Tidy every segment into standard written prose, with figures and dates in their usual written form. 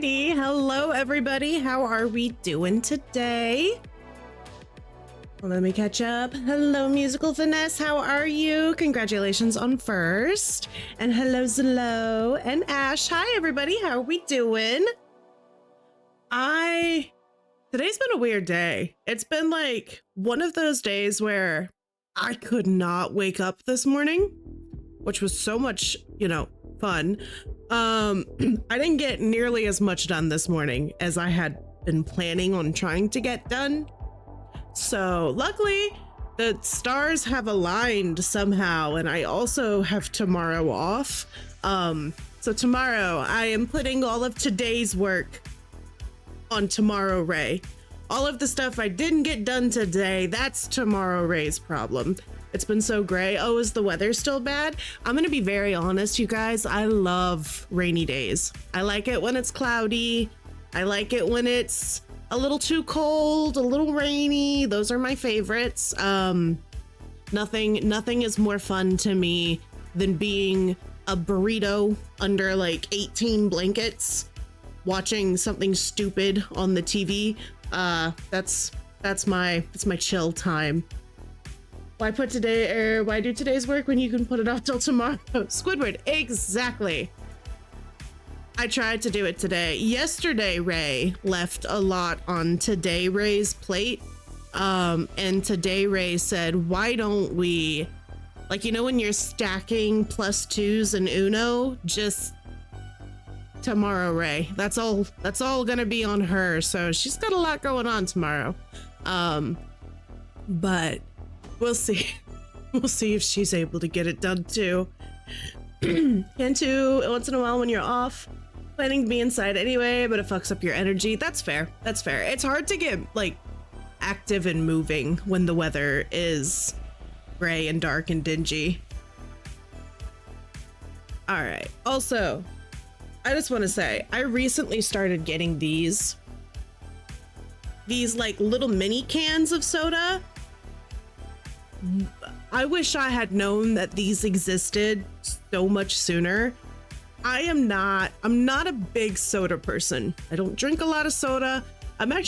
Alrighty, hello everybody. How are we doing today? Let me catch up. Hello, Musical Finesse. How are you? Congratulations on first. And hello, Zlo and Ash. Hi, everybody. How are we doing? Today's been a weird day. It's been like one of those days where I could not wake up this morning, which was so much, fun. I didn't get nearly as much done this morning as I had been planning on trying to get done. So luckily the stars have aligned somehow, and I also have tomorrow off. So tomorrow I am putting all of today's work on Tomorrow Ray. All of the stuff I didn't get done today, that's Tomorrow Ray's problem. It's been so gray. Oh, is the weather still bad? I'm gonna be very honest, you guys. I love rainy days. I like it when it's cloudy. I like it when it's a little too cold, a little rainy. Those are my favorites. Nothing is more fun to me than being a burrito under like 18 blankets, watching something stupid on the TV. That's my chill time. Why do today's work when you can put it off till tomorrow? Squidward, exactly. I tried to do it today. Yesterday, Ray left a lot on today Ray's plate. And today Ray said, why don't we, when you're stacking +2s in Uno, just Tomorrow Ray. That's all gonna be on her. So she's got a lot going on tomorrow. But we'll see. We'll see if she's able to get it done too. Can too, once in a while when you're off. Planning to be inside anyway, but it fucks up your energy. That's fair. That's fair. It's hard to get active and moving when the weather is gray and dark and dingy. All right. Also, I just want to say, I recently started getting these little mini cans of soda. I wish I had known that these existed so much sooner. I'm not a big soda person. I don't drink a lot of soda. My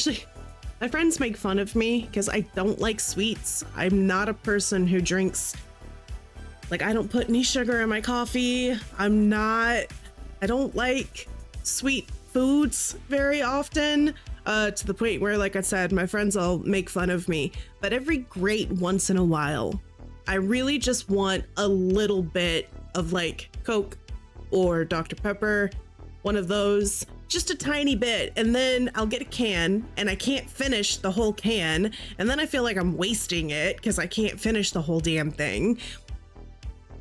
friends make fun of me because I don't like sweets. I'm not a person who drinks, I don't put any sugar in my coffee. I don't like sweet foods very often, to the point where, like I said, my friends all make fun of me. But every great once in a while, I really just want a little bit of Coke or Dr. Pepper, one of those, just a tiny bit, and then I'll get a can and I can't finish the whole can, and then I feel like I'm wasting it because I can't finish the whole damn thing.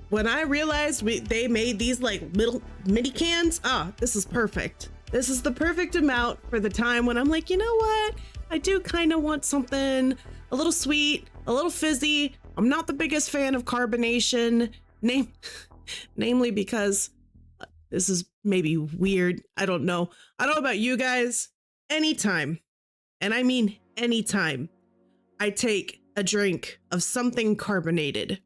When I realized they made these little mini cans, this is perfect. This is the perfect amount for the time when I'm like, you know what? I do kind of want something a little sweet, a little fizzy. I'm not the biggest fan of carbonation, namely because this is maybe weird. I don't know about you guys. Anytime, and I mean anytime, I take a drink of something carbonated,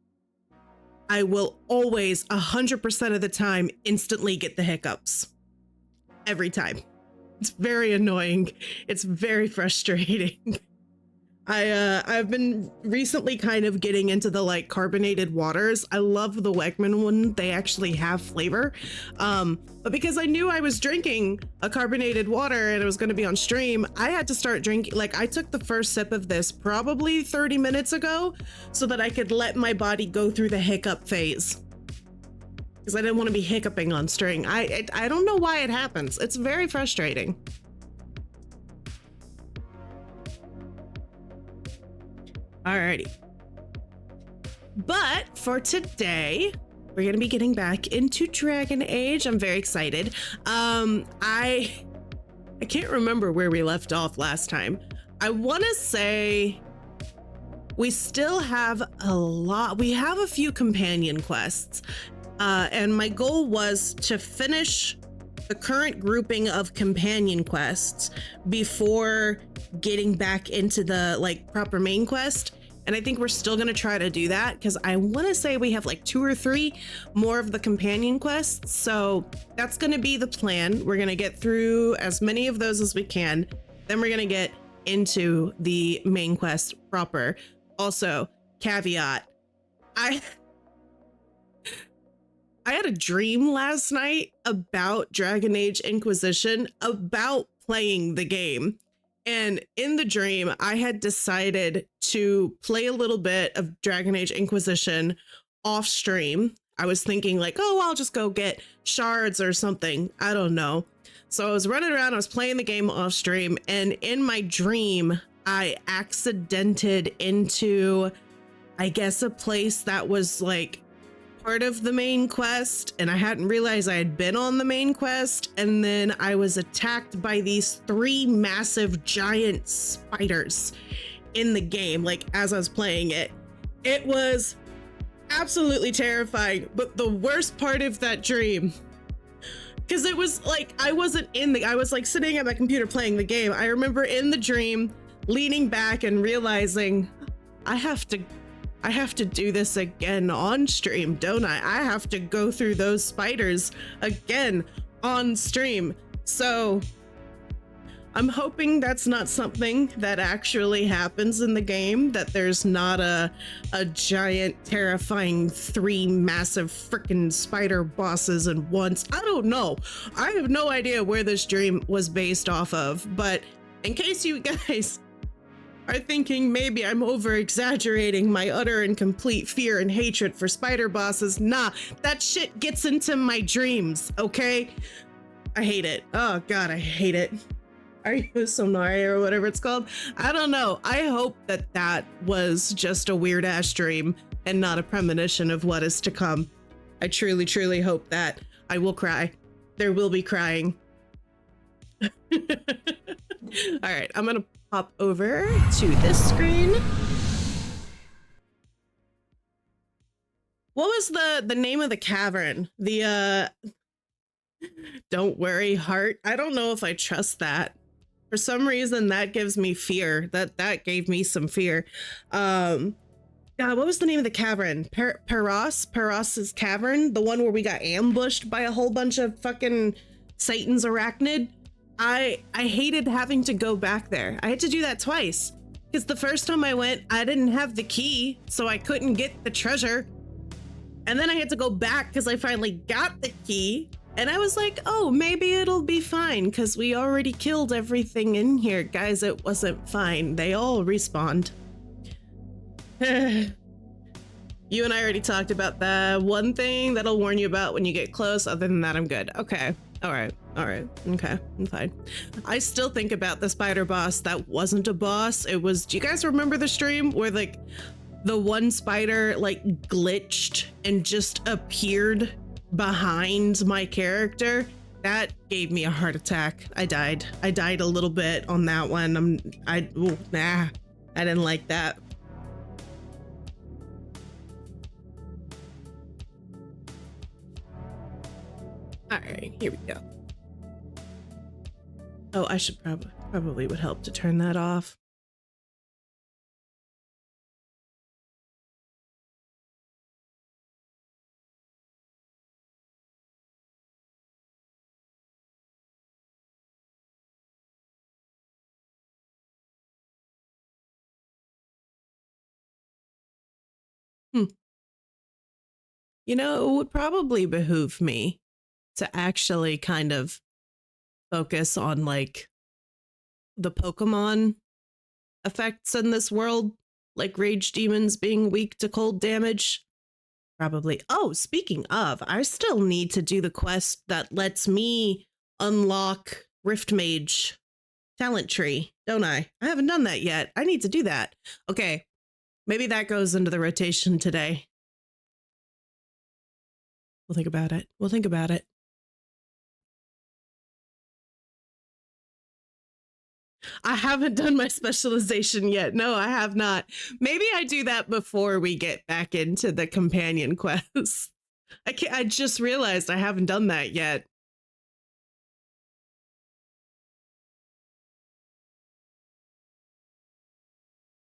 I will always 100% of the time instantly get the hiccups. Every time. It's very annoying. It's very frustrating. I've been recently kind of getting into the carbonated waters. I love the Wegman one. They actually have flavor. But because I knew I was drinking a carbonated water and it was going to be on stream, I had to start drinking. I took the first sip of this probably 30 minutes ago so that I could let my body go through the hiccup phase. Because I didn't want to be hiccuping on stream. I don't know why it happens. It's very frustrating. Alrighty. But for today, we're going to be getting back into Dragon Age. I'm very excited. I can't remember where we left off last time. I want to say we still have a lot. We have a few companion quests. And my goal was to finish the current grouping of companion quests before getting back into the proper main quest. And I think we're still going to try to do that because I want to say we have like 2 or 3 more of the companion quests. So that's going to be the plan. We're going to get through as many of those as we can. Then we're going to get into the main quest proper. Also, caveat, I had a dream last night about Dragon Age Inquisition, about playing the game. And in the dream, I had decided to play a little bit of Dragon Age Inquisition off stream. I was thinking like, oh, I'll just go get shards or something. I don't know. So I was running around, I was playing the game off stream, and in my dream, I accidented into, I guess, a place that was like part of the main quest, and I hadn't realized I had been on the main quest, and then I was attacked by these 3 massive giant spiders in the game, like as I was playing it. It was absolutely terrifying, but the worst part of that dream, because it was like I was like sitting at my computer playing the game. I remember in the dream leaning back and realizing I have to do this again on stream, don't I? I have to go through those spiders again on stream. So I'm hoping that's not something that actually happens in the game, that there's not a giant, terrifying 3 massive freaking spider bosses at once. I don't know. I have no idea where this dream was based off of, but in case you guys are thinking maybe I'm over exaggerating my utter and complete fear and hatred for spider bosses, nah, that shit gets into my dreams, okay? I hate it. Oh God, I hate it. Are you Sonari or whatever it's called? I don't know. I hope that that was just a weird ass dream and not a premonition of what is to come. I truly, truly hope that. I will cry. There will be crying. All right, I'm gonna pop over to this screen. What was the name of the cavern? The don't worry, heart. I don't know if I trust that. For some reason, that gives me fear. That gave me some fear. God, what was the name of the cavern? Peros's cavern, the one where we got ambushed by a whole bunch of fucking Satan's arachnid. I hated having to go back there. I had to do that twice because the first time I went, I didn't have the key, so I couldn't get the treasure. And then I had to go back because I finally got the key. And I was like, oh, maybe it'll be fine because we already killed everything in here. Guys, it wasn't fine. They all respawned. You and I already talked about the one thing that'll warn you about when you get close. Other than that, I'm good. Okay. All right. Okay, I'm fine. I still think about the spider boss that wasn't a boss. It was, do you guys remember the stream where like the one spider like glitched and just appeared behind my character? That gave me a heart attack. I died a little bit on that one. I didn't like that. All right, here we go. Oh, I should probably would help to turn that off. You know, it would probably behoove me to actually kind of focus on like the Pokemon effects in this world, like rage demons being weak to cold damage. Probably. Oh, speaking of, I still need to do the quest that lets me unlock Rift Mage talent tree, don't I? I haven't done that yet. I need to do that. Okay, maybe that goes into the rotation today. We'll think about it. We'll think about it. I haven't done my specialization yet. No, I have not. Maybe I do that before we get back into the companion quest. I just realized I haven't done that yet.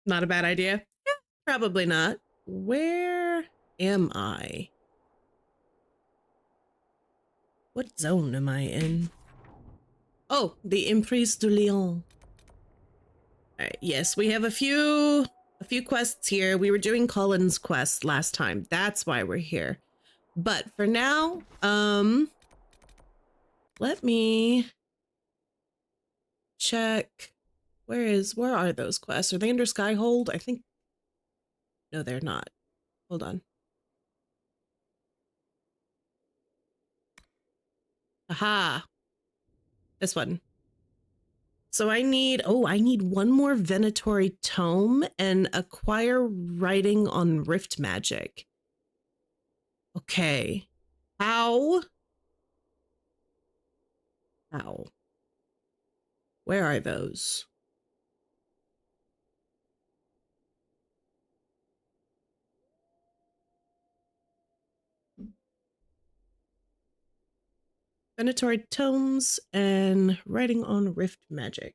Not a bad idea. Yeah, Probably not. Where am I? What zone am I in? Oh, the Emprise de Lyon. All right, yes, we have a few quests here. We were doing Colin's quest last time. That's why we're here. But for now, let me check. Where are those quests? Are they under Skyhold? I think, no, they're not. Hold on. Aha. This one. So I need one more Venatori tome and acquire writing on Rift Magic. Okay. How? Where are those? Venatori tomes and writing on Rift Magic.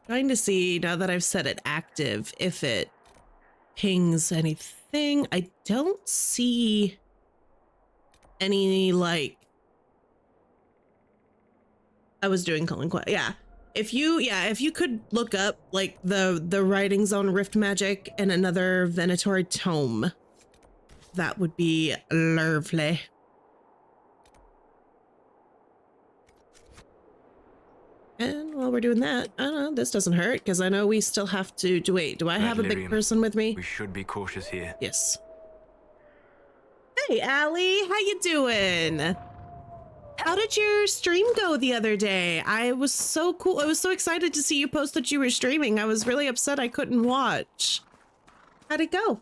Trying to see, now that I've set it active, if it pings anything. I don't see any, like, I was doing Colin Quest. Yeah. If you could look up like the writings on Rift Magic and another Venatori tome, that would be lovely. And while we're doing that, I don't know, this doesn't hurt because I know we still have to wait. Do I have a big person with me? We should be cautious here. Yes. Hey, Allie, how you doing? How did your stream go the other day? I was so cool. I was so excited to see you post that you were streaming. I was really upset I couldn't watch. How'd it go?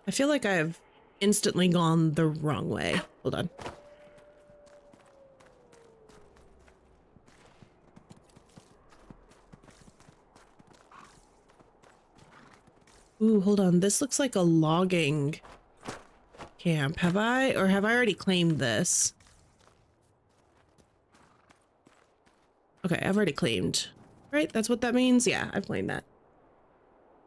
I feel like I've instantly gone the wrong way. Hold on. Ooh, hold on. This looks like a logging camp. Have I already claimed this? Okay, I've already claimed. Right? That's what that means? Yeah, I've claimed that.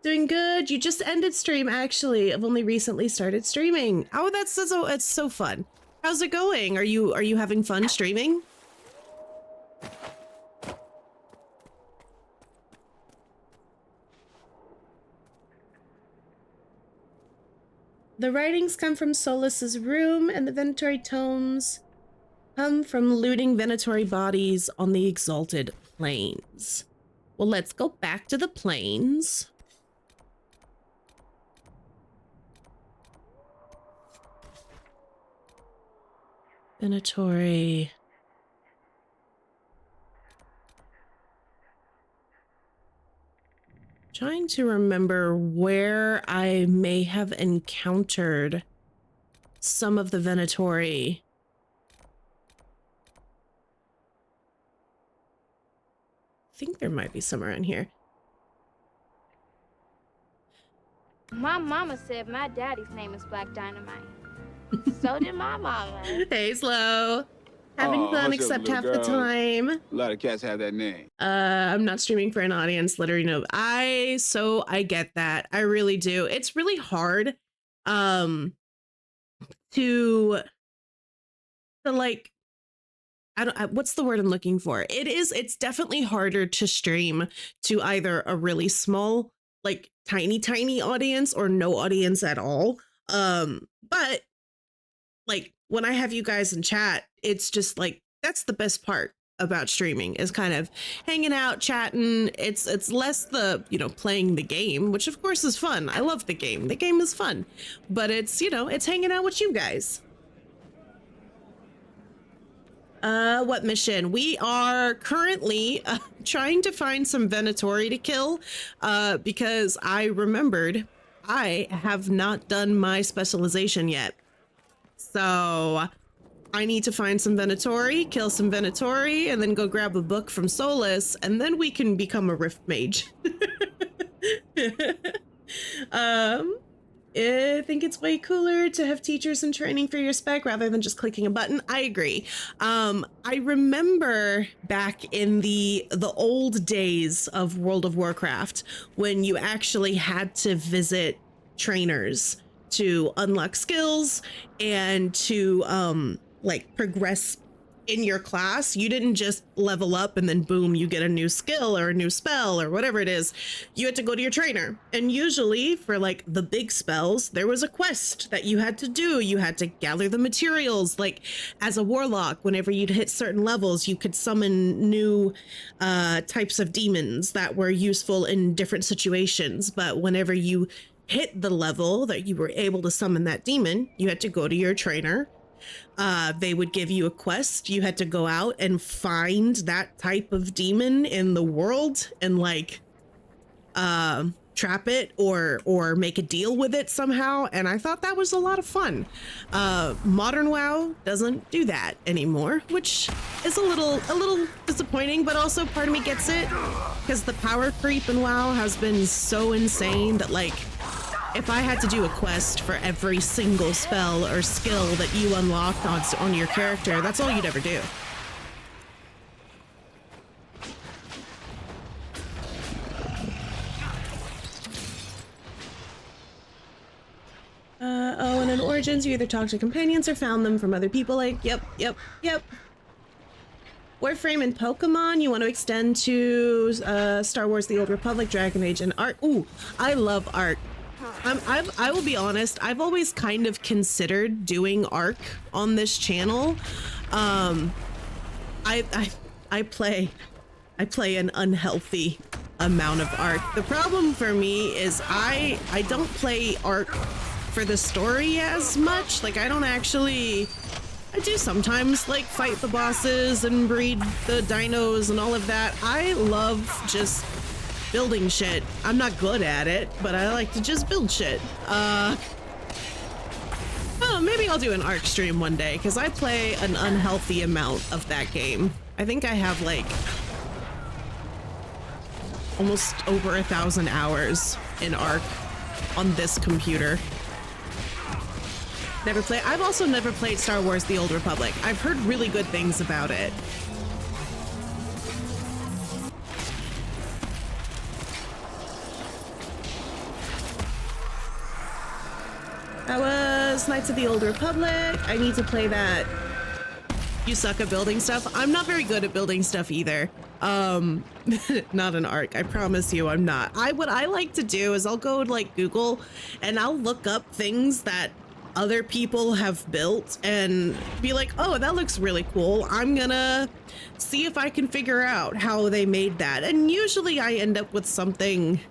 Doing good. You just ended stream, actually. I've only recently started streaming. Oh, it's so fun. How's it going? Are you having fun streaming? The writings come from Solus's room, and the Venatori tomes come from looting Venatori bodies on the Exalted Plains. Well, let's go back to the plains. Venatori. Trying to remember where I may have encountered some of the Venatori. I think there might be some around here. My mama said my daddy's name is Black Dynamite. So did my mama. Hey, Slow. Having fun except half the time. A lot of cats have that name. I'm not streaming for an audience, literally no. I get that. I really do. It's really hard to like, what's the word I'm looking for? It's definitely harder to stream to either a really small, like tiny audience or no audience at all. But like when I have you guys in chat, it's just like, that's the best part about streaming, is kind of hanging out, chatting. It's less the, playing the game, which of course is fun. I love the game. The game is fun, but it's, it's hanging out with you guys. What mission? We are currently trying to find some Venatori to kill, because I remembered I have not done my specialization yet. So I need to find some Venatori, kill some Venatori, and then go grab a book from Solus, and then we can become a Rift Mage. um, I think it's way cooler to have teachers in training for your spec rather than just clicking a button. I agree. I remember back in the old days of World of Warcraft when you actually had to visit trainers to unlock skills and to like progress in your class. You didn't just level up and then boom, you get a new skill or a new spell or whatever it is. You had to go to your trainer. And usually for like the big spells, there was a quest that you had to do. You had to gather the materials. Like as a warlock, whenever you'd hit certain levels, you could summon new types of demons that were useful in different situations. But whenever you hit the level that you were able to summon that demon, you had to go to your trainer. They would give you a quest. You had to go out and find that type of demon in the world and like trap it or make a deal with it somehow. And I thought that was a lot of fun. Modern WoW doesn't do that anymore, which is a little disappointing, but also part of me gets it because the power creep in WoW has been so insane that like if I had to do a quest for every single spell or skill that you unlocked on your character, that's all you'd ever do. Oh, and in Origins, you either talk to companions or found them from other people. Like, yep. Warframe and Pokemon, you want to extend to Star Wars: The Old Republic, Dragon Age, and Ark. Ooh, I love Ark. I will be honest, I've always kind of considered doing Ark on this channel. I play an unhealthy amount of Ark. The problem for me is I don't play Ark for the story as much. Like I do sometimes like fight the bosses and breed the dinos and all of that. I love just building shit. I'm not good at it, but I like to just build shit. Oh, maybe I'll do an Ark stream one day because I play an unhealthy amount of that game. I think I have like almost over 1,000 hours in Ark on this computer. I've also never played Star Wars: The Old Republic. I've heard really good things about it. That was Knights of the Old Republic. I need to play that. You suck at building stuff. I'm not very good at building stuff either. Not an Ark. I promise you I'm not. What I like to do is I'll go to like Google and I'll look up things that other people have built and be like, oh, that looks really cool. I'm gonna see if I can figure out how they made that. And usually I end up with something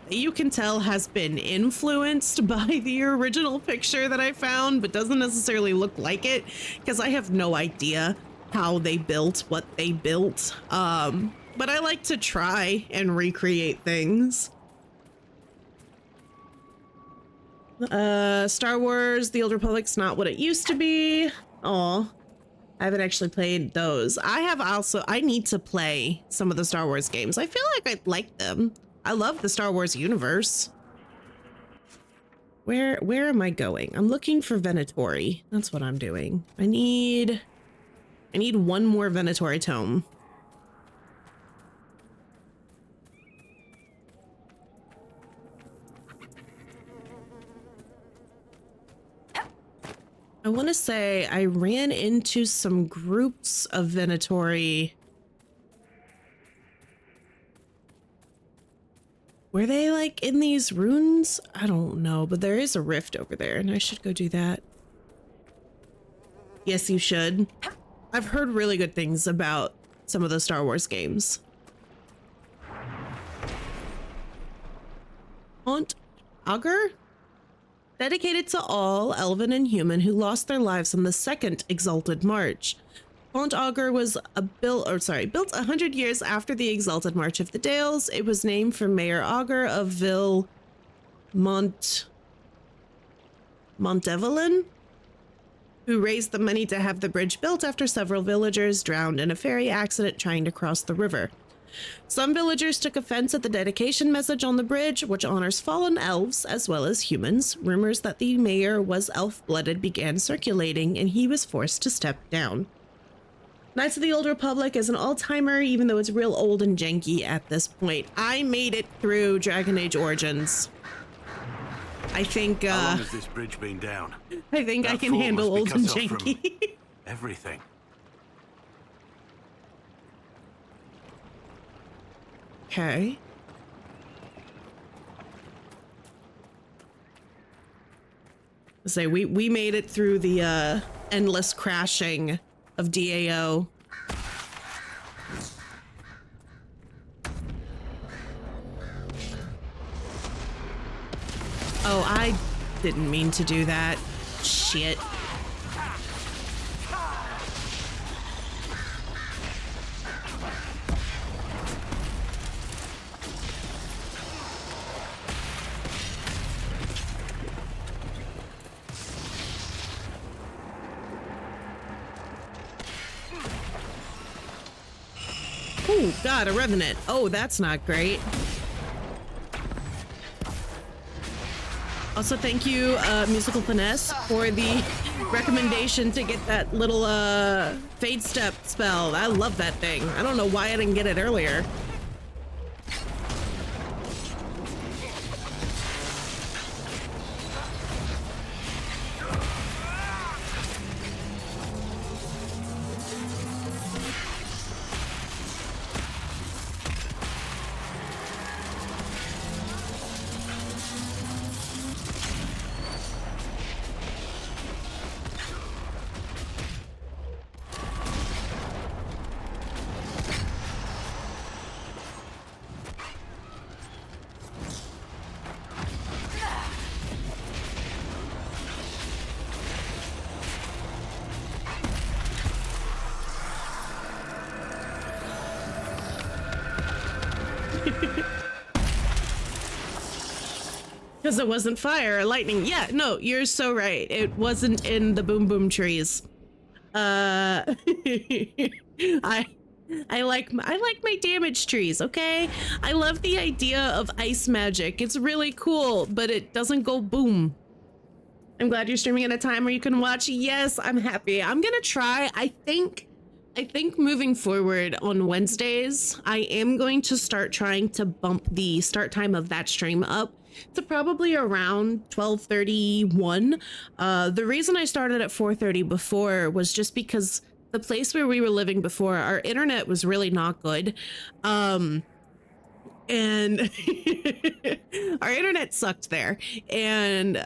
you can tell has been influenced by the original picture that I found, but doesn't necessarily look like it because I have no idea how they built what they built. But I like to try and recreate things. Star Wars: The Old Republic's not what it used to be. Aw, I haven't actually played those. I need to play some of the Star Wars games. I feel like I'd like them. I love the Star Wars universe. Where am I going? I'm looking for Venatori. That's what I'm doing. I need one more Venatori tome. I want to say I ran into some groups of Venatori. Were they like in these runes? I don't know, but there is a rift over there and I should go do that. Yes, you should. I've heard really good things about some of the Star Wars games. Mount Augur? Dedicated to all, elven and human, who lost their lives on the second Exalted March. Mount Augur was built 100 years after the Exalted March of the Dales. It was named for Mayor Augur of Ville Montevelin, who raised the money to have the bridge built after several villagers drowned in a ferry accident trying to cross the river. Some villagers took offense at the dedication message on the bridge, which honors fallen elves as well as humans. Rumors that the mayor was elf-blooded began circulating, and he was forced to step down. Knights of the Old Republic is an all-timer, even though it's real old and janky at this point. I made it through Dragon Age Origins. I think, How long has this bridge been down? I think That I can fort handle must old be and cut off from janky. everything. Okay. Say we made it through the endless crashing of DAO. Oh, I didn't mean to do that. Shit. Oh, God, a revenant. Oh, that's not great. Also, thank you, Musical Finesse, for the recommendation to get that little Fade Step spell. I love that thing. I don't know why I didn't get it earlier. Because it wasn't fire or lightning. Yeah, no, you're so right. It wasn't in the boom boom trees. I like my damage trees, okay? I love the idea of ice magic. It's really cool, but it doesn't go boom. I'm glad you're streaming at a time where you can watch. Yes, I'm happy. I'm gonna try. I think moving forward on Wednesdays, I am going to start trying to bump the start time of that stream up to probably around 12:31. The reason I started at 4:30 before was just because the place where we were living before, our internet was really not good. And our internet sucked there. And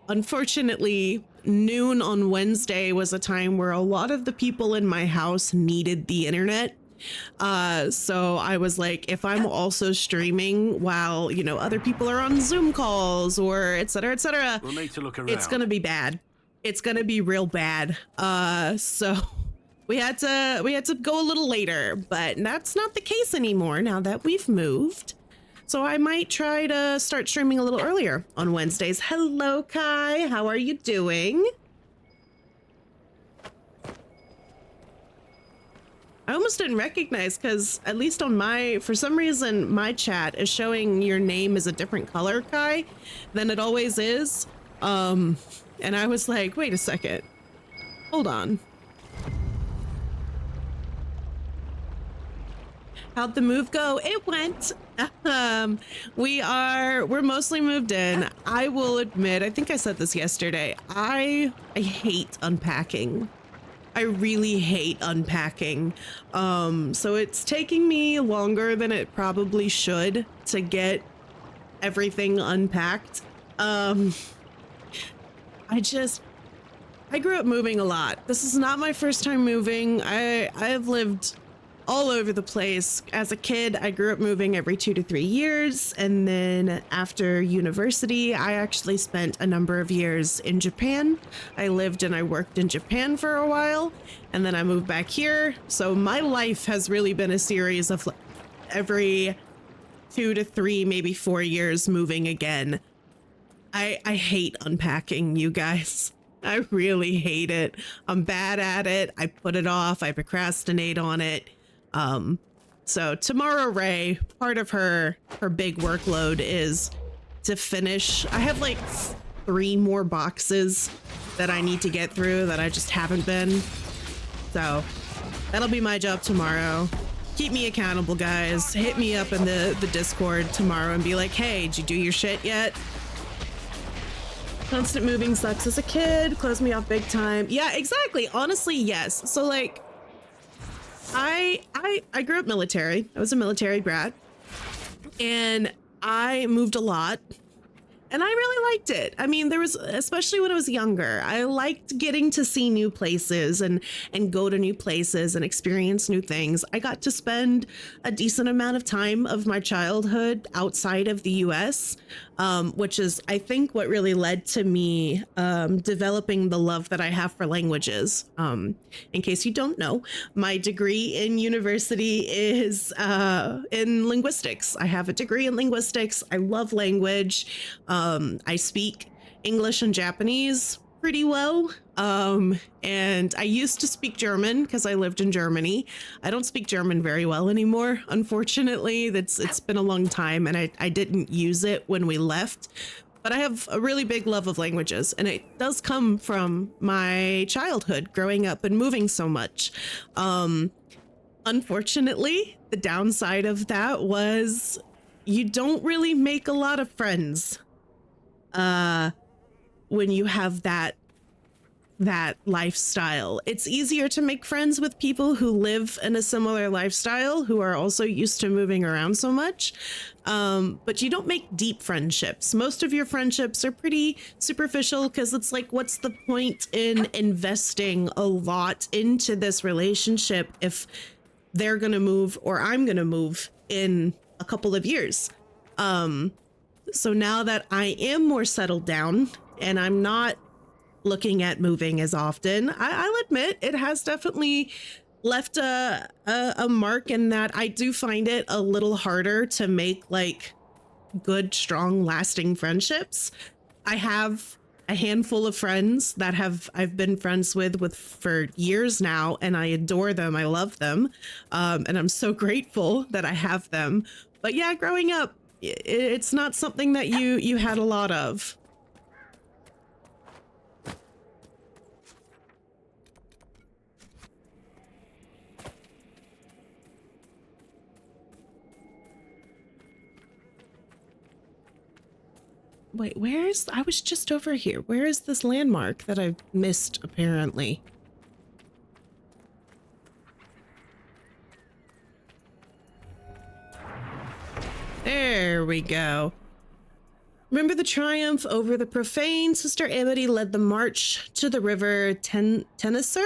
unfortunately, noon on Wednesday was a time where a lot of the people in my house needed the internet. So I was like, if I'm also streaming while, you know, other people are on Zoom calls or et cetera, We'll need to look around. it's gonna be bad. It's gonna be real bad. So we had to go a little later, but that's not the case anymore now that we've moved. So I might try to start streaming a little earlier on Wednesdays. Hello, Kai. How are you doing? I almost didn't recognize because at least on for some reason, my chat is showing your name is a different color, Kai, than it always is. And I was like, wait a second. Hold on. How'd the move go? It went. We're mostly moved in. I will admit, I think I said this yesterday. I hate unpacking. I really hate unpacking. So it's taking me longer than it probably should to get everything unpacked. I grew up moving a lot. This is not my first time moving. I've lived all over the place. As a kid, I grew up moving every 2 to 3 years. And then after university, I actually spent a number of years in Japan. I lived and I worked in Japan for a while, and then I moved back here. So my life has really been a series of every 2 to 3, maybe 4 years moving again. I hate unpacking, you guys. I really hate it. I'm bad at it. I put it off. I procrastinate on it. So tomorrow, Ray, part of her big workload is to finish. I have like 3 more boxes that I need to get through that I just haven't been. So that'll be my job tomorrow. Keep me accountable, guys. Hit me up in the Discord tomorrow and be like, hey, did you do your shit yet? Constant moving sucks as a kid. Closed me off big time. Yeah, exactly. Honestly, yes. So like, I grew up military. I was a military brat, and I moved a lot. And I really liked it. I mean, there was, especially when I was younger, I liked getting to see new places and go to new places and experience new things. I got to spend a decent amount of time of my childhood outside of the US, which is, I think, what really led to me developing the love that I have for languages. In case you don't know, my degree in university is in linguistics. I have a degree in linguistics. I love language. I speak English and Japanese pretty well. And I used to speak German because I lived in Germany. I don't speak German very well anymore, unfortunately. It's been a long time, and I didn't use it when we left. But I have a really big love of languages, and it does come from my childhood, growing up and moving so much. Unfortunately, the downside of that was you don't really make a lot of friends when you have that lifestyle. It's easier to make friends with people who live in a similar lifestyle, who are also used to moving around so much. But you don't make deep friendships. Most of your friendships are pretty superficial because it's like, what's the point in investing a lot into this relationship if they're going to move or I'm going to move in a couple of years? So now that I am more settled down and I'm not looking at moving as often, I'll admit it has definitely left a mark in that I do find it a little harder to make like good, strong, lasting friendships. I have a handful of friends that I've been friends with for years now, and I adore them. I love them. And I'm so grateful that I have them. But yeah, growing up, it's not something that you had a lot of. Wait, I was just over here. Where is this landmark that I've missed, apparently? There we go. Remember the triumph over the profane? Sister Amity led the march to the river Tennesser,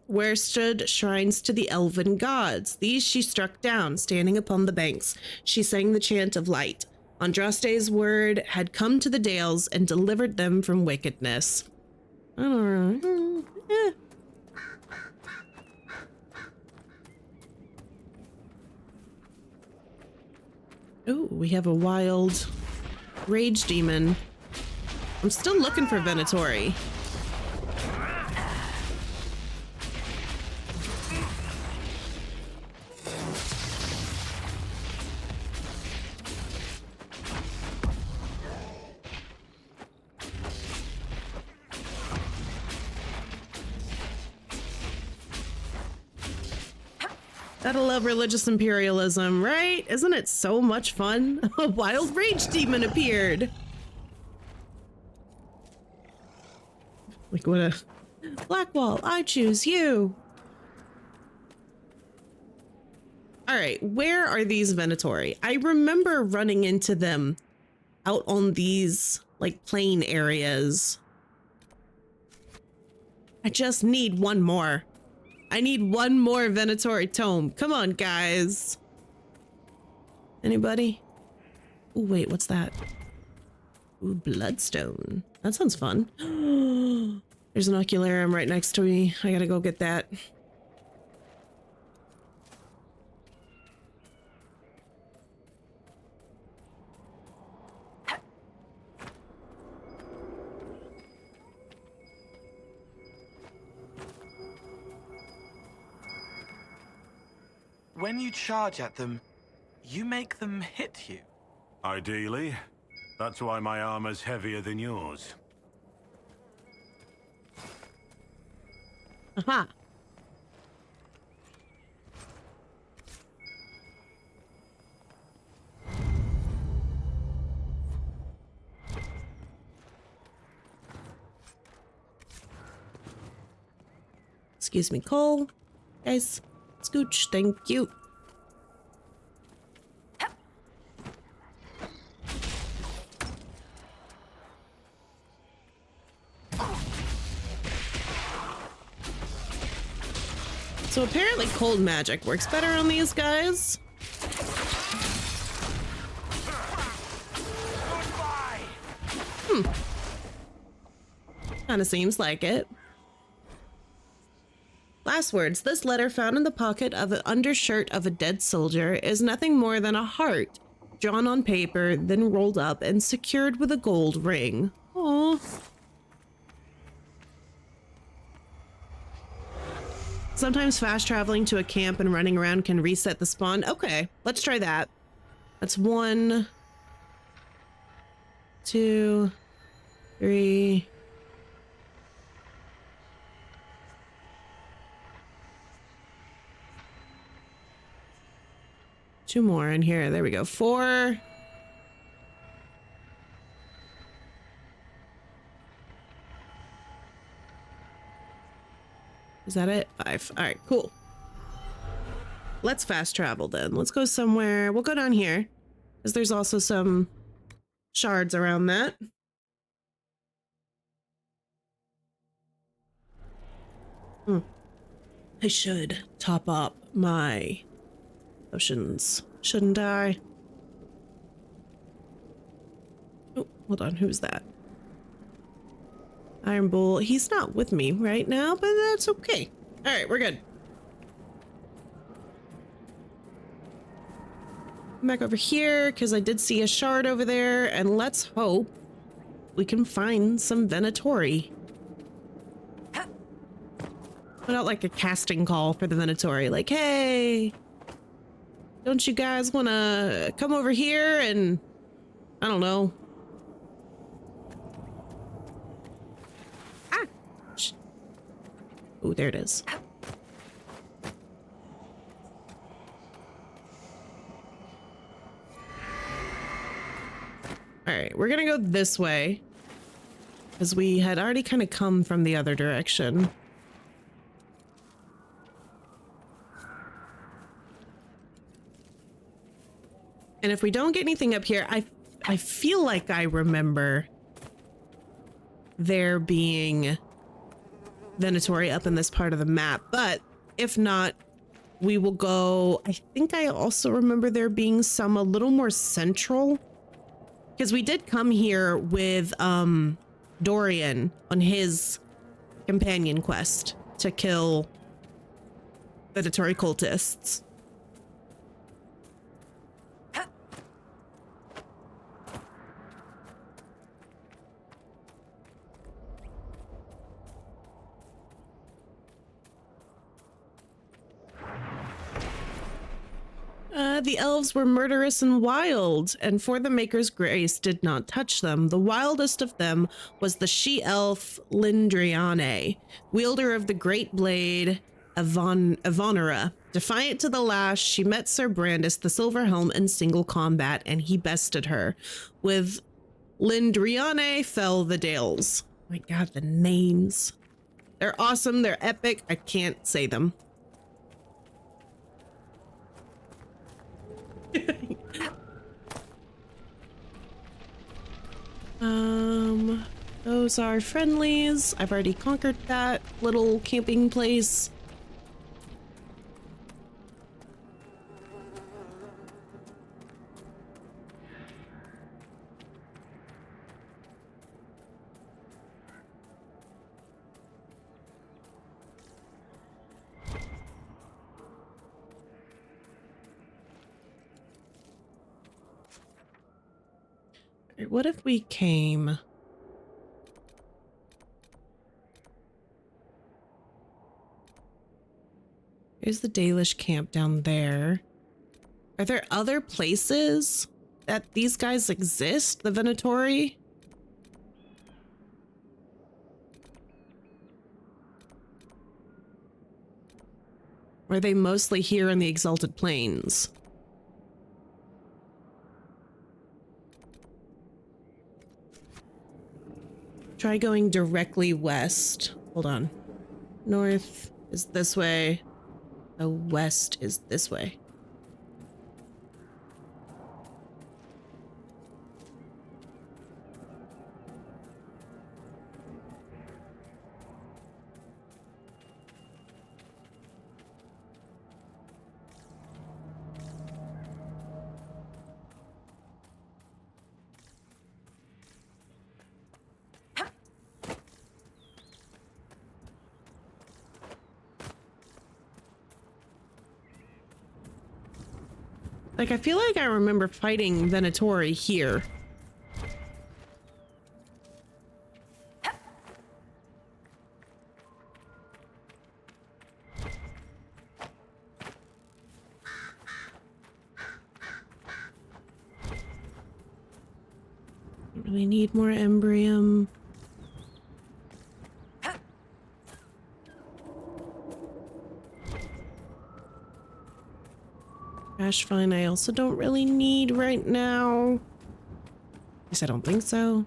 where stood shrines to the elven gods. These she struck down, standing upon the banks. She sang the chant of light. Andraste's word had come to the Dales and delivered them from wickedness. I don't know. Oh, we have a wild rage demon. I'm still looking for Venatori. Gotta love religious imperialism, right? Isn't it so much fun? A wild rage demon appeared. Like what a... Blackwall, I choose you. All right, where are these Venatori? I remember running into them out on these like plain areas. I just need one more. I need one more Venatori tome. Come on, guys. Anybody? Ooh, wait, what's that? Ooh, bloodstone. That sounds fun. There's an ocularium right next to me. I gotta go get that. when you charge at them, you make them hit you. Ideally. That's why my armor's heavier than yours. Aha. Excuse me, Cole. Guys, scooch, thank you. So apparently cold magic works better on these guys. Kinda seems like it. Last words. This letter found in the pocket of the undershirt of a dead soldier is nothing more than a heart, drawn on paper, then rolled up and secured with a gold ring. Aww. Sometimes fast traveling to a camp and running around can reset the spawn. Okay, let's try that. That's 1, 2, 3. Two more in here. There we go. 4. Is that it? 5. All right, cool. Let's fast travel then. Let's go somewhere. We'll go down here because there's also some shards around that. I should top up my potions, shouldn't I? Oh, hold on. Who's that? Iron Bull. He's not with me right now, but that's okay. All right, we're good. Come back over here because I did see a shard over there, and let's hope we can find some Venatori. Put out like a casting call for the Venatori, like, hey, don't you guys want to come over here and, I don't know. Ah! Oh, there it is. All right, we're gonna go this way because we had already kind of come from the other direction. And if we don't get anything up here, I feel like I remember there being Venatori up in this part of the map, but if not, we will go. I think I also remember there being some a little more central, because we did come here with Dorian on his companion quest to kill Venatori cultists. The elves were murderous and wild, and for the Maker's grace did not touch them. The wildest of them was the she-elf Lindriane, wielder of the great blade Avonera. Defiant to the last, she met Sir Brandis the Silver Helm in single combat, and he bested her. With Lindriane fell the Dales. Oh my god, the names. They're awesome, they're epic, I can't say them. Those are friendlies. I've already conquered that little camping place. What if we came? There's the Dalish camp down there. Are there other places that these guys exist? The Venatori? Or are they mostly here in the Exalted Plains? Try going directly west. Hold on. North is this way. The west is this way. Like, I feel like I remember fighting Venatori here. Don't really need more Embrium. Crash fine, I also don't really need right now. At least I don't think so.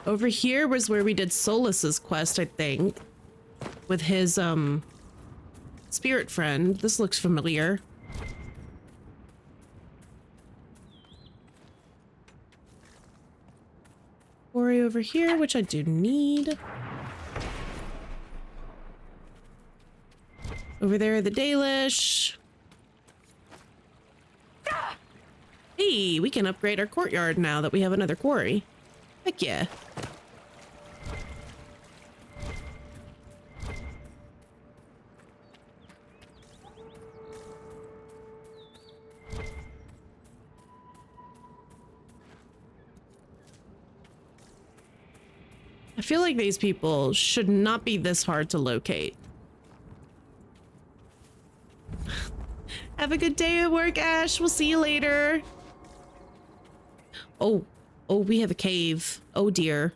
Over here was where we did Solus's quest, I think. With his, spirit friend. This looks familiar. Quarry over here, which I do need. Over there, the Dalish. Hey, we can upgrade our courtyard now that we have another quarry. Heck yeah. I feel like these people should not be this hard to locate. Have a good day at work, Ash. We'll see you later. Oh, we have a cave. Oh dear.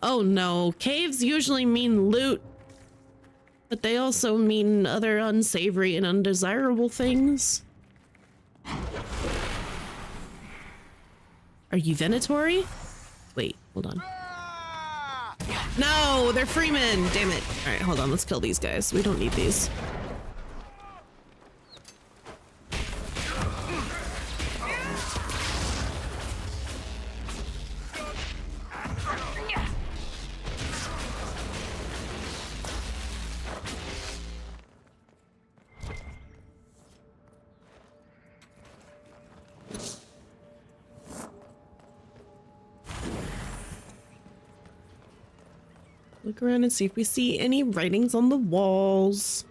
Oh no, caves usually mean loot, but they also mean other unsavory and undesirable things. Are you Venatori? Wait, hold on. No, they're Freemen. Damn it. All right, hold on. Let's kill these guys. We don't need these. Look around and see if we see any writings on the walls.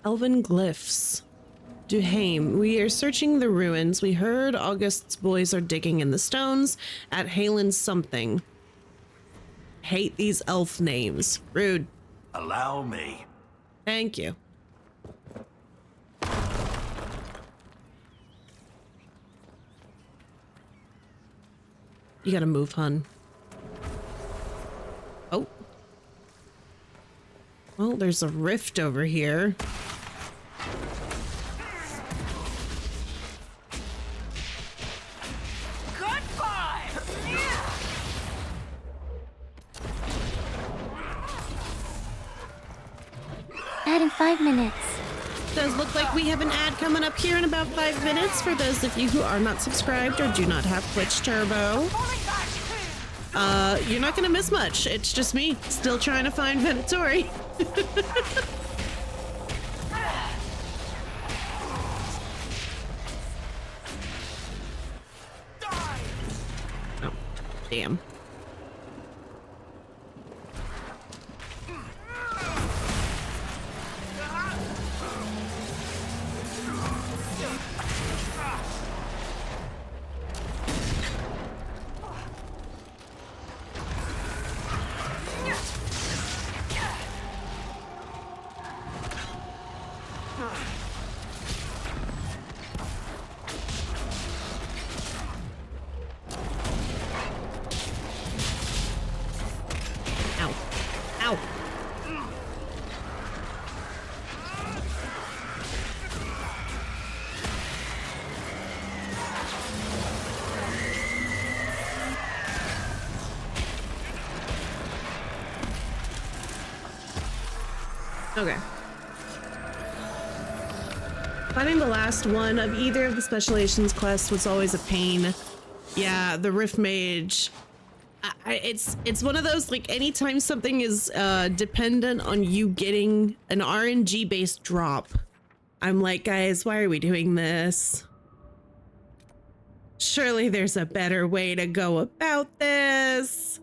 Elven glyphs. Duhaim, we are searching the ruins. We heard August's boys are digging in the stones at Halen's something. Hate these elf names. Rude. Allow me. Thank you. You gotta move, hun. Oh. Well, there's a rift over here. Ad in 5 minutes. Does look like we have an ad coming up here in about 5 minutes for those of you who are not subscribed or do not have Twitch Turbo. You're not gonna miss much. It's just me, still trying to find Venatori. Oh, Damn. Ow. Ow. Okay. Finding the last one of either of the specializations quests was always a pain. Yeah, the Rift Mage. It's one of those, like, anytime something is dependent on you getting an RNG based drop, I'm like, guys, why are we doing this? Surely there's a better way to go about this.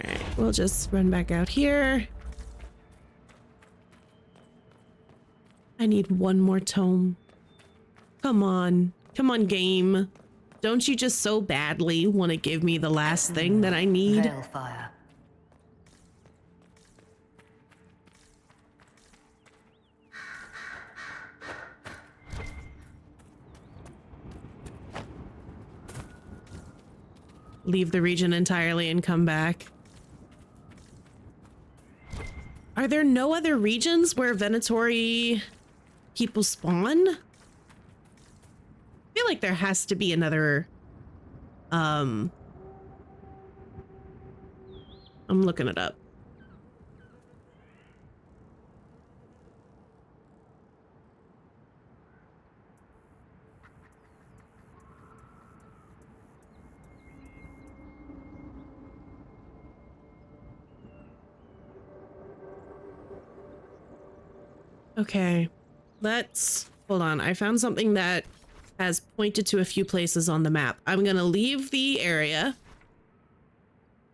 All right, we'll just run back out here. I need one more tome. Come on. Come on, game. Don't you just so badly want to give me the last thing that I need? Veilfire. Leave the region entirely and come back. Are there no other regions where Venatori people spawn? I feel like there has to be another. I'm looking it up. Okay, let's hold on. I found something that has pointed to a few places on the map. I'm gonna leave the area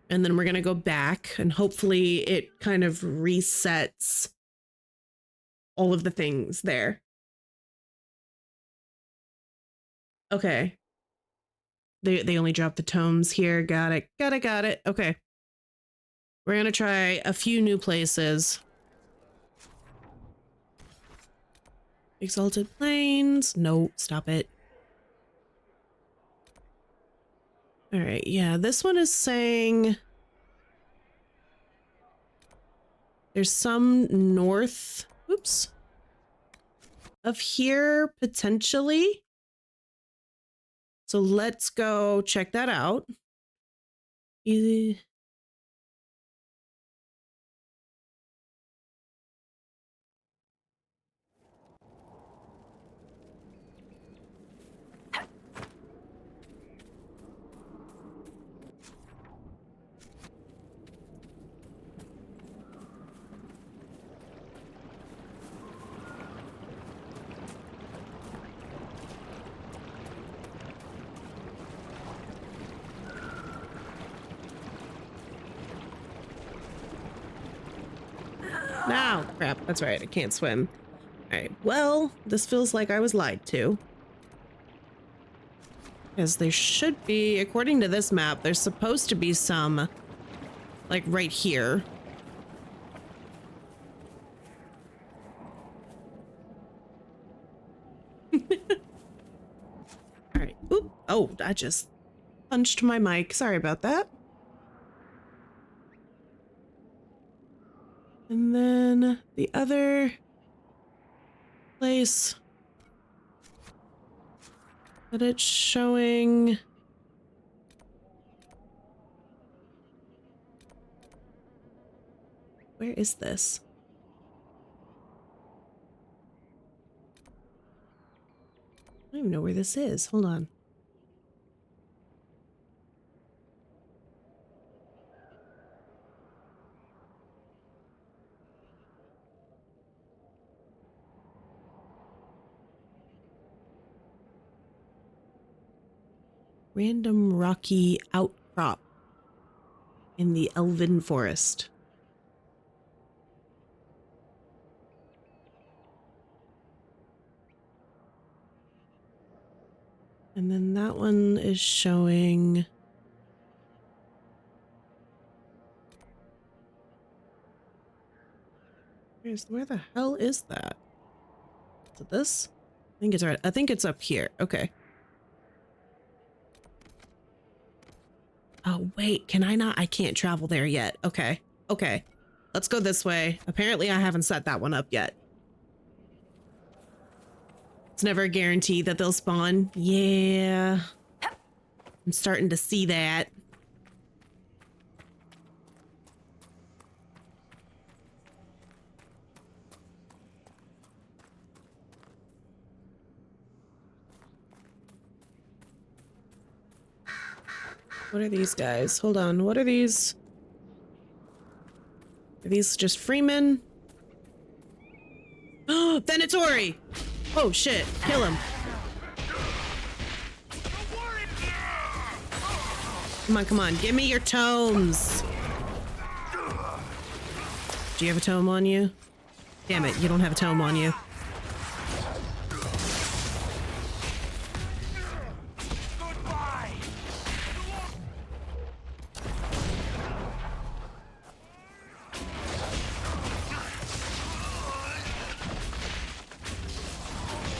and then we're gonna go back and hopefully it kind of resets all of the things there. Okay. They only dropped the tomes here. Got it. Got it. Okay. We're gonna try a few new places. Exalted Plains. No, stop it. All right, yeah, this one is saying there's some north, oops, of here potentially. So let's go check that out. Easy. No, crap. That's right. I can't swim. All right. Well, this feels like I was lied to. Because there should be, according to this map, there's supposed to be some, like, right here. All right. Oop. Oh, I just punched my mic. Sorry about that. And then the other place that it's showing. Where is this? I don't even know where this is. Hold on. Random rocky outcrop. in the Elven Forest. And then that one is showing... Where the hell is that? Is it this? I think it's right. I think it's up here. Okay. Oh, wait. Can I not? I can't travel there yet. Okay. Okay. Let's go this way. Apparently, I haven't set that one up yet. It's never a guarantee that they'll spawn. Yeah. I'm starting to see that. What are these guys? Hold on. What are these? Are these just freemen? Oh, Venatori! Oh shit, kill him. Come on, give me your tomes. Do you have a tome on you? Damn it, you don't have a tome on you.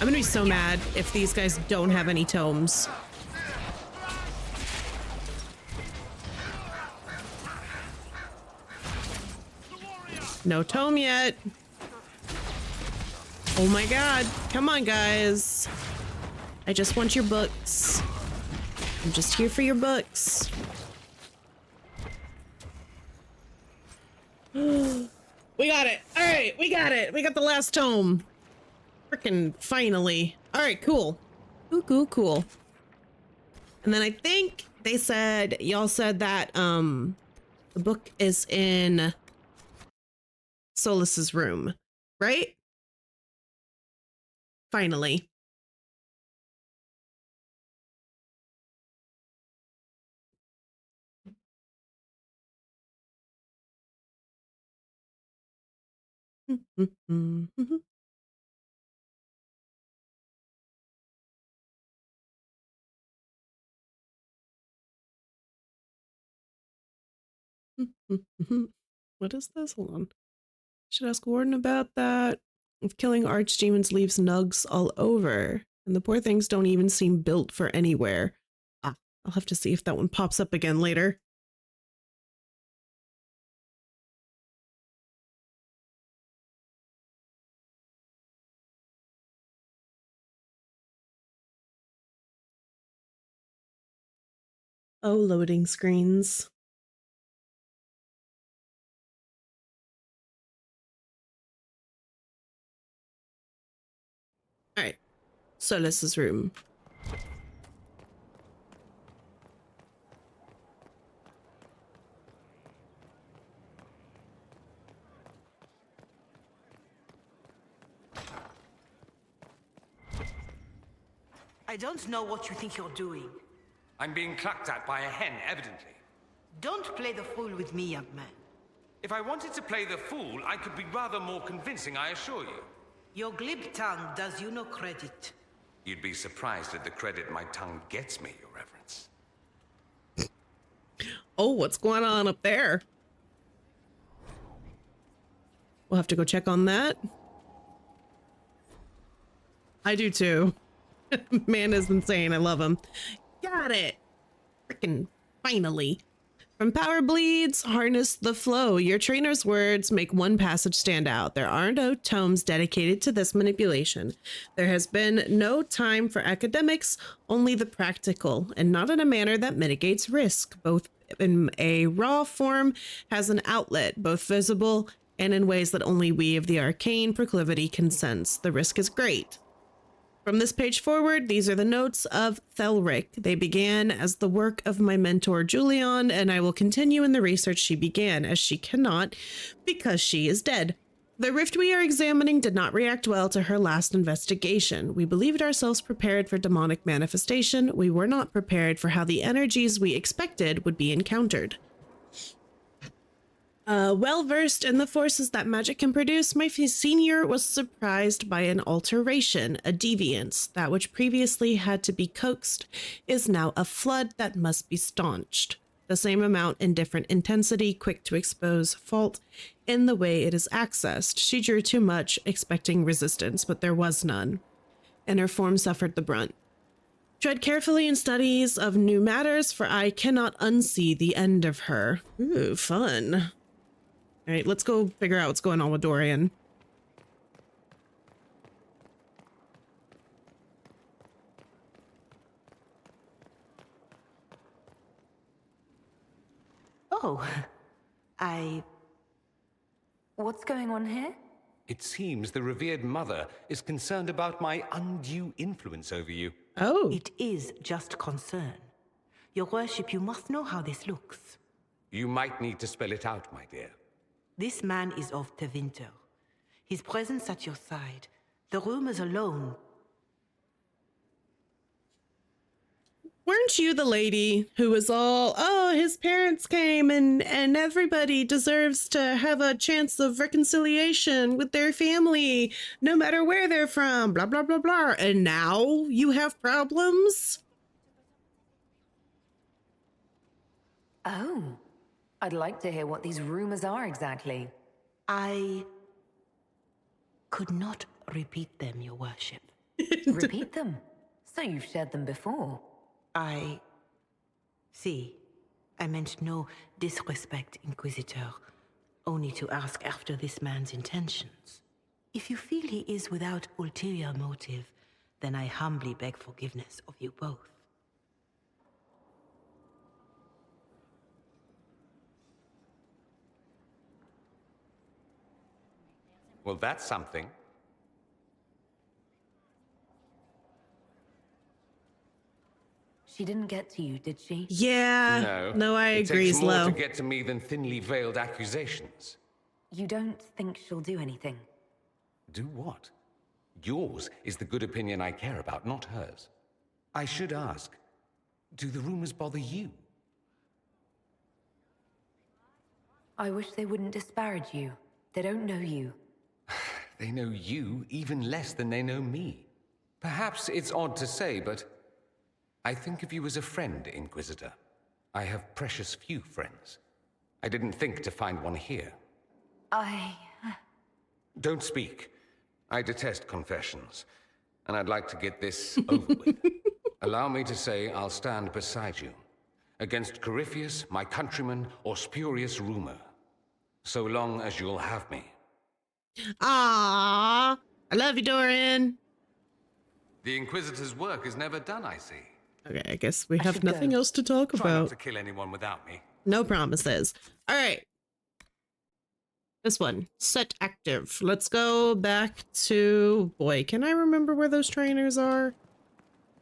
I'm gonna be so mad if these guys don't have any tomes. No tome yet. Oh my god. Come on, guys. I just want your books. I'm just here for your books. We got it. All right, we got it. We got the last tome. Frickin' finally. All right, cool. Cool. And then I think they said, y'all said that the book is in Solus's room, right? Finally. What is this? Hold on. Should ask Warden about that. If killing archdemons leaves nugs all over, and the poor things don't even seem built for anywhere. Ah, I'll have to see if that one pops up again later. Oh, loading screens. All right, Solus's room. I don't know what you think you're doing. I'm being clucked at by a hen, evidently. Don't play the fool with me, young man. If I wanted to play the fool, I could be rather more convincing, I assure you. Your glib tongue does you no credit. You'd be surprised at the credit my tongue gets me, Your Reverence. Oh, what's going on up there? We'll have to go check on that. I do too. Man is insane. I love him. Got it. Freaking finally. From Power Bleeds, harness the flow. Your trainer's words make one passage stand out. There are no tomes dedicated to this manipulation. There has been no time for academics, only the practical, and not in a manner that mitigates risk. Both in a raw form has an outlet, both visible and in ways that only we of the arcane proclivity can sense. The risk is great. From this page forward, these are the notes of Thelric. They began as the work of my mentor Julian, and I will continue in the research she began, as she cannot, because she is dead. The rift we are examining did not react well to her last investigation. We believed ourselves prepared for demonic manifestation. We were not prepared for how the energies we expected would be encountered. Well versed in the forces that magic can produce, my senior was surprised by an alteration, a deviance. That which previously had to be coaxed is now a flood that must be staunched. The same amount in different intensity, quick to expose fault in the way it is accessed. She drew too much, expecting resistance, but there was none, and her form suffered the brunt. Tread carefully in studies of new matters, for I cannot unsee the end of her. Ooh, fun. All right, let's go figure out what's going on with Dorian. Oh, What's going on here? It seems the revered mother is concerned about my undue influence over you. Oh, It is just concern. Your worship, you must know how this looks. You might need to spell it out, my dear. This man is of Tevinter. His presence at your side, the rumors alone. weren't you the lady who was all, oh, his parents came and everybody deserves to have a chance of reconciliation with their family, no matter where they're from, blah, blah, blah, blah. And now you have problems? Oh, I'd like to hear what these rumors are exactly. I could not repeat them, your worship. Repeat them. So you've shared them before. See, I meant no disrespect, Inquisitor. Only to ask after this man's intentions. If you feel he is without ulterior motive, then I humbly beg forgiveness of you both. Well, that's something. She didn't get to you, did she? Yeah. No, I it agree, takes more Slow. to get to me than thinly veiled accusations. You don't think she'll do anything? Do what? Yours is the good opinion I care about, not hers. I should ask, do the rumors bother you? I wish they wouldn't disparage you. They don't know you. They know you even less than they know me. Perhaps it's odd to say, but I think of you as a friend, Inquisitor. I have precious few friends. I didn't think to find one here. Don't speak. I detest confessions, and I'd like to get this over with. Allow me to say I'll stand beside you, against Corypheus, my countryman, or spurious rumor, so long as you'll have me. Ah, I love you, Dorian. The Inquisitor's work is never done, I see. Okay, I guess we have should nothing go. else to talk Try not about. to kill anyone without me. No promises. All right. This one, set active. Let's go back to, boy, can I remember where those trainers are?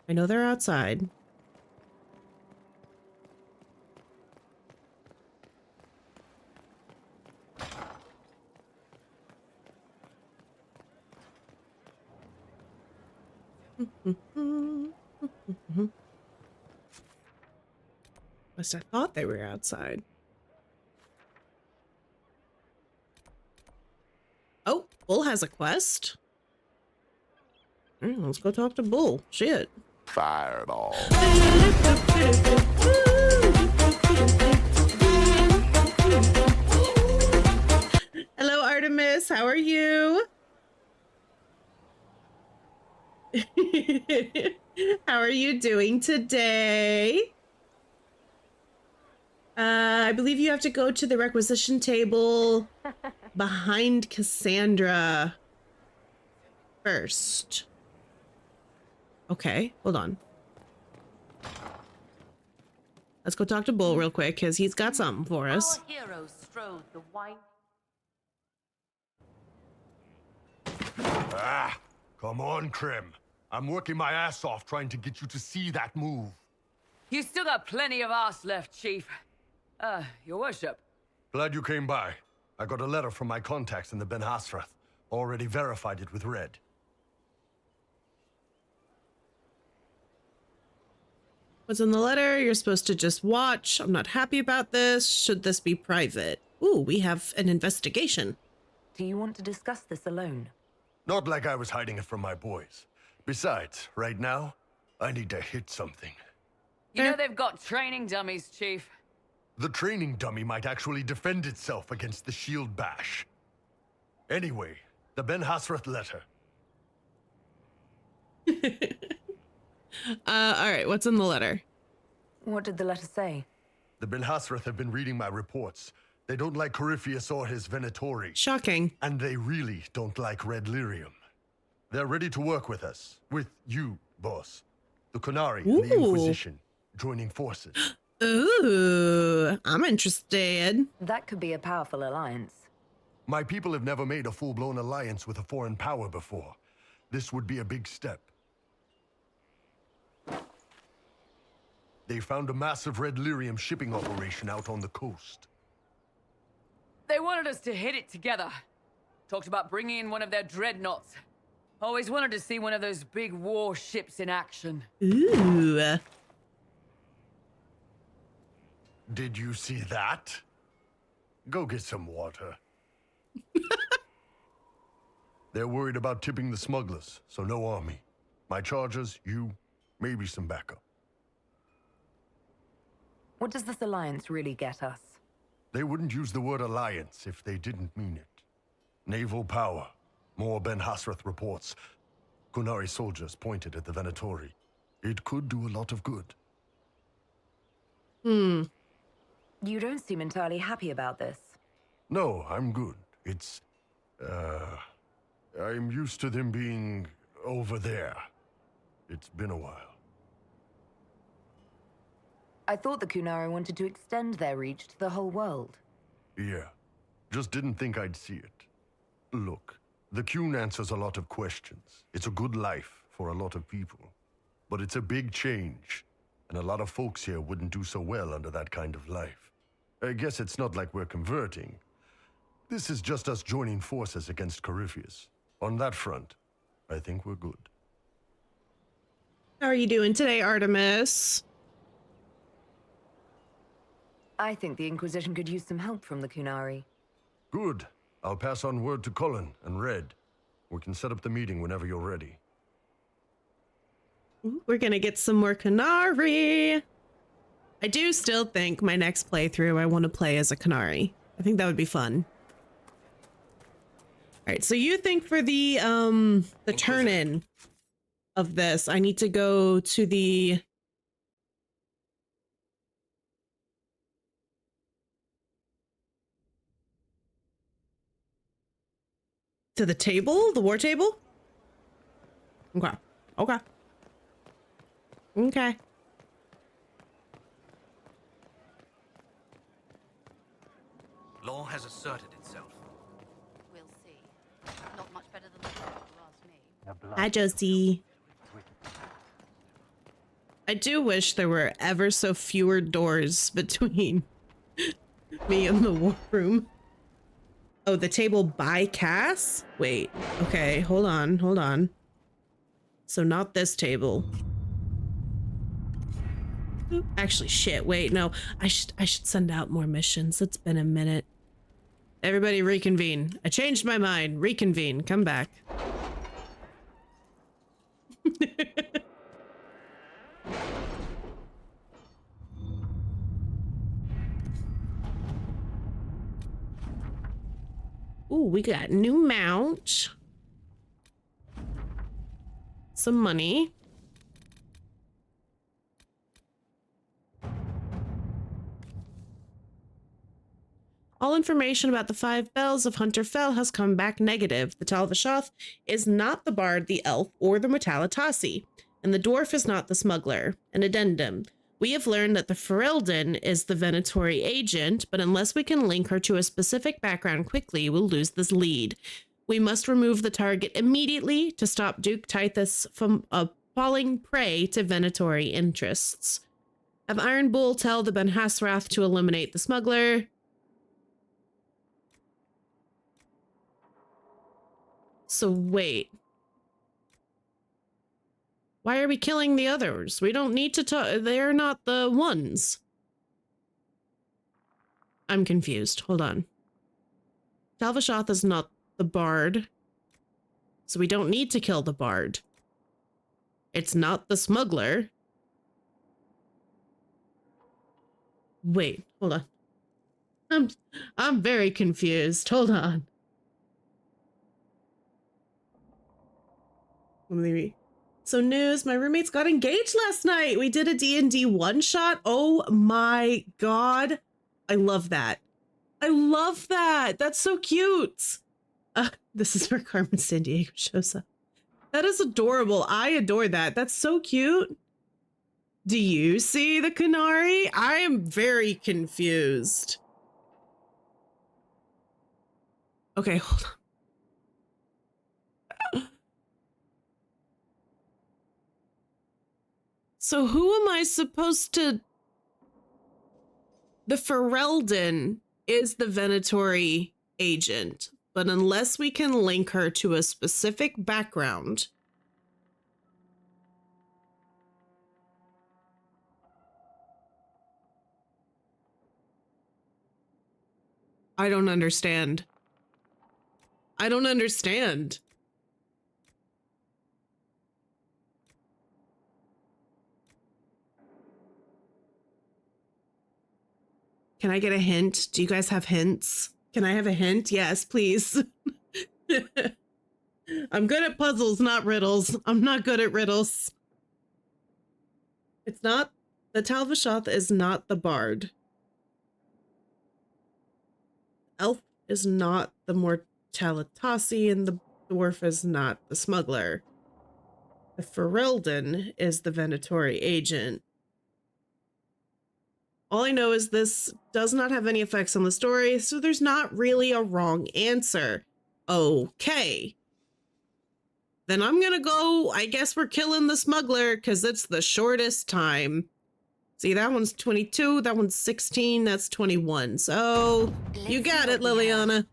I know they're outside. Must have thought they were outside. Oh, Bull has a quest. Let's go talk to Bull. Shit. Fireball. Hello, Artemis. How are you? How are you doing today? I believe you have to go to the requisition table behind Cassandra first. Okay, hold on. Let's go talk to Bull real quick because he's got something for us. Our heroes strode the wine. Ah, come on, Krim. I'm working my ass off trying to get you to see that move. You still got plenty of arse left, Chief. Your worship. Glad you came by. I got a letter from my contacts in the Ben Hasrath. Already verified it with Red. What's in the letter? You're supposed to just watch. I'm not happy about this. Should this be private? Ooh, we have an investigation. Do you want to discuss this alone? Not like I was hiding it from my boys. Besides, right now, I need to hit something. You know they've got training dummies, Chief. The training dummy might actually defend itself against the shield bash. Anyway, the Ben Hasrath letter. All right, what's in the letter? What did the letter say? The Ben Hasrath have been reading my reports. They don't like Corypheus or his Venatori. Shocking. And they really don't like Red Lyrium. They're ready to work with us. With you, boss. The Qunari and the Inquisition. Joining forces. Ooh, I'm interested. That could be a powerful alliance. My people have never made a full-blown alliance with a foreign power before. This would be a big step. They found a massive Red Lyrium shipping operation out on the coast. They wanted us to hit it together. Talked about bringing in one of their dreadnoughts. Always wanted to see one of those big war ships in action. Ooh. Did you see that? Go get some water. They're worried about tipping the smugglers, so no army. My chargers, you, maybe some backup. What does this alliance really get us? They wouldn't use the word alliance if they didn't mean it. Naval power. More Ben Hasrath reports. Qunari soldiers pointed at the Venatori. It could do a lot of good. You don't seem entirely happy about this. No, I'm good. It's, I'm used to them being over there. It's been a while. I thought the Qunari wanted to extend their reach to the whole world. Yeah. Just didn't think I'd see it. Look, the Qun answers a lot of questions. It's a good life for a lot of people. But it's a big change, and a lot of folks here wouldn't do so well under that kind of life. I guess it's not like we're converting. This is just us joining forces against Corypheus. On that front, I think we're good. How are you doing today, Artemis? I think the Inquisition could use some help from the Qunari. Good. I'll pass on word to Cullen and Red. We can set up the meeting whenever you're ready. We're gonna get some more Qunari. I do still think my next playthrough I want to play as a Qunari. I think that would be fun. All right, so you think for the turn-in of this, I need to go to the table, the war table? Okay. Okay. Okay. Law has asserted itself. We'll see. Not much better than the law, if you ask me. Hi, Josie. I do wish there were ever so fewer doors between me and the war room. Oh, the table by Cass? Wait. Okay, hold on, hold on. So not this table. Oop, actually, shit. Wait, no. I should send out more missions. It's been a minute. Everybody reconvene. I changed my mind. Reconvene. Come back. Ooh, we got new mount. Some money. All information about the 5 bells of Hunter Fell has come back negative. The Talvashoth is not the bard, the elf, or the Metalatasi, and the dwarf is not the smuggler. An addendum. We have learned that the Ferelden is the Venatori agent, but unless we can link her to a specific background quickly, we'll lose this lead. We must remove the target immediately to stop Duke Tithus from falling prey to Venatori interests. Have Iron Bull tell the Ben Hasrath to eliminate the smuggler. So wait. Why are we killing the others? We don't need to talk. They're not the ones. I'm confused. Hold on. Talvashoth is not the bard, so we don't need to kill the bard. It's not the smuggler. Wait, hold on. I'm very confused. Hold on. So news, my roommates got engaged last night. We did a D&D one-shot. Oh my god. I love that. I love that. That's so cute. This is where Carmen Sandiego shows up. That is adorable. I adore that. That's so cute. Do you see the Canary? I am very confused. Okay, hold on. So who am I supposed to... The Ferelden is the Venatori agent, but unless we can link her to a specific background... I don't understand. I don't understand. Can I get a hint? Do you guys have hints? Can I have a hint? Yes, please. I'm good at puzzles, not riddles. I'm not good at riddles. It's not... The Talvashoth is not the bard. Elf is not the Mortalitasi, and the dwarf is not the smuggler. The Ferelden is the Venatori agent. All I know is this does not have any effects on the story, so there's not really a wrong answer. Okay. Then I'm gonna go, I guess we're killing the smuggler, because it's the shortest time. See, that one's 22, that one's 16, that's 21. So, you got it, Liliana.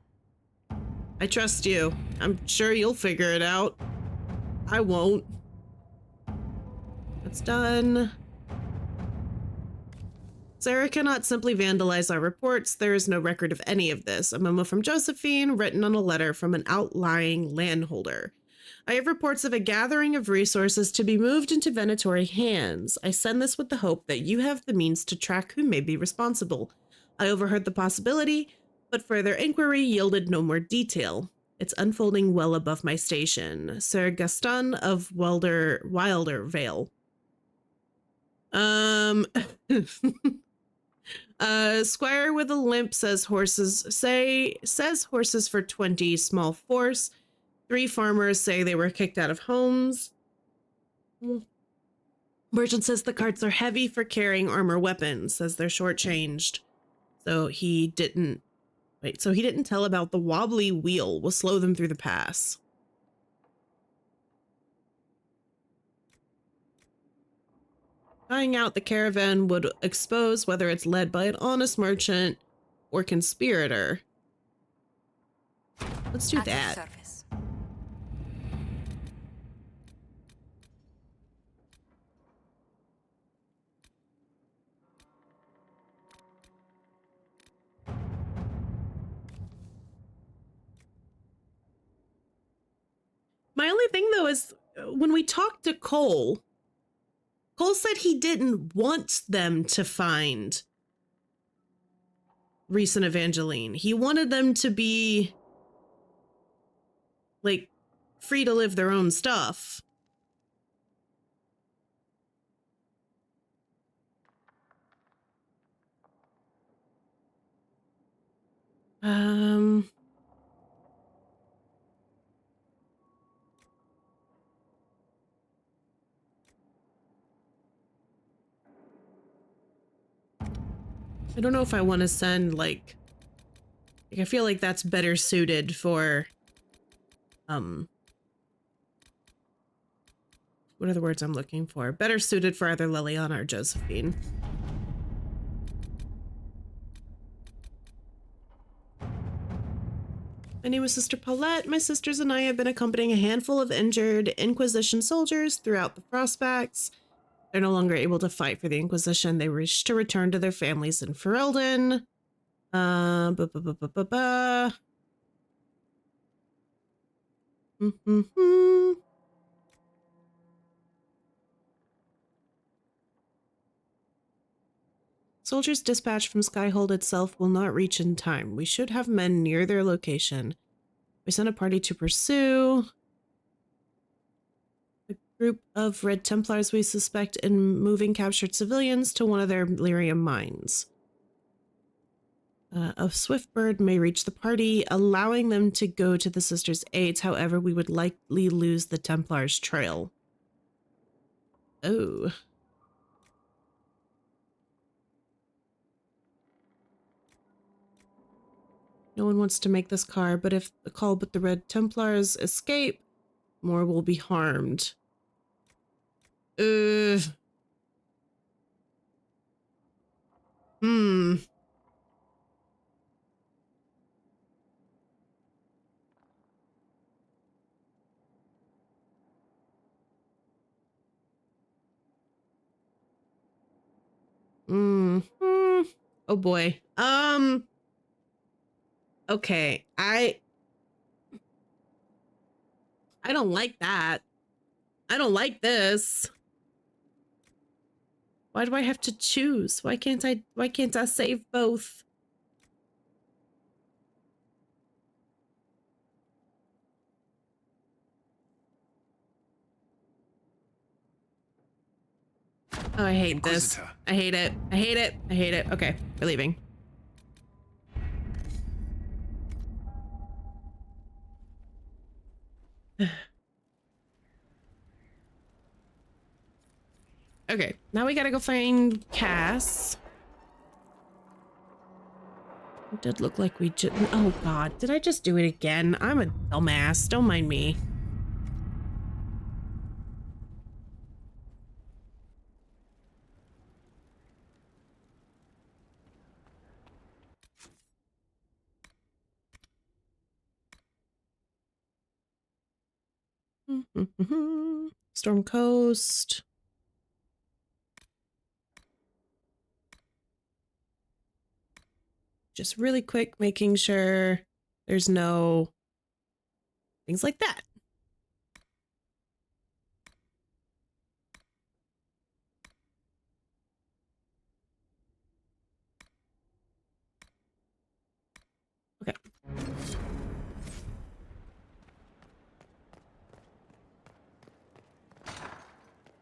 I trust you. I'm sure you'll figure it out. I won't. That's done. Sarah cannot simply vandalize our reports. There is no record of any of this. A memo from Josephine, written on a letter from an outlying landholder. I have reports of a gathering of resources to be moved into Venatori hands. I send this with the hope that you have the means to track who may be responsible. I overheard the possibility, but further inquiry yielded no more detail. It's unfolding well above my station. Sir Gaston of Wilder Vale. Squire with a limp says horses for 20 small force. 3 farmers say they were kicked out of homes. Merchant says the carts are heavy for carrying armor weapons, says they're shortchanged. So he didn't tell about the wobbly wheel will slow them through the pass. Tying out the caravan would expose whether it's led by an honest merchant or conspirator. Let's do that. My only thing, though, is when we talked to Cole said he didn't want them to find Reese and Evangeline. He wanted them to be, like, free to live their own stuff. I don't know if I want to send, like, I feel like that's better suited for, what are the words I'm looking for? Better suited for either Liliana or Josephine. My name is Sister Paulette. My sisters and I have been accompanying a handful of injured Inquisition soldiers throughout the Prospects. They're no longer able to fight for the Inquisition. They wish to return to their families in Ferelden. Mm-hmm. Soldiers dispatched from Skyhold itself will not reach in time. We should have men near their location. We sent a party to pursue a group of Red Templars we suspect in moving captured civilians to one of their lyrium mines. A swift bird may reach the party, allowing them to go to the sisters' aids. However, we would likely lose the Templars' trail. Oh. No one wants to make this call, but if the Red Templars escape, more will be harmed. Ugh. Hmm. Oh boy. Okay. I don't like that. I don't like this. Why do I have to choose? Why can't I save both? Oh, I hate this. I hate it. I hate it. I hate it. Okay, we're leaving. Okay, now we gotta go find Cass. It did look like we just... Oh god, did I just do it again? I'm a dumbass. Don't mind me. Storm Coast. Just really quick, making sure there's no things like that. Okay.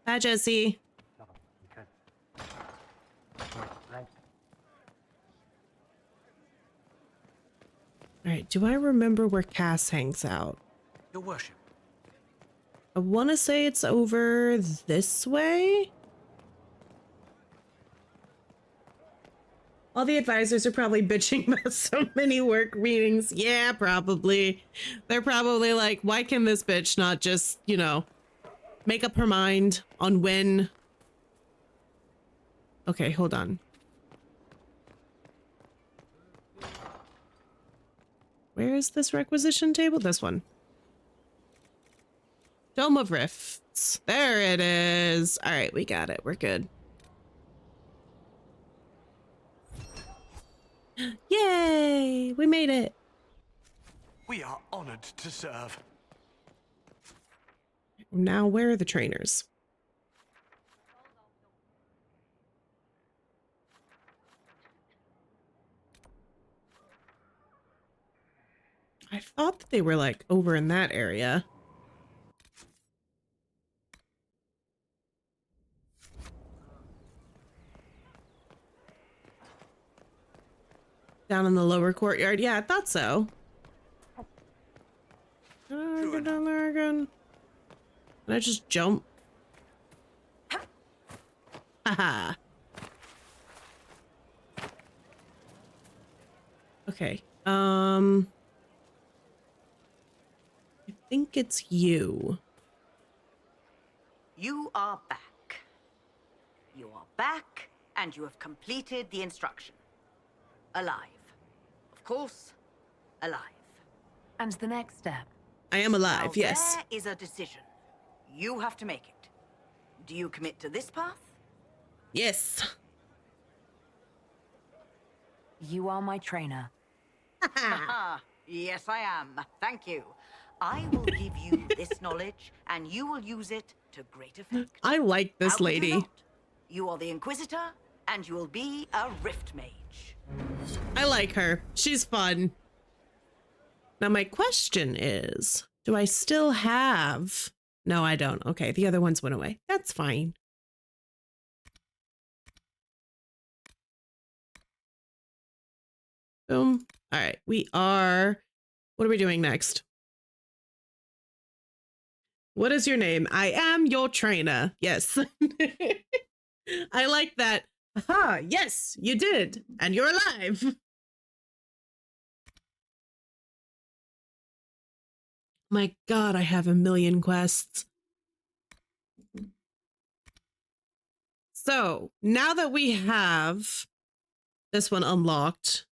Bye, Jesse. All right, do I remember where Cass hangs out? Your worship. I want to say it's over this way. All the advisors are probably bitching about so many work meetings. Yeah, probably. They're probably like, why can this bitch not just, you know, make up her mind on when... Okay, hold on. Where is this requisition table? This one. Dome of Rifts. There it is. All right, we got it. We're good. Yay! We made it. We are honored to serve. Now, where are the trainers? I thought that they were like over in that area. Down in the lower courtyard. Yeah, I thought so. Can I get down there again? Can I just jump? Haha. Okay. I think it's you. You are back. You are back, and you have completed the instruction. Alive. Of course, alive. And the next step? I am alive, Now, yes. there is a decision. You have to make it. Do you commit to this path? Yes. You are my trainer. Yes, I am. Thank you. I will give you this knowledge, and you will use it to great effect. I like this How could you lady. not? You are the Inquisitor, and you will be a Rift Mage. I like her. She's fun. Now my question is, do I still have... No, I don't. Okay, the other ones went away. That's fine. Boom. All right, we are... What are we doing next? What is your name? I am your trainer. Yes. I like that. Aha, yes, you did. And you're alive. My God, I have a million quests. So now that we have this one unlocked,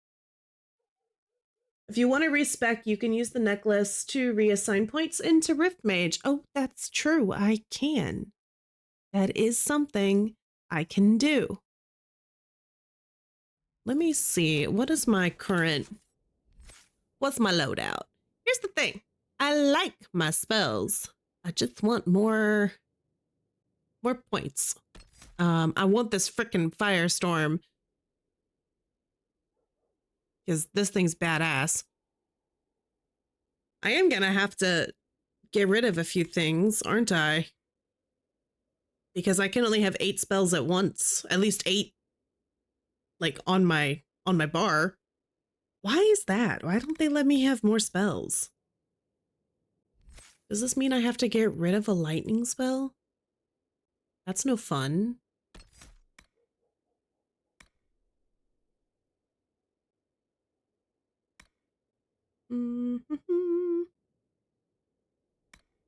if you want to respec, you can use the necklace to reassign points into Rift Mage. Oh, that's true. I can. That is something I can do. Let me see. What is my current... What's my loadout? Here's the thing. I like my spells. I just want more points. I want this frickin' firestorm. Because this thing's badass. I am gonna have to get rid of a few things, aren't I? Because I can only have 8 spells at once. At least 8, like, on my bar. Why is that? Why don't they let me have more spells? Does this mean I have to get rid of a lightning spell? That's no fun.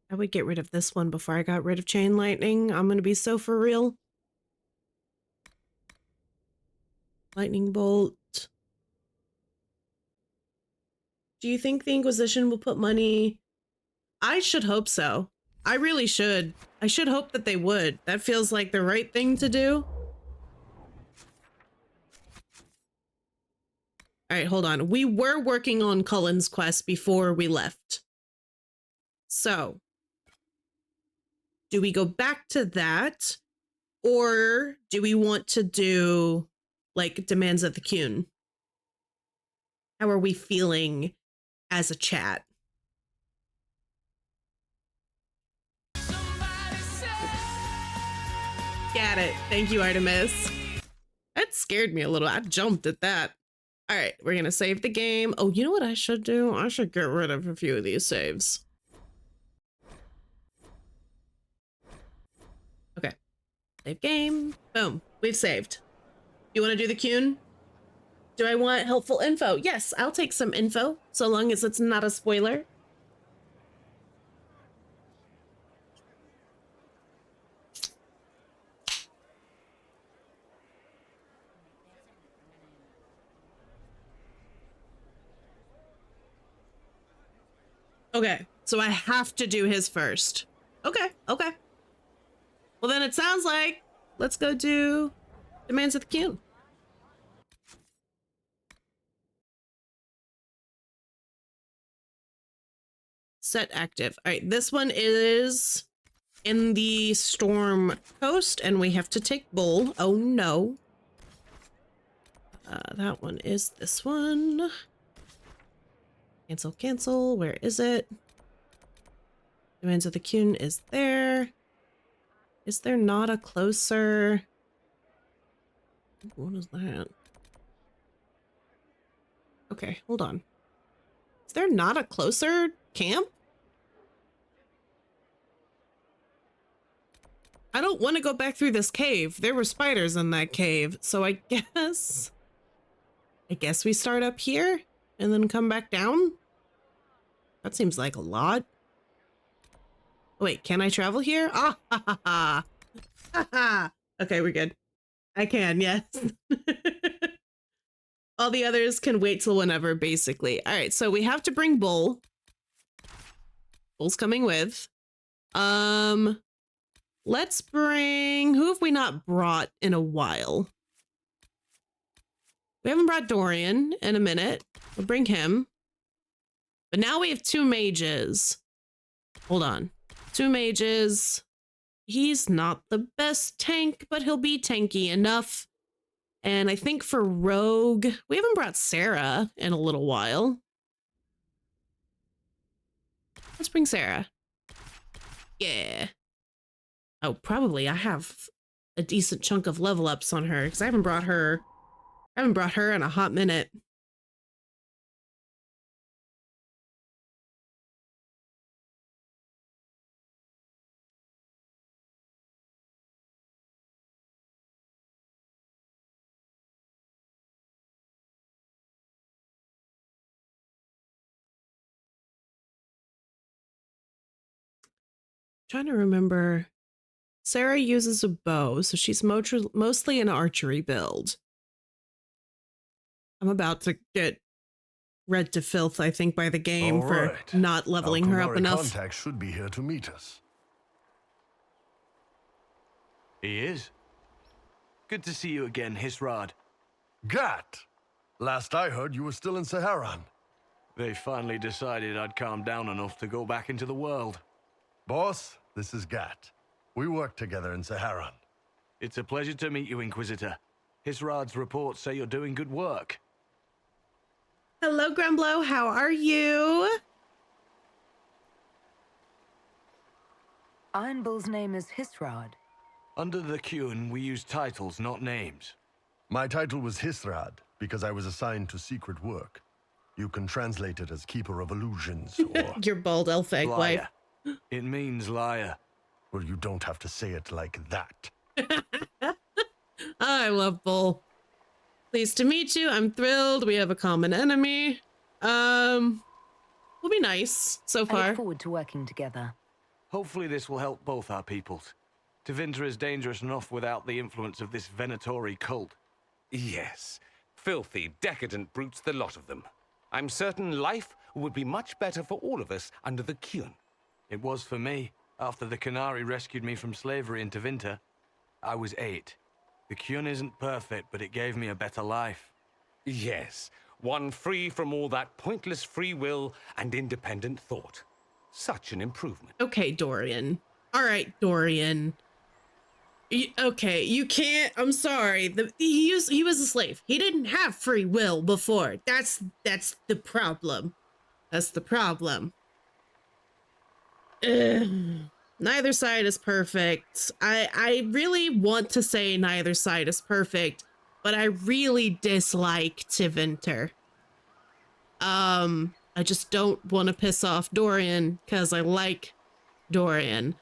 I would get rid of this one before I got rid of chain lightning. I'm gonna be so for real. Lightning bolt. Do you think the Inquisition will put money? I should hope so. I really should. I should hope that they would. That feels like the right thing to do. All right, hold on. We were working on Cullen's quest before we left. So, do we go back to that? Or do we want to do, like, Demands of the Qun? How are we feeling as a chat? Got it. Thank you, Artemis. That scared me a little. I jumped at that. All right, we're going to save the game. Oh, you know what I should do? I should get rid of a few of these saves. Okay. Save game. Boom. We've saved. You want to do the Qun? Do I want helpful info? Yes, I'll take some info, so long as it's not a spoiler. Okay, so I have to do his first. Okay, okay. Well, then it sounds like let's go do Demands of the Qun. Set active. All right, this one is in the Storm Coast, and we have to take Bull. Oh, no. That one is this one. Cancel, cancel. Where is it? Demands of the Qun is there. Is there not a closer... What is that? Okay, hold on. Is there not a closer camp? I don't want to go back through this cave. There were spiders in that cave, so I guess we start up here and then come back down? That seems like a lot. Wait, can I travel here? Ah, ha, ha, ha. Ha, ha. Okay, we're good. I can, yes. All the others can wait till whenever, basically. All right, so we have to bring Bull. Bull's coming with. Let's bring... Who have we not brought in a while? We haven't brought Dorian in a minute. We'll bring him. But now we have 2 mages. Hold on. 2 mages. He's not the best tank, but he'll be tanky enough. And I think for rogue, we haven't brought Sarah in a little while. Let's bring Sarah. Yeah. Oh, probably I have a decent chunk of level ups on her because I haven't brought her in a hot minute. Trying to remember. Sarah uses a bow, so she's mostly an archery build. I'm about to get read to filth, I think, by the game for not leveling her up enough. Contact should be here to meet us. He is. Good to see you again, Hisrad. Gat! Last I heard, you were still in Saharan. They finally decided I'd calmed down enough to go back into the world. Boss, this is Gat. We work together in Saharan. It's a pleasure to meet you, Inquisitor. Hisrad's reports say you're doing good work. Hello, Grumblo. How are you? Iron Bull's name is Hisrad. Under the Qun, we use titles, not names. My title was Hisrad because I was assigned to secret work. You can translate it as Keeper of Illusions or... Your bald elf egg wife. It means liar. Well, you don't have to say it like that. I love Bull. Pleased to meet you. I'm thrilled. We have a common enemy. We'll be nice so far. I look forward to working together. Hopefully this will help both our peoples. Tevinter is dangerous enough without the influence of this Venatori cult. Yes. Filthy, decadent brutes, the lot of them. I'm certain life would be much better for all of us under the Qun. It was for me. After the Canary rescued me from slavery in Tevinter, I was 8. The Qun isn't perfect, but it gave me a better life. Yes, one free from all that pointless free will and independent thought. Such an improvement. Okay, Dorian. All right, Dorian. Okay, you can't. I'm sorry. He was a slave. He didn't have free will before. That's the problem. That's the problem. Neither side is perfect. I really want to say neither side is perfect, but I really dislike Tevinter. I just don't want to piss off Dorian because I like Dorian.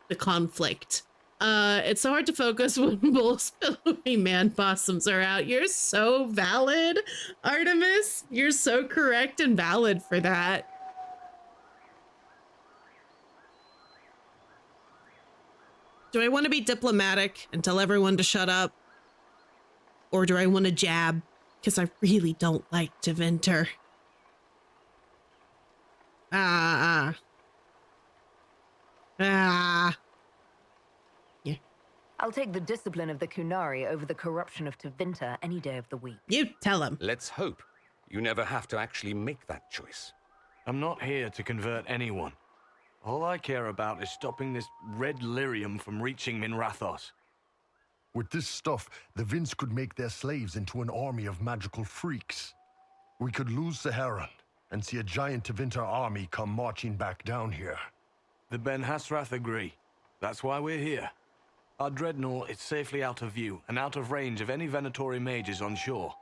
The conflict. It's so hard to focus when Bull's pillowy man possums are out. You're so valid, Artemis. You're so correct and valid for that. Do I want to be diplomatic and tell everyone to shut up? Or do I want to jab? Because I really don't like Tevinter. Yeah. I'll take the discipline of the Kunari over the corruption of Tevinter any day of the week. You tell him. Let's hope you never have to actually make that choice. I'm not here to convert anyone. All I care about is stopping this red lyrium from reaching Minrathos. With this stuff, the Vince could make their slaves into an army of magical freaks. We could lose Saharan and see a giant Tevinter army come marching back down here. The Ben Hasrath agree. That's why we're here. Our dreadnought is safely out of view and out of range of any Venatori mages on shore.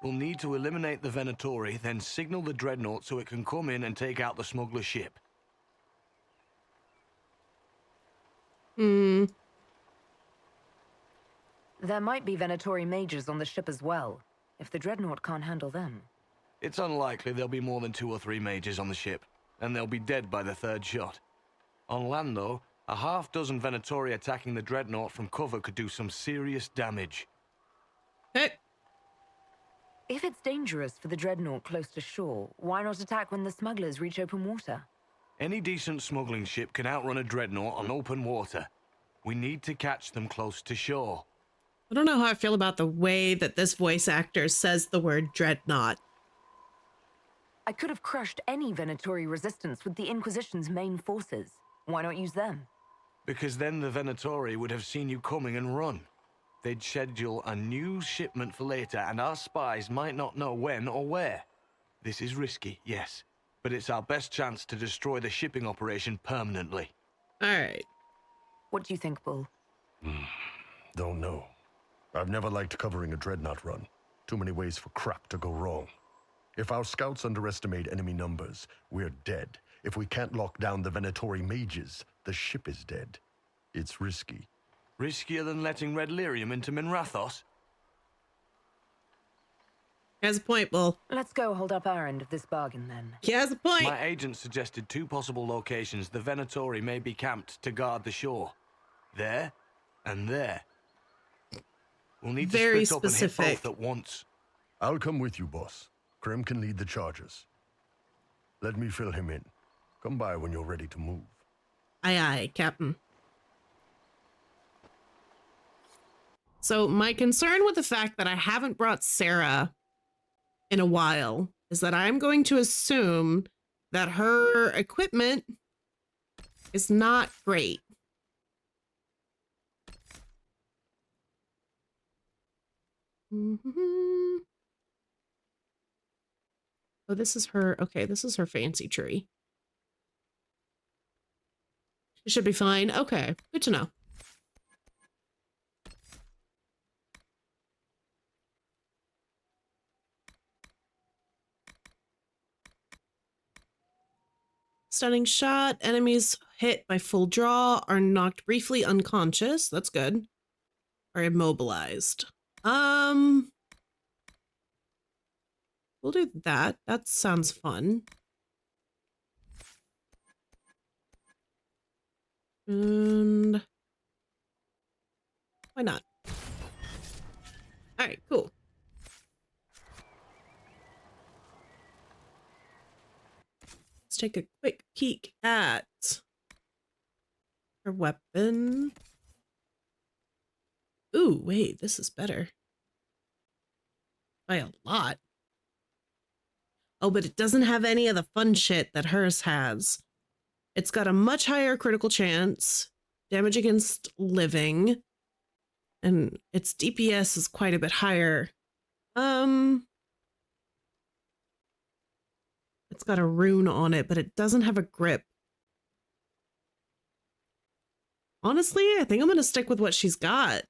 We'll need to eliminate the Venatori, then signal the dreadnought so it can come in and take out the smuggler ship. There might be Venatori mages on the ship as well, if the dreadnought can't handle them. It's unlikely there'll be more than 2 or 3 mages on the ship, and they'll be dead by the 3rd shot. On land, though, a half-dozen Venatori attacking the dreadnought from cover could do some serious damage. Hey. If it's dangerous for the dreadnought close to shore, why not attack when the smugglers reach open water? Any decent smuggling ship can outrun a dreadnought on open water. We need to catch them close to shore. I don't know how I feel about the way that this voice actor says the word dreadnought. I could have crushed any Venatori resistance with the Inquisition's main forces. Why not use them? Because then the Venatori would have seen you coming and run. They'd schedule a new shipment for later, and our spies might not know when or where. This is risky, yes, but it's our best chance to destroy the shipping operation permanently. All right. What do you think, Bull? Don't know. I've never liked covering a dreadnought run. Too many ways for crap to go wrong. If our scouts underestimate enemy numbers, we're dead. If we can't lock down the Venatori mages, the ship is dead. It's risky. Riskier than letting Red Lyrium into Minrathos? He has a point, Bull. Let's go hold up our end of this bargain, then. He has a point. My agent suggested 2 possible locations the Venatori may be camped to guard the shore. There and there. We'll need Very to split up and specific. hit both at once. I'll come with you, boss. Krem can lead the charges. Let me fill him in. Come by when you're ready to move. Aye, aye, Captain. So my concern with the fact that I haven't brought Sarah in a while is that I'm going to assume that her equipment is not great. Oh, this is her. Okay, this is her fancy tree. She should be fine. Okay, good to know. Stunning shot. Enemies hit by full draw are knocked briefly unconscious. That's good. Are immobilized. We'll do that. That sounds fun. And why not? All right, cool. Let's take a quick peek at her weapon. Ooh, wait, this is better. By a lot. Oh, but it doesn't have any of the fun shit that hers has. It's got a much higher critical chance, damage against living, and its DPS is quite a bit higher. It's got a rune on it, but it doesn't have a grip. Honestly, I think I'm going to stick with what she's got.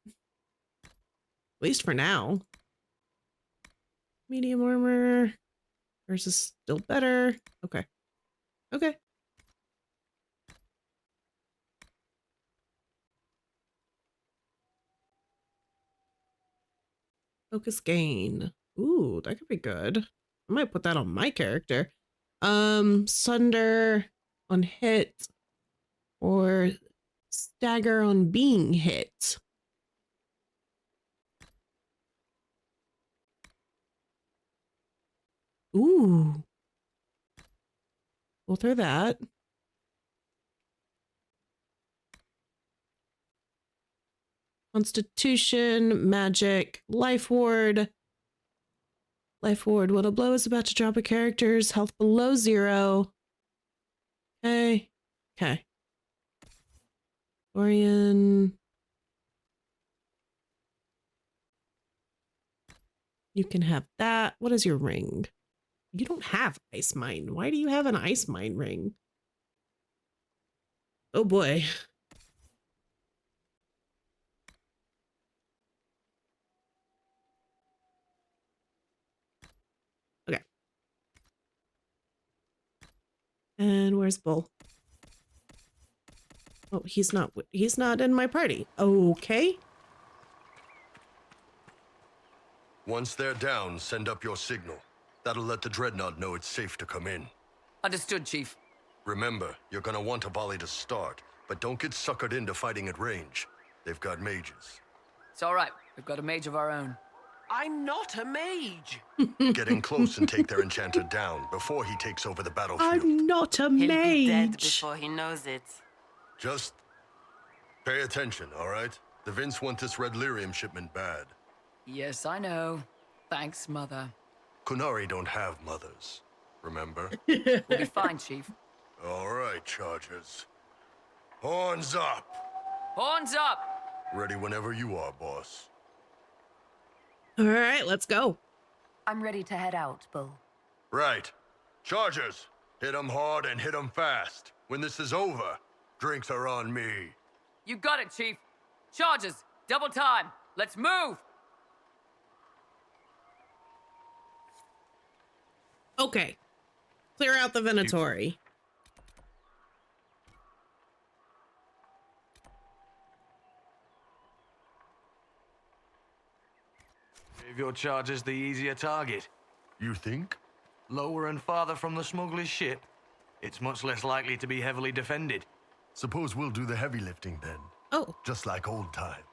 At least for now. Medium armor. Hers is still better. Okay. Okay. Focus gain. Ooh, that could be good. I might put that on my character. Sunder on hit or stagger on being hit. Ooh. We'll throw that. Constitution, magic, life ward. Life ward. When a blow is about to drop a character's health below 0. Okay. Okay. Orion. You can have that. What is your ring? You don't have ice mine. Why do you have an ice mine ring? Oh boy. Okay. And where's Bull? Oh, he's not in my party. Okay. Once they're down, send up your signal. That'll let the Dreadnought know it's safe to come in. Understood, Chief. Remember, you're gonna want a volley to start, but don't get suckered into fighting at range. They've got mages. It's all right. We've got a mage of our own. I'm not a mage. Get in close and take their enchanter down before he takes over the battlefield. I'm not a He'll be dead mage. before he knows it. Just pay attention, all right? The Vince want this Red Lyrium shipment bad. Yes, I know. Thanks, Mother. Kunari don't have mothers. remember? We'll be fine, Chief. All right, Chargers. Horns up! Horns up! Ready whenever you are, boss. All right, let's go. I'm ready to head out, Bull. Right. Chargers, hit 'em hard and hit 'em fast. When this is over, drinks are on me. You got it, Chief. Charges, double time. Let's move! Okay. Clear out the Venatori. Gave your charges the easier target. You think? Lower and farther from the smuggler's ship, it's much less likely to be heavily defended. Suppose we'll do the heavy lifting then. Oh. Just like old times.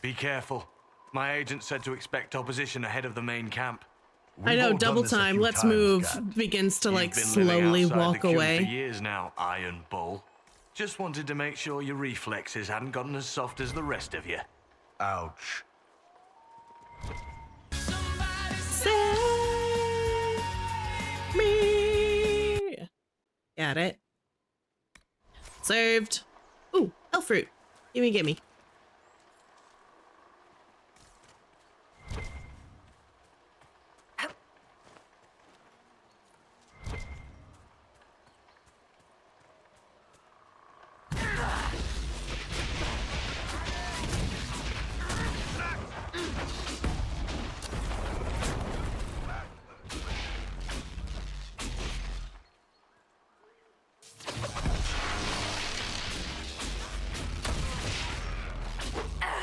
Be careful. My agent said to expect opposition ahead of the main camp. I know, double time. Let's move. Begins to like slowly walk away. For years now, Iron Bull. Just wanted to make sure your reflexes hadn't gotten as soft as the rest of you. Ouch. Save me. Got it. Saved. Ooh, elf fruit. Gimme, gimme.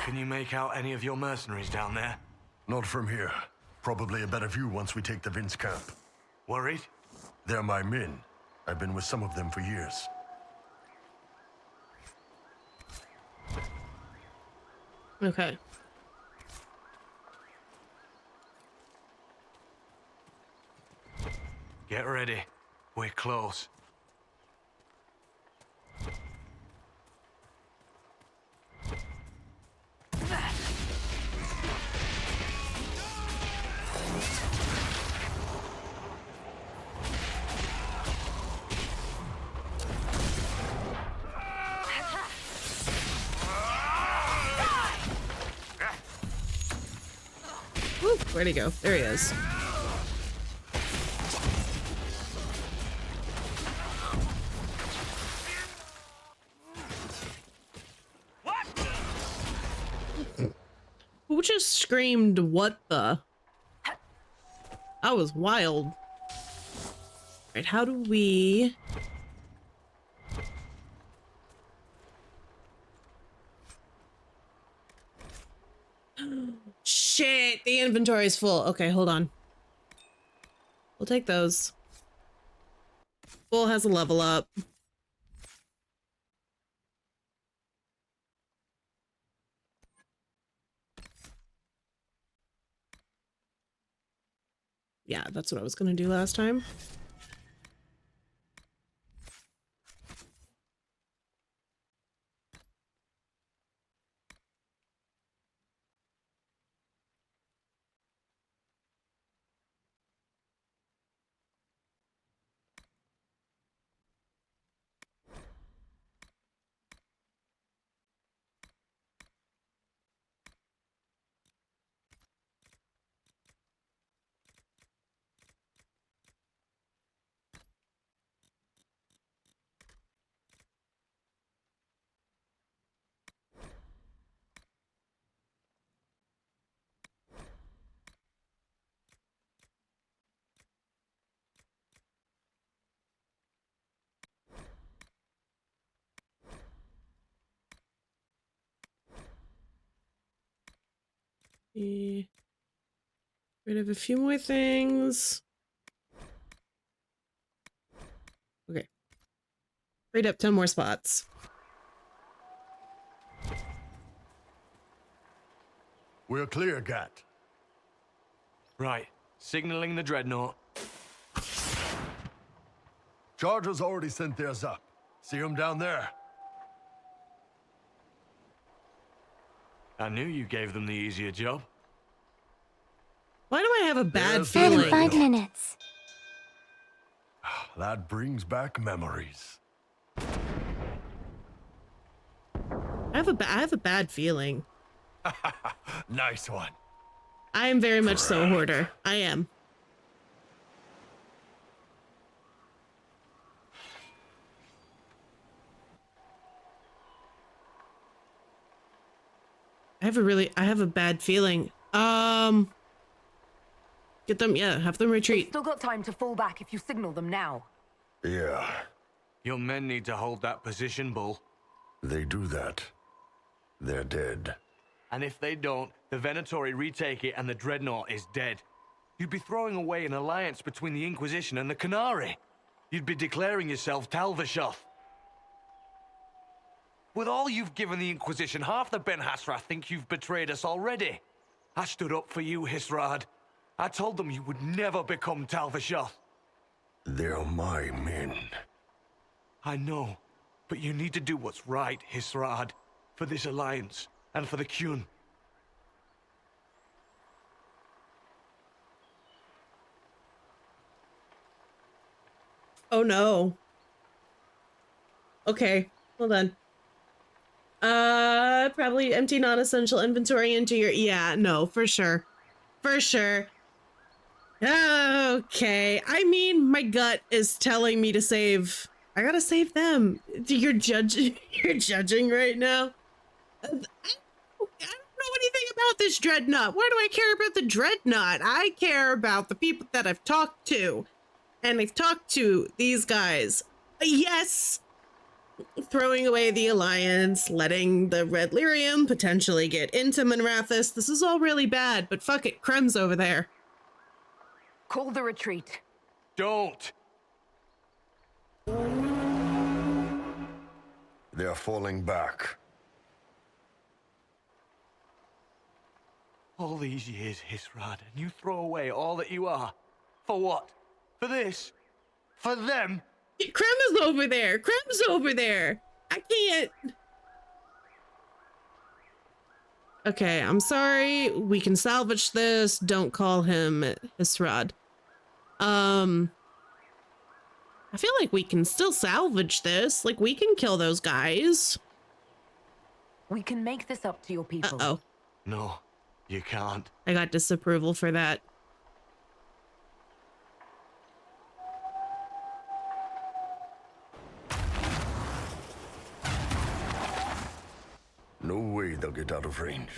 Can you make out any of your mercenaries down there? Not from here. Probably a better view once we take the Vince camp. Worried? They're my men. I've been with some of them for years. Okay. Get ready. We're close. Woo, where'd he go? There he is. Who just screamed, "What the?" That was wild. Right, how do we... Shit, the inventory is full. Okay, hold on. We'll take those. Bull has a level up. Yeah, that's what I was gonna do last time. Rid of a few more things. Okay. Freed up 10 more spots. We're clear, Gat. Right. Signaling the dreadnought. Chargers already sent theirs up. See them down there? I knew you gave them the easier job. Why do I have a bad There's feeling? the dreadnought. minutes. That brings back memories. I have a bad feeling. Nice one. I am very much so a hoarder. I am. I have a bad feeling. Get them, yeah, have them They've retreat. still got time to fall back if you signal them now. Yeah, Your men need to hold that position, Bull. they do that. They're dead. And if they don't, the Venatori retake it and the Dreadnought is dead. You'd be throwing away an alliance between the Inquisition and the Canary. You'd be declaring yourself Talvishoth. With all you've given the Inquisition, half the Ben Hasrath think you've betrayed us already. I stood up for you, Hisrad. I told them you would never become Talvishoth. They're my men. I know, but you need to do what's right, Hisrad. For this alliance, and for the Qun. Oh no. Okay, hold on. Probably empty non-essential inventory into your, yeah, no, for sure. For sure. Okay, I mean, my gut is telling me to save. I gotta save them. You're judging right now. I don't know anything about this dreadnought. Why do I care about the dreadnought? I care about the people that I've talked to. And I've talked to these guys. Yes, throwing away the Alliance, letting the Red Lyrium potentially get into Manrathis. This is all really bad, but fuck it, Krem's over there. Call the retreat. Don't! They're falling back. All these years, Hisrad, and you throw away all that you are. For what? For this? For them? Krem is over there. Krem's over there. I can't. Okay, I'm sorry. We can salvage this. Don't call him Hisrad. I feel like we can still salvage this. Like, we can kill those guys. We can make this up to your people. Uh-oh. No, you can't. I got disapproval for that. No way they'll get out of range.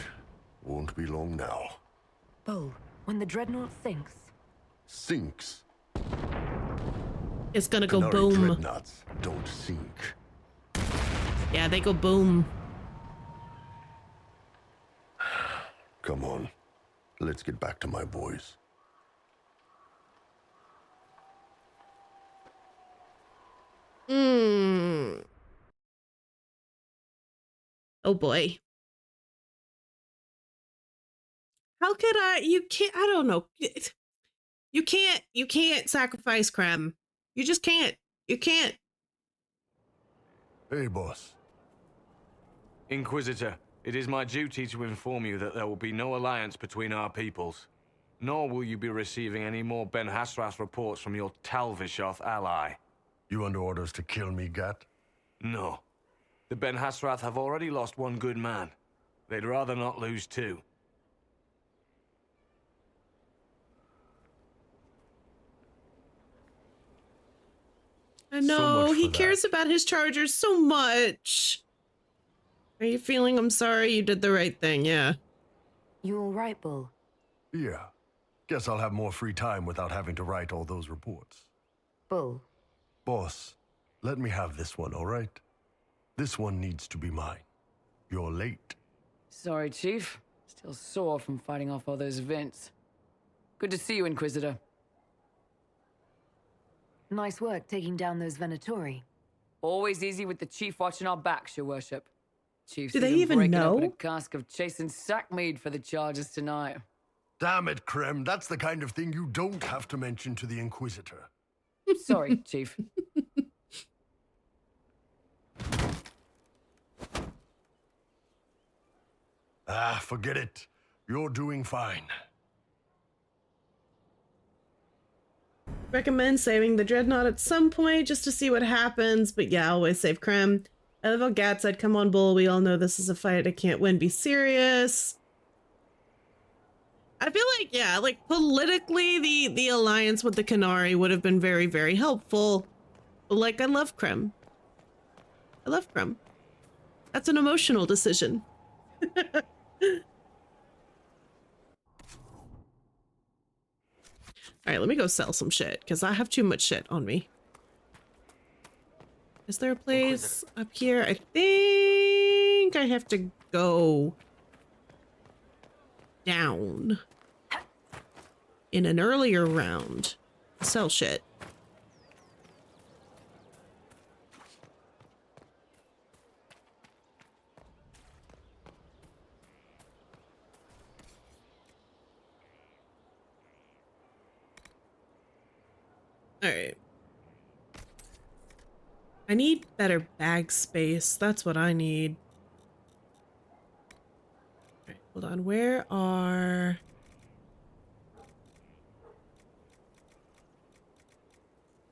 Won't be long now. Bull, when the dreadnought sinks, Sinks. It's gonna go Canary boom. dreadnoughts don't sink. Yeah, they go boom. Come on. Let's get back to my boys. Oh boy. How could I? You can't. I don't know. You can't sacrifice Krem. You just can't. You can't. Hey, boss. Inquisitor, it is my duty to inform you that there will be no alliance between our peoples. Nor will you be receiving any more Ben Hasrath reports from your Talvishoth ally. You under orders to kill me, Gat? No. The Ben Hasrath have already lost one good man. They'd rather not lose two. I know, he cares about his chargers so much. Are you feeling I'm sorry? You did the right thing, yeah. You all right, Bull? Yeah. Guess I'll have more free time without having to write all those reports. Bull. Boss, let me have this one, all right? This one needs to be mine. You're late. Sorry, Chief. Still sore from fighting off all those vents. Good to see you, Inquisitor. Nice work taking down those Venatori. Always easy with the Chief watching our backs, Your Worship. Chief's Do they even breaking know? open a cask of chasing sackmead for the charges tonight. Damn it, Krem. That's the kind of thing you don't have to mention to the Inquisitor. Sorry, Chief. Ah, forget it. You're doing fine. Recommend saving the Dreadnought at some point just to see what happens, but yeah, always save Krem. I love how Gat said, come on, Bull, we all know this is a fight I can't win, be serious. I feel like, yeah, like politically, the alliance with the Canary would have been very, very helpful. But like, I love Krem. I love Krem. That's an emotional decision. All right, let me go sell some shit because I have too much shit on me. Is there a place up here? I think I have to go down in an earlier round. Sell shit. All right. I need better bag space. That's what I need. All right, hold on. Where are...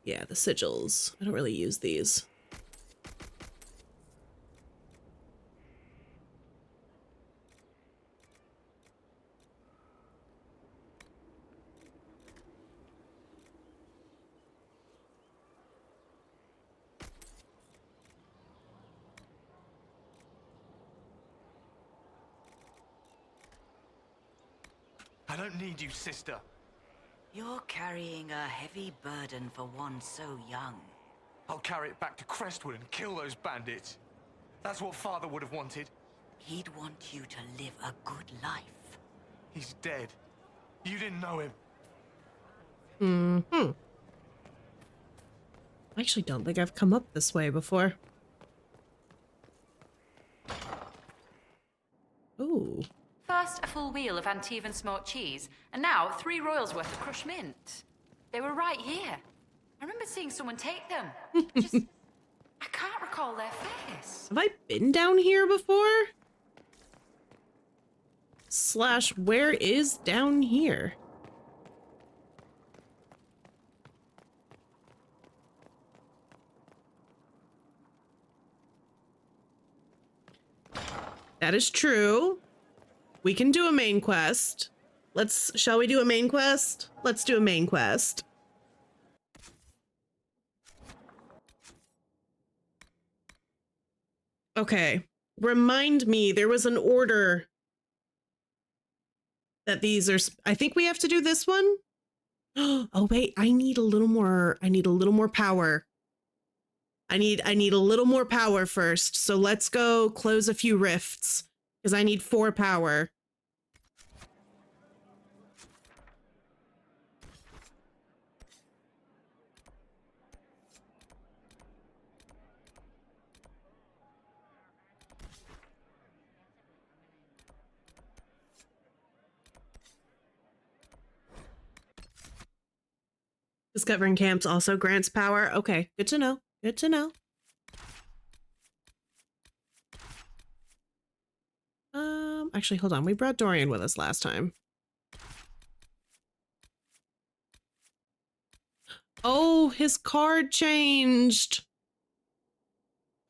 Yeah, the sigils. I don't really use these. I don't need you, sister. You're carrying a heavy burden for one so young. I'll carry it back to Crestwood and kill those bandits. That's what Father would have wanted. He'd want you to live a good life. He's dead. You didn't know him. Mm-hmm. I actually don't think I've come up this way before. Ooh. First, a full wheel of Antivan smoked cheese, and now 3 royals worth of crushed mint. They were right here. I remember seeing someone take them. I can't recall their face. Have I been down here before? Slash, where is down here? That is true. We can do a main quest. Shall we do a main quest? Let's do a main quest. Okay. Remind me, there was an order that these are, I think we have to do this one. Oh wait, I need a little more power. I need a little more power first. So let's go close a few rifts because I need 4 power. Discovering camps also grants power. Okay, good to know. Good to know. Actually, hold on. We brought Dorian with us last time. Oh, his card changed.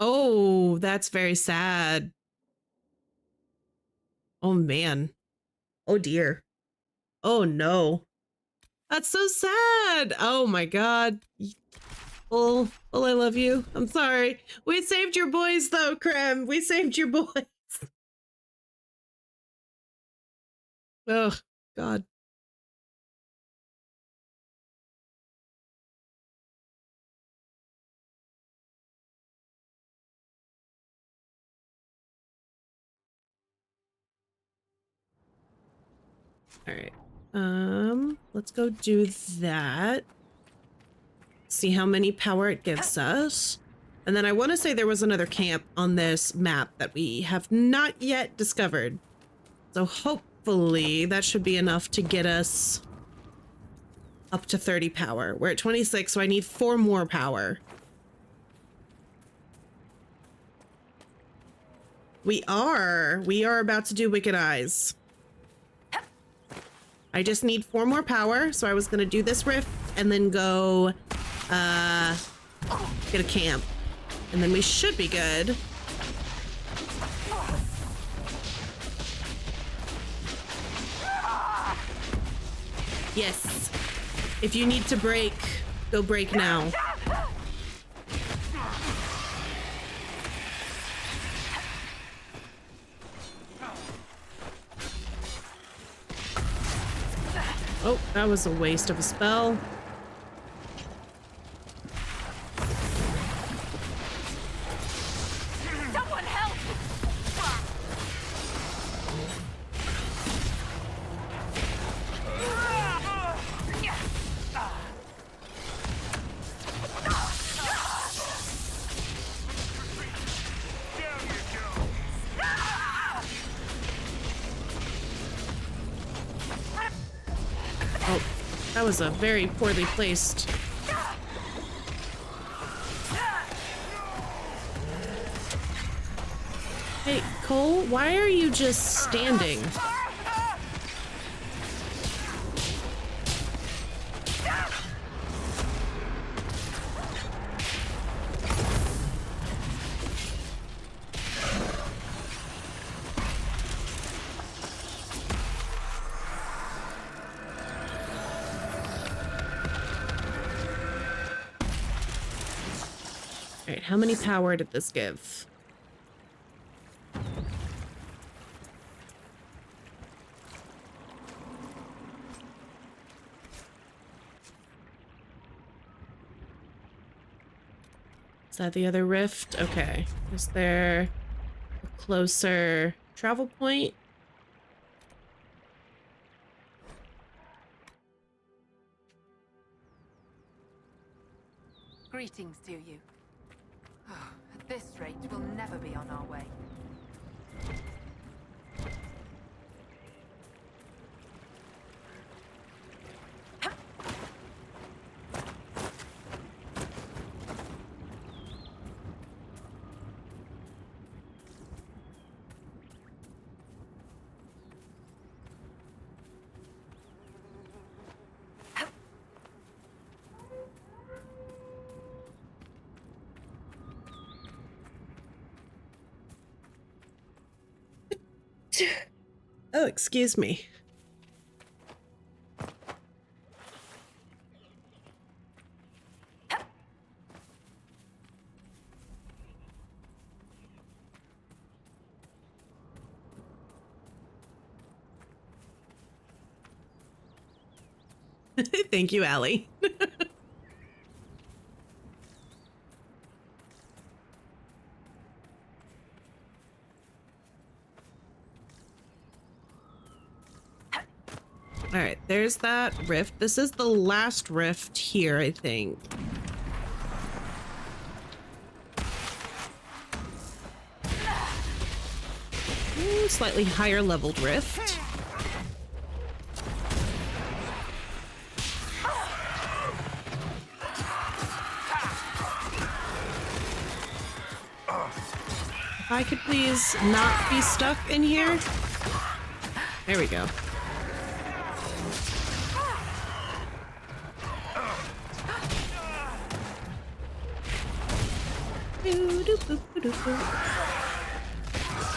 Oh, that's very sad. Oh, man. Oh, dear. Oh, no. That's so sad. Oh, my God. Bull, I love you. I'm sorry. We saved your boys, though, Krem. We saved your boys. Oh, God. All right. Let's go do that. See how many power it gives us. And then I want to say there was another camp on this map that we have not yet discovered. So hopefully that should be enough to get us up to 30 power. We're at 26, so I need 4 more power. We are about to do Wicked Eyes. I just need 4 more power, so I was going to do this rift and then go get a camp. And then we should be good. Yes. If you need to break, go break now. Oh, that was a waste of a spell. Someone help! Oh, that was a very poorly placed. Hey, Cole, why are you just standing? All right, how many power did this give? Is that the other rift? Okay. Is there a closer travel point? Greetings to you. At this rate, we'll never be on our way. Oh, excuse me. Thank you, Allie. All right, there's that rift. This is the last rift here, I think. Ooh, slightly higher leveled rift. If I could please not be stuck in here. There we go.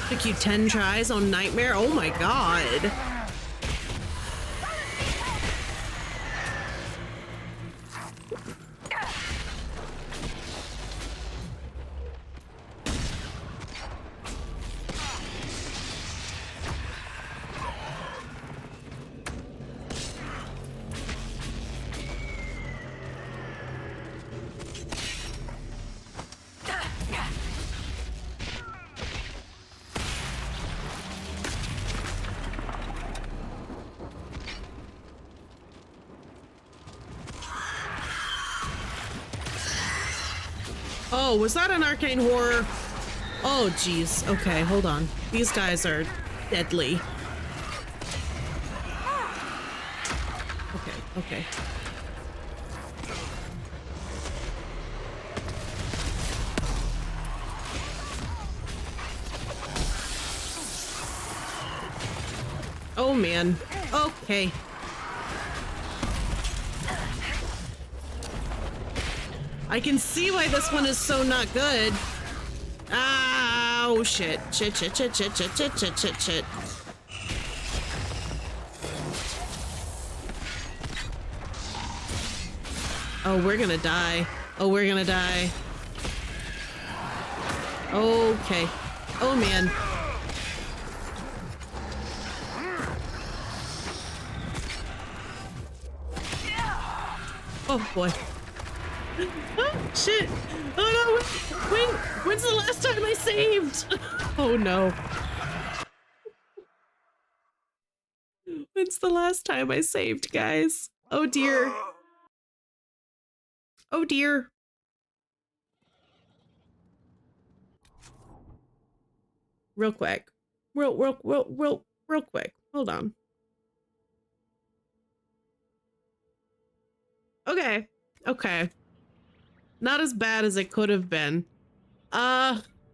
Took you 10 tries on Nightmare? Oh my god. Oh, was that an arcane horror? Oh, geez. Okay, hold on. These guys are deadly. Okay, okay. Oh, man. Okay. I can see why this one is so not good. Oh, shit. Shit, shit, shit, shit, shit, shit, shit, shit, shit. Oh, we're gonna die. Oh, we're gonna die. Okay. Oh, man. Oh, boy. Oh, shit. Oh, no. Wait. When's the last time I saved? Oh, no. When's the last time I saved, guys? Oh, dear. Oh, dear. Real quick. Real quick. Hold on. Okay. Okay. Not as bad as it could have been.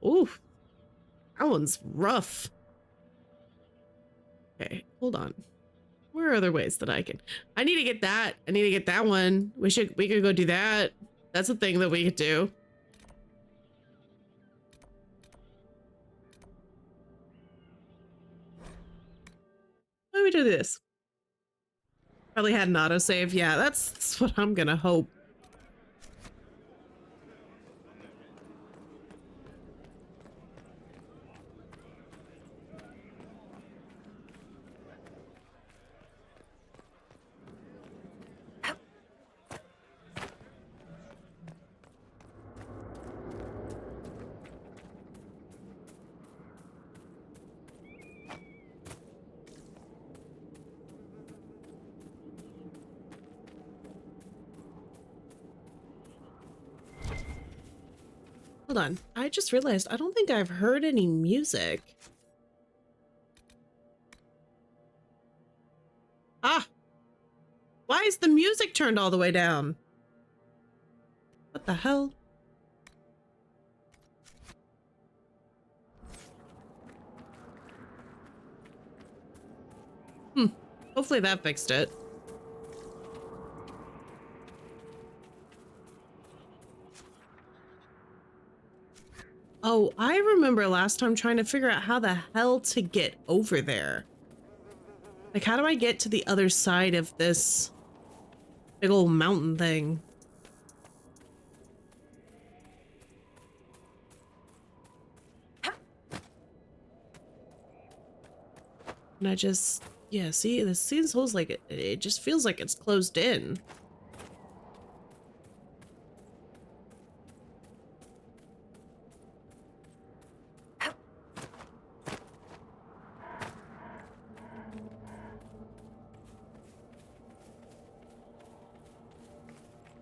Oof. That one's rough. Okay, hold on. Where are other ways that I can? I need to get that. I need to get that one. We could go do that. That's a thing that we could do. Let me do this. Probably had an autosave. Yeah, that's what I'm gonna hope. Hold on. I just realized I don't think I've heard any music. Ah! Why is the music turned all the way down? What the hell? Hopefully that fixed it. Oh, I remember last time trying to figure out how the hell to get over there. Like, how do I get to the other side of this big old mountain thing? And I just, yeah, see, this seems like it just feels like it's closed in.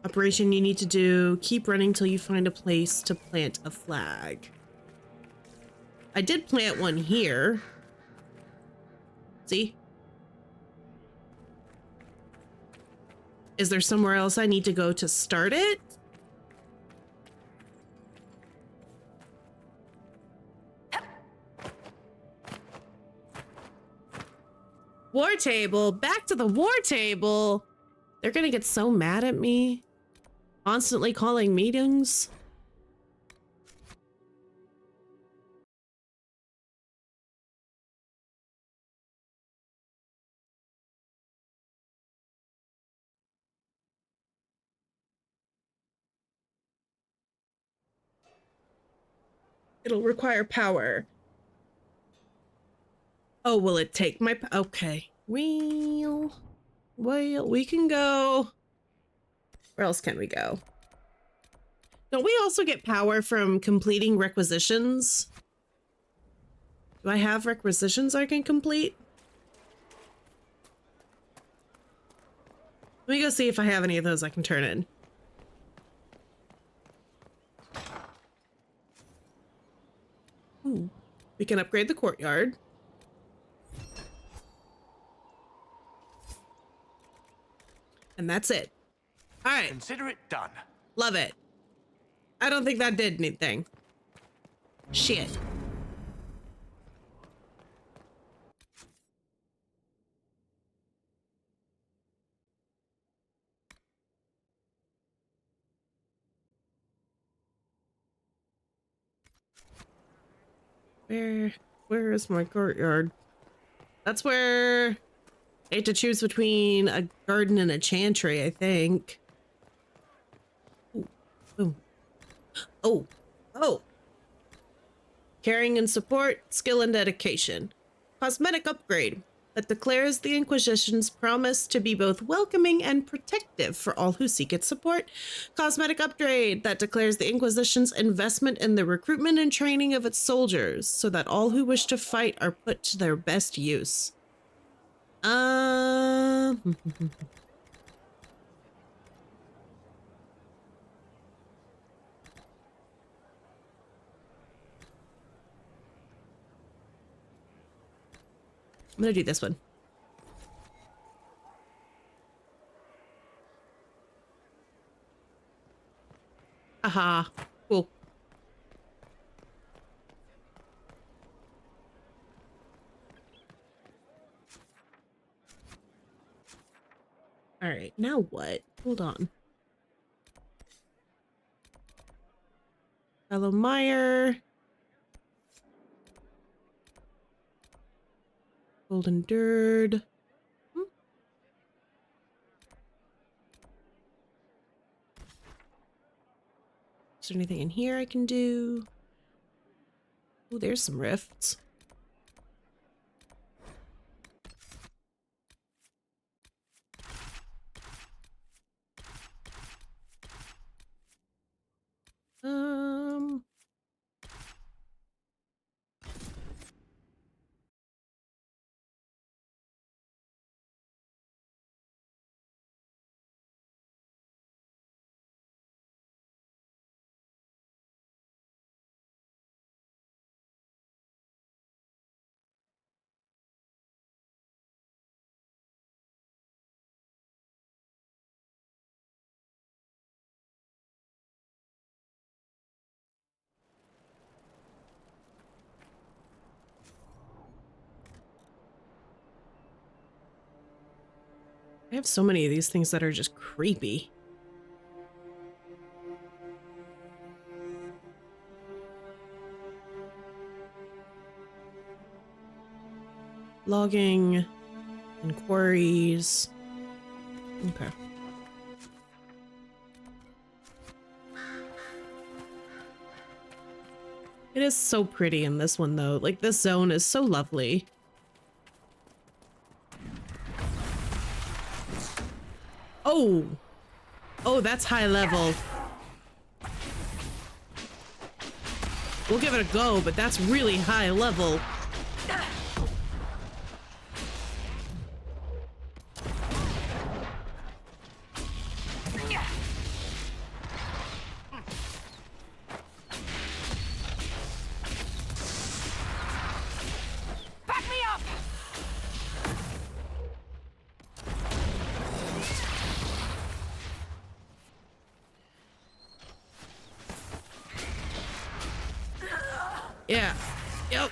Operation you need to do, keep running till you find a place to plant a flag. I did plant one here. See? Is there somewhere else I need to go to start it? War table, back to the war table. They're gonna get so mad at me. Constantly calling meetings. It'll require power. Oh, will it take my... Okay. Well, we can go. Where else can we go? Don't we also get power from completing requisitions? Do I have requisitions I can complete? Let me go see if I have any of those I can turn in. Ooh. We can upgrade the courtyard. And that's it. All right. Consider it done. Love it. I don't think that did anything. Shit. Where is my courtyard? That's where I have to choose between a garden and a chantry, I think. Ooh. Ooh. Oh. Oh. Caring and support, skill and dedication. Cosmetic upgrade that declares the Inquisition's promise to be both welcoming and protective for all who seek its support. Cosmetic upgrade that declares the Inquisition's investment in the recruitment and training of its soldiers so that all who wish to fight are put to their best use. I'm gonna do this one. Aha. Cool. All right, now what? Hold on. Hello, Meyer. Golden Dird. Is there anything in here I can do? Oh, there's some rifts. I have so many of these things that are just creepy. Logging, inquiries. Okay. It is so pretty in this one though. Like this zone is so lovely. Oh. Oh, that's high level. We'll give it a go, but that's really high level. Yeah. Yep.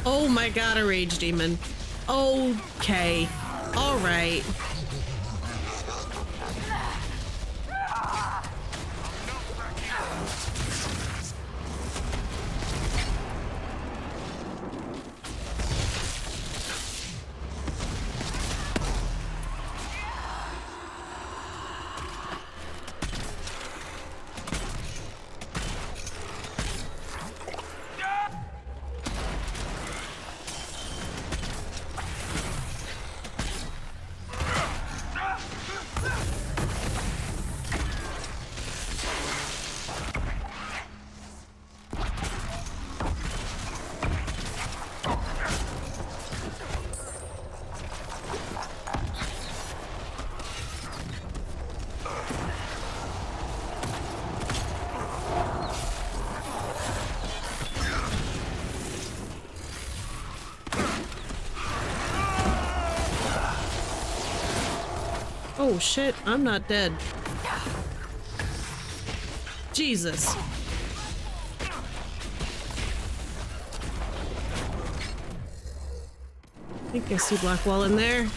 Oh my god, a rage demon. Okay. All right. Oh shit, I'm not dead. Jesus. I think I see Blackwall in there.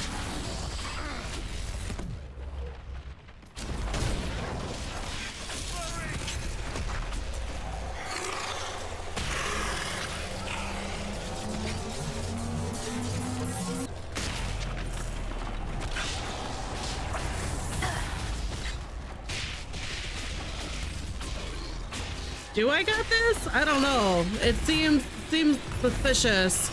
Do I got this? I don't know. It seems suspicious.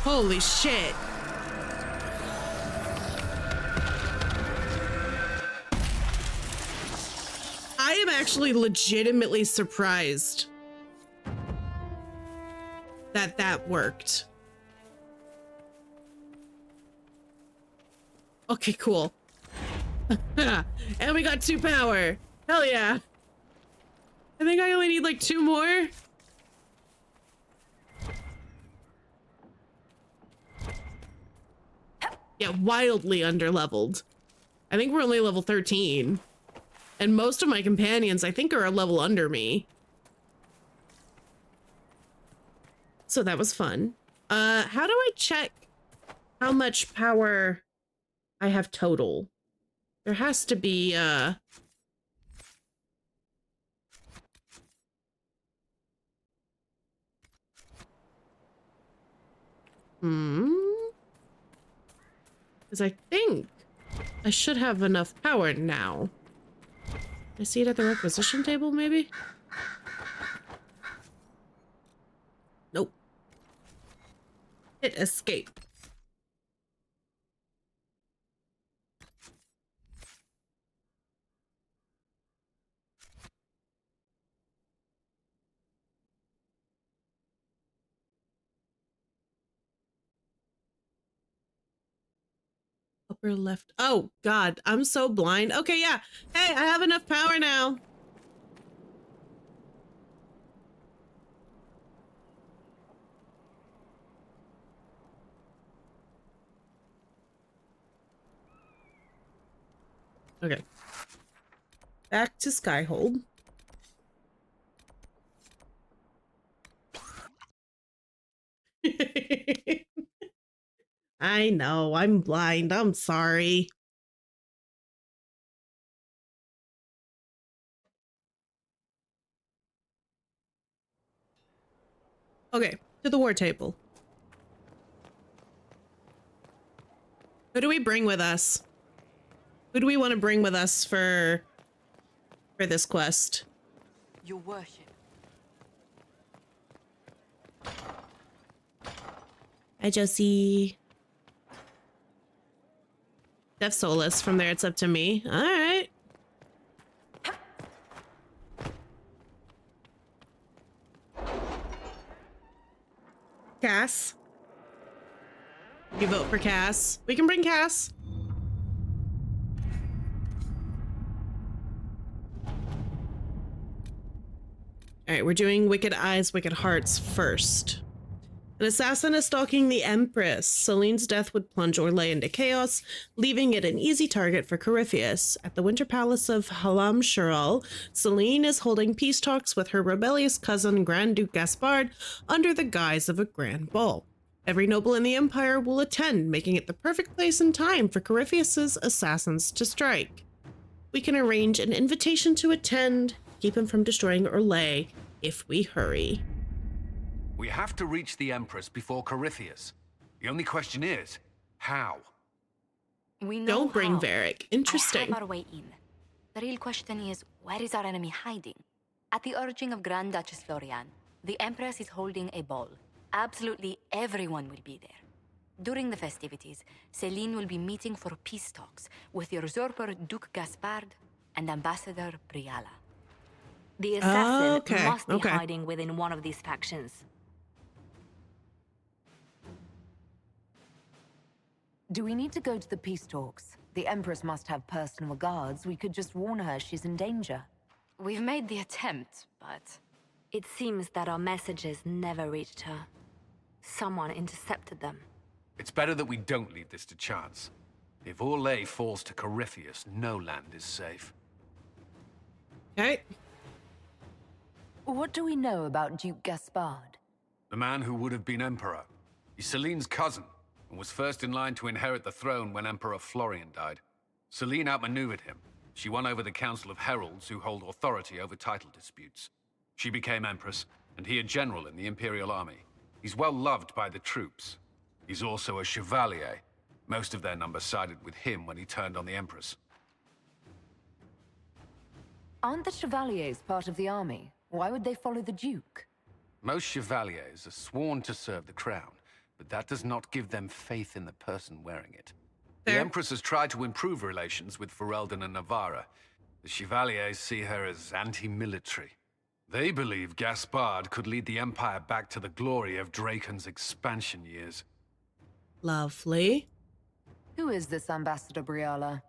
Holy shit. I am actually legitimately surprised that that worked. Okay, cool. And we got 2 power. Hell yeah. I think I only need like 2 more. Yeah, wildly underleveled. I think we're only level 13. And most of my companions, I think, are a level under me. So that was fun. How do I check how much power I have total? There has to be, because I think I should have enough power now. I see it at the requisition table, maybe? Nope. Hit escape. Upper left. Oh, God. I'm so blind. Okay, yeah. Hey, I have enough power now. Okay. Back to Skyhold. I know, I'm blind. I'm sorry. Okay, to the war table. Who do we bring with us? Who do we want to bring with us for this quest? Your worship. Hi, Josie. Def Solus. From there, it's up to me. All right. Cass. You vote for Cass. We can bring Cass. All right, we're doing Wicked Eyes, Wicked Hearts first. An assassin is stalking the Empress. Celine's death would plunge Orlais into chaos, leaving it an easy target for Corypheus. At the Winter Palace of Halam Shural, Celine is holding peace talks with her rebellious cousin Grand Duke Gaspard under the guise of a grand ball. Every noble in the Empire will attend, making it the perfect place and time for Corypheus's assassins to strike. We can arrange an invitation to attend, keep him from destroying Orlais if we hurry. We have to reach the Empress before Corypheus. The only question is, how? We know Don't bring how. Varric. Interesting. I have our way in. The real question is, where is our enemy hiding? At the urging of Grand Duchess Florian, the Empress is holding a ball. Absolutely everyone will be there. During the festivities, Celine will be meeting for peace talks with the usurper Duke Gaspard and Ambassador Briala. The assassin Okay, must be okay. hiding within one of these factions. Do we need to go to the peace talks? The Empress must have personal guards. We could just warn her she's in danger. We've made the attempt, but... It seems that our messages never reached her. Someone intercepted them. It's better that we don't leave this to chance. If Orlais falls to Corypheus, no land is safe. Okay. What do we know about Duke Gaspard? The man who would have been Emperor. He's Celine's cousin, and was first in line to inherit the throne when Emperor Florian died. Celine outmaneuvered him. She won over the Council of Heralds, who hold authority over title disputes. She became Empress, and he a general in the Imperial Army. He's well loved by the troops. He's also a Chevalier. Most of their number sided with him when he turned on the Empress. Aren't the Chevaliers part of the army? Why would they follow the Duke? Most Chevaliers are sworn to serve the crown, but that does not give them faith in the person wearing it. The Empress has tried to improve relations with Ferelden and Navarra. The Chevaliers see her as anti-military. They believe Gaspard could lead the Empire back to the glory of Draken's expansion years. Lovely. Who is this Ambassador Briala?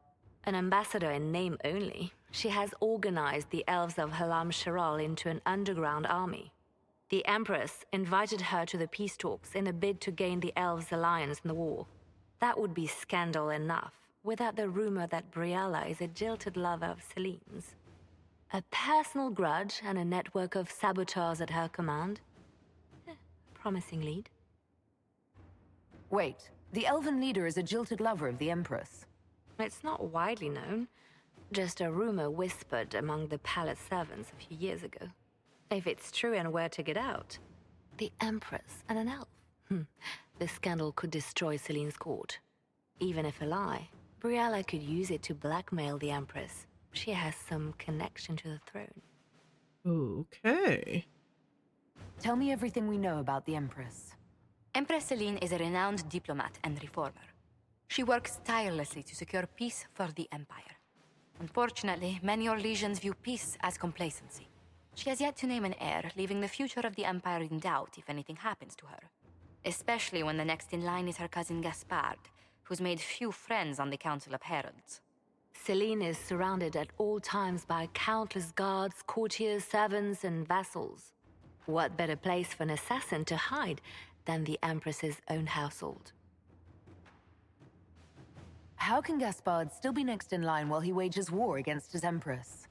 An ambassador in name only. She has organized the elves of Halam Sharal into an underground army. The Empress invited her to the peace talks in a bid to gain the elves' alliance in the war. That would be scandal enough, without the rumor that Briala is a jilted lover of Celine's. A personal grudge and a network of saboteurs at her command. Promising lead. Wait, the elven leader is a jilted lover of the Empress. It's not widely known. Just a rumor whispered among the palace servants a few years ago. If it's true and were to get out, the Empress and an elf. The scandal could destroy Celine's court. Even if a lie, Briala could use it to blackmail the Empress. She has some connection to the throne. Okay. Tell me everything we know about the Empress. Empress Celine is a renowned diplomat and reformer. She works tirelessly to secure peace for the Empire. Unfortunately, many Orlesians view peace as complacency. She has yet to name an heir, leaving the future of the Empire in doubt if anything happens to her. Especially when the next in line is her cousin Gaspard, who's made few friends on the Council of Heralds. Celine is surrounded at all times by countless guards, courtiers, servants, and vassals. What better place for an assassin to hide than the Empress's own household? How can Gaspard still be next in line while he wages war against his Empress?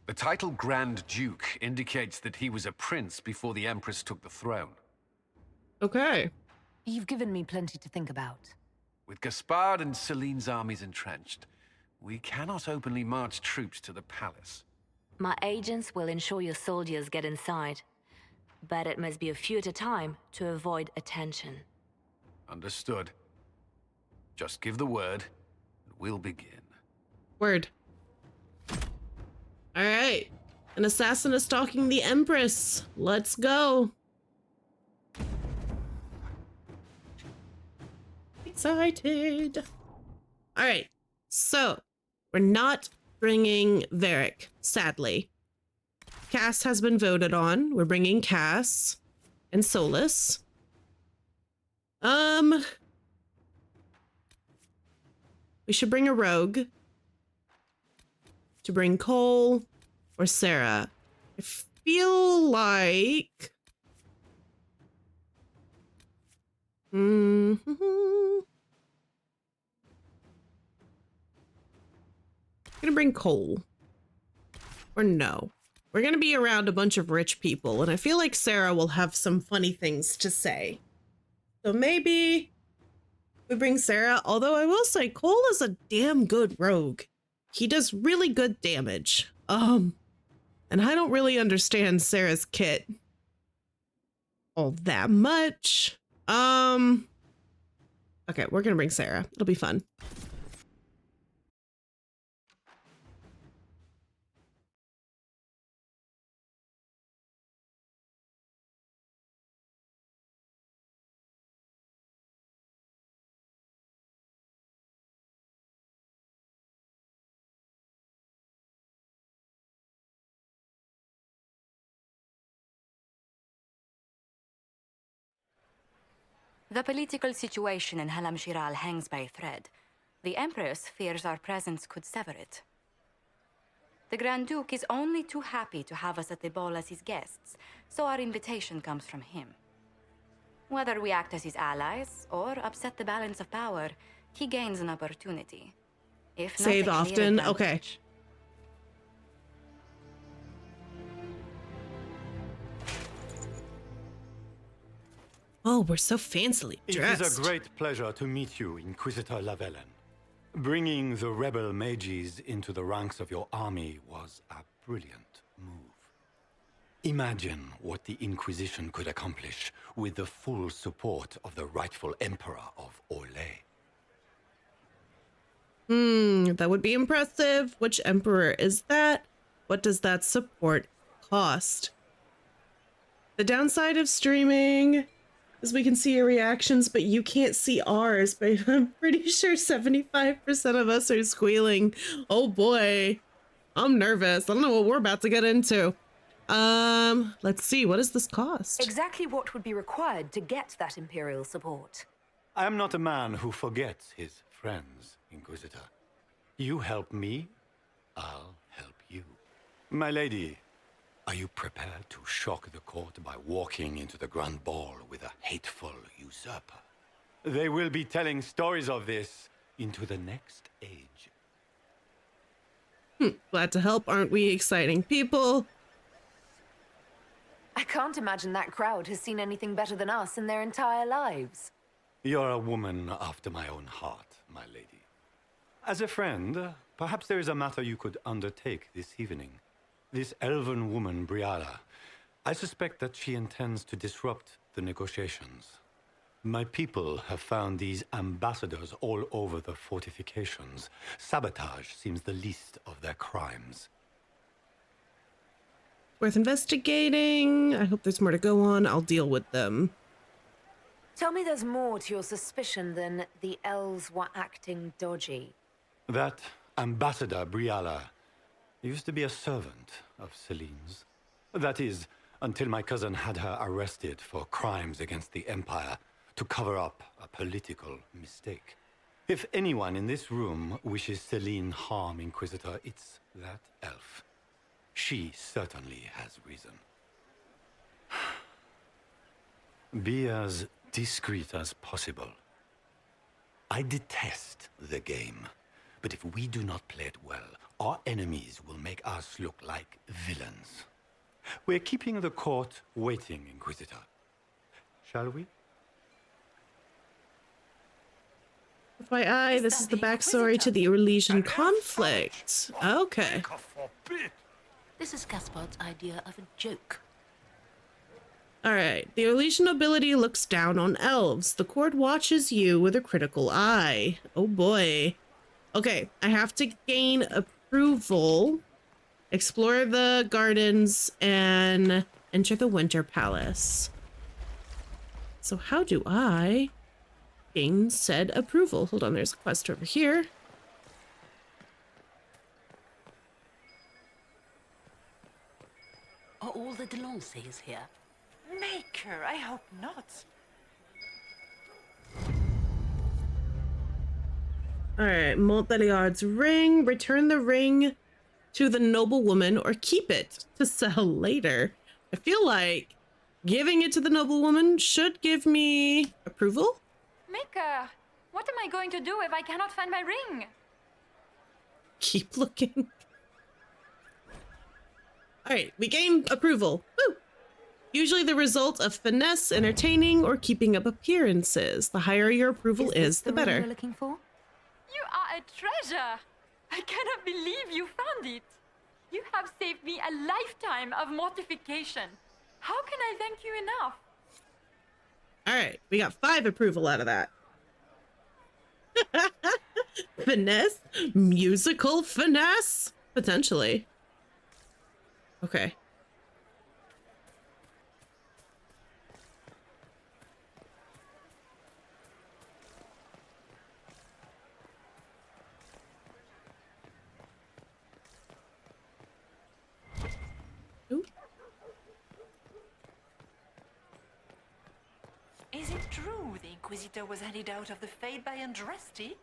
The title Grand Duke indicates that he was a prince before the Empress took the throne. Okay. You've given me plenty to think about. With Gaspard and Celine's armies entrenched, we cannot openly march troops to the palace. My agents will ensure your soldiers get inside. But it must be a few at a time to avoid attention. Understood. Just give the word, and we'll begin. Word. All right. An assassin is stalking the Empress. Let's go. Excited. All right. So, we're not bringing Varric, sadly. Cass has been voted on. We're bringing Cass and Solus. We should bring a rogue. To bring Cole or Sarah. I feel like... I'm gonna bring Cole. Or no. We're gonna be around a bunch of rich people, and I feel like Sarah will have some funny things to say. So maybe we bring Sarah, although I will say Cole is a damn good rogue. He does really good damage. And I don't really understand Sarah's kit all that much. Okay, we're gonna bring Sarah. It'll be fun. The political situation in Halam Shiral hangs by a thread. The Empress fears our presence could sever it. The Grand Duke is only too happy to have us at the ball as his guests, so our invitation comes from him. Whether we act as his allies or upset the balance of power, he gains an opportunity. If not Save a clear often. Okay. advantage. Oh, we're so fancily dressed. It is a great pleasure to meet you, Inquisitor Lavellen. Bringing the rebel mages into the ranks of your army was a brilliant move. Imagine what the Inquisition could accomplish with the full support of the rightful Emperor of Orlais. That would be impressive. Which emperor is that? What does that support cost? The downside of streaming is we can see your reactions, but you can't see ours. But I'm pretty sure 75% of us are squealing. Oh boy, I'm nervous. I don't know what we're about to get into. Let's see. What does this cost? Exactly what would be required to get that Imperial support? I am not a man who forgets his friends, Inquisitor. You help me, I'll help you. My lady, are you prepared to shock the court by walking into the Grand Ball with a hateful usurper? They will be telling stories of this into the next age. Glad to help, aren't we, exciting people? I can't imagine that crowd has seen anything better than us in their entire lives. You're a woman after my own heart, my lady. As a friend, perhaps there is a matter you could undertake this evening. This elven woman, Briala, I suspect that she intends to disrupt the negotiations. My people have found these ambassadors all over the fortifications. Sabotage seems the least of their crimes. Worth investigating. I hope there's more to go on. I'll deal with them. Tell me there's more to your suspicion than the elves were acting dodgy. That ambassador, Briala, used to be a servant of Celine's. That is, until my cousin had her arrested for crimes against the Empire to cover up a political mistake. If anyone in this room wishes Celine harm, Inquisitor, it's that elf. She certainly has reason. Be as discreet as possible. I detest the game, but if we do not play it well, our enemies will make us look like villains. We're keeping the court waiting, Inquisitor. Shall we? FYI, this is the backstory to the Elysian conflict. Okay. This is Gaspard's idea of a joke. Alright, the Elysian nobility looks down on elves. The court watches you with a critical eye. Oh boy. Okay, I have to gain approval, explore the gardens, and enter the Winter Palace. So how do I gain said approval? Hold on, there's a quest over here. Are all the Delancey's here? Maker, I hope not. Alright, Montbéliard's ring. Return the ring to the noblewoman or keep it to sell later. I feel like giving it to the noblewoman should give me approval. Maker, what am I going to do if I cannot find my ring? Keep looking. Alright, we gain approval. Woo! Usually the result of finesse, entertaining, or keeping up appearances. The higher your approval is, the better. You're looking for? You are a treasure! I cannot believe you found it! You have saved me a lifetime of mortification. How can I thank you enough? Alright, we got 5 approval out of that. Finesse? Musical finesse? Potentially. Okay. Is it true the Inquisitor was handed out of the Fade by Andraste?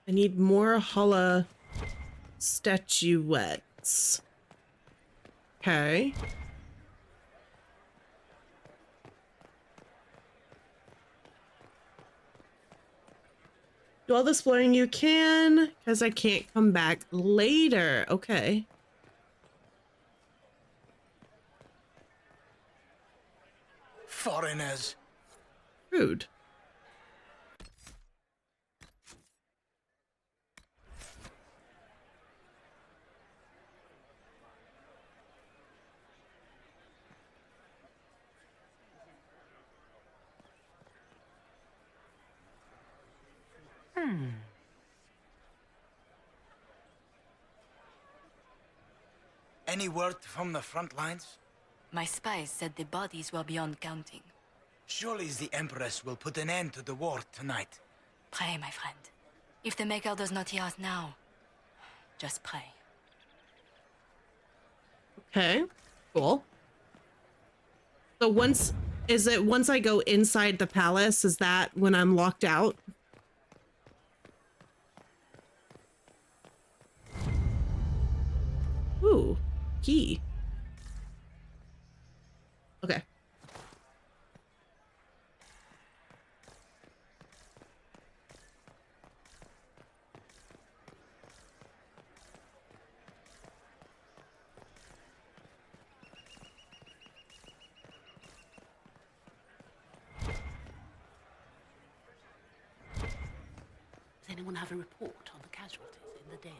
I need more Hala statuettes. Okay. Do all the exploring you can, because I can't come back later. Okay. Foreigners. Rude. Any word from the front lines? My spies said the bodies were beyond counting. Surely the Empress will put an end to the war tonight. Pray, my friend. If the Maker does not hear us now, just pray. Okay, cool. So once I go inside the palace, is that when I'm locked out? Ooh, key. Okay. Does anyone have a report on the casualties in the Dales?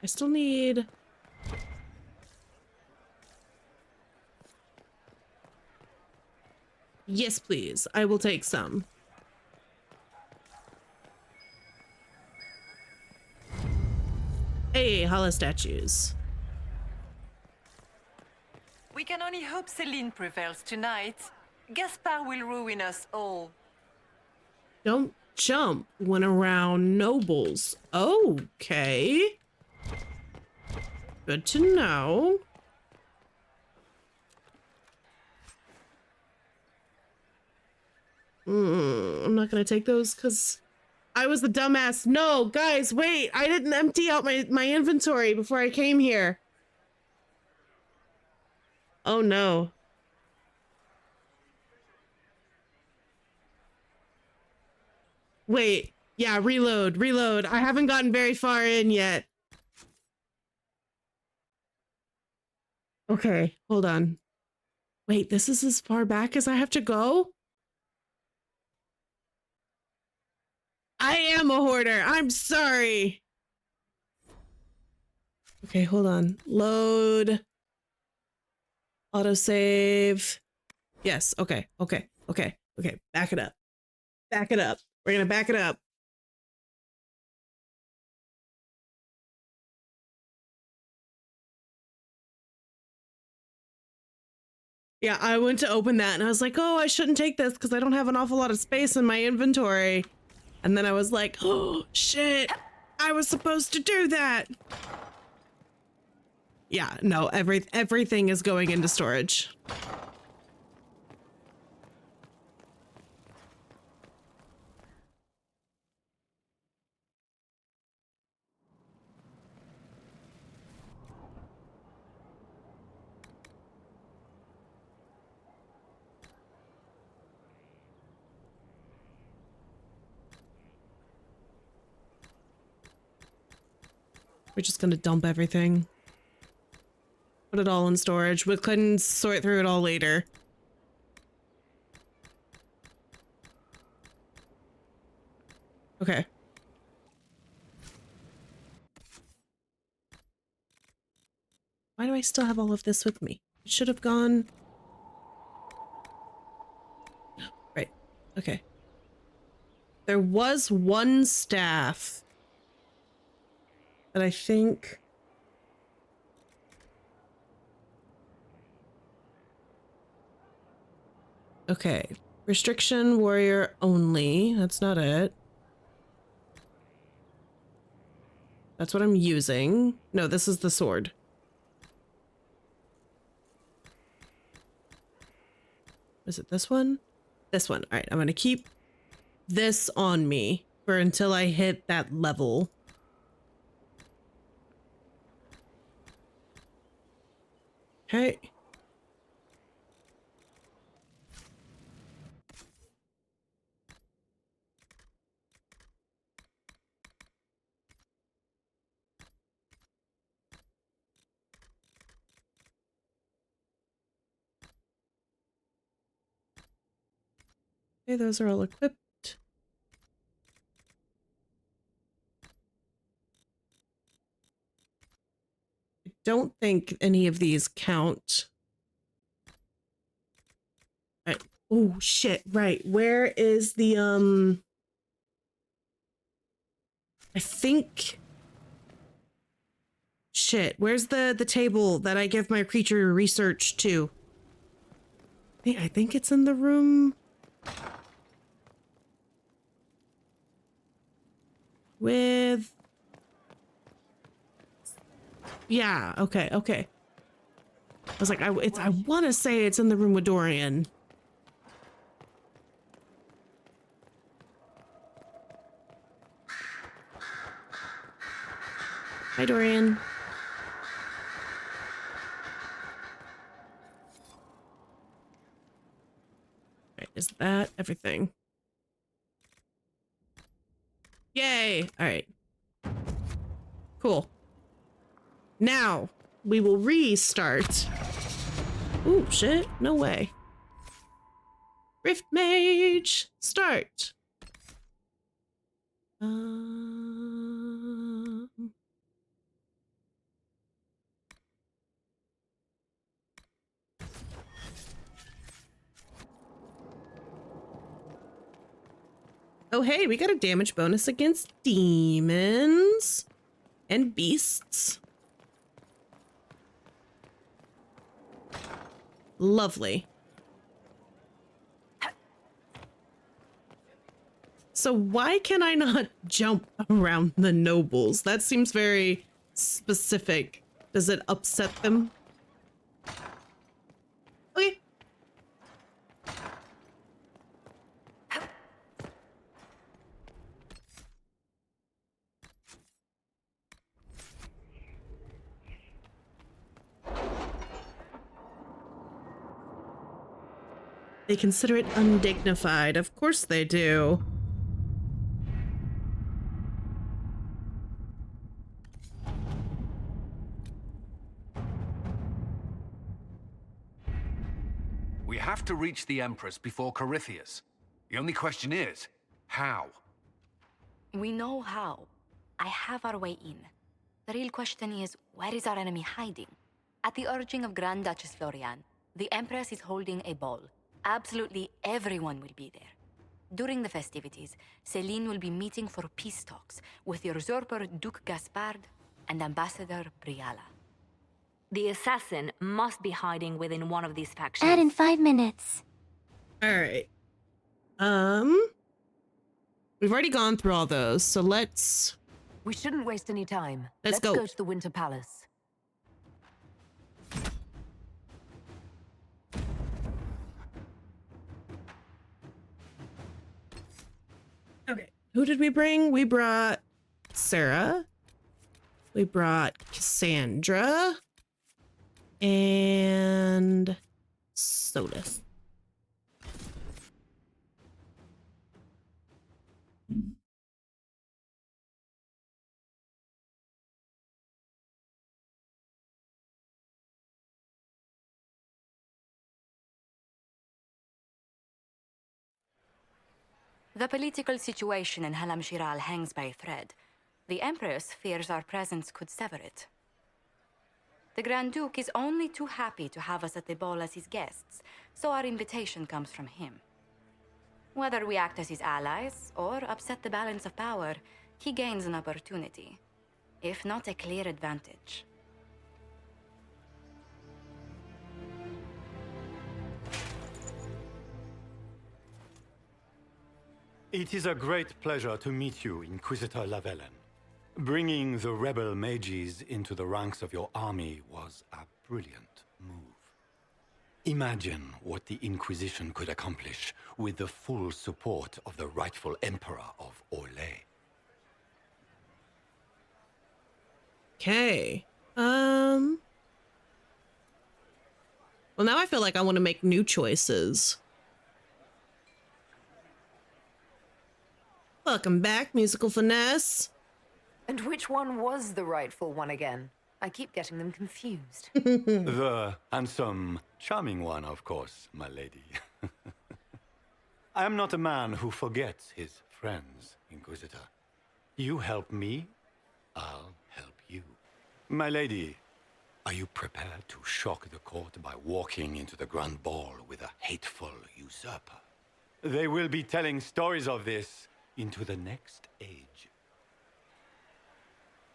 I still need... Yes, please. I will take some. Hey, Hala statues. We can only hope Celine prevails tonight. Gaspard will ruin us all. Don't jump when around nobles. Okay. Good to know. I'm not gonna take those because I was the dumbass. No, guys, wait. I didn't empty out my inventory before I came here. Oh no. Wait. Yeah, reload. I haven't gotten very far in yet. Okay, hold on. Wait, this is as far back as I have to go? I am a hoarder. I'm sorry. Okay, hold on. Load. Autosave. Yes, okay. Back it up. We're gonna back it up. Yeah, I went to open that and I was like, oh, I shouldn't take this because I don't have an awful lot of space in my inventory. And then I was like, oh, shit. I was supposed to do that. Yeah, no, everything is going into storage. We're just gonna dump everything. Put it all in storage. We can sort through it all later. Okay. Why do I still have all of this with me? It should have gone... Right. Okay. There was one staff that I think... Okay. Restriction warrior only. That's not it. That's what I'm using. No, this is the sword. Is it this one? This one. All right, I'm gonna keep this on me for until I hit that level. Okay. Okay, those are all equipped. I don't think any of these count. All right. Oh shit, right. Where is the I think shit, where's the table that I give my creature research to? I think it's in the room with... Yeah, okay. I was like, I want to say it's in the room with Dorian. Hi, Dorian. Right, is that everything? Yay! All right. Cool. Now, we will restart. Ooh, shit. No way. Rift Mage, start. Oh, hey, we got a damage bonus against demons and beasts. Lovely. So why can I not jump around the nobles? That seems very specific. Does it upset them? Okay. They consider it undignified. Of course they do. We have to reach the Empress before Corypheus. The only question is, how? We know how. I have our way in. The real question is, where is our enemy hiding? At the urging of Grand Duchess Florian, the Empress is holding a ball. Absolutely everyone will be there. During the festivities, Celine will be meeting for peace talks with the usurper Duke Gaspard and Ambassador Briala. The assassin must be hiding within one of these factions. Add in 5 minutes. All right. We've already gone through all those, so let's... We shouldn't waste any time. Let's go. Go to the Winter Palace. Okay. Who did we bring? We brought Sarah. We brought Cassandra. And Sodus. The political situation in Halam Shiral hangs by a thread. The Empress fears our presence could sever it. The Grand Duke is only too happy to have us at the ball as his guests, so our invitation comes from him. Whether we act as his allies or upset the balance of power, he gains an opportunity, if not a clear advantage. It is a great pleasure to meet you, Inquisitor Lavellen. Bringing the rebel mages into the ranks of your army was a brilliant move. Imagine what the Inquisition could accomplish with the full support of the rightful Emperor of Orlais. Okay. Well, now I feel like I want to make new choices. Welcome back, Musical Finesse. And which one was the rightful one again? I keep getting them confused. The handsome, charming one, of course, my lady. I am not a man who forgets his friends, Inquisitor. You help me, I'll help you. My lady, are you prepared to shock the court by walking into the Grand Ball with a hateful usurper? They will be telling stories of this into the next age.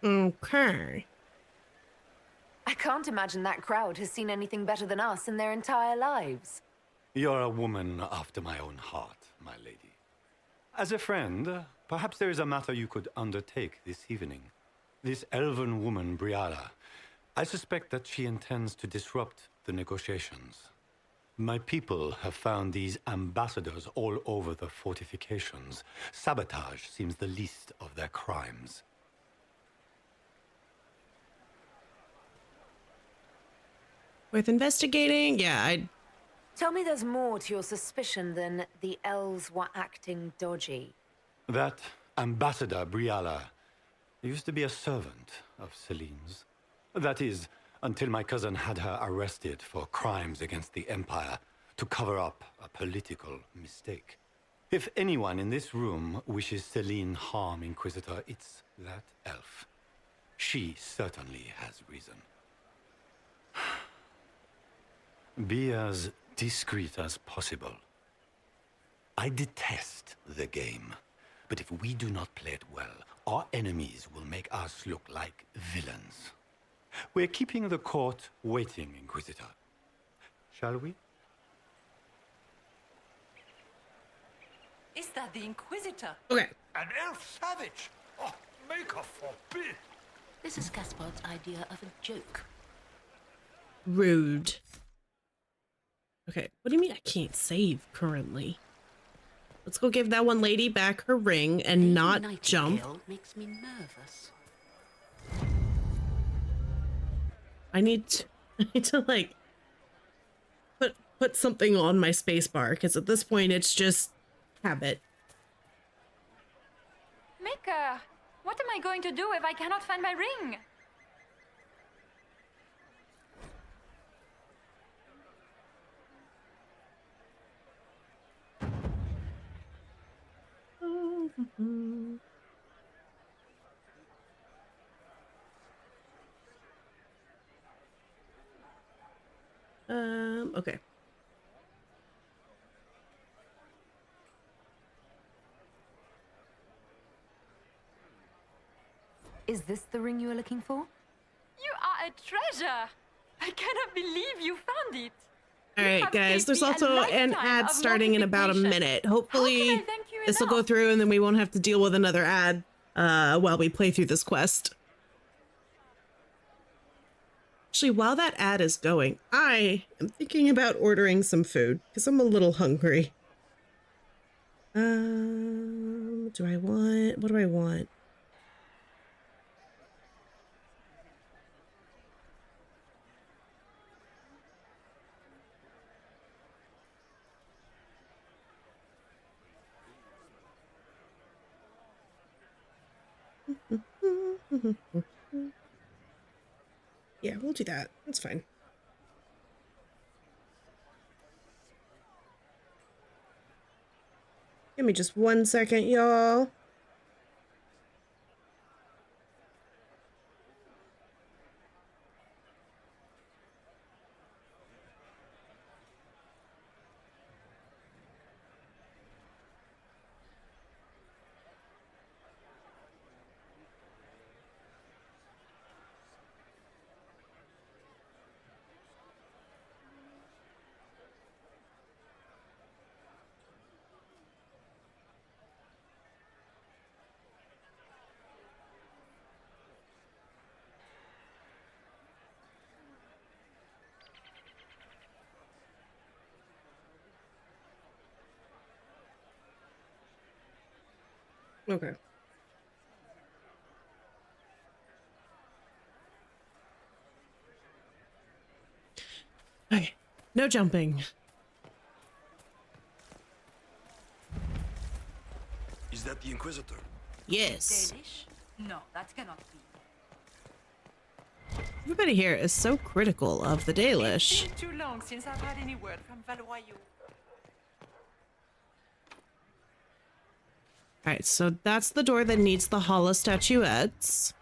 Okay. I can't imagine that crowd has seen anything better than us in their entire lives. You're a woman after my own heart, my lady. As a friend, perhaps there is a matter you could undertake this evening. This elven woman, Briala, I suspect that she intends to disrupt the negotiations. My people have found these ambassadors all over the fortifications. Sabotage seems the least of their crimes. Worth investigating? Yeah, Tell me there's more to your suspicion than the elves were acting dodgy. That ambassador, Briala, used to be a servant of Celine's. That is, until my cousin had her arrested for crimes against the Empire to cover up a political mistake. If anyone in this room wishes Celine harm, Inquisitor, it's that elf. She certainly has reason. Be as discreet as possible. I detest the game, but if we do not play it well, our enemies will make us look like villains. We're keeping the court waiting, Inquisitor. Shall we? Is that the Inquisitor? Okay. An elf savage? Oh, make her forbid! This is Gaspard's idea of a joke. Rude. Okay, what do you mean I can't save currently? Let's go give that one lady back her ring and not jump. Makes me nervous. I need to like put something on my space bar because at this point it's just habit. Mika, what am I going to do if I cannot find my ring? Okay. Is this the ring you were looking for? You are a treasure! I cannot believe you found it! All right, guys, there's also an ad starting in about a minute. Hopefully this will go through and then we won't have to deal with another ad while we play through this quest. Actually, while that ad is going, I am thinking about ordering some food because I'm a little hungry. What do I want? Yeah, we'll do that. That's fine. Give me just 1 second, y'all. Okay. Okay. No jumping. Is that the Inquisitor? Yes. Danish? No, that cannot be. Everybody here is so critical of the Dalish. It's been too long since I've had any word from Valoyaux. Alright, so that's the door that needs the hollow statuettes.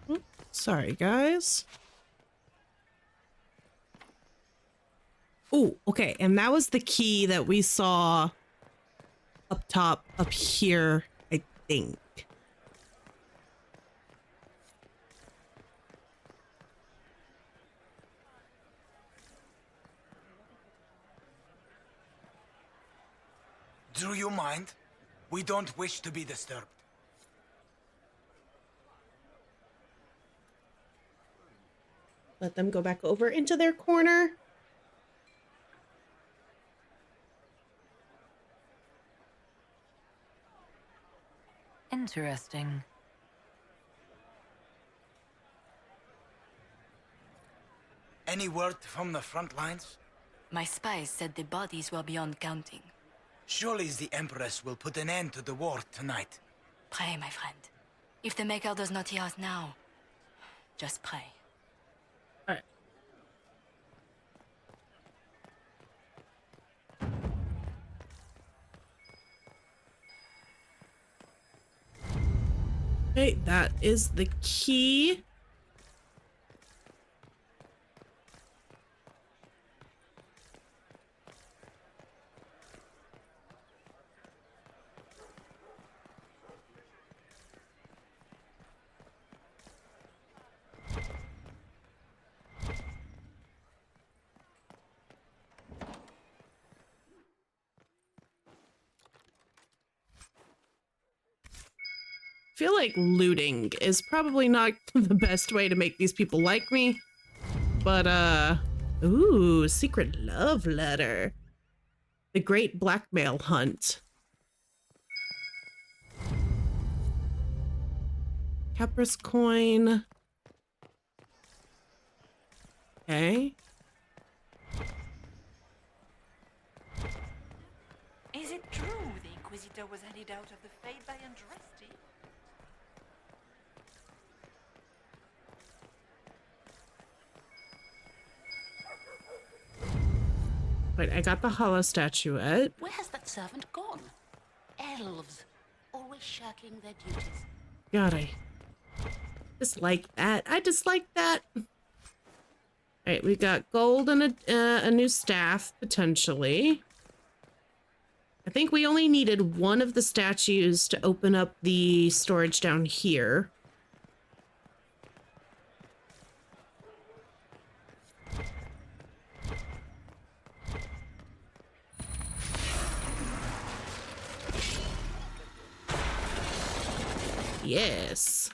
Oops, sorry, guys. Oh, okay, and that was the key that we saw up top, up here, I think. Do you mind? We don't wish to be disturbed. Let them go back over into their corner. Interesting. Any word from the front lines? My spies said the bodies were beyond counting. Surely the Empress will put an end to the war tonight. Pray, my friend. If the Maker does not hear us now, just pray. All right. Okay, that is the key. Feel like looting is probably not the best way to make these people like me, but ooh, secret love letter. The Great Blackmail Hunt. Caprice coin. Okay. Is it true the Inquisitor was handed out of the Fate by Andraste? Wait, I got the hollow statuette. Where has that servant gone? Elves, always shirking their duties. God, I dislike that. I dislike that. All right, we got gold and a new staff, potentially. I think we only needed one of the statues to open up the storage down here. Yes.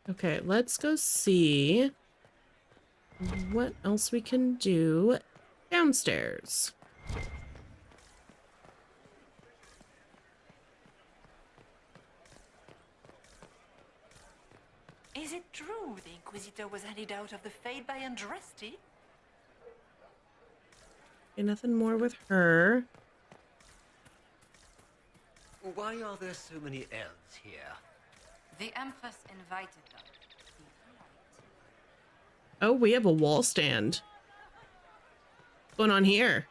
Okay, let's go see what else we can do downstairs. Is it true the Inquisitor was handed out of the Fate by Andraste? Okay, nothing more with her. Why are there so many elves here? The Empress invited them. Oh, we have a wall stand. What's going on here?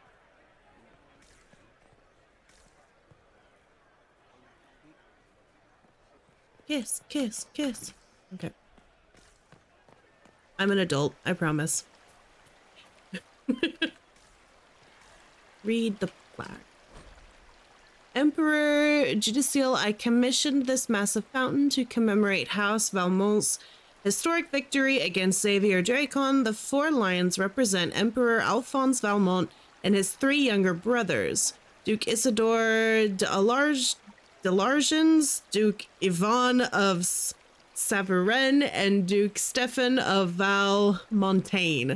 Kiss, kiss, kiss. Okay. I'm an adult, I promise. Read the plaque. Emperor Judicial, I commissioned this massive fountain to commemorate House Valmont's Historic victory against Xavier Dracon, the 4 lions represent Emperor Alphonse Valmont and his 3 younger brothers, Duke Isidore d'Alargens, Duke Yvonne of Savarin, and Duke Stefan of Valmontaigne,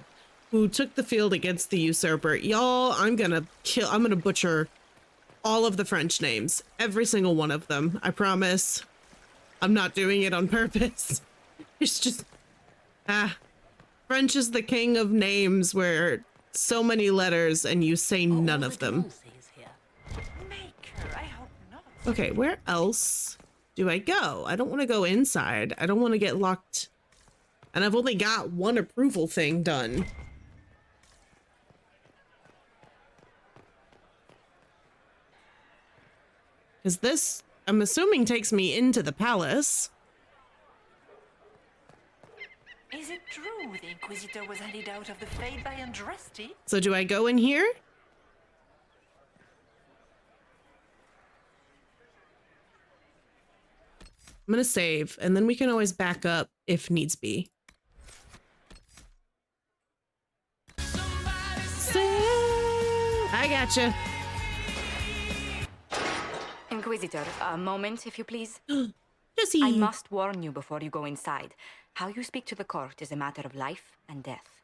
who took the field against the usurper. Y'all, I'm gonna butcher all of the French names, every single one of them. I promise. I'm not doing it on purpose. It's just, French is the king of names where so many letters and you say none of them. Okay, where else do I go? I don't want to go inside. I don't want to get locked. And I've only got 1 approval thing done. Because this, I'm assuming, takes me into the palace. Is it true the Inquisitor was handed out of the Fade by Andraste? So do I go in here? I'm gonna save, and then we can always back up if needs be. I gotcha. Inquisitor, a moment, if you please. Jessie. I must warn you before you go inside. How you speak to the court is a matter of life and death.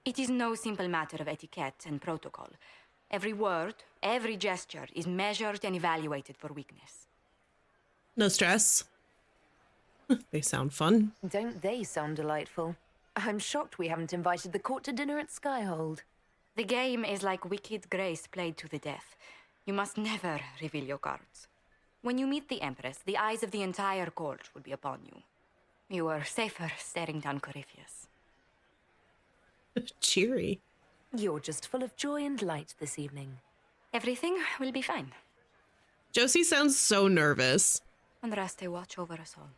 It is no simple matter of etiquette and protocol. Every word, every gesture is measured and evaluated for weakness. No stress. They sound fun. Don't they sound delightful? I'm shocked we haven't invited the court to dinner at Skyhold. The game is like Wicked Grace played to the death. You must never reveal your cards. When you meet the Empress, the eyes of the entire court will be upon you. You are safer staring down Corypheus. Cheery. You're just full of joy and light this evening. Everything will be fine. Josie sounds so nervous. Andraste, watch over us all.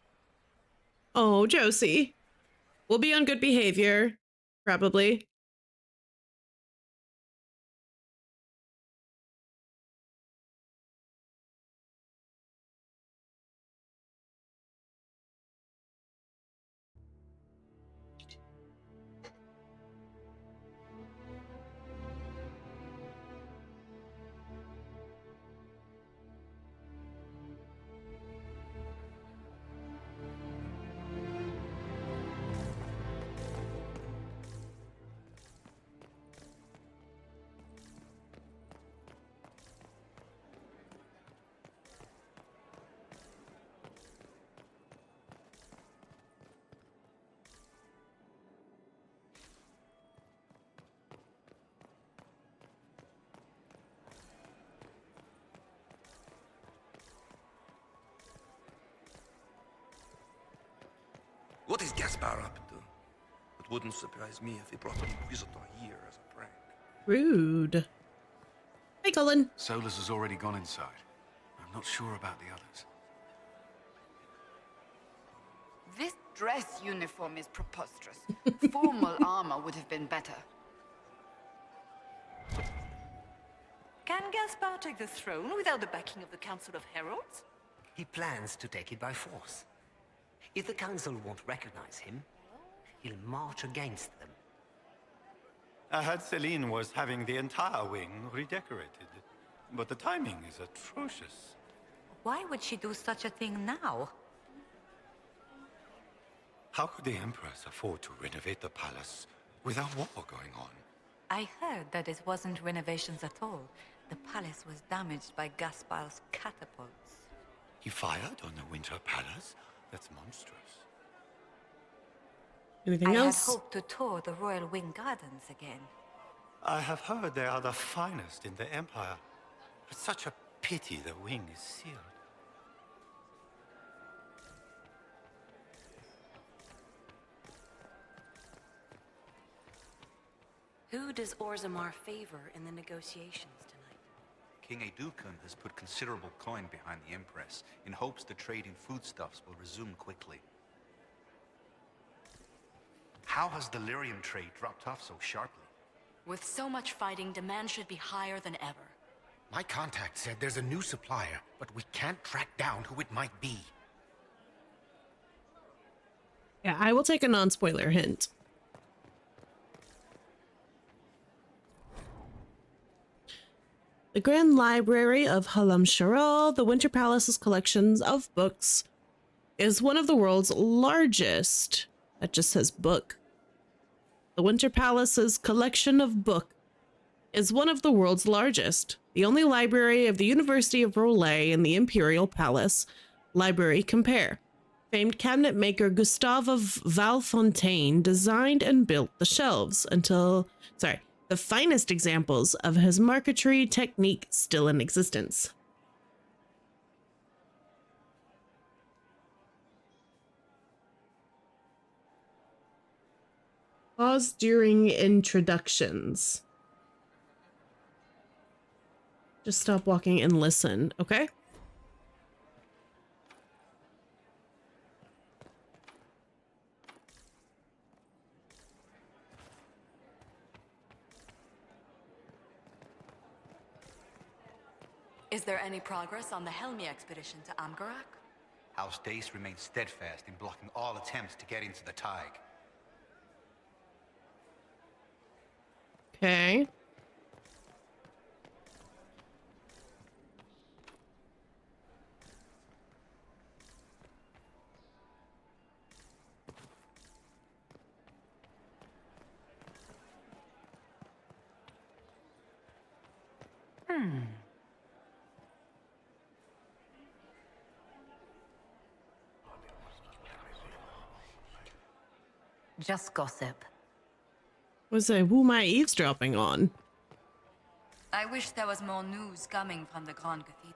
Oh, Josie. We'll be on good behavior, probably. What is Gaspar up to? It wouldn't surprise me if he brought an Inquisitor here as a prank. Rude. Hey, Cullen. Solus has already gone inside. I'm not sure about the others. This dress uniform is preposterous. Formal armor would have been better. Can Gaspar take the throne without the backing of the Council of Heralds? He plans to take it by force. If the Council won't recognize him, he'll march against them. I heard Celine was having the entire wing redecorated, but the timing is atrocious. Why would she do such a thing now? How could the Empress afford to renovate the palace without war going on? I heard that it wasn't renovations at all. The palace was damaged by Gaspar's catapults. He fired on the Winter Palace? That's monstrous. Anything else? I had hoped to tour the Royal Wing Gardens again. I have heard they are the finest in the Empire. It's such a pity the wing is sealed. Who does Orzammar favor in the negotiations tonight? King Aeducan has put considerable coin behind the Empress in hopes the trade in foodstuffs will resume quickly. How has the lyrium trade dropped off so sharply? With so much fighting, demand should be higher than ever. My contact said there's a new supplier, but we can't track down who it might be. Yeah, I will take a non-spoiler hint. The Grand Library of Halam Sharal, the Winter Palace's collections of books, is one of the world's largest. That just says book. The Winter Palace's collection of book is one of the world's largest. The only library of the University of Rolais and the Imperial Palace Library compare. Famed cabinet maker Gustave of Valfontaine designed and built the shelves the finest examples of his marquetry technique still in existence. Pause during introductions. Just stop walking and listen, okay? Is there any progress on the Helmi expedition to Amgarak? House Dace remains steadfast in blocking all attempts to get into the Tig. Okay. Just gossip. Who am I eavesdropping on? I wish there was more news coming from the Grand Cathedral.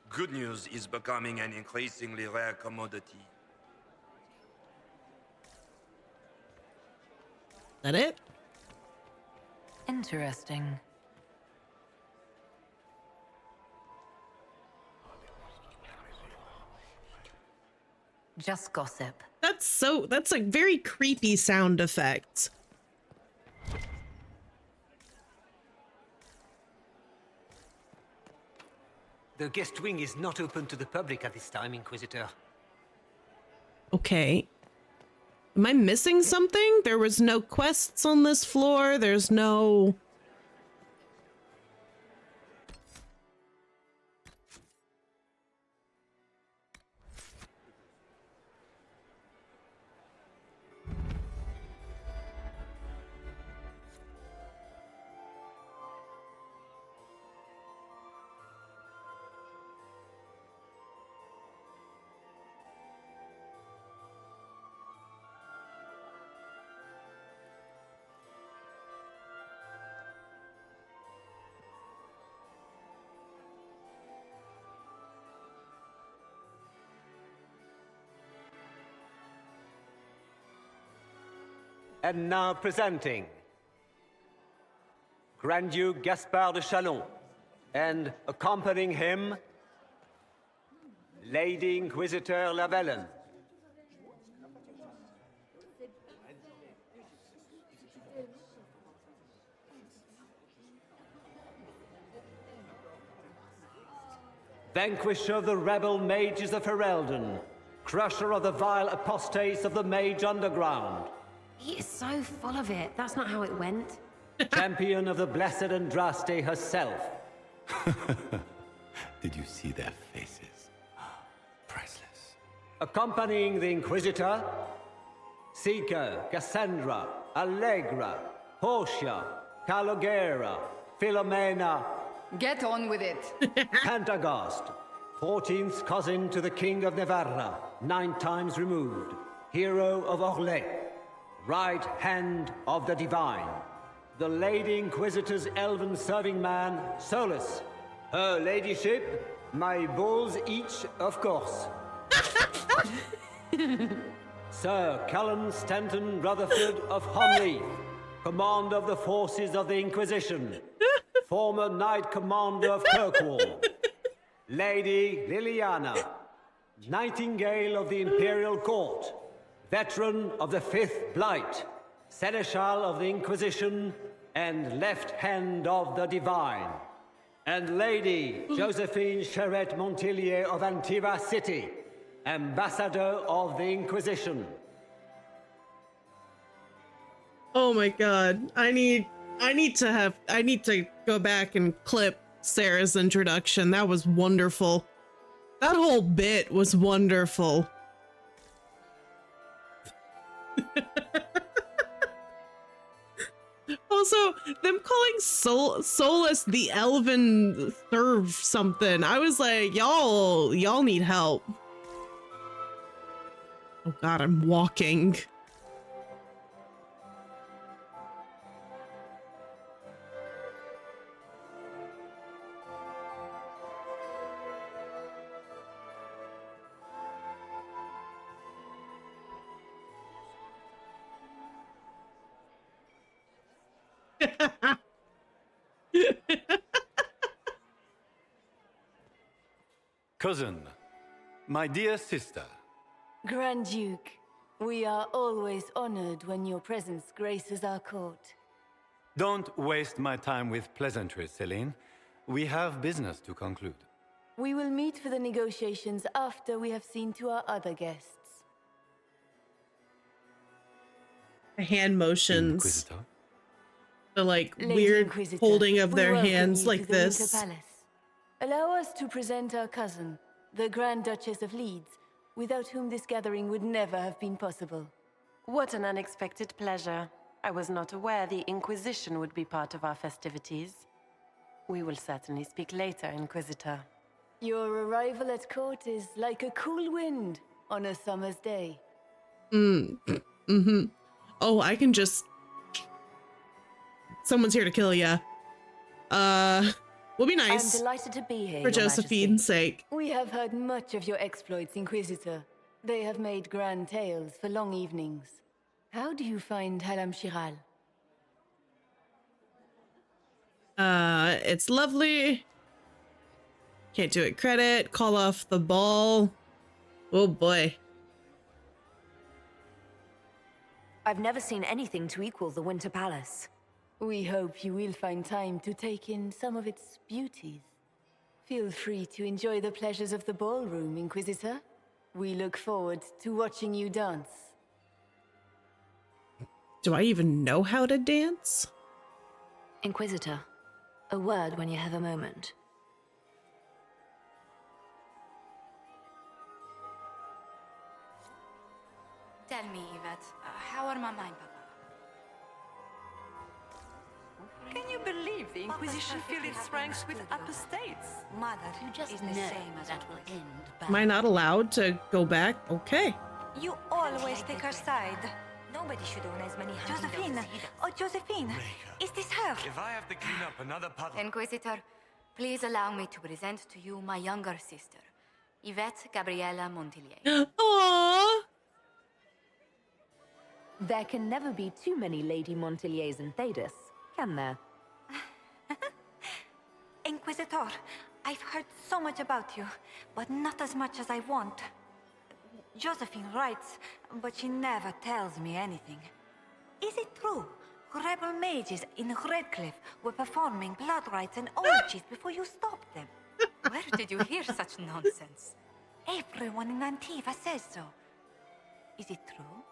Good news is becoming an increasingly rare commodity. That it? Interesting. Just gossip. That's like very creepy sound effects. The guest wing is not open to the public at this time, Inquisitor. Okay. Am I missing something? There was no quests on this floor. There's no... And now presenting Grand Duke Gaspard de Chalon, and accompanying him, Lady Inquisitor Lavellen. Vanquisher of the rebel mages of Ferelden, crusher of the vile apostates of the Mage Underground. He is so full of it. That's not how it went. Champion of the Blessed Andraste herself. Did you see their faces? Priceless. Accompanying the Inquisitor, Seeker, Cassandra, Allegra, Portia, Calogera, Philomena. Get on with it. Pantagast, 14th cousin to the King of Navarra, 9 times removed, hero of Orlais, right hand of the Divine, the Lady Inquisitor's elven serving man, Solus, her ladyship, my bulls each, of course. Sir Callan Stanton Rutherford of Honley, commander of the forces of the Inquisition, former Knight Commander of Kirkwall, Lady Liliana, Nightingale of the Imperial Court, veteran of the 5th Blight, Seneschal of the Inquisition, and left hand of the Divine, and Lady Josephine Charette Montillier of Antiva City, Ambassador of the Inquisition, Oh my god. I need to go back and clip Sarah's introduction. That was wonderful. That whole bit was wonderful. Also, them calling Solus the Elven serve something. I was like, y'all need help. Oh god, I'm walking. Cousin, my dear sister. Grand Duke, we are always honored when your presence graces our court. Don't waste my time with pleasantries, Celine. We have business to conclude. We will meet for the negotiations after we have seen to our other guests. Hand motions. Inquisitor? The like Lady weird Inquisitor, holding of we their welcome hands you like to the Winter this. Palace. Allow us to present our cousin, the Grand Duchess of Leeds, without whom this gathering would never have been possible. What an unexpected pleasure. I was not aware the Inquisition would be part of our festivities. We will certainly speak later, Inquisitor. Your arrival at court is like a cool wind on a summer's day. Mm-hmm. Oh, I can just... Someone's here to kill ya. Will be nice. I'm delighted to be here, for Your Josephine's Majesty. sake. We have heard much of your exploits, Inquisitor. They have made grand tales for long evenings. How do you find Halam Shiral? It's lovely. Can't do it credit. Call off the ball. Oh boy. I've never seen anything to equal the Winter Palace. We hope you will find time to take in some of its beauties. Feel free to enjoy the pleasures of the ballroom, Inquisitor. We look forward to watching you dance. Do I even know how to dance? Inquisitor, a word when you have a moment. Tell me, Yvette, how are Mama and Papa? Can you believe the Inquisition filled its ranks with apostates? Mother, You just is know the same as that it will was. end Am I not allowed to go back? Okay. You always take her side. Nobody should own as many Josephine! Oh, Josephine! Is this her? If I have to clean up another puddle... Inquisitor, please allow me to present to you my younger sister, Yvette Gabriella Montillier. Aww. There can never be too many Lady Montilliers in Thedas, can there? Inquisitor, I've heard so much about you, but not as much as I want. Josephine writes, but she never tells me anything. Is it true? Rebel mages in Redcliffe were performing blood rites and orgies before you stopped them. Where did you hear such nonsense? Everyone in Antiva says so. Is it true?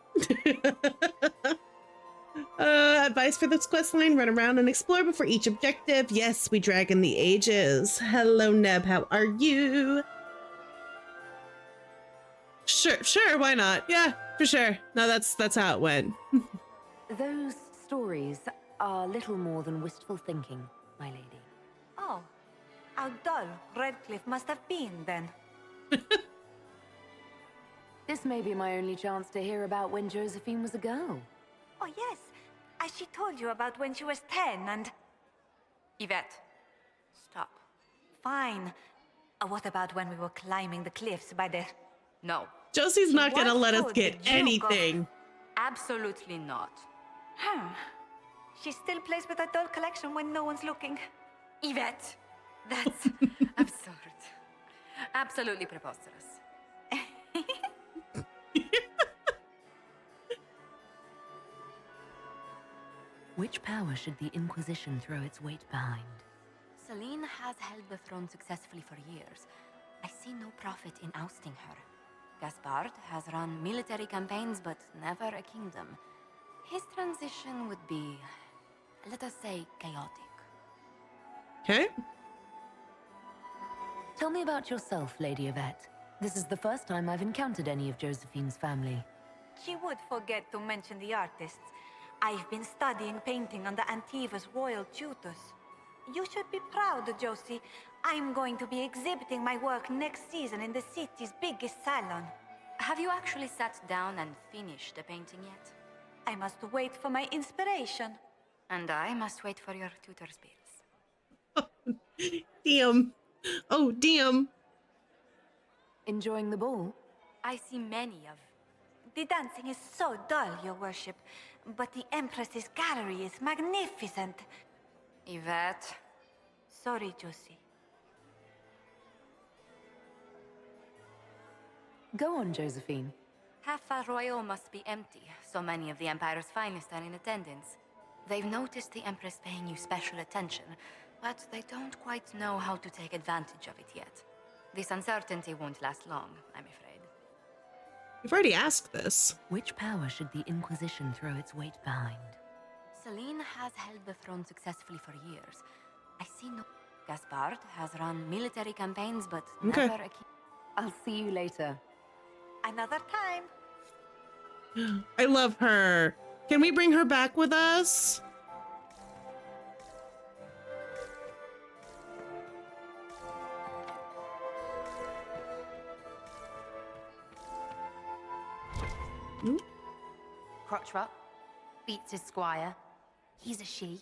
Advice for this quest line: run around and explore before each objective. Yes, we dragon the ages. Hello, Neb. How are you? Sure, why not? Yeah, for sure. No, that's how it went. Those stories are little more than wistful thinking, my lady. Oh, how dull Redcliffe must have been then. This may be my only chance to hear about when Josephine was a girl. Oh yes, as she told you about when she was 10 and... Yvette, stop. Fine. What about when we were climbing the cliffs by the... No. Josie's not gonna let us told get the Duke of- anything. Absolutely not. Huh. She still plays with her doll collection when no one's looking. Yvette, that's absurd. Absolutely preposterous. Which power should the Inquisition throw its weight behind? Celine has held the throne successfully for years. I see no profit in ousting her. Gaspard has run military campaigns, but never a kingdom. His transition would be, let us say, chaotic. Okay. Tell me about yourself, Lady Yvette. This is the first time I've encountered any of Josephine's family. She would forget to mention the artists. I've been studying painting under Antiva's royal tutors. You should be proud, Josie. I'm going to be exhibiting my work next season in the city's biggest salon. Have you actually sat down and finished the painting yet? I must wait for my inspiration. And I must wait for your tutor's bills. Damn. Oh, damn. Enjoying the ball? I see many of. The dancing is so dull, Your Worship, but the Empress's gallery is magnificent. Yvette. Sorry, Josie. Go on, Josephine. Half Val Royaux must be empty. So many of the Empire's finest are in attendance. They've noticed the Empress paying you special attention, but they don't quite know how to take advantage of it yet. This uncertainty won't last long, I'm afraid. You've already asked this. Which power should the Inquisition throw its weight behind? Celine has held the throne successfully for years. I see no... Gaspard has run military campaigns, but never a... I'll see you later. Another time. I love her. Can we bring her back with us? Crotchrot beats his squire. He's a she.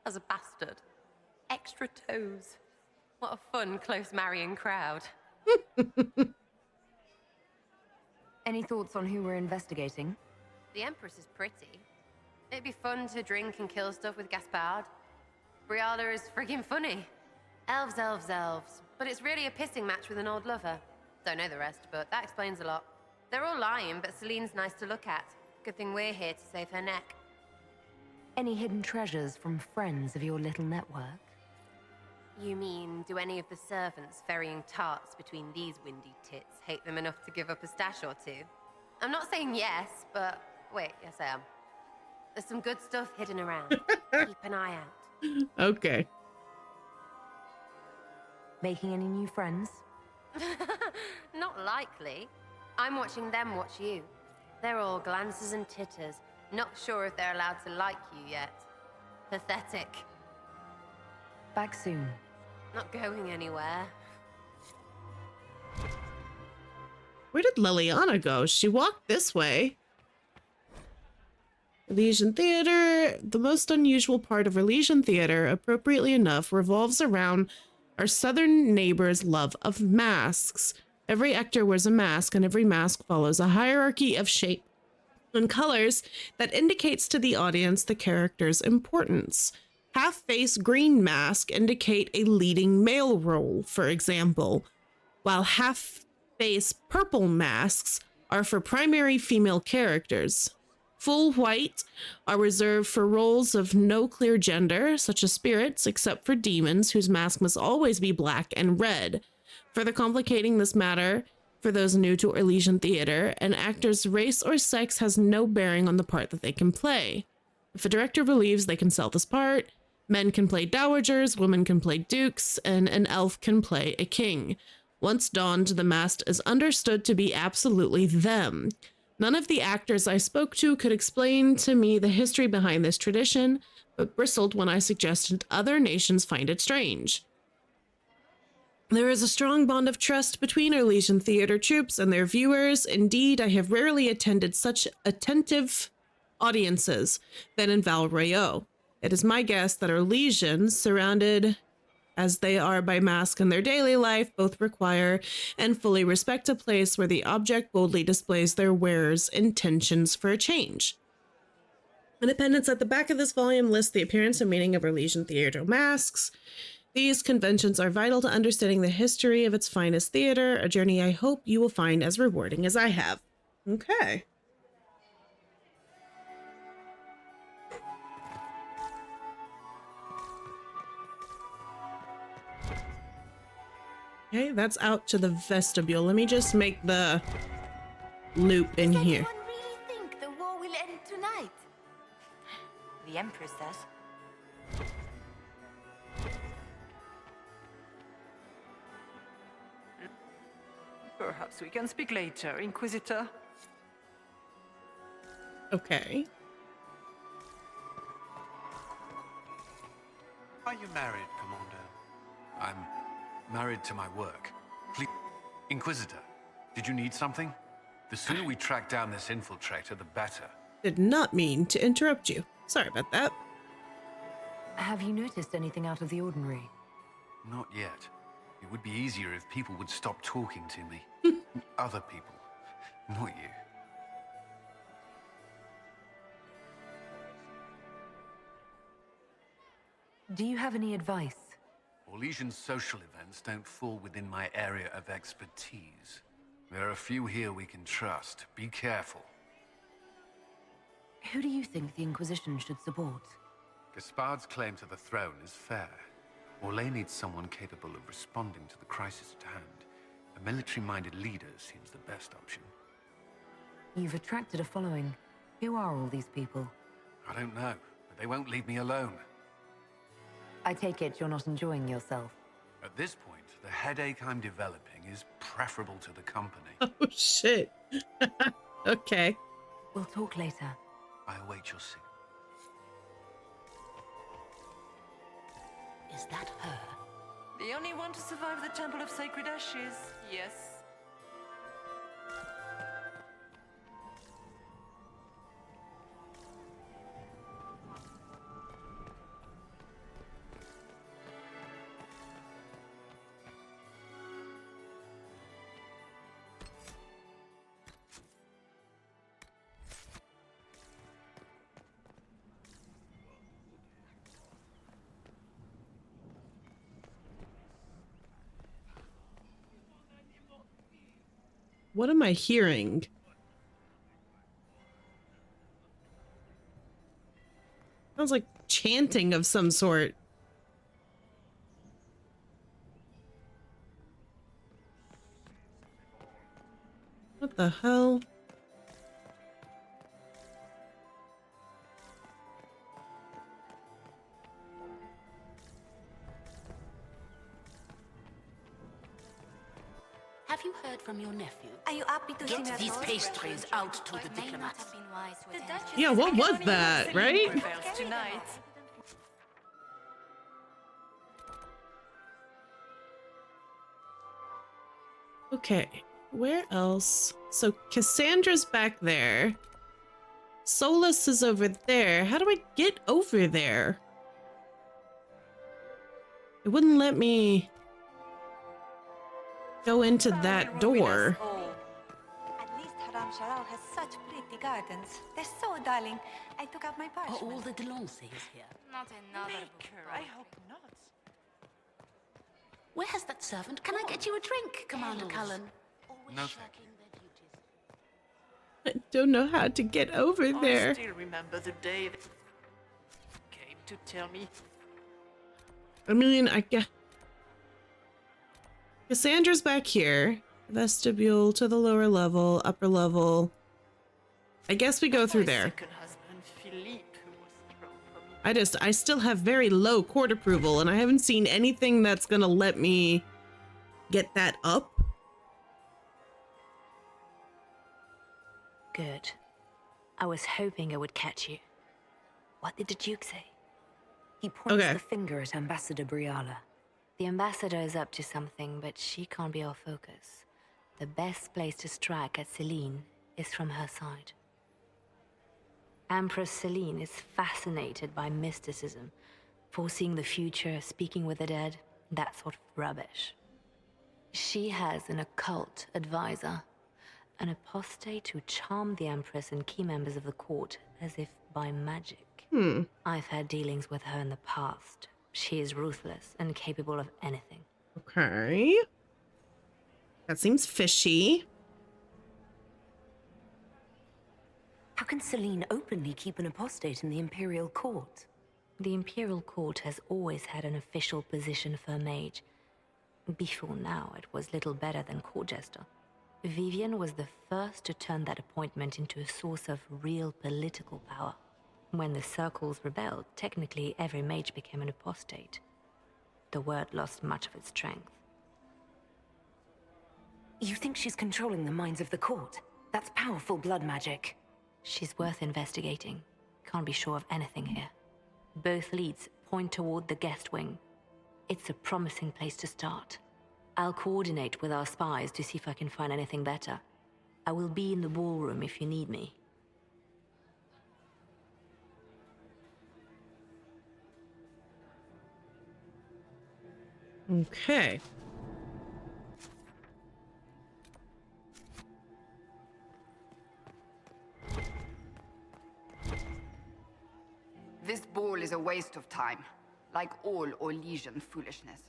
As a bastard. Extra toes. What a fun, close marrying crowd. Any thoughts on who we're investigating? The Empress is pretty. It'd be fun to drink and kill stuff with Gaspard. Briala is friggin' funny. Elves, elves, elves. But it's really a pissing match with an old lover. Don't know the rest, but that explains a lot. They're all lying, but Celine's nice to look at. Good thing we're here to save her neck. Any hidden treasures from friends of your little network? You mean, do any of the servants ferrying tarts between these windy tits hate them enough to give up a stash or two? I'm not saying yes, but wait, yes I am. There's some good stuff hidden around. Keep an eye out. Okay. Making any new friends? Not likely. I'm watching them watch you. They're all glances and titters. Not sure if they're allowed to like you yet. Pathetic. Back soon. Not going anywhere. Where did Liliana go? She walked this way. Elysian Theater. The most unusual part of Elysian Theater, appropriately enough, revolves around our southern neighbor's love of masks. Every actor wears a mask, and every mask follows a hierarchy of shape and colors that indicates to the audience the character's importance. Half-face green mask indicate a leading male role, for example, while half-face purple masks are for primary female characters. Full white are reserved for roles of no clear gender, such as spirits, except for demons, whose mask must always be black and red. Further complicating this matter, for those new to Elysian Theater, an actor's race or sex has no bearing on the part that they can play. If a director believes they can sell this part, men can play dowagers, women can play dukes, and an elf can play a king. Once donned, the mask is understood to be absolutely them. None of the actors I spoke to could explain to me the history behind this tradition, but bristled when I suggested other nations find it strange. There is a strong bond of trust between Elysian Theater troops and their viewers. Indeed, I have rarely attended such attentive audiences than in Val Royaux. It is my guess that Elysians, surrounded as they are by masks in their daily life, both require and fully respect a place where the object boldly displays their wearer's intentions for a change. An appendix at the back of this volume lists the appearance and meaning of Elysian Theater masks. These conventions are vital to understanding the history of its finest theater, a journey I hope you will find as rewarding as I have. Okay. Okay, that's out to the vestibule. Let me just make the loop in here. Does anyone really think the war will end tonight? the Empress says. Perhaps we can speak later, Inquisitor. Okay. Are you married, Commander? I'm married to my work. Please, Inquisitor, did you need something? The sooner we track down this infiltrator, the better. Did not mean to interrupt you. Sorry about that. Have you noticed anything out of the ordinary? Not yet. It would be easier if people would stop talking to me. Other people, not you. Do you have any advice? Orlesian social events don't fall within my area of expertise. There are a few here we can trust. Be careful. Who do you think the Inquisition should support? Gaspard's claim to the throne is fair. Orlais needs someone capable of responding to the crisis at hand. A military-minded leader seems the best option. You've attracted a following. Who are all these people? I don't know, but they won't leave me alone. I take it you're not enjoying yourself. At this point, the headache I'm developing is preferable to the company. Oh, shit. Okay. We'll talk later. I await your signal. Is that her? The only one to survive the Temple of Sacred Ashes, yes. What am I hearing? Sounds like chanting of some sort. What the hell? Have you heard from your nephew? Are you happy to see me Get at these all? pastries out to the diplomats. Yeah, what was that, right? Tonight. Okay, where else? So Cassandra's back there. Solus is over there. How do I get over there? It wouldn't let me go into that door. At least Haram Sharal has such pretty gardens. They're so darling. I took out my Are parchment. all the Delancey's here? Not another. I hope not. Where's that servant? Can I get you a drink, Commander Cullen? No, I don't know how to get over I there. still remember the day they came to tell me. I mean, I guess Cassandra's back here. Vestibule to the lower level, upper level. I guess we go through there. Second husband, Philippe, who was thrown from me. I still have very low court approval, and I haven't seen anything that's gonna let me get that up. Good. I was hoping I would catch you. What did the Duke say? He points the finger at Ambassador Briala. The ambassador is up to something, but she can't be our focus. The best place to strike at Celine is from her side. Empress Celine is fascinated by mysticism, foreseeing the future, speaking with the dead, that sort of rubbish. She has an occult advisor, an apostate who charmed the Empress and key members of the court as if by magic. I've had dealings with her in the past. She is ruthless and capable of anything. Okay. That seems fishy. How can Celine openly keep an apostate in the Imperial Court? The Imperial Court has always had an official position for a mage. Before now, it was little better than court jester. Vivian was the first to turn that appointment into a source of real political power. When the circles rebelled, technically every mage became an apostate. The word lost much of its strength. You think she's controlling the minds of the court? That's powerful blood magic. She's worth investigating. Can't be sure of anything here. Both leads point toward the guest wing. It's a promising place to start. I'll coordinate with our spies to see if I can find anything better. I will be in the ballroom if you need me. Okay. This ball is a waste of time, like all Orlesian foolishness.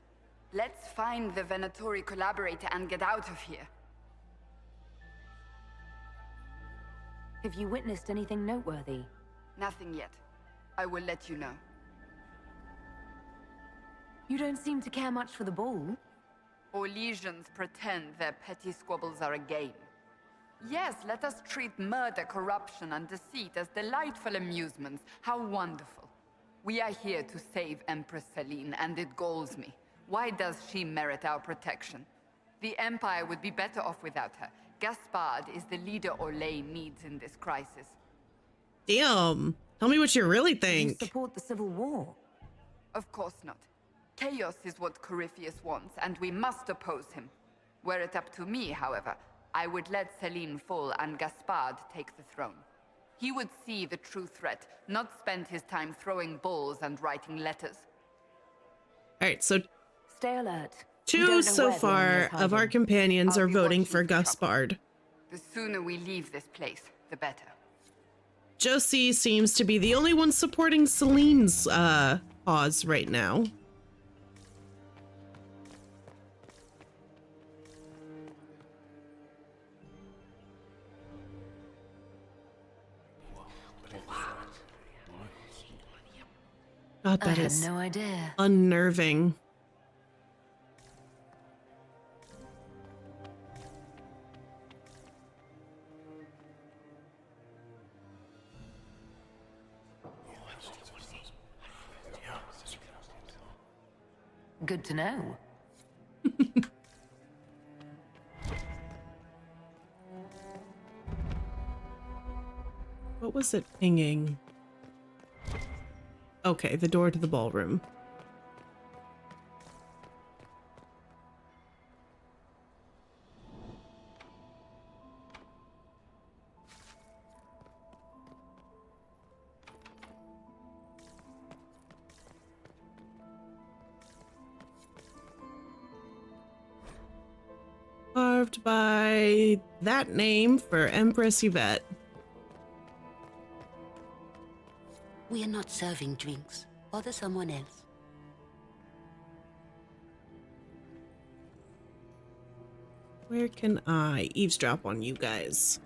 Let's find the Venatori collaborator and get out of here. Have you witnessed anything noteworthy? Nothing yet. I will let you know. You don't seem to care much for the ball. Orlesians pretend their petty squabbles are a game. Yes, let us treat murder, corruption, and deceit as delightful amusements. How wonderful. We are here to save Empress Celine, and it galls me. Why does she merit our protection? The Empire would be better off without her. Gaspard is the leader Orlais needs in this crisis. Damn. Tell me what you really think. You support the civil war? Of course not. Chaos is what Corypheus wants, and we must oppose him. Were it up to me, however, I would let Celine fall and Gaspard take the throne. He would see the true threat, not spend his time throwing balls and writing letters. Alright, so stay alert. Two so far of our companions are voting for Gaspard. The sooner we leave this place, the better. Josie seems to be the only one supporting Celine's cause right now. God, that is no idea. Unnerving. Good to know. What was it pinging? Okay, the door to the ballroom. Carved by that name for Empress Yvette. We are not serving drinks. Bother someone else. Where can I eavesdrop on you guys?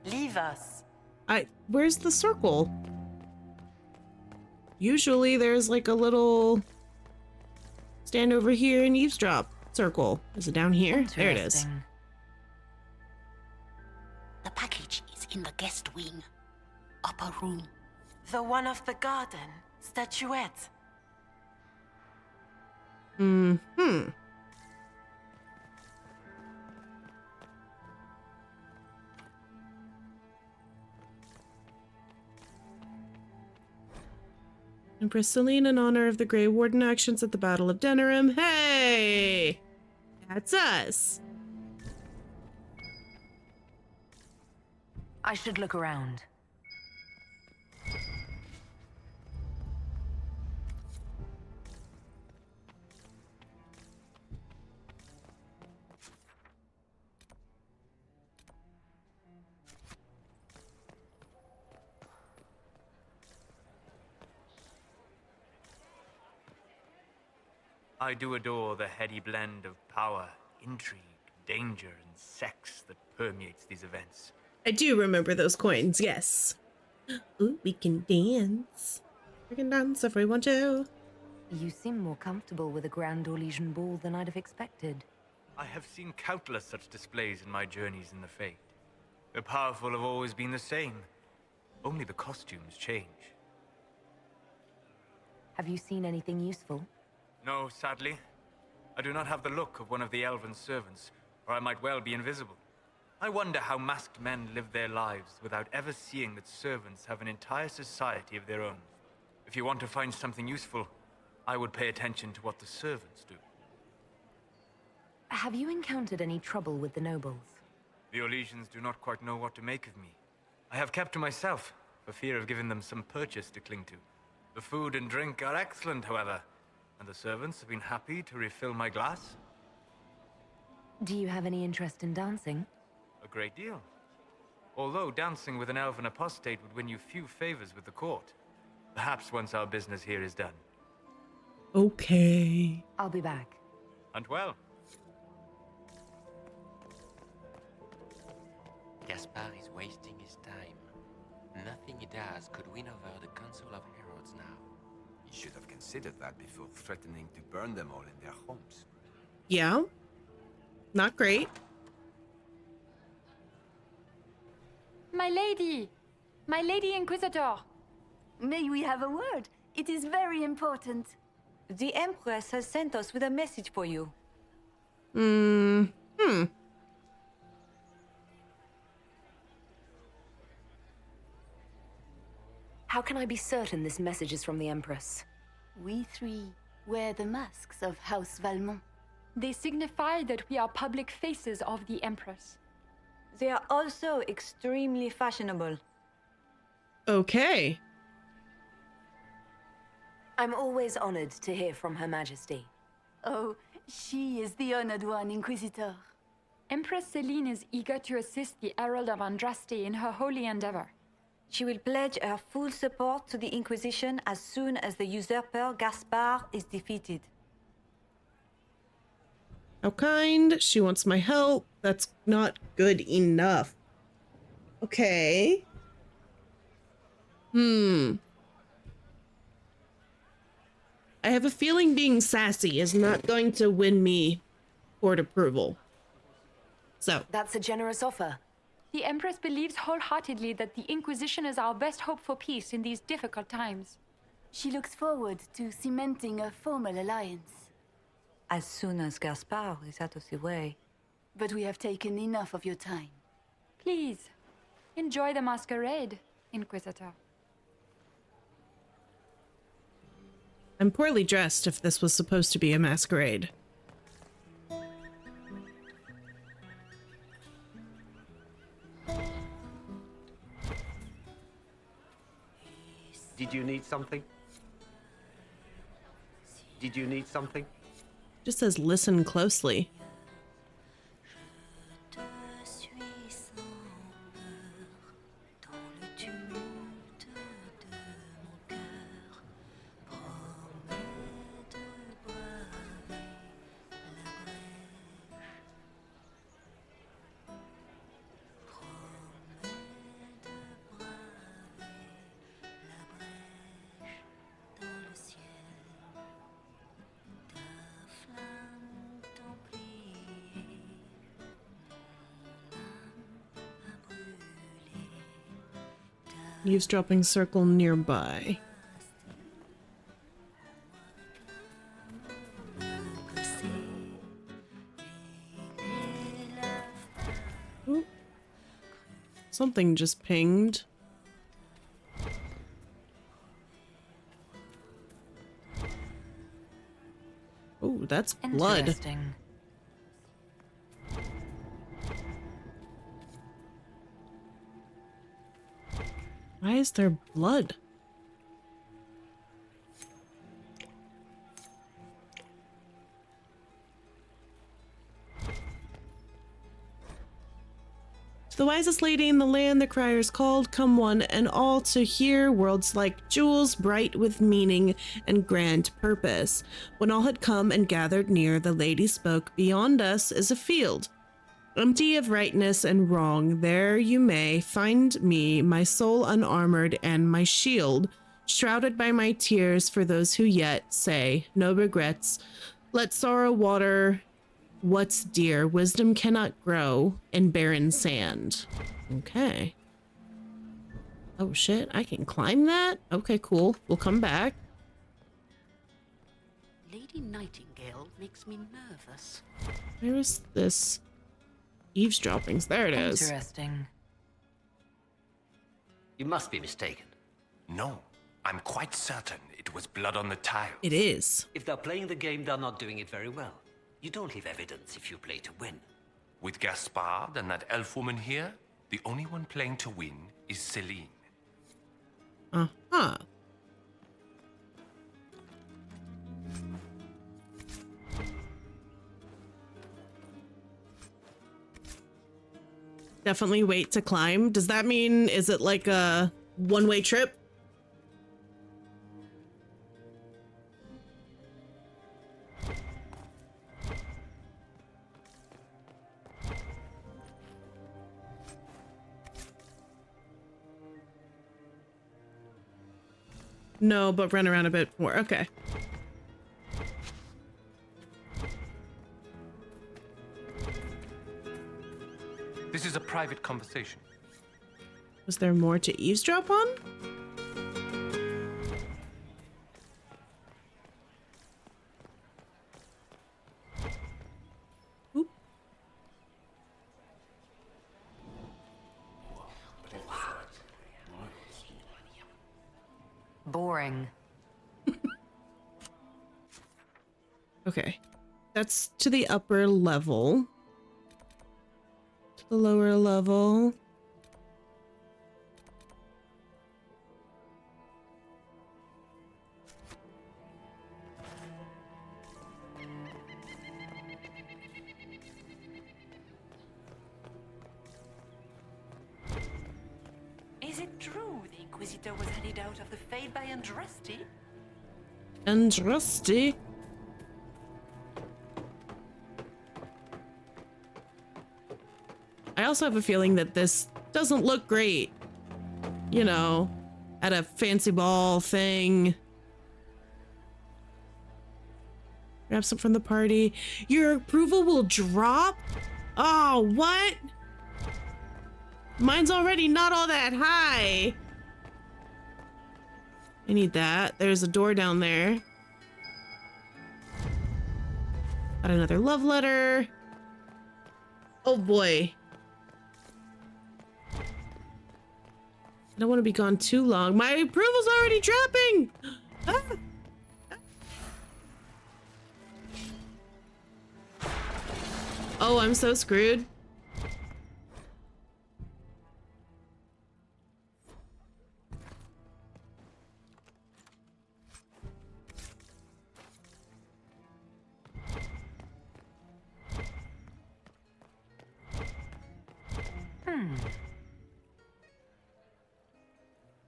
Leave us. Where's the circle? Usually there's like a little stand over here and eavesdrop circle. Is it down here? There it is. The package is in the guest wing. Upper room. The one of the garden. Statuette. Mm-hmm. Empress Celine in honor of the Grey Warden actions at the Battle of Denerim. Hey! That's us. I should look around. I do adore the heady blend of power, intrigue, danger, and sex that permeates these events. I do remember those coins, yes. Ooh, we can dance. We can dance if we want to. You seem more comfortable with a Grand Orlesian ball than I'd have expected. I have seen countless such displays in my journeys in the Fate. The powerful have always been the same. Only the costumes change. Have you seen anything useful? No, sadly. I do not have the look of one of the elven servants, or I might well be invisible. I wonder how masked men live their lives without ever seeing that servants have an entire society of their own. If you want to find something useful, I would pay attention to what the servants do. Have you encountered any trouble with the nobles? The Orlesians do not quite know what to make of me. I have kept to myself, for fear of giving them some purchase to cling to. The food and drink are excellent, however, and the servants have been happy to refill my glass. Do you have any interest in dancing? A great deal. Although dancing with an elven apostate would win you few favors with the court. Perhaps once our business here is done. Okay. I'll be back. And well. Gaspard is wasting his time. Nothing he does could win over the Council of Heralds now. He should have considered that before threatening to burn them all in their homes. Yeah. Not great. My lady! My lady Inquisitor! May we have a word? It is very important. The Empress has sent us with a message for you. How can I be certain this message is from the Empress? We three wear the masks of House Valmont. They signify that we are public faces of the Empress. They are also extremely fashionable. Okay. I'm always honored to hear from Her Majesty. Oh, she is the honored one, Inquisitor. Empress Celine is eager to assist the Herald of Andraste in her holy endeavor. She will pledge her full support to the Inquisition as soon as the usurper Gaspard is defeated. How kind. She wants my help. That's not good enough. Okay. I have a feeling being sassy is not going to win me court approval. So. That's a generous offer. The Empress believes wholeheartedly that the Inquisition is our best hope for peace in these difficult times. She looks forward to cementing a formal alliance. As soon as Gaspard is out of the way. But we have taken enough of your time. Please, enjoy the masquerade, Inquisitor. I'm poorly dressed if this was supposed to be a masquerade. Did you need something? Did you need something? Just says listen closely. Eavesdropping circle nearby. Ooh. Something just pinged. Oh, that's blood. Interesting. Why is there blood? To the wisest lady in the land, the criers called, come one and all to hear words like jewels bright with meaning and grand purpose. When all had come and gathered near, the lady spoke, beyond us is a field, empty of rightness and wrong. There you may find me, my soul unarmored and my shield. Shrouded by my tears for those who yet say, no regrets. Let sorrow water what's dear. Wisdom cannot grow in barren sand. Okay. Oh shit, I can climb that? Okay, cool. We'll come back. Lady Nightingale makes me nervous. Where is this? Eavesdroppings. There it is. Interesting. You must be mistaken. No, I'm quite certain it was blood on the tiles. It is. If they're playing the game, they're not doing it very well. You don't leave evidence if you play to win. With Gaspard and that elf woman here, the only one playing to win is Celine. Uh-huh. Definitely wait to climb. Does that mean, is it like a one-way trip? No, but run around a bit more. Okay. This is a private conversation. Was there more to eavesdrop on? Oop. Boring. Okay. That's to the upper level. To the lower level. Is it true the Inquisitor was handed out of the Fade by Andraste? Andraste? I also have a feeling that this doesn't look great. You know, at a fancy ball thing. Absent from the party. Your approval will drop? Oh, what? Mine's already not all that high. I need that. There's a door down there. Got another love letter. Oh boy. I don't want to be gone too long. My approval's already dropping. Ah. Oh, I'm so screwed.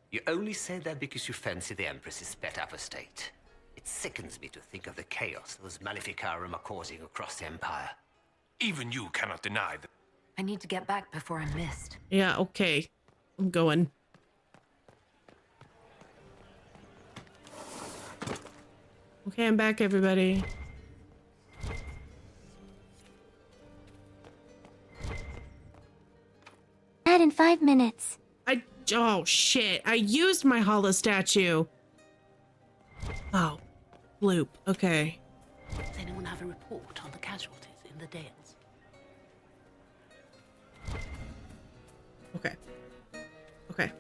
You only say that because you fancy the Empress's pet apostate. It sickens me to think of the chaos those Maleficarum are causing across the Empire. Even you cannot deny that. I need to get back before I'm missed. Yeah, okay. I'm going. Okay, I'm back, everybody. That in 5 minutes. Oh shit, I used my hollow statue. Oh, bloop. Okay. Does anyone have a report on the casualties in the Dales? Okay. Okay.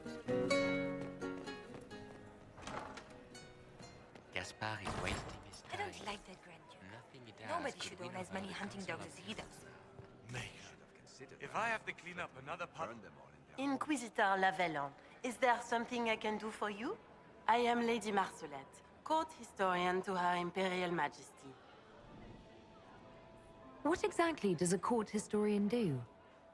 Gaspard is wasting his I time. don't like that grandeur. Nothing he does Nobody could should win own as over many the hunting Council dogs of as he does. If I have to clean up another pub... Inquisitor Lavellan, is there something I can do for you? I am Lady Marcelette, court historian to Her Imperial Majesty. What exactly does a court historian do?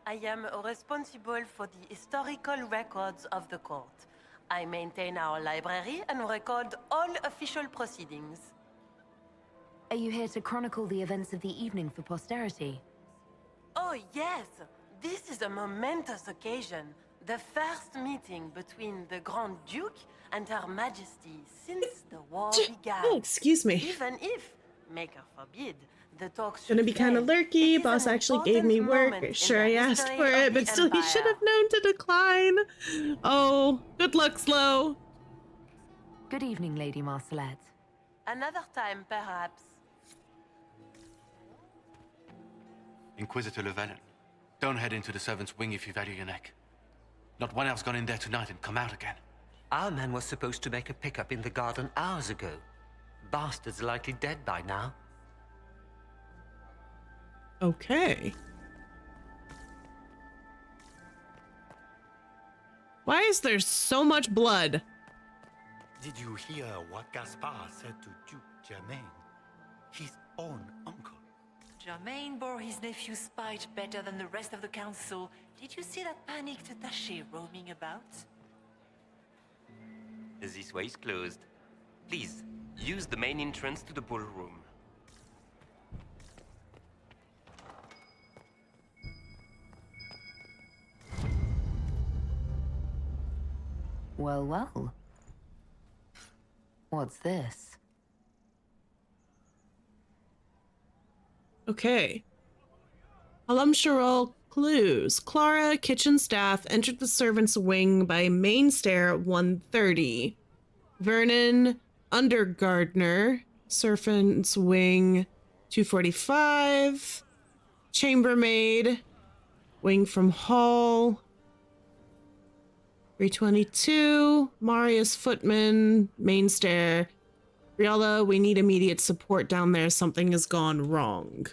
I am responsible for the historical records of the court. I maintain our library and record all official proceedings. Are you here to chronicle the events of the evening for posterity? Oh, yes! This is a momentous occasion. The first meeting between the Grand Duke and Her Majesty since the war began. Oh, excuse me. Even if, Maker forbid, the talks Gonna should be kind of fail, lurky. it is Boss an actually gave me important work. moment in Sure, the I asked history for of it, the but still, he should Empire. have known to decline. Oh, good luck, Slow. Good evening, Lady Marcelette. Another time, perhaps. Inquisitor Llewellyn, don't head into the servants' wing if you value your neck. Not one else gone in there tonight and come out again. Our man was supposed to make a pickup in the garden hours ago. Bastard's likely dead by now. Okay. Why is there so much blood? Did you hear what Gaspard said to Duke Germain? His own uncle. Germain bore his nephew's spite better than the rest of the council. Did you see that panicked attaché roaming about? This way is closed. Please, use the main entrance to the ballroom. Well, well. What's this? Okay. Halam clues. Clara, kitchen staff, entered the servants' wing by main stair at 1:30. Vernon, undergardener, servants' wing 2:45. Chambermaid, wing from hall 3:22. Marius footman, main stair. Briella, we need immediate support down there. Something has gone wrong.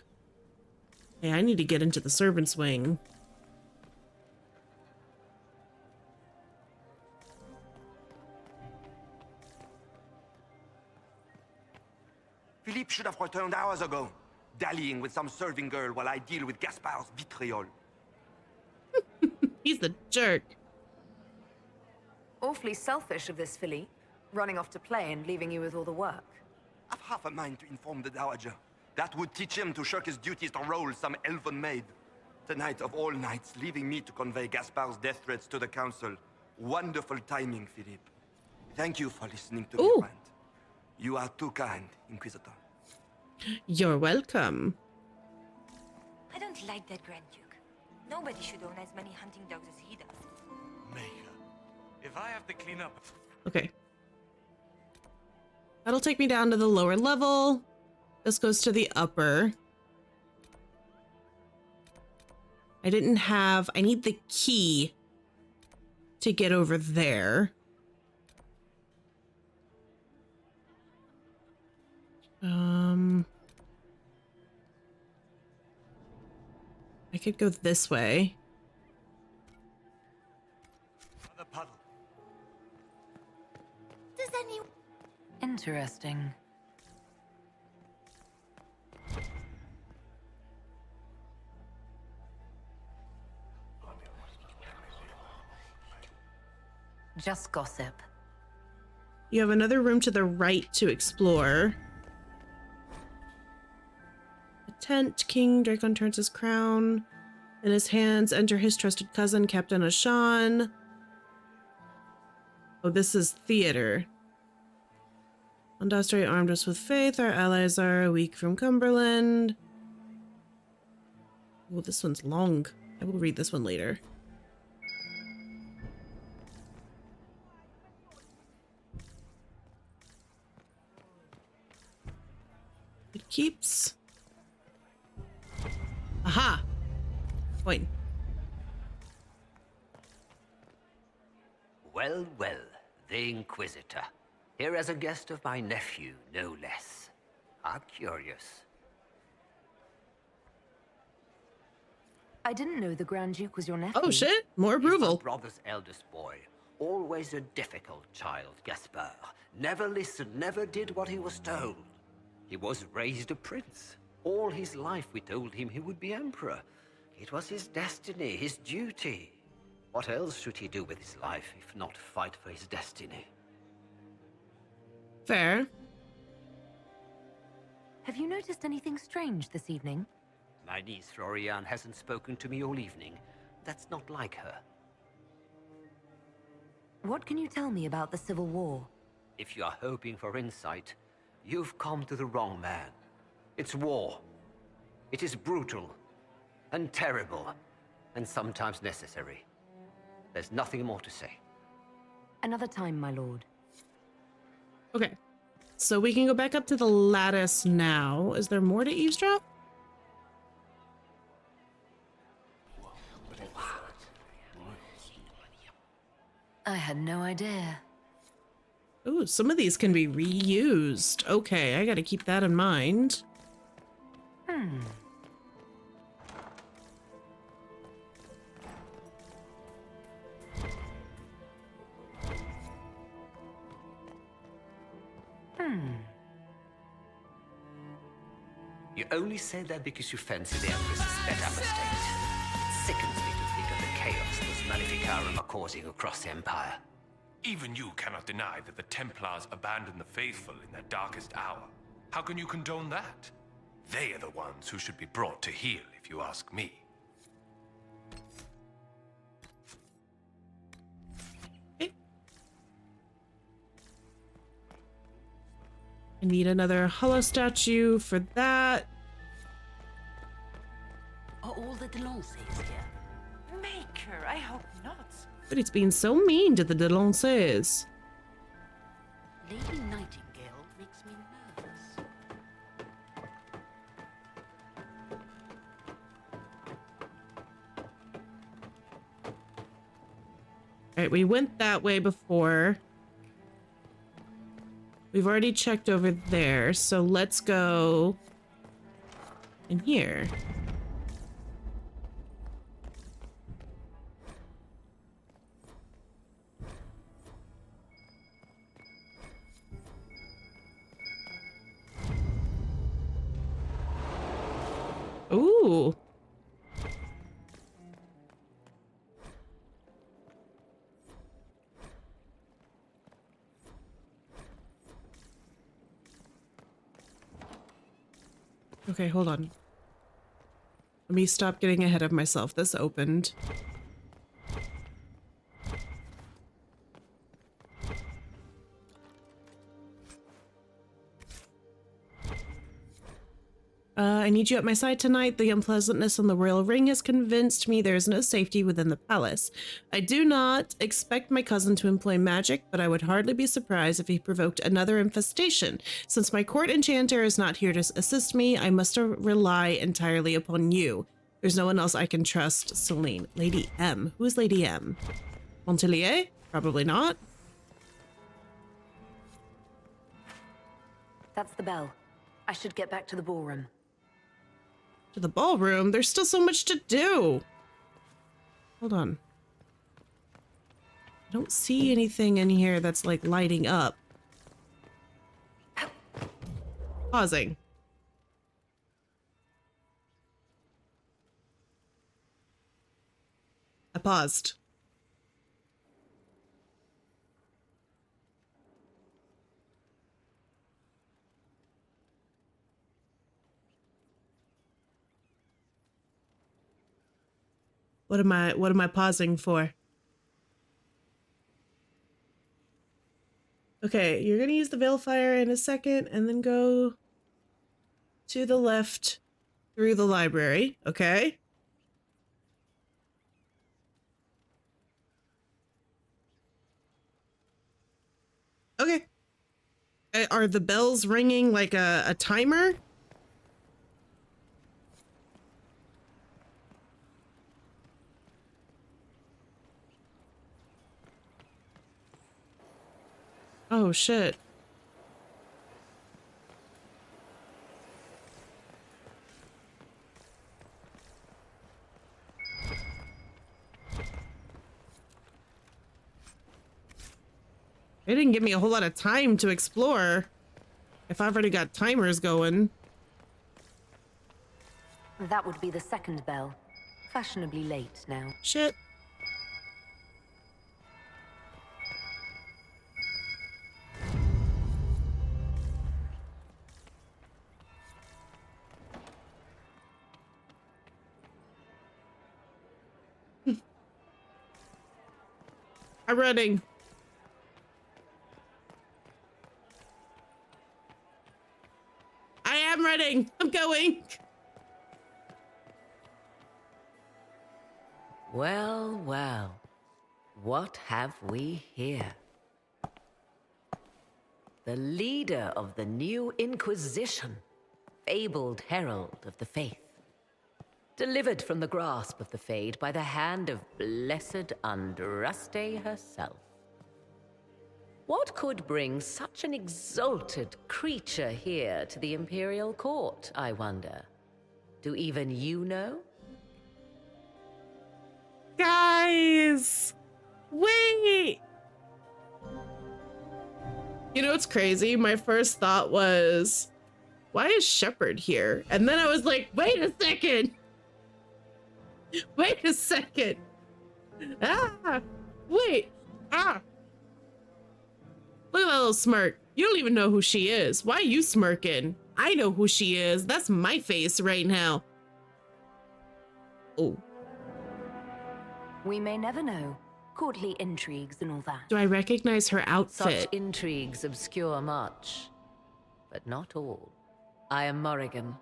Hey, I need to get into the servants' wing. Philippe should have returned hours ago, dallying with some serving girl while I deal with Gaspard's vitriol. He's the jerk. Awfully selfish of this Philippe, running off to play and leaving you with all the work. I've half a mind to inform the Dowager. That would teach him to shirk his duties to roll some elven maid. Tonight of all nights, leaving me to convey Gaspard's death threats to the council. Wonderful timing, Philippe. Thank you for listening to me, friend. You are too kind, Inquisitor. You're welcome. I don't like that Grand Duke. Nobody should own as many hunting dogs as he does. If I have to clean up... Okay. That'll take me down to the lower level. This goes to the upper. I need the key to get over there. I could go this way. The puddle. Does anyone... Interesting. Just gossip. You have another room to the right to explore. A tent. King Dracon turns his crown in his hands. Enter his trusted cousin, Captain Ashan. Oh, this is theater. Ondastri armed us with faith. Our allies are weak from Cumberland. Oh, this one's long. I will read this one later. It keeps... Aha! Coin. Well, well, the Inquisitor. Here as a guest of my nephew, no less. How curious. I didn't know the Grand Duke was your nephew. Oh shit, more approval. He's my brother's eldest boy. Always a difficult child, Gaspard. Never listened, never did what he was told. He was raised a prince. All his life we told him he would be emperor. It was his destiny, his duty. What else should he do with his life if not fight for his destiny? Fair. Have you noticed anything strange this evening? My niece Florian hasn't spoken to me all evening. That's not like her. What can you tell me about the Civil War? If you are hoping for insight, you've come to the wrong man. It's war. It is brutal, and terrible, and sometimes necessary. There's nothing more to say. Another time, my lord. Okay. So we can go back up to the lattice now. Is there more to eavesdrop? I had no idea. Ooh, some of these can be reused. Okay, I gotta keep that in mind. You only say that because you fancy the Empress's better state. It sickens me to think of the chaos those Maleficarum are causing across the Empire. Even you cannot deny that the Templars abandoned the faithful in their darkest hour. How can you condone that? They are the ones who should be brought to heel, if you ask me. I need another hollow statue for that. Are all the Delancers here? Maker, I hope not. But it's been so mean to the Delancers. Lady Nightingale makes me nervous. Alright, we went that way before. We've already checked over there, so let's go in here. Ooh. Okay, hold on. Let me stop getting ahead of myself. This opened. I need you at my side tonight. The unpleasantness on the royal ring has convinced me there is no safety within the palace. I do not expect my cousin to employ magic, but I would hardly be surprised if he provoked another infestation. Since my court enchanter is not here to assist me, I must rely entirely upon you. There's no one else I can trust. Celine. Lady M. Who is Lady M? Montelier? Probably not. That's the bell. I should get back to the ballroom. To the ballroom? There's still so much to do. Hold on. I don't see anything in here that's like lighting up. Pausing. I paused. What am I pausing for? Okay, you're gonna use the Veilfire in a second and then go to the left through the library, okay? Okay. Are the bells ringing like a timer? Oh, shit. They didn't give me a whole lot of time to explore. If I've already got timers going. That would be the second bell. Fashionably late now. Shit. I'm running. I'm running. I'm going. Well, well. What have we here? The leader of the new Inquisition, fabled herald of the faith. Delivered from the grasp of the Fade by the hand of blessed Andraste herself. What could bring such an exalted creature here to the Imperial Court, I wonder? Do even you know? Guys! Wait! You know what's crazy? My first thought was, why is Shepard here? And then I was like, wait a second! Wait a second! Ah! Wait! Ah! Look at that little smirk. You don't even know who she is. Why are you smirking? I know who she is. That's my face right now. Oh. We may never know. Courtly intrigues and all that. Do I recognize her outfit? Such intrigues obscure much, but not all. I am Morrigan.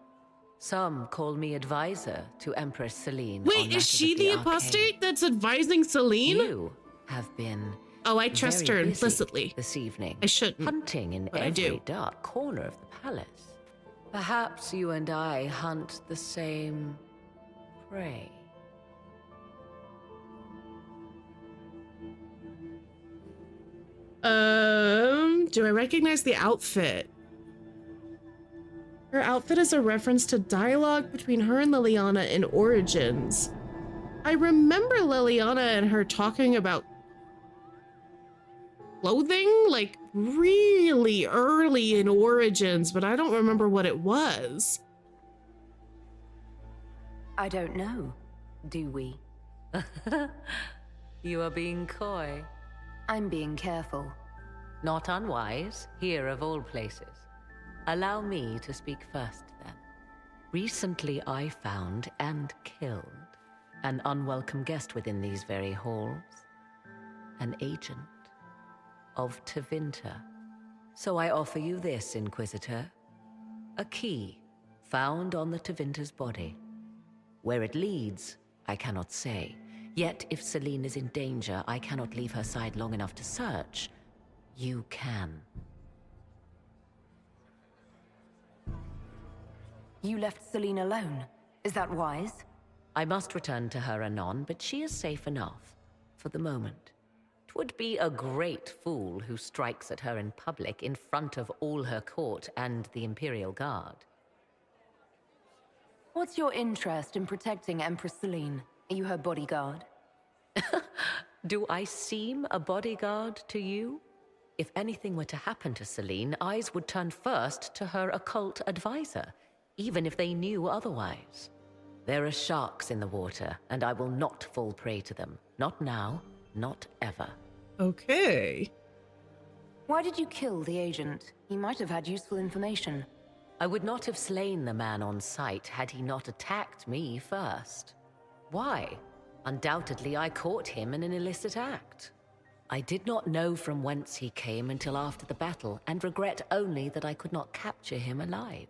Some call me advisor to Empress Celine. Wait, is she the apostate that's advising Celine? You have been. Oh, I trust her implicitly. This evening. I shouldn't. Hunting in every dark corner of the palace. Perhaps you and I hunt the same prey. Do I recognize the outfit? Her outfit is a reference to dialogue between her and Liliana in Origins. I remember Liliana and her talking about clothing, like really early in Origins, but I don't remember what it was. I don't know. Do we? You are being coy. I'm being careful. Not unwise, here of all places. Allow me to speak first, then. Recently I found and killed an unwelcome guest within these very halls. An agent of Tevinter. So I offer you this, Inquisitor. A key found on the Tevinter's body. Where it leads, I cannot say. Yet if Celine is in danger, I cannot leave her side long enough to search. You can. You left Celine alone. Is that wise? I must return to her anon, but she is safe enough. For the moment. 'Twould be a great fool who strikes at her in public in front of all her court and the Imperial Guard. What's your interest in protecting Empress Celine? Are you her bodyguard? Do I seem a bodyguard to you? If anything were to happen to Celine, eyes would turn first to her occult advisor, even if they knew otherwise. There are sharks in the water, and I will not fall prey to them. Not now, not ever. Okay. Why did you kill the agent? He might have had useful information. I would not have slain the man on sight had he not attacked me first. Why? Undoubtedly, I caught him in an illicit act. I did not know from whence he came until after the battle, and regret only that I could not capture him alive.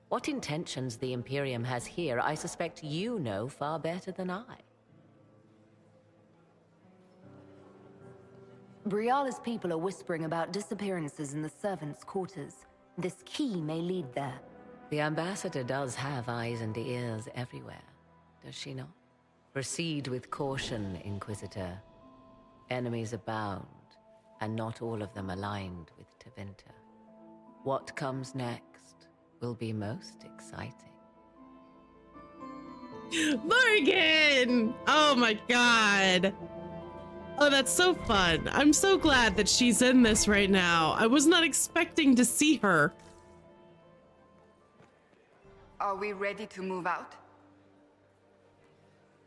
What intentions the Imperium has here, I suspect you know far better than I. Briala's people are whispering about disappearances in the servants' quarters. This key may lead there. The ambassador does have eyes and ears everywhere, does she not? Proceed with caution, Inquisitor. Enemies abound, and not all of them aligned with Tevinter. What comes next will be most exciting. Morgan! Oh my god. Oh, that's so fun. I'm so glad that she's in this right now. I was not expecting to see her. Are we ready to move out?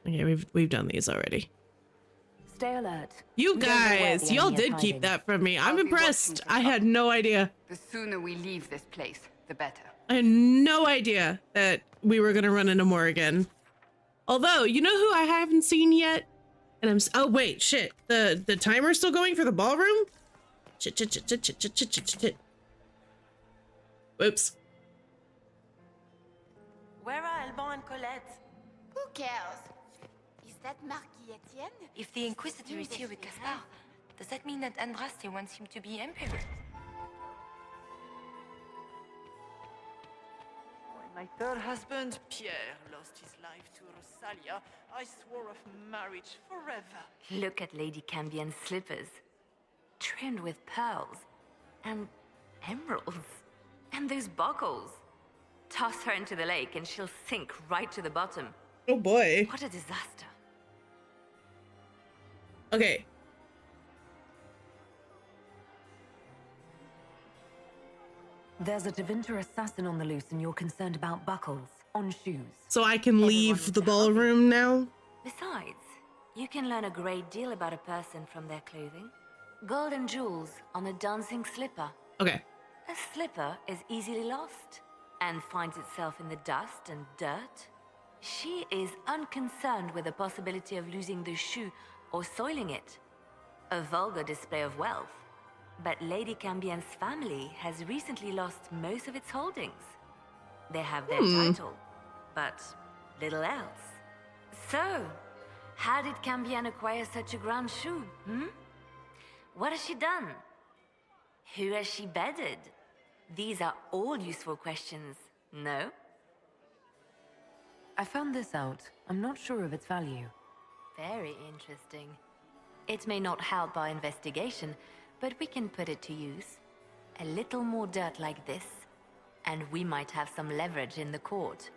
Okay, we've done these already. Stay alert. You guys, y'all did keep that from me. I'm impressed. I had no idea. The sooner we leave this place, the better. I had no idea that we were gonna run into Morgan. Although, you know who I haven't seen yet? And oh wait, shit. The timer's still going for the ballroom? Shit. Whoops. Where are Alban and Colette? Who cares? Is that Marquis Etienne? If the Inquisitor is here with Gaspard, does that mean that Andraste wants him to be Emperor? When my third husband, Pierre, lost his life to Rosalia, I swore off marriage forever. Look at Lady Cambien's slippers. Trimmed with pearls. And emeralds. And those buckles. Toss her into the lake and she'll sink right to the bottom. Oh boy. What a disaster. Okay. There's a Tevinter assassin on the loose and you're concerned about buckles on shoes. So I can leave the ballroom now? Besides, you can learn a great deal about a person from their clothing. Gold and jewels on a dancing slipper. Okay. A slipper is easily lost and finds itself in the dust and dirt. She is unconcerned with the possibility of losing the shoe or soiling it. A vulgar display of wealth. But Lady Cambien's family has recently lost most of its holdings. They have their title, but little else. So, how did Cambien acquire such a grand shoe, What has she done? Who has she bedded? These are all useful questions, no? I found this out. I'm not sure of its value. Very interesting. It may not help our investigation, but we can put it to use. A little more dirt like this, and we might have some leverage in the court.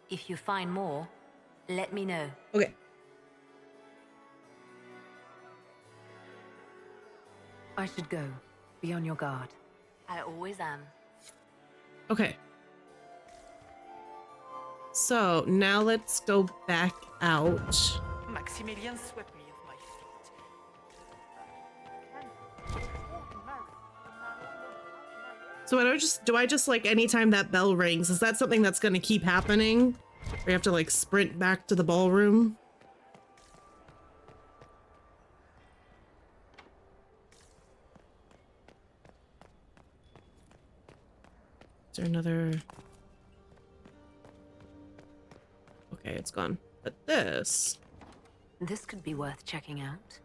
If you find more, let me know. Okay. I should go. Be on your guard. I always am. Okay. So now let's go back out. Maximilian swept me off my feet. So do I just like anytime that bell rings, is that something that's gonna keep happening? Or you have to like sprint back to the ballroom? Is there another? Okay, it's gone. But this could be worth checking out.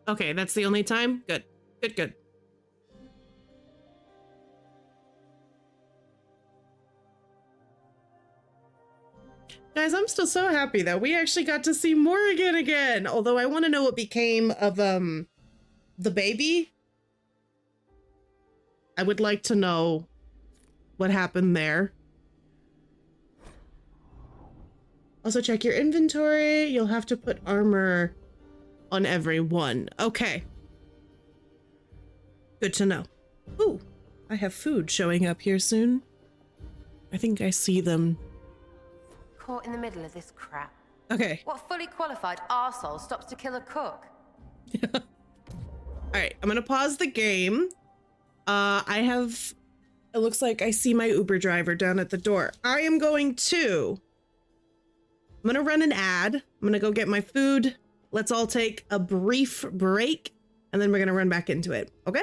Okay, that's the only time? Good. Good, good. Guys, I'm still so happy that we actually got to see Morrigan again. Although I want to know what became of the baby. I would like to know what happened there. Also check your inventory. You'll have to put armor on every one. Okay. Good to know. Ooh, I have food showing up here soon. I think I see them. Caught in the middle of this crap. Okay. What fully qualified arsehole stops to kill a cook? All right, I'm gonna pause the game. It looks like I see my Uber driver down at the door. I'm gonna run an ad. I'm gonna go get my food. Let's all take a brief break and then we're gonna run back into it, okay?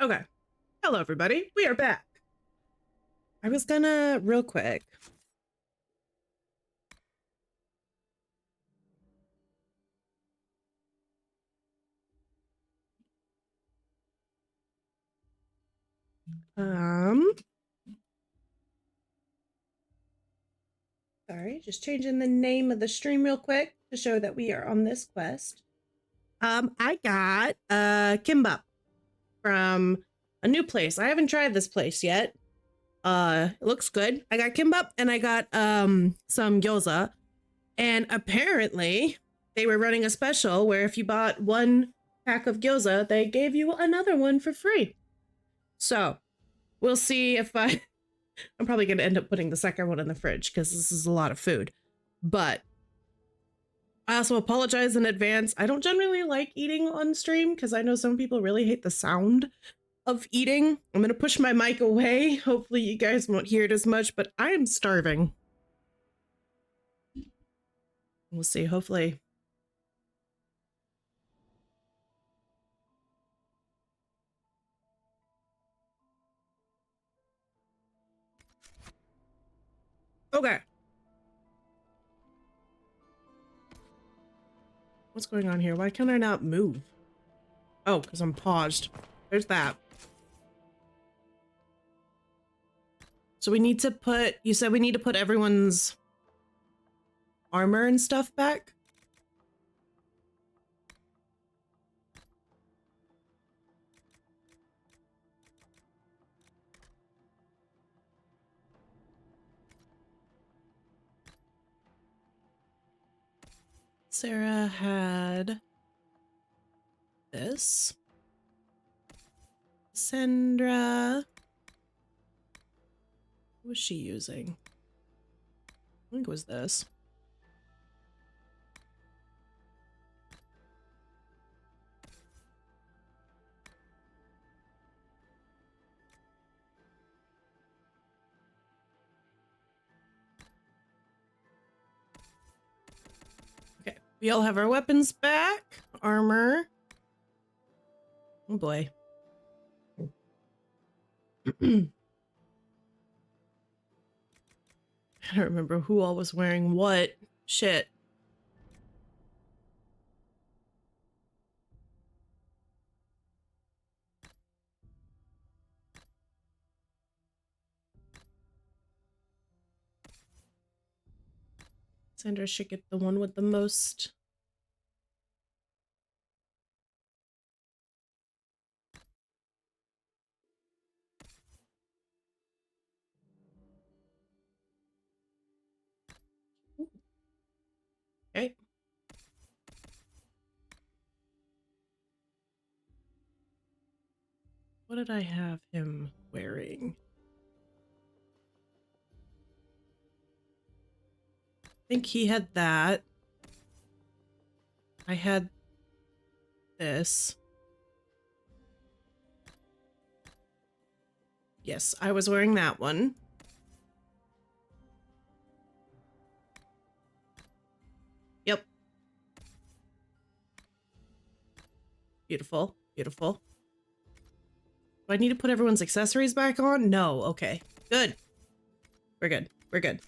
Okay. Hello, everybody. We are back. I was gonna, real quick. Sorry, just changing the name of the stream real quick to show that we are on this quest. I got kimbap from a new place. I haven't tried this place yet. It looks good. I got kimbap and I got some gyoza. And apparently they were running a special where if you bought one pack of gyoza, they gave you another one for free. So we'll see if I'm probably going to end up putting the second one in the fridge because this is a lot of food. But I also apologize in advance. I don't generally like eating on stream because I know some people really hate the sound of eating. I'm going to push my mic away. Hopefully you guys won't hear it as much, but I am starving. We'll see, hopefully. Okay. What's going on here? Why can I not move? Oh, because I'm paused. There's that. So we need to put, you said we need to put everyone's armor and stuff back? Sarah had this. Sandra. What was she using? I think it was this. Okay, we all have our weapons back. Armor. Oh boy. I don't remember who all was wearing what. Shit. Sandra should get the one with the most. Okay. What did I have him wearing? I think he had that. I had this. Yes, I was wearing that one. Yep. Beautiful. Beautiful. Do I need to put everyone's accessories back on? No. Okay. Good. We're good. We're good.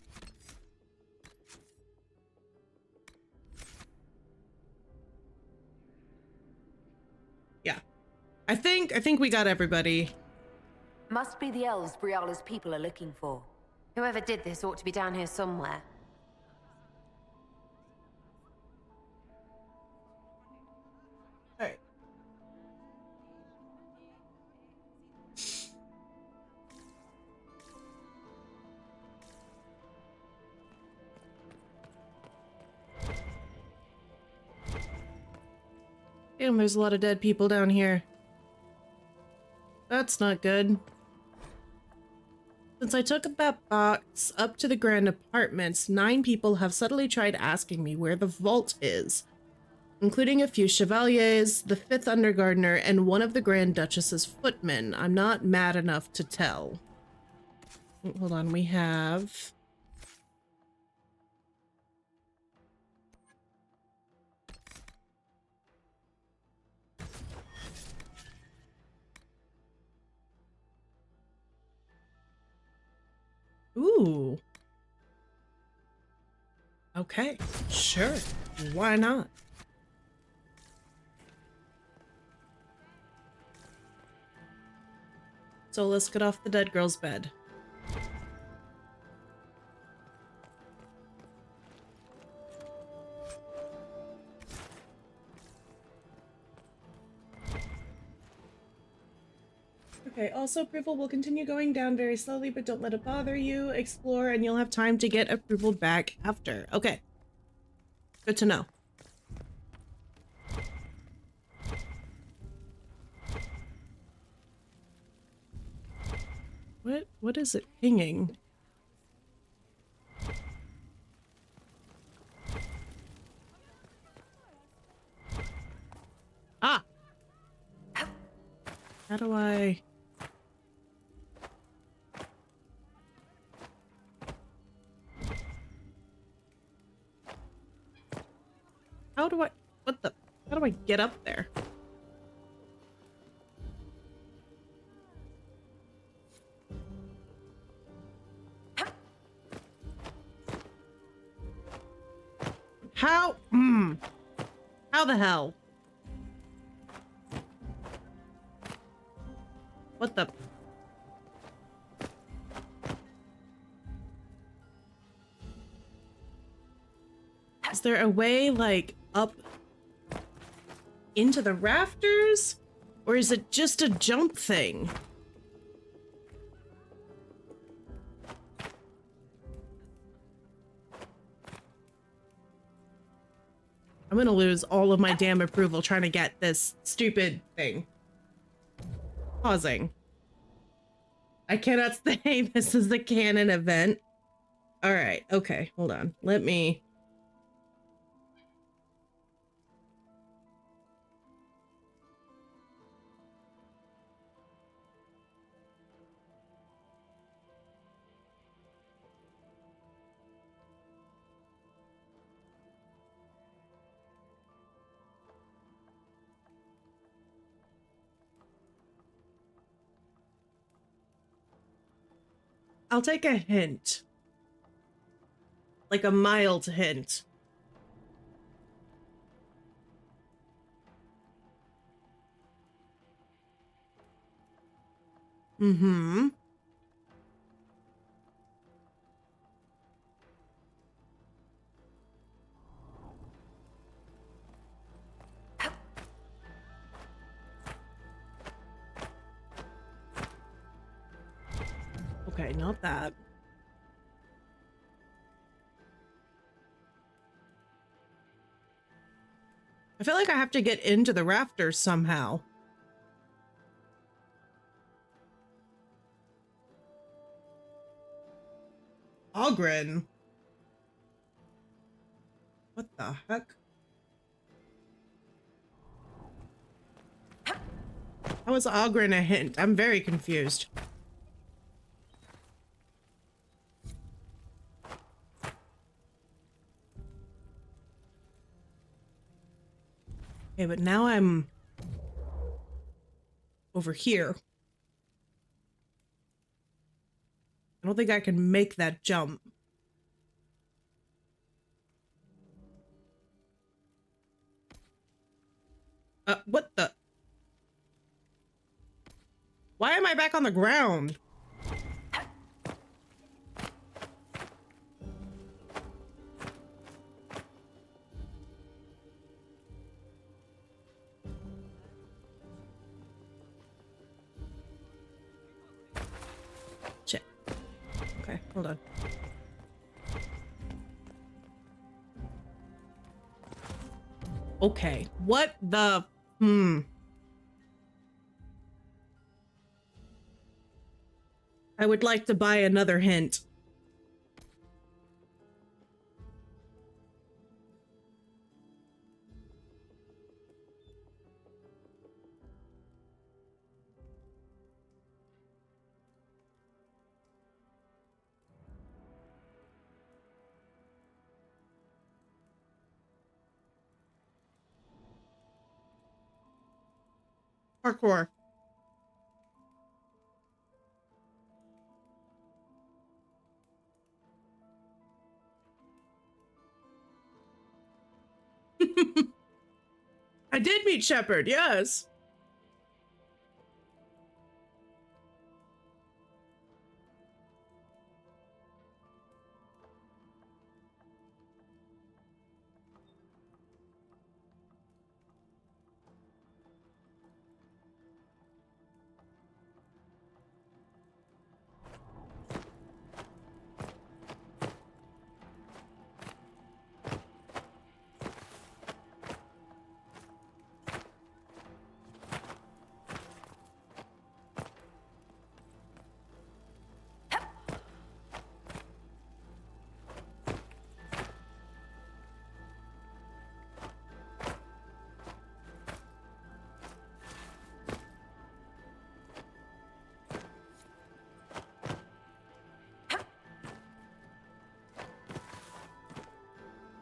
Yeah. I think we got everybody. Must be the elves Briala's people are looking for. Whoever did this ought to be down here somewhere. Alright. Damn, there's a lot of dead people down here. That's not good. Since I took that box up to the Grand Apartments, 9 people have subtly tried asking me where the vault is, including a few chevaliers, the 5th undergardener, and one of the Grand Duchess's footmen. I'm not mad enough to tell. Hold on, we have... Ooh. Okay, sure. Why not? So let's get off the dead girl's bed. Okay, also approval will continue going down very slowly, but don't let it bother you. Explore and you'll have time to get approval back after. Okay. Good to know. What is it pinging? Ah! How do I... How do I... What the... How do I get up there? How? How the hell? What the... Is there a way, like, up into the rafters? Or is it just a jump thing? I'm gonna lose all of my damn approval trying to get this stupid thing. Pausing. I cannot say this is the canon event. Alright, okay, hold on. Let me... I'll take a hint. Like a mild hint. Mm-hmm. Okay, not that. I feel like I have to get into the rafters somehow. Ogren? What the heck? How is Ogren a hint? I'm very confused. Okay, but now I'm over here. I don't think I can make that jump. What the? Why am I back on the ground? Shit. Okay, hold on. Okay, what the... I would like to buy another hint. Parkour. I did meet Shepard, yes.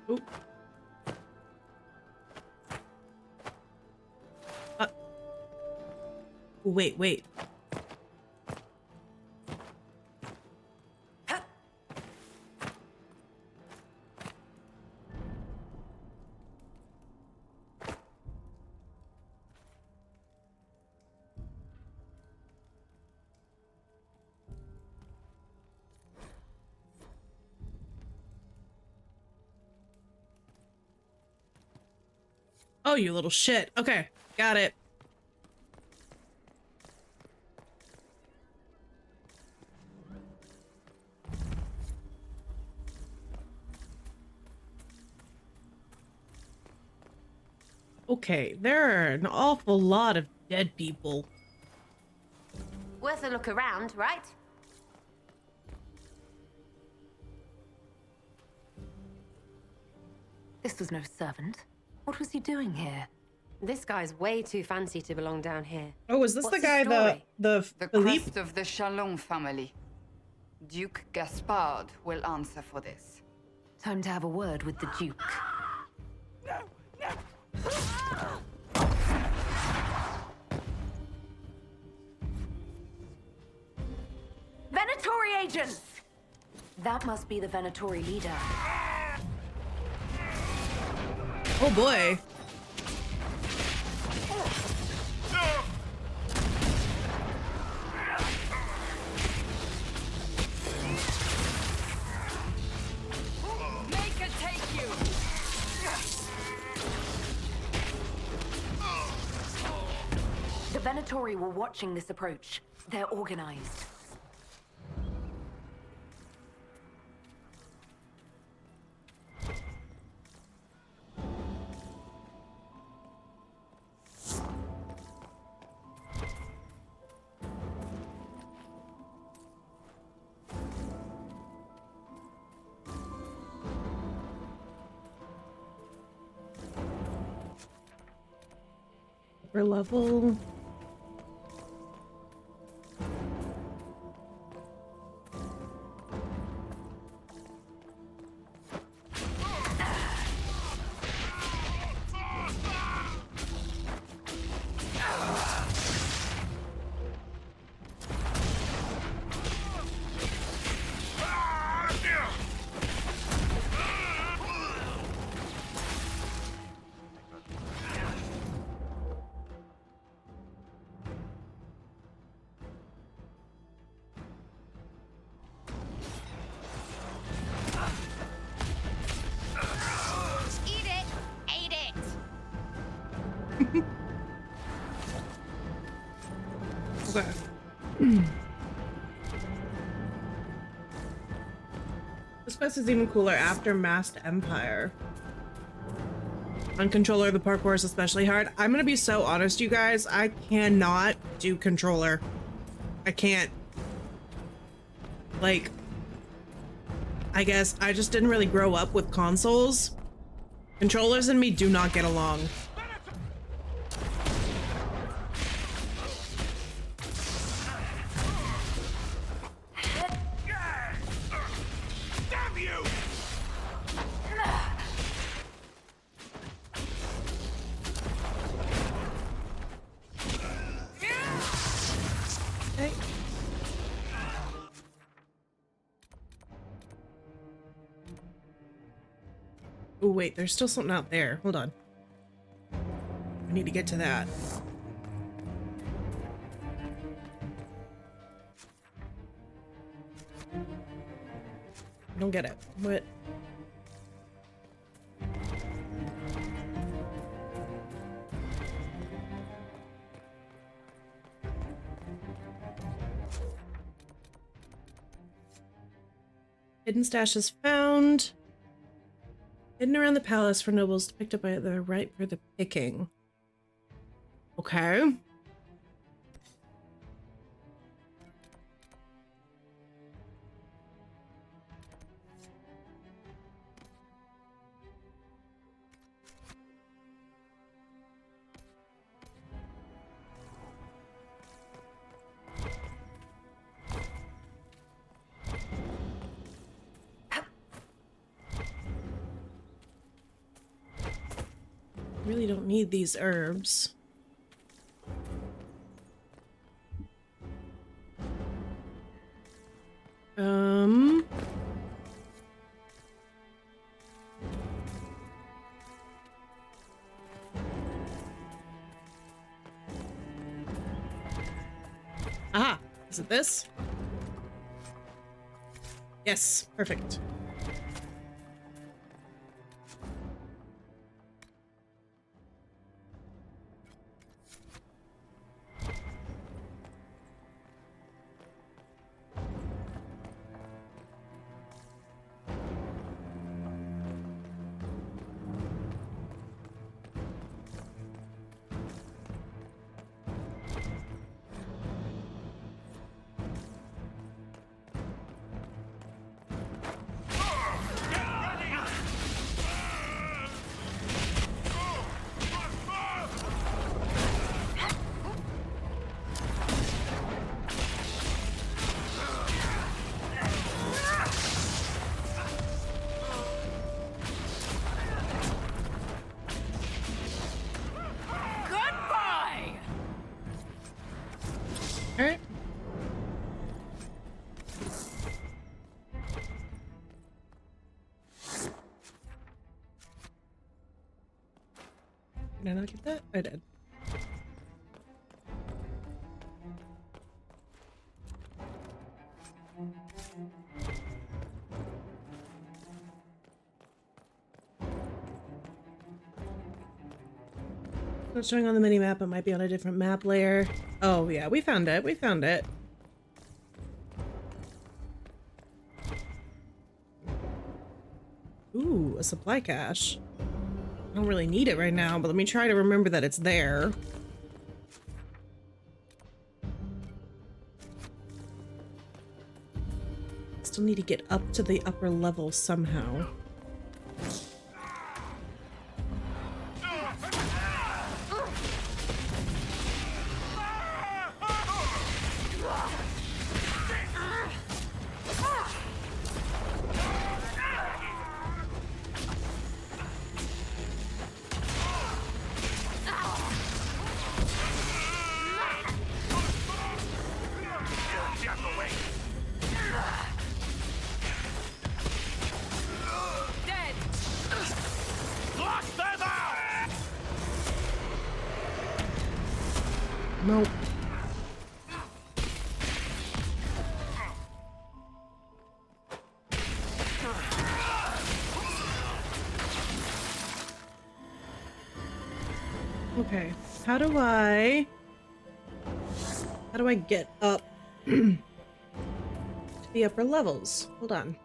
Oop. Wait. Oh, you little shit. Okay, got it. Okay, there are an awful lot of dead people. Worth a look around, right? This was no servant. What was he doing here? This guy's way too fancy to belong down here. Oh, is this What's the guy, story? The Philippe? crest of the Chalon family. Duke Gaspard will answer for this. Time to have a word with the Duke. Venatori agents! That must be the Venatori leader. Oh boy. Make her take you! The Venatori were watching this approach. They're organized. Upper level. Okay. This quest is even cooler after Masked Empire. On controller, the parkour is especially hard. I'm gonna be so honest, you guys. I cannot do controller. I can't. Like, I guess I just didn't really grow up with consoles. Controllers and me do not get along. Oh wait, there's still something out there. Hold on. I need to get to that. I don't get it. What? Hidden stashes found. Hidden around the palace for nobles picked up by the right for the picking. Okay. Really don't need these herbs. Aha! Is it this? Yes, perfect. Alright. Did I not get that? I did. Not showing on the mini map, it might be on a different map layer. Oh yeah, we found it. We found it. Ooh, a supply cache. I don't really need it right now, but let me try to remember that it's there. Still need to get up to the upper level somehow. Nope. Okay, how do I get up to the upper levels? Hold on.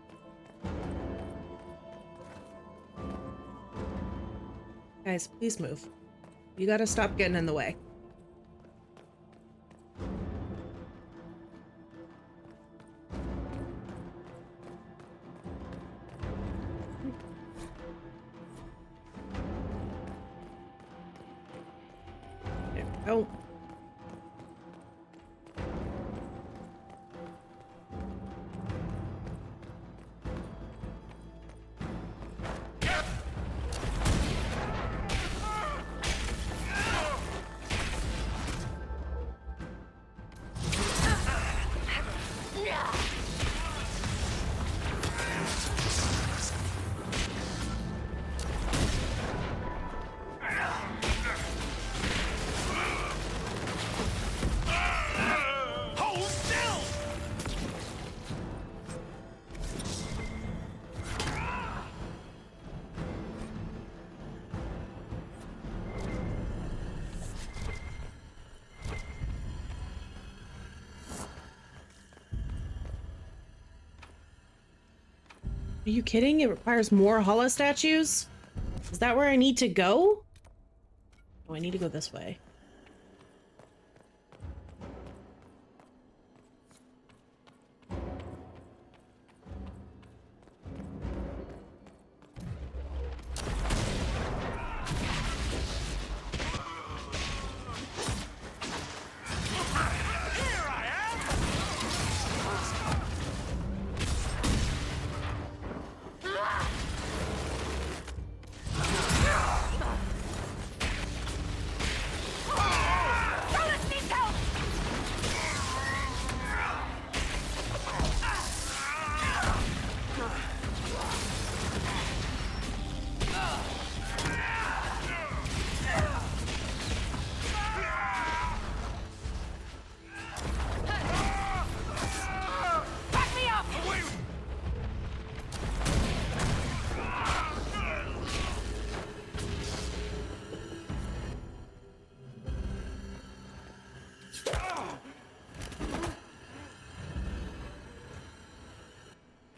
Guys, please move. You gotta stop getting in the way. There we go. Are you kidding? It requires more hollow statues? Is that where I need to go? Oh, I need to go this way.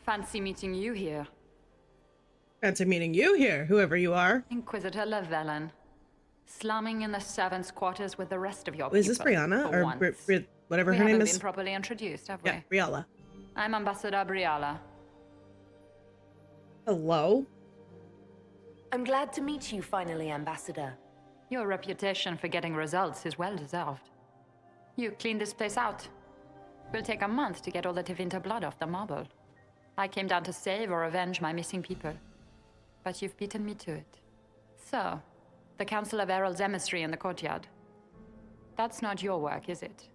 Fancy meeting you here. Fancy meeting you here, whoever you are. Inquisitor Llewellyn. Slumming in the servants' quarters with the rest of your people. Is this Brianna? Or whatever her name is? We haven't been properly introduced, have we? Yeah, Briala. I'm Ambassador Briala. Hello. I'm glad to meet you finally, Ambassador. Your reputation for getting results is well deserved. You cleaned this place out. Will take a month to get all the Tevinter blood off the marble. I came down to save or avenge my missing people. But you've beaten me to it. So, the Council of Herald's emissary in the courtyard. That's not your work, is it?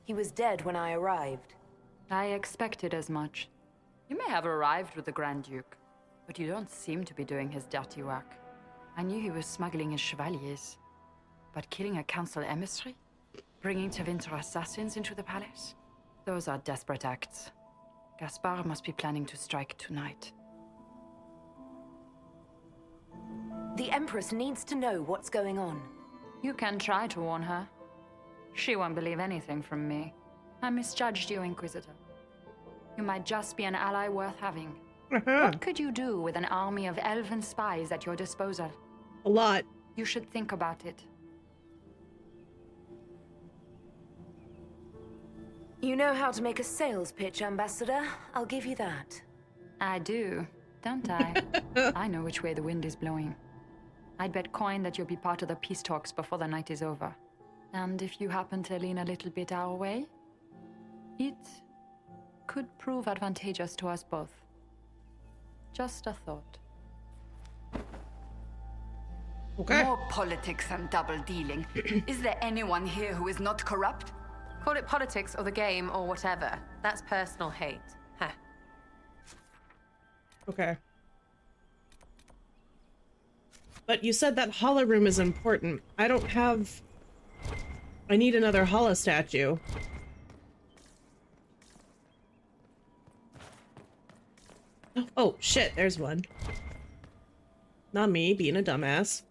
He was dead when I arrived. I expected as much. You may have arrived with the Grand Duke, but you don't seem to be doing his dirty work. I knew he was smuggling his chevaliers. But killing a Council emissary? Bringing Tevinter assassins into the palace? Those are desperate acts. Gaspard must be planning to strike tonight. The Empress needs to know what's going on. You can try to warn her. She won't believe anything from me. I misjudged you, Inquisitor. You might just be an ally worth having. What could you do with an army of elven spies at your disposal? A lot. You should think about it. You know how to make a sales pitch, Ambassador. I'll give you that. I do, don't I? I know which way the wind is blowing. I'd bet coin that you'll be part of the peace talks before the night is over. And if you happen to lean a little bit our way, it could prove advantageous to us both. Just a thought. Okay. More politics and double-dealing. Is there anyone here who is not corrupt? Call it politics or the game or whatever. That's personal hate. Huh. Okay. But you said that hollow room is important. I don't have... I need another hollow statue. Oh, shit, there's one. Not me, being a dumbass.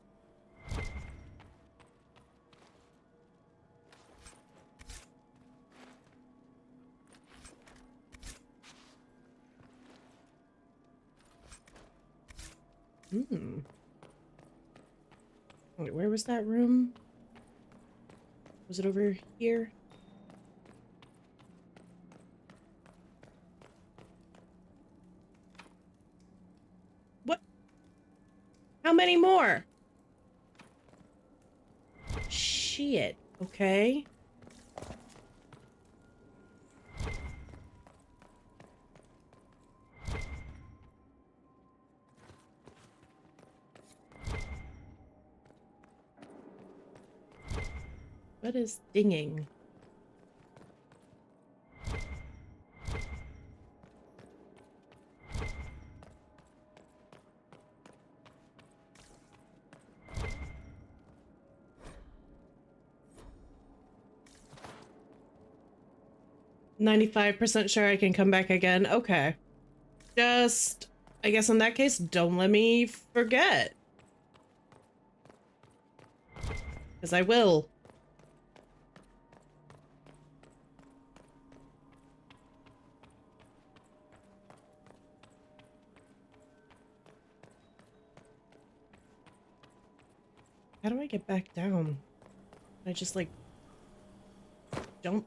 Wait, where was that room? Was it over here? What? How many more? Shit. Okay. What is dinging? "95% sure I can come back again." Okay. Just, I guess in that case, don't let me forget. Because I will. How do I get back down? I just like jump.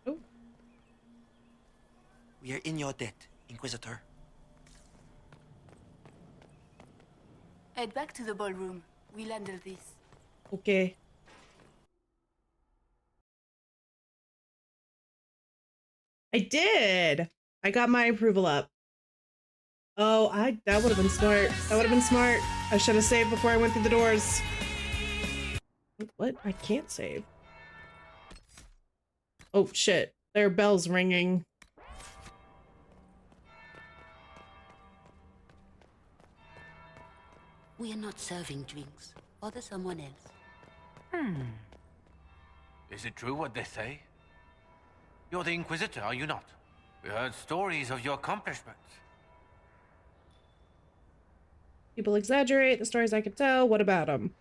Oh. We are in your debt, Inquisitor. Head back to the ballroom. We'll handle this. Okay. I did. I got my approval up. Oh, that would have been smart. That would have been smart. I should have saved before I went through the doors. What? I can't save. Oh shit. There are bells ringing. We are not serving drinks. Bother someone else. Is it true what they say? You're the Inquisitor, are you not? We heard stories of your accomplishments. People exaggerate the stories I could tell. What about them?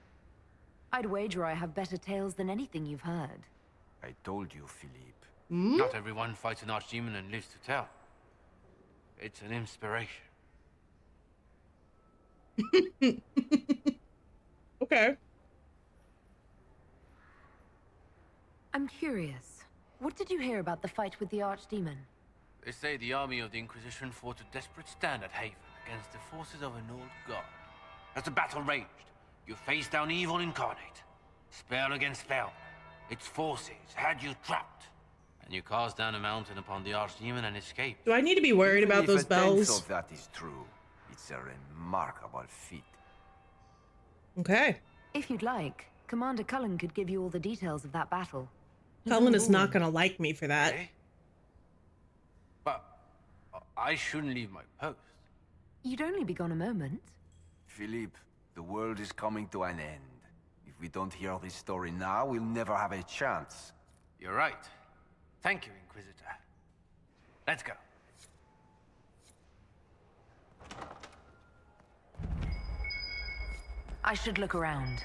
I'd wager I have better tales than anything you've heard. I told you, Philippe. Not everyone fights an archdemon and lives to tell. It's an inspiration. Okay. I'm curious. What did you hear about the fight with the Archdemon? They say the army of the Inquisition fought a desperate stand at Haven against the forces of an old god. As the battle raged, you faced down evil incarnate. Spell against spell. Its forces had you trapped. And you cast down a mountain upon the Archdemon and escaped. Do I need to be worried about those bells? If of that is true, it's a remarkable feat. Okay. If you'd like, Commander Cullen could give you all the details of that battle. Cullen is not gonna like me for that. But I shouldn't leave my post. You'd only be gone a moment. Philippe, the world is coming to an end. If we don't hear this story now, we'll never have a chance. You're right. Thank you, Inquisitor. Let's go. I should look around.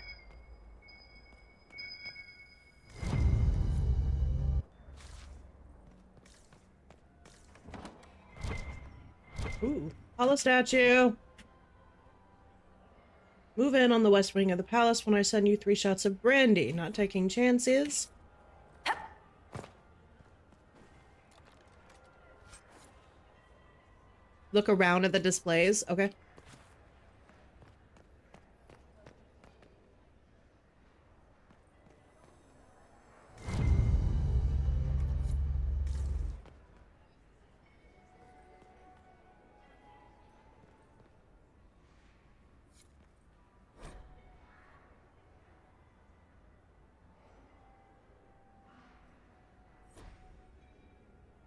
Ooh, Apollo statue. Move in on the west wing of the palace when I send you 3 shots of brandy. Not taking chances. Look around at the displays. Okay.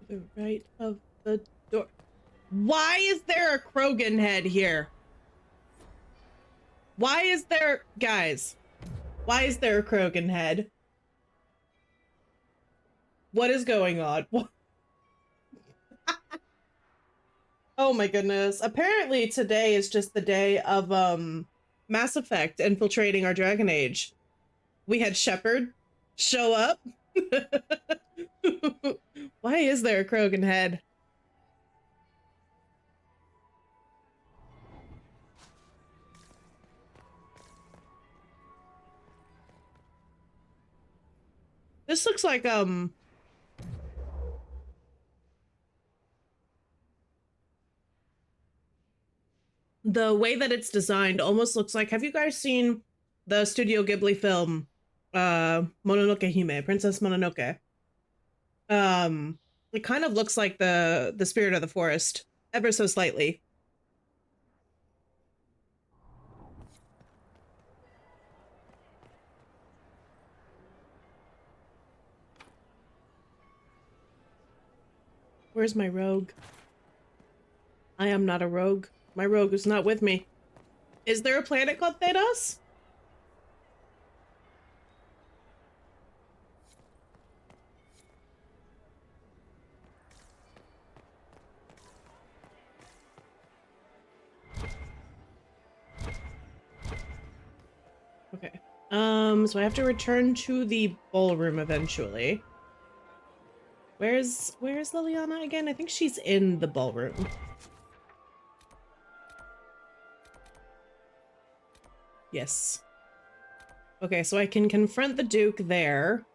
The right of the door. Why is there a Krogan head here? Why is there... Guys. Why is there a Krogan head? What is going on? What? Oh my goodness. Apparently today is just the day of Mass Effect infiltrating our Dragon Age. We had Shepard show up. Why is there a Krogan head? This looks like the way that it's designed almost looks like, have you guys seen the Studio Ghibli film Mononoke Hime, Princess Mononoke? It kind of looks like the Spirit of the Forest, ever so slightly. Where's my rogue? I am not a rogue. My rogue is not with me. Is there a planet called Thedos? Okay. So I have to return to the ballroom eventually. Where's Liliana again? I think she's in the ballroom. Yes. Okay, so I can confront the Duke there.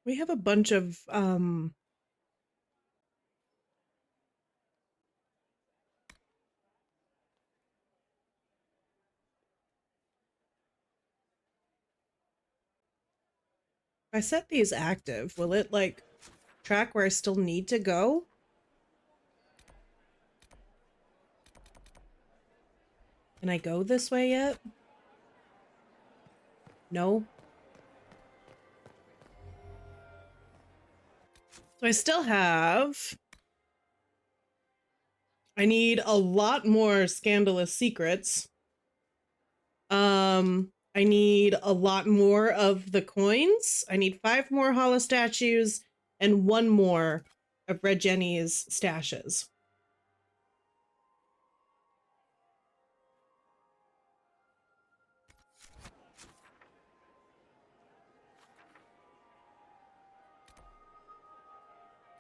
We have a bunch of, if I set these active, will it, like, track where I still need to go? Can I go this way yet? No? So I still have... I need a lot more scandalous secrets. I need a lot more of the coins. I need 5 more hollow statues and 1 more of Red Jenny's stashes.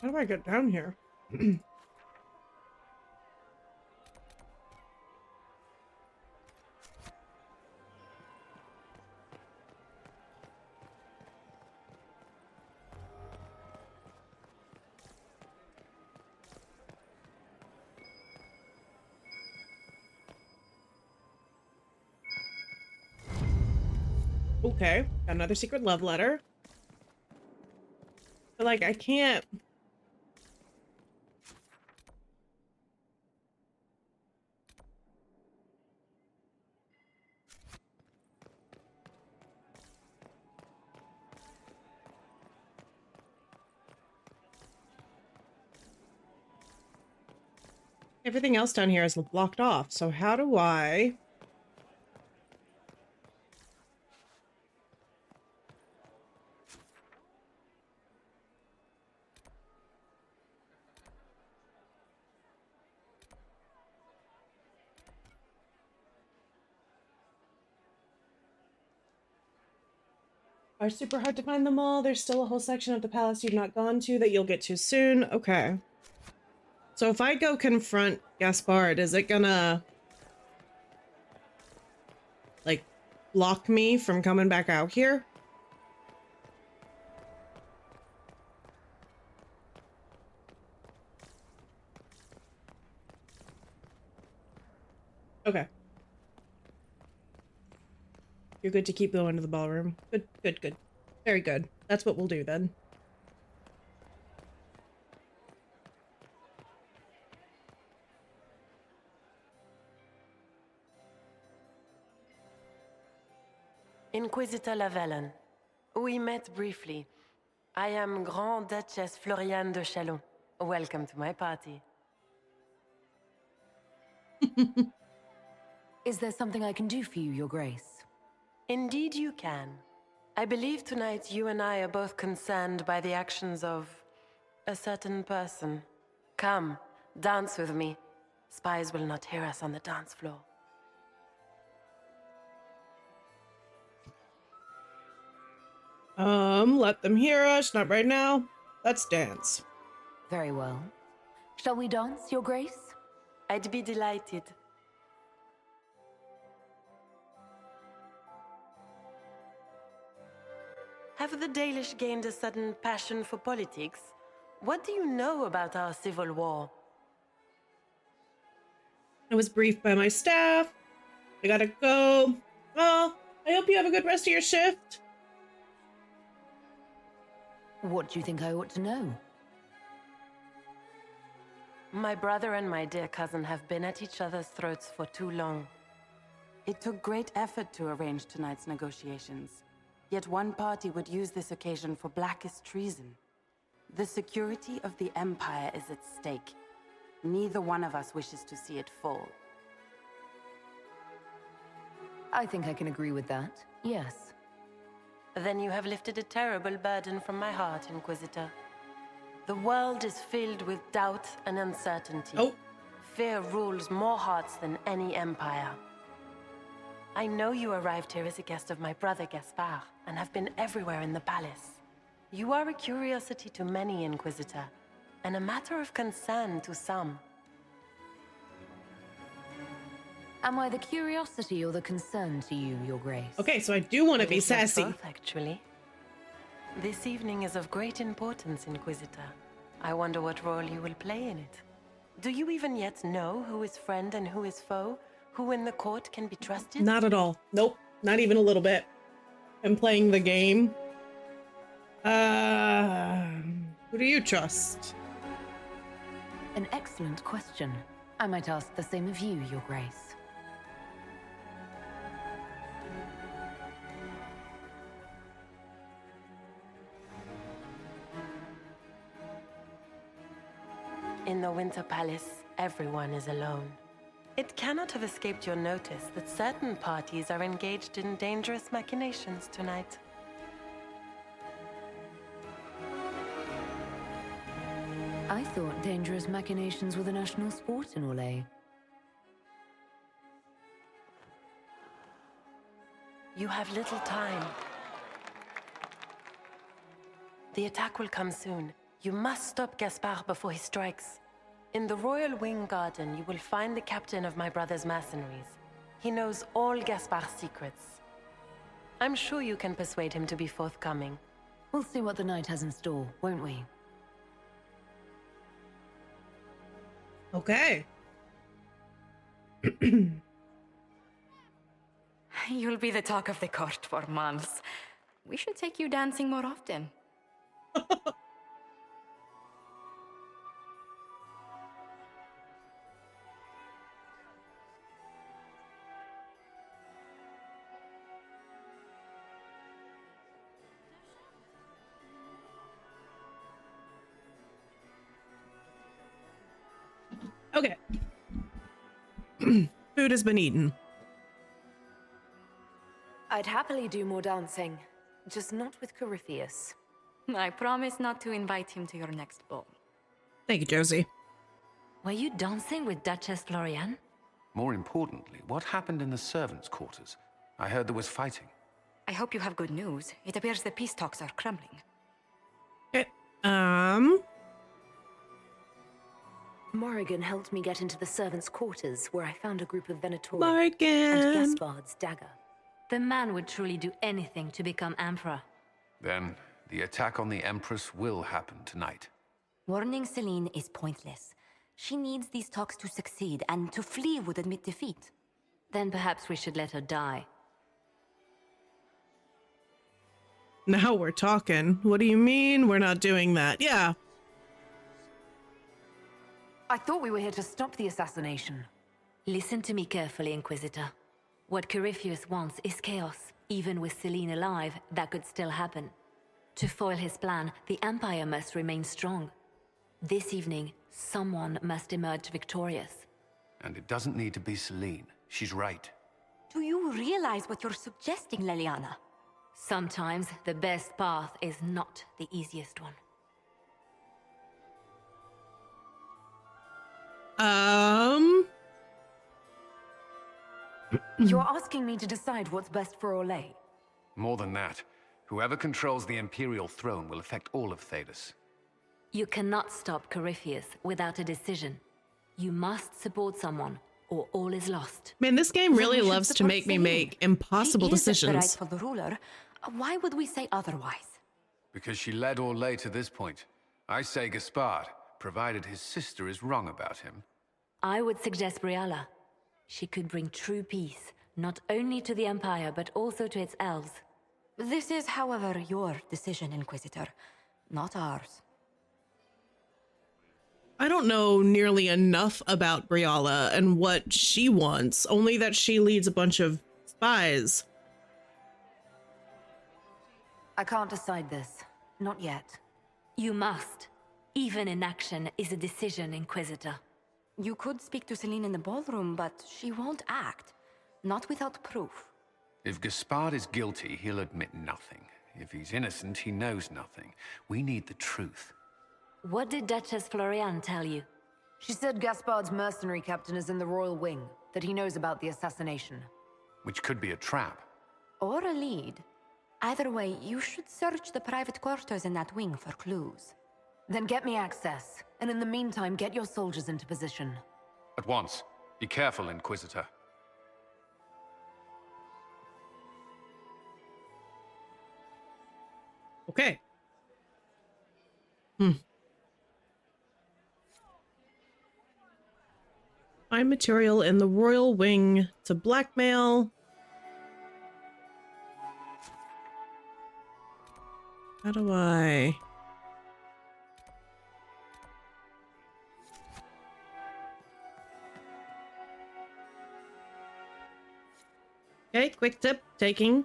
How do I get down here? Okay, got another secret love letter. But, like, I can't... Everything else down here is blocked off, so how do I... Are super hard to find them all. There's still a whole section of the palace you've not gone to that you'll get to soon. Okay. So if I go confront Gaspard, is it gonna... like, block me from coming back out here? Okay. You're good to keep going to the ballroom. Good, good, good. Very good. That's what we'll do then. Inquisitor Lavalin. We met briefly. I am Grand Duchess Floriane de Chalon. Welcome to my party. Is there something I can do for you, Your Grace? Indeed you can. I believe tonight you and I are both concerned by the actions of a certain person. Come, dance with me. Spies will not hear us on the dance floor. Let them hear us. Not right now. Let's dance. Very well. Shall we dance, Your Grace? I'd be delighted. Have the Dalish gained a sudden passion for politics? What do you know about our civil war? I was briefed by my staff. I gotta go. Well, I hope you have a good rest of your shift. What do you think I ought to know? My brother and my dear cousin have been at each other's throats for too long. It took great effort to arrange tonight's negotiations. Yet one party would use this occasion for blackest treason. The security of the Empire is at stake. Neither one of us wishes to see it fall. I think I can agree with that, yes. Then you have lifted a terrible burden from my heart, Inquisitor. The world is filled with doubt and uncertainty. Oh. Fear rules more hearts than any empire. I know you arrived here as a guest of my brother Gaspard, and have been everywhere in the palace. You are a curiosity to many, Inquisitor, and a matter of concern to some. Am I the curiosity or the concern to you, Your Grace? Okay, so I do want to be It is not sassy. both, actually. This evening is of great importance, Inquisitor. I wonder what role you will play in it. Do you even yet know who is friend and who is foe? Who in the court can be trusted? Not at all. Nope, not even a little bit. I'm playing the game. Who do you trust? An excellent question. I might ask the same of you, Your Grace. In the Winter Palace, everyone is alone. It cannot have escaped your notice that certain parties are engaged in dangerous machinations tonight. I thought dangerous machinations were the national sport in Orlais. You have little time. The attack will come soon. You must stop Gaspard before he strikes. In the Royal Wing Garden, you will find the captain of my brother's mercenaries. He knows all Gaspard's secrets. I'm sure you can persuade him to be forthcoming. We'll see what the night has in store, won't we? Okay. You'll be the talk of the court for months. We should take you dancing more often. Okay. Food has been eaten. I'd happily do more dancing, just not with Corypheus. I promise not to invite him to your next ball. Thank you, Josie. Were you dancing with Duchess Florian? More importantly, what happened in the servants' quarters? I heard there was fighting. I hope you have good news. It appears the peace talks are crumbling. Okay. Morrigan helped me get into the servants' quarters, where I found a group of Venatori Morrigan! and Gaspard's dagger. The man would truly do anything to become emperor. Then, the attack on the Empress will happen tonight. Warning Celine is pointless. She needs these talks to succeed, and to flee would admit defeat. Then perhaps we should let her die. Now we're talking. What do you mean we're not doing that? Yeah. I thought we were here to stop the assassination. Listen to me carefully, Inquisitor. What Corypheus wants is chaos. Even with Celine alive, that could still happen. To foil his plan, the Empire must remain strong. This evening, someone must emerge victorious. And it doesn't need to be Celine. She's right. Do you realize what you're suggesting, Leliana? Sometimes the best path is not the easiest one. You're asking me to decide what's best for Orlais. More than that, whoever controls the Imperial throne will affect all of Thedas. You cannot stop Corypheus without a decision. You must support someone, or all is lost. Man, this game really loves to make me make impossible decisions. She is the rightful ruler. Why would we say otherwise? Because she led Orlais to this point. I say Gaspard, provided his sister is wrong about him. I would suggest Briala. She could bring true peace, not only to the Empire, but also to its elves. This is, however, your decision, Inquisitor, not ours. I don't know nearly enough about Briala and what she wants, only that she leads a bunch of spies. I can't decide this. Not yet. You must. Even inaction is a decision, Inquisitor. You could speak to Celine in the ballroom, but she won't act. Not without proof. If Gaspard is guilty, he'll admit nothing. If he's innocent, he knows nothing. We need the truth. What did Duchess Floriane tell you? She said Gaspard's mercenary captain is in the Royal Wing, that he knows about the assassination. Which could be a trap. Or a lead. Either way, you should search the private quarters in that wing for clues. Then get me access, and in the meantime, get your soldiers into position. At once. Be careful, Inquisitor. Okay. Find material in the Royal Wing to blackmail. How do I... Okay, quick tip, taking.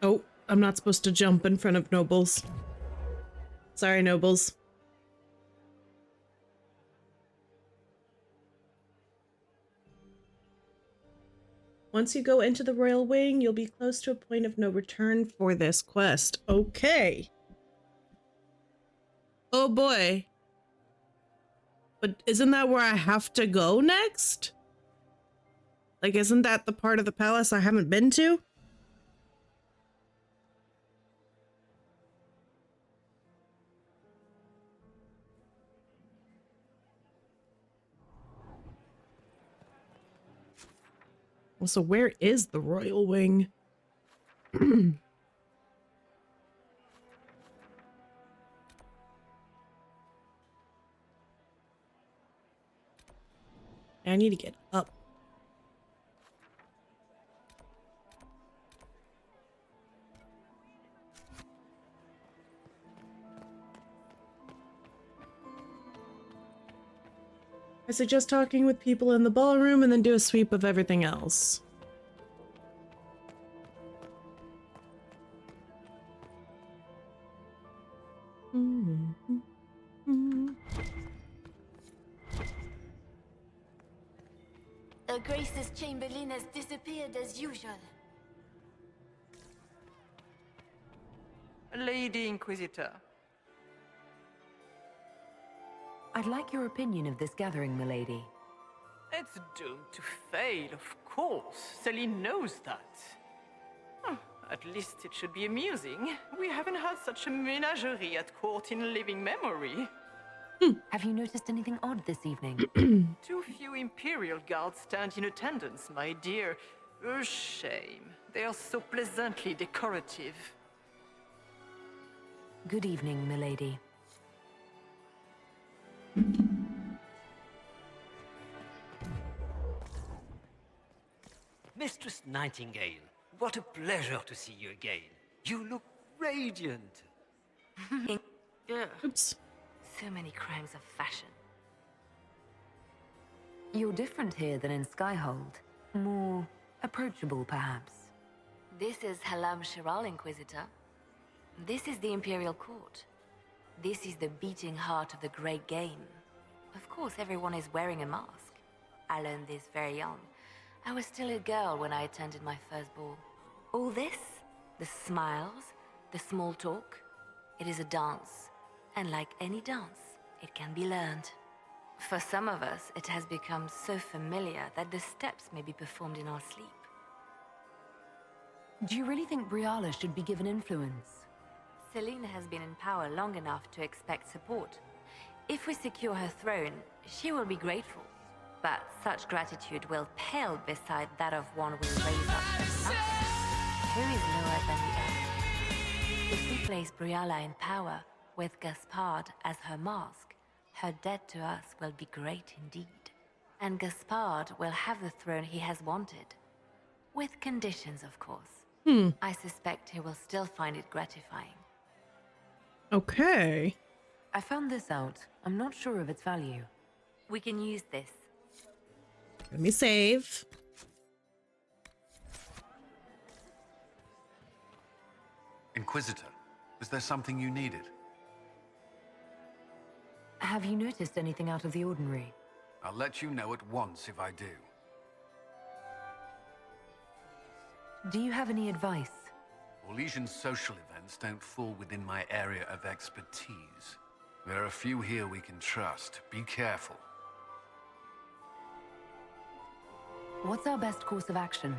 Oh, I'm not supposed to jump in front of nobles. Sorry, nobles. Once you go into the Royal Wing, you'll be close to a point of no return for this quest. Okay. Oh boy. But isn't that where I have to go next? Like, isn't that the part of the palace I haven't been to? So where is the Royal Wing? I need to get up. I suggest talking with people in the ballroom and then do a sweep of everything else. Her Grace's Chamberlain has disappeared as usual. Lady Inquisitor. I'd like your opinion of this gathering, milady. It's doomed to fail, of course. Celine knows that. At least it should be amusing. We haven't had such a menagerie at court in living memory. Have you noticed anything odd this evening? Too few Imperial guards stand in attendance, my dear. A shame. They are so pleasantly decorative. Good evening, milady. Mistress Nightingale, what a pleasure to see you again. You look radiant. Oops. So many crimes of fashion. You're different here than in Skyhold. More approachable, perhaps. This is Halam Shiral, Inquisitor. This is the Imperial Court. This is the beating heart of the Great Game. Of course, everyone is wearing a mask. I learned this very young. I was still a girl when I attended my first ball. All this, the smiles, the small talk, it is a dance. And like any dance, it can be learned. For some of us, it has become so familiar that the steps may be performed in our sleep. Do you really think Briala should be given influence? Celine has been in power long enough to expect support. If we secure her throne, she will be grateful. But such gratitude will pale beside that of one we raise up from nothing. Who is lower than the earth? If we place Briala in power, with Gaspard as her mask, her debt to us will be great indeed. And Gaspard will have the throne he has wanted. With conditions, of course. I suspect he will still find it gratifying. Okay. I found this out. I'm not sure of its value. We can use this. Let me save. Inquisitor, was there something you needed? Have you noticed anything out of the ordinary? I'll let you know at once if I do. Do you have any advice? Orlesian social events don't fall within my area of expertise. There are a few here we can trust. Be careful. What's our best course of action?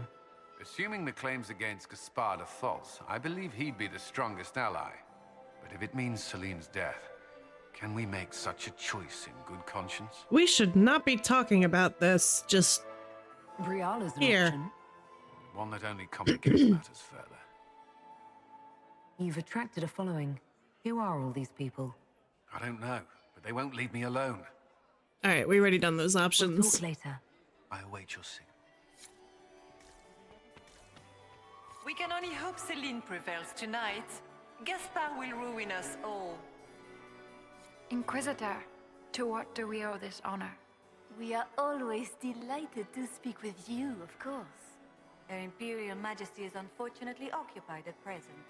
Assuming the claims against Gaspard are false, I believe he'd be the strongest ally. But if it means Celine's death, can we make such a choice in good conscience? We should not be talking about this. Just Briala's an here. option. One that only complicates matters further. You've attracted a following. Who are all these people? I don't know, but they won't leave me alone. All right, we already done those options. We'll talk later. I await your signal. We can only hope Celine prevails tonight. Gaspard will ruin us all. Inquisitor, to what do we owe this honor? We are always delighted to speak with you, of course. Her Imperial Majesty is unfortunately occupied at present.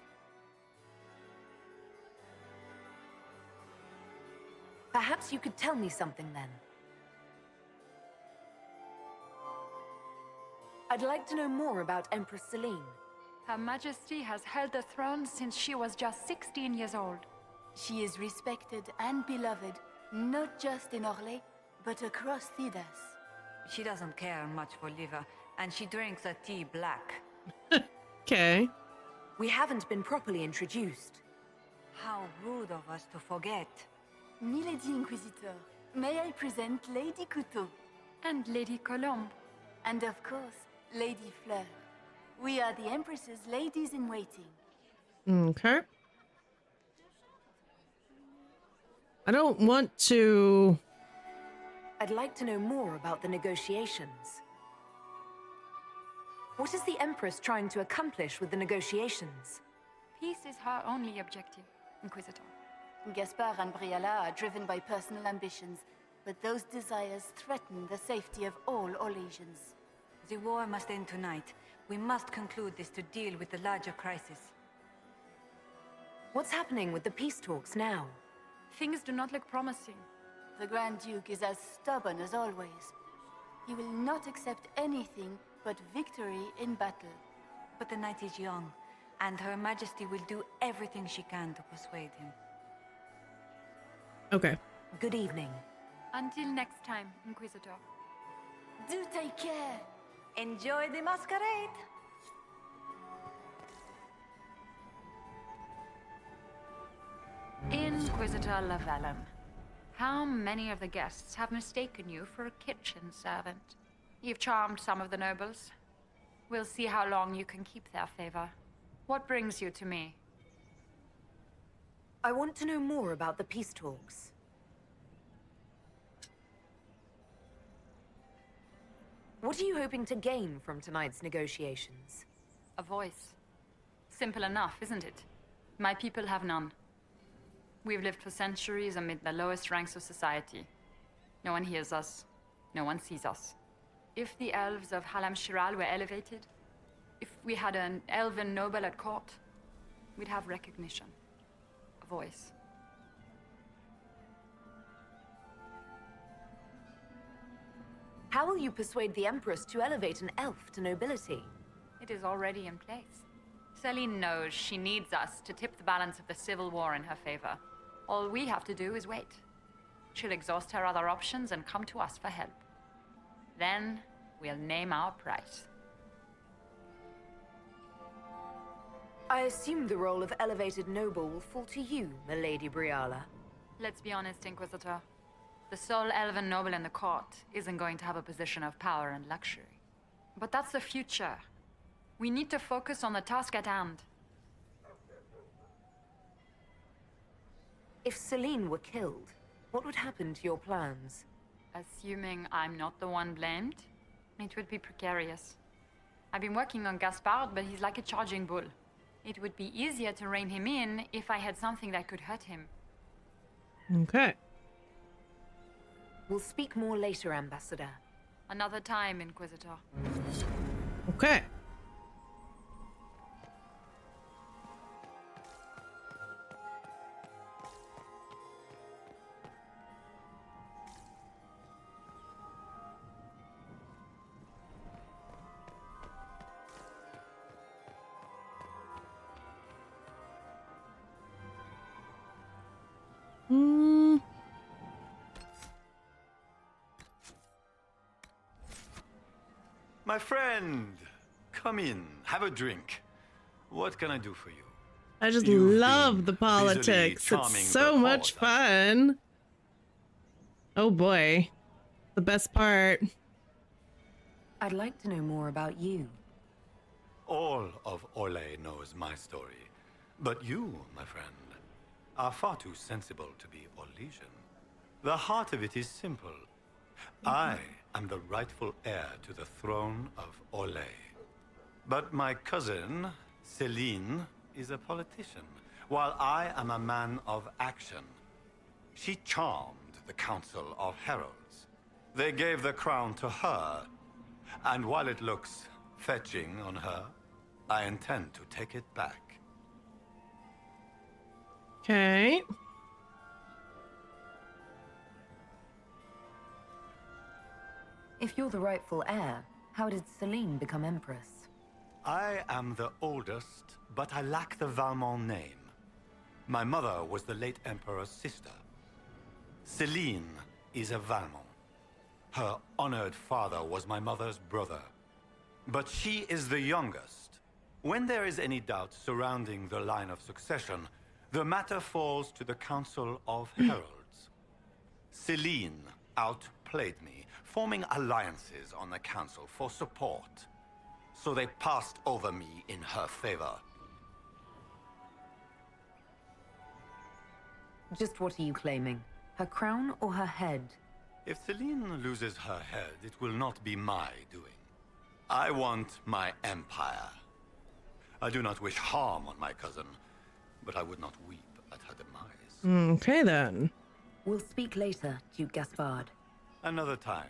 Perhaps you could tell me something then. I'd like to know more about Empress Celine. Her Majesty has held the throne since she was just 16 years old. She is respected and beloved, not just in Orlais, but across Thedas. She doesn't care much for liver, and she drinks her tea black. Okay. We haven't been properly introduced. How rude of us to forget. Milady Inquisitor, may I present Lady Couteau? And Lady Colombe. And of course, Lady Fleur. We are the Empress's ladies-in-waiting. Okay. I don't want to... I'd like to know more about the negotiations. What is the Empress trying to accomplish with the negotiations? Peace is her only objective, Inquisitor. Gaspard and Briala are driven by personal ambitions, but those desires threaten the safety of all Orlesians. The war must end tonight. We must conclude this to deal with the larger crisis. What's happening with the peace talks now? Things do not look promising. The Grand Duke is as stubborn as always. He will not accept anything but victory in battle. But the night is young, and Her Majesty will do everything she can to persuade him. Okay. Good evening. Until next time, Inquisitor. Do take care. Enjoy the masquerade. Inquisitor Lavellum, how many of the guests have mistaken you for a kitchen servant? You've charmed some of the nobles. We'll see how long you can keep their favor. What brings you to me? I want to know more about the peace talks. What are you hoping to gain from tonight's negotiations? A voice. Simple enough, isn't it? My people have none. We've lived for centuries amid the lowest ranks of society. No one hears us. No one sees us. If the elves of Halam Shiral were elevated, if we had an elven noble at court, we'd have recognition. A voice. How will you persuade the Empress to elevate an elf to nobility? It is already in place. Celine knows she needs us to tip the balance of the civil war in her favor. All we have to do is wait. She'll exhaust her other options and come to us for help. Then, we'll name our price. I assume the role of elevated noble will fall to you, Milady Briala. Let's be honest, Inquisitor. The sole elven noble in the court isn't going to have a position of power and luxury. But that's the future. We need to focus on the task at hand. If Celine were killed, what would happen to your plans? Assuming I'm not the one blamed, it would be precarious. I've been working on Gaspard, but he's like a charging bull. It would be easier to rein him in if I had something that could hurt him. Okay. We'll speak more later, Ambassador. Another time, Inquisitor. Okay. My friend, come in, have a drink. What can I do for you? I just You've love the been politics. busily It's charming so the much fun. Oh boy. The best part. I'd like to know more about you. All of Orlais knows my story. But you, my friend, are far too sensible to be Orlesian. The heart of it is simple. I am the rightful heir to the throne of Orlais. But my cousin, Celine, is a politician, while I am a man of action. She charmed the Council of Heralds. They gave the crown to her, and while it looks fetching on her, I intend to take it back. Okay. If you're the rightful heir, how did Celine become Empress? I am the oldest, but I lack the Valmont name. My mother was the late Emperor's sister. Celine is a Valmont. Her honored father was my mother's brother. But she is the youngest. When there is any doubt surrounding the line of succession, the matter falls to the Council of Heralds. Celine outplayed me, forming alliances on the Council for support. So they passed over me in her favor. Just what are you claiming? Her crown or her head? If Celine loses her head, it will not be my doing. I want my empire. I do not wish harm on my cousin, but I would not weep at her demise. Okay then. We'll speak later, Duke Gaspard. Another time,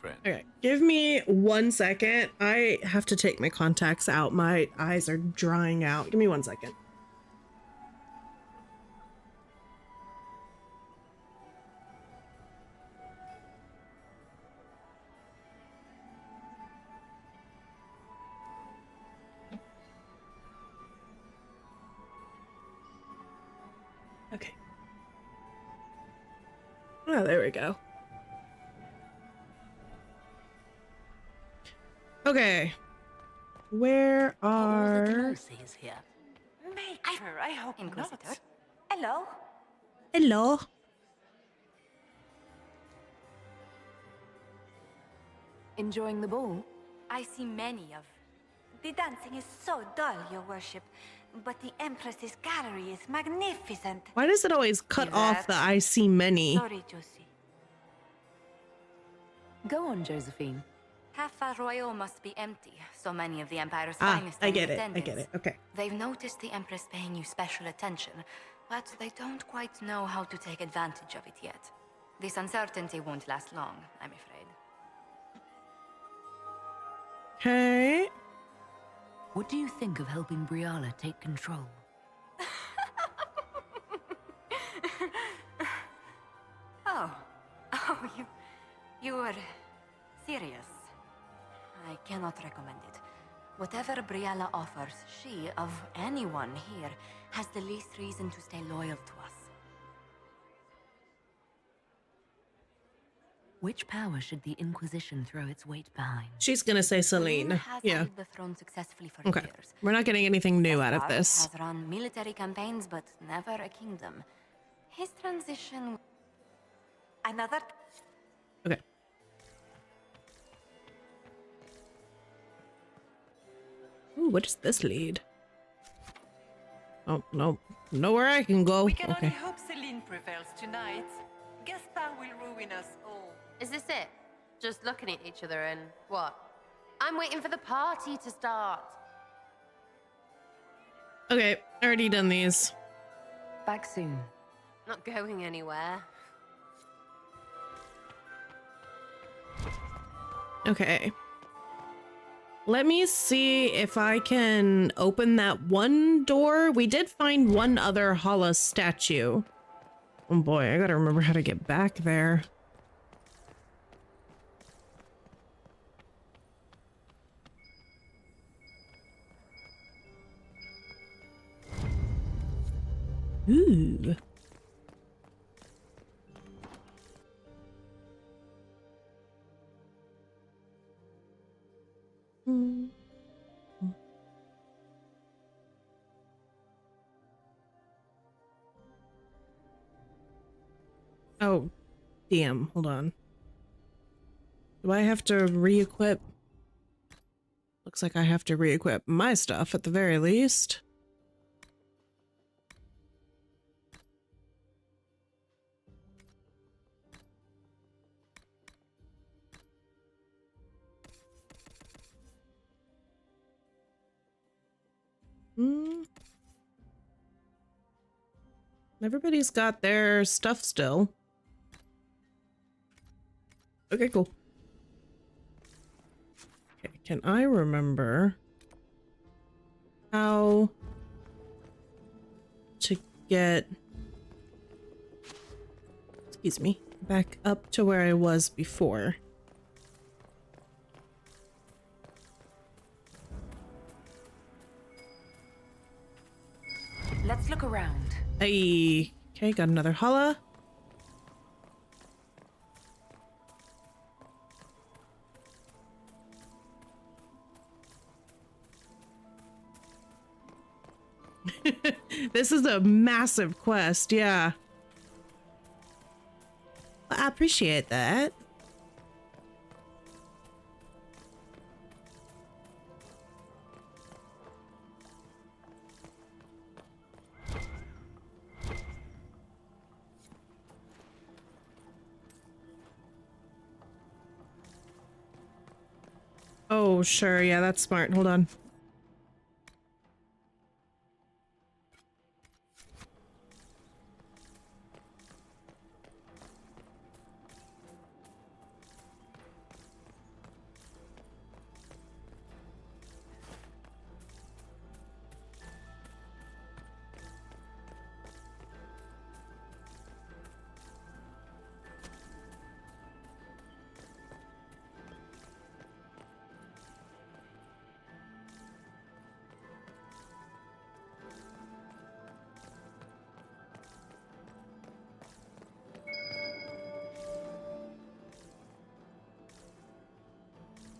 friend. Okay, give me 1 second. I have to take my contacts out. My eyes are drying out. Give me 1 second. Okay. Oh, there we go. Okay. Where are... Is here. Maker, I hope not. Hello? Hello? Enjoying the ball? I see many of. The dancing is so dull, your worship. But the Empress's gallery is magnificent. Why does it always cut off the I see many? Sorry, Josie. Go on, Josephine. Half Royal must be empty. So many of the Empire's Ah, finest I are get in it. I attendance. get it. Okay. They've noticed the Empress paying you special attention, but they don't quite know how to take advantage of it yet. This uncertainty won't last long, I'm afraid. Okay. What do you think of helping Briala take control? Oh, you were serious. I cannot recommend it. Whatever Briala offers, she, of anyone here, has the least reason to stay loyal to us. Which power should the Inquisition throw its weight behind? She's gonna say Celine. Has Yeah. held the throne successfully for Okay. years. We're not getting anything new out of Gaspard this. has run military campaigns, but never a kingdom. His transition... Another... Okay. Ooh, what does this lead? Oh, no. Nowhere I can go. We can only Okay. hope Celine prevails tonight. Gaspard will ruin us all. Is this it? Just looking at each other and what? I'm waiting for the party to start. Okay, already done these. Back soon. Not going anywhere. Okay. Let me see if I can open that one door. We did find one other Hala statue. Oh boy, I gotta remember how to get back there. Ooh. Oh, damn. Hold on. Do I have to re-equip? Looks like I have to re-equip my stuff at the very least. Everybody's got their stuff still. Okay, cool. Okay, can I remember how to get, excuse me, back up to where I was before? Let's look around. Hey, okay, got another Hala. This is a massive quest, yeah. I appreciate that. Oh, sure, yeah, that's smart. Hold on.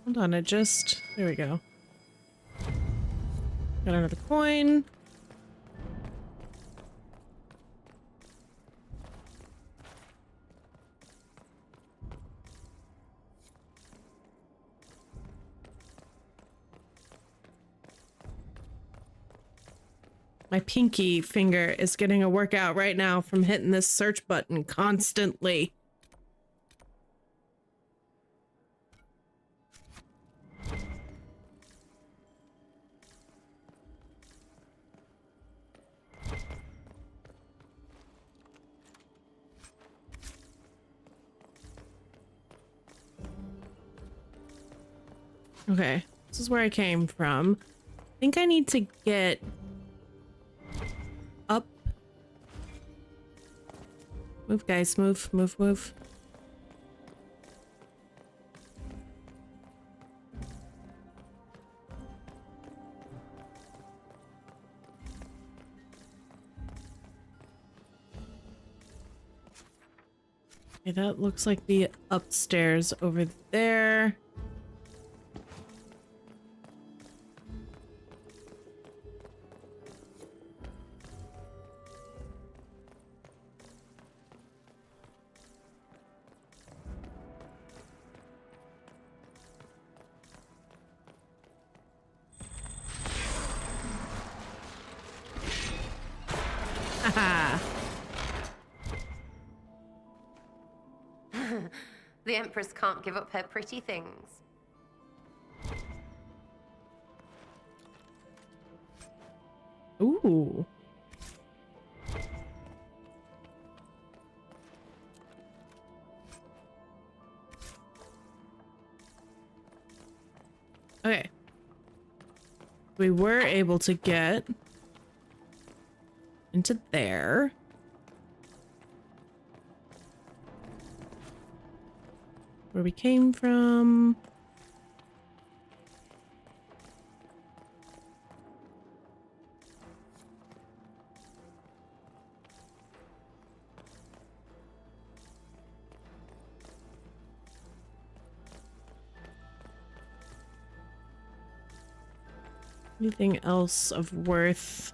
Hold on, there we go. Got another coin. My pinky finger is getting a workout right now from hitting this search button constantly. Okay, this is where I came from. I think I need to get up. Move, guys, move, move, move. Okay, that looks like the upstairs over there. The Empress can't give up her pretty things. Ooh. Okay. We were able to get into there. Where we came from. Anything else of worth?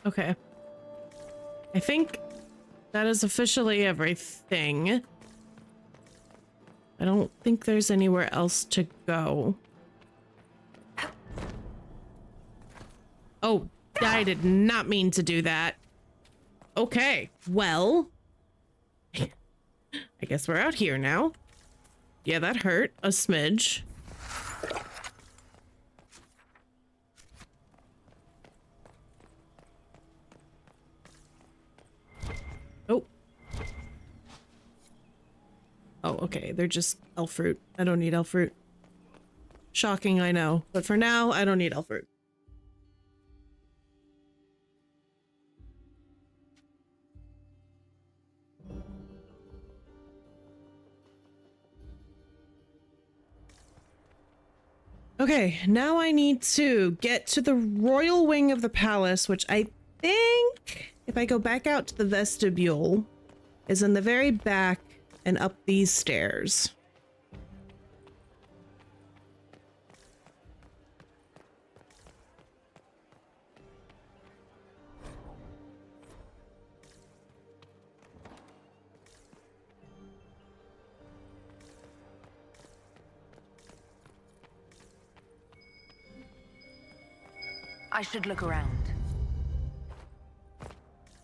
Okay. I think that is officially everything. I don't think there's anywhere else to go. Oh, I did not mean to do that. Okay, well, I guess we're out here now. Yeah, that hurt a smidge. Oh. Oh, okay, they're just elf fruit. I don't need elf fruit. Shocking, I know. But for now, I don't need elf fruit. Okay, now I need to get to the royal wing of the palace, which I think, if I go back out to the vestibule, is in the very back and up these stairs. I should look around.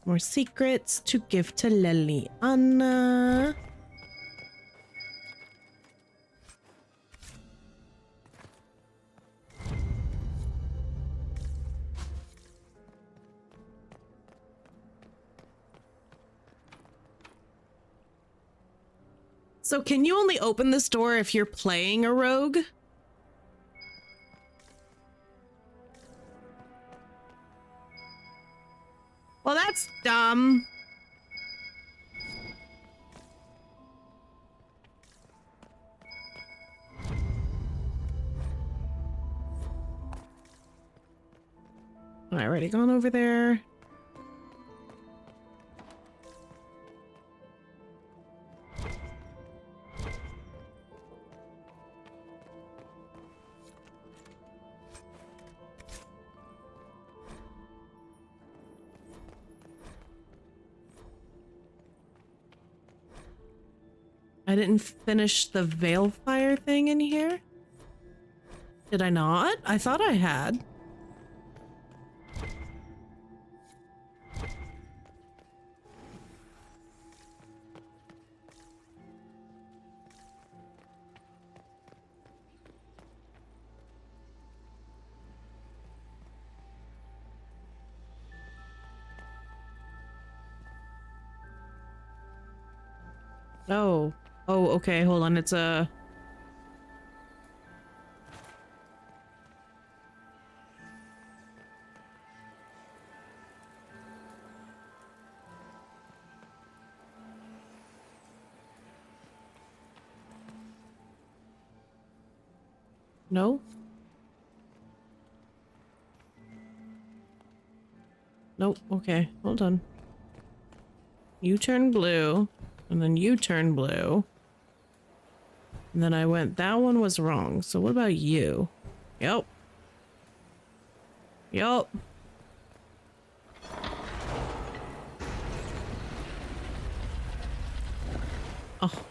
More secrets to give to Leliana. So can you only open this door if you're playing a rogue? Well, that's dumb. I already gone over there. I didn't finish the veil fire thing in here. Did I not? I thought I had. Oh. Oh, okay, hold on. It's a... No? Nope. Okay, hold on. You turn blue, and then you turn blue. And then I went, that one was wrong. So what about you? Yep. Yep.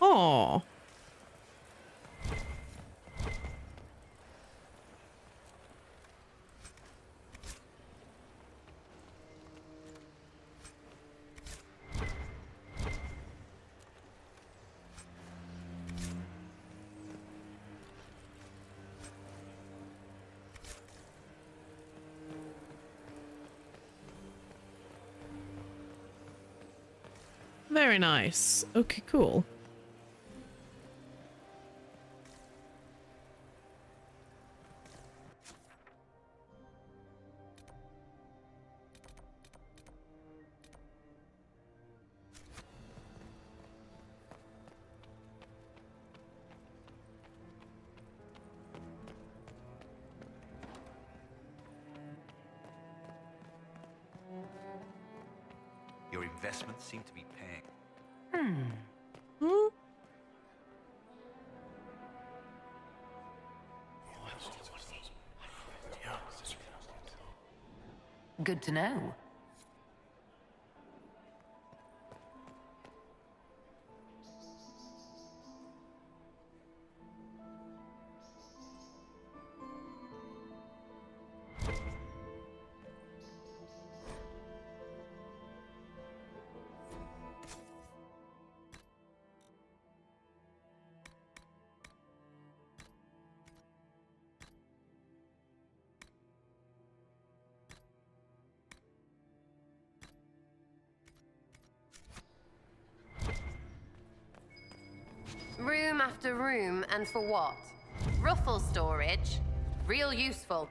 Oh. Very nice. Okay, cool. Your investments seem to be paying. Good to know. Room after room, and for what? Ruffle storage? Real useful.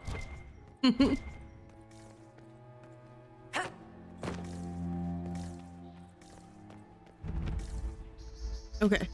Okay.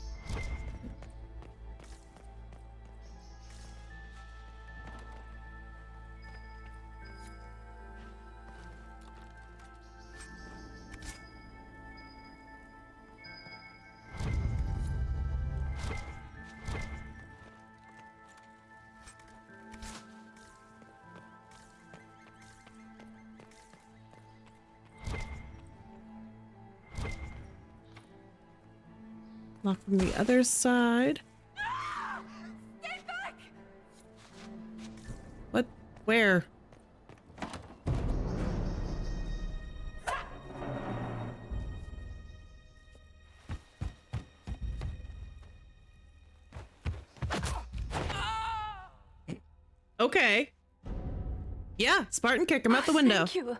Lock from the other side. Stay back! What? Where? Okay. Yeah, Spartan, kick him out the window. Thank you.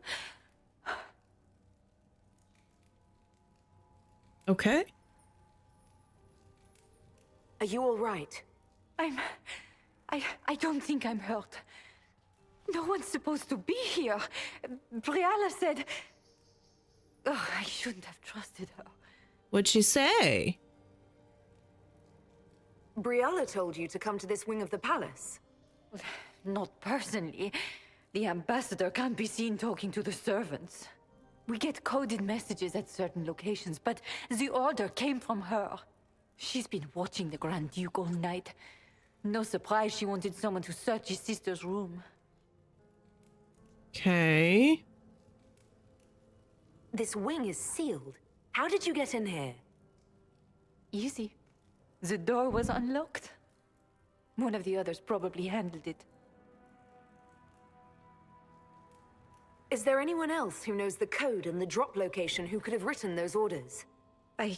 Okay. Are you all right? I don't think I'm hurt. No one's supposed to be here. Briala said... Oh, I shouldn't have trusted her. What'd she say? Briala told you to come to this wing of the palace. Not personally. The ambassador can't be seen talking to the servants. We get coded messages at certain locations, but the order came from her. She's been watching the Grand Duke all night. No surprise she wanted someone to search his sister's room. Okay. This wing is sealed. How did you get in here? Easy. The door was unlocked. One of the others probably handled it. Is there anyone else who knows the code and the drop location who could have written those orders? I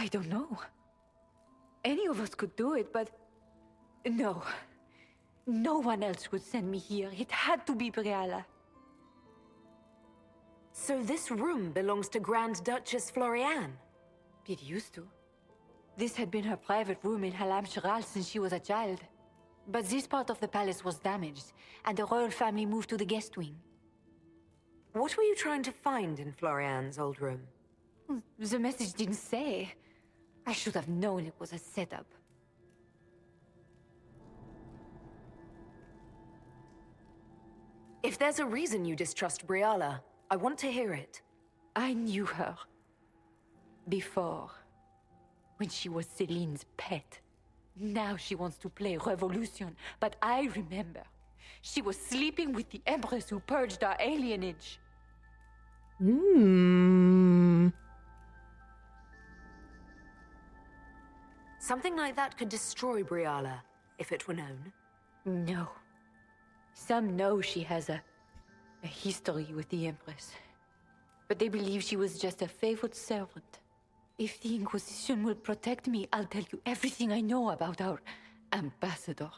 don't know. Any of us could do it, but... No. No one else would send me here. It had to be Briala. So this room belongs to Grand Duchess Floriane? It used to. This had been her private room in Halam Shiral since she was a child. But this part of the palace was damaged, and the royal family moved to the guest wing. What were you trying to find in Floriane's old room? The message didn't say. I should have known it was a setup. If there's a reason you distrust Briala, I want to hear it. I knew her. Before. When she was Celine's pet. Now she wants to play revolution, but I remember. She was sleeping with the Empress who purged our alienage. Something like that could destroy Briala, if it were known. No. Some know she has a history with the Empress. But they believe she was just a favored servant. If the Inquisition will protect me, I'll tell you everything I know about our ambassador.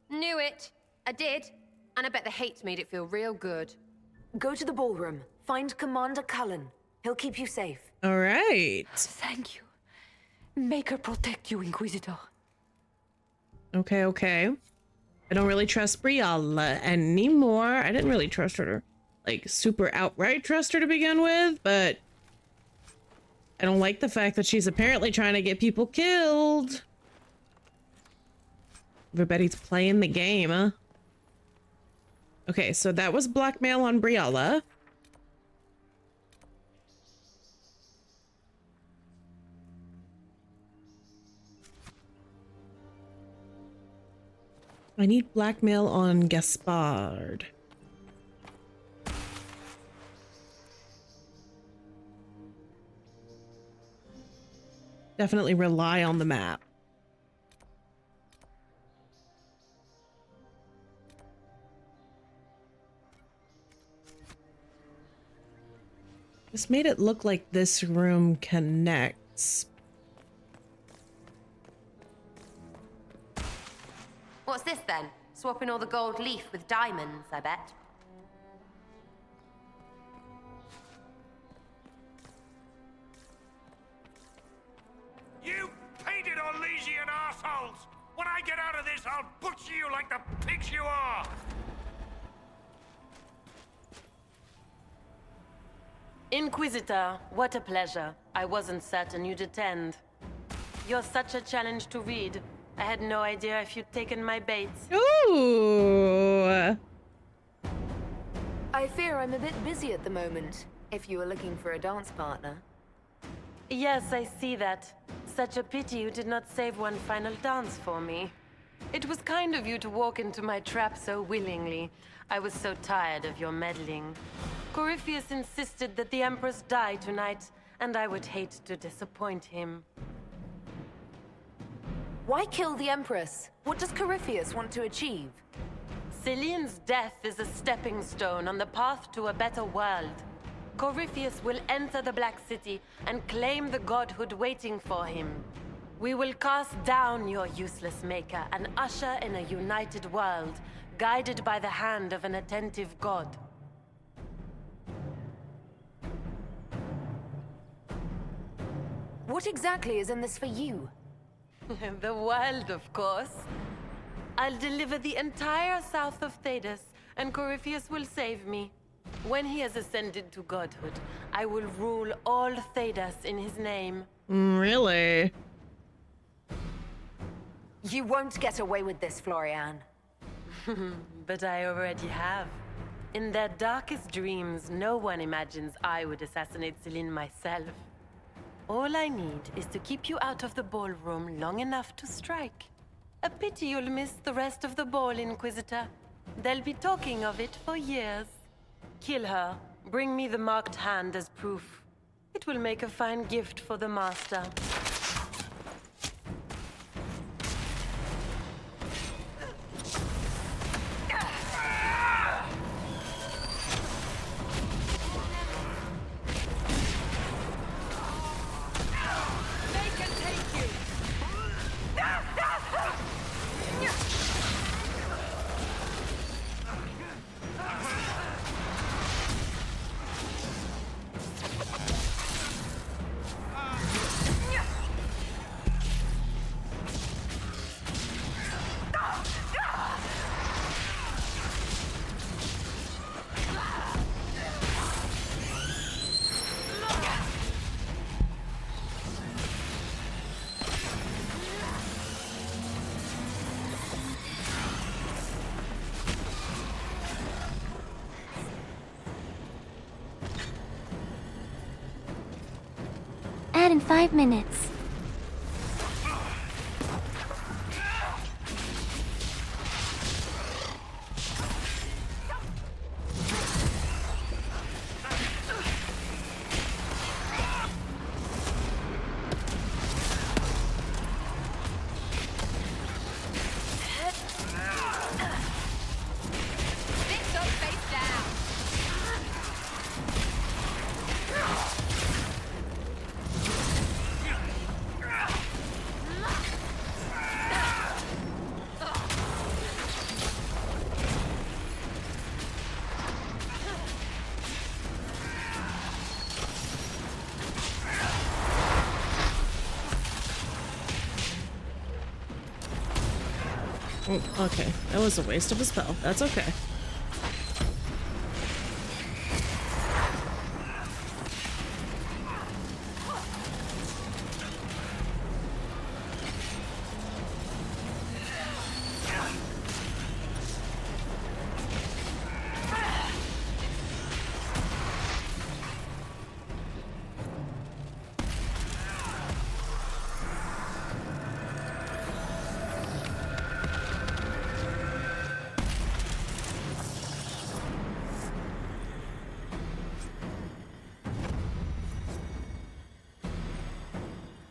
Knew it. I did. And I bet the hate made it feel real good. Go to the ballroom. Find Commander Cullen. He'll keep you safe. All right. Thank you. Make her protect you, Inquisitor. Okay, okay. I don't really trust Brialla anymore. I didn't really trust her, like, super outright trust her to begin with, but I don't like the fact that she's apparently trying to get people killed. Everybody's playing the game, huh? Okay, so that was blackmail on Brialla. I need blackmail on Gaspard. Definitely rely on the map. This made it look like this room connects. What's this then? Swapping all the gold leaf with diamonds, I bet. You painted Orlesian assholes! When I get out of this, I'll butcher you like the pigs you are! Inquisitor, what a pleasure. I wasn't certain you'd attend. You're such a challenge to read. I had no idea if you'd taken my bait. Ooh! I fear I'm a bit busy at the moment, if you were looking for a dance partner. Yes, I see that. Such a pity you did not save one final dance for me. It was kind of you to walk into my trap so willingly. I was so tired of your meddling. Corypheus insisted that the Empress die tonight, and I would hate to disappoint him. Why kill the Empress? What does Corypheus want to achieve? Celine's death is a stepping stone on the path to a better world. Corypheus will enter the Black City and claim the godhood waiting for him. We will cast down your useless maker and usher in a united world, guided by the hand of an attentive god. What exactly is in this for you? The world, of course. I'll deliver the entire south of Thedas, and Corypheus will save me. When he has ascended to godhood, I will rule all Thedas in his name. Really? You won't get away with this, Florian. But I already have. In their darkest dreams, no one imagines I would assassinate Celine myself. All I need is to keep you out of the ballroom long enough to strike. A pity you'll miss the rest of the ball, Inquisitor. They'll be talking of it for years. Kill her. Bring me the marked hand as proof. It will make a fine gift for the Master. Add in 5 minutes. Oh, okay, that was a waste of a spell. That's okay.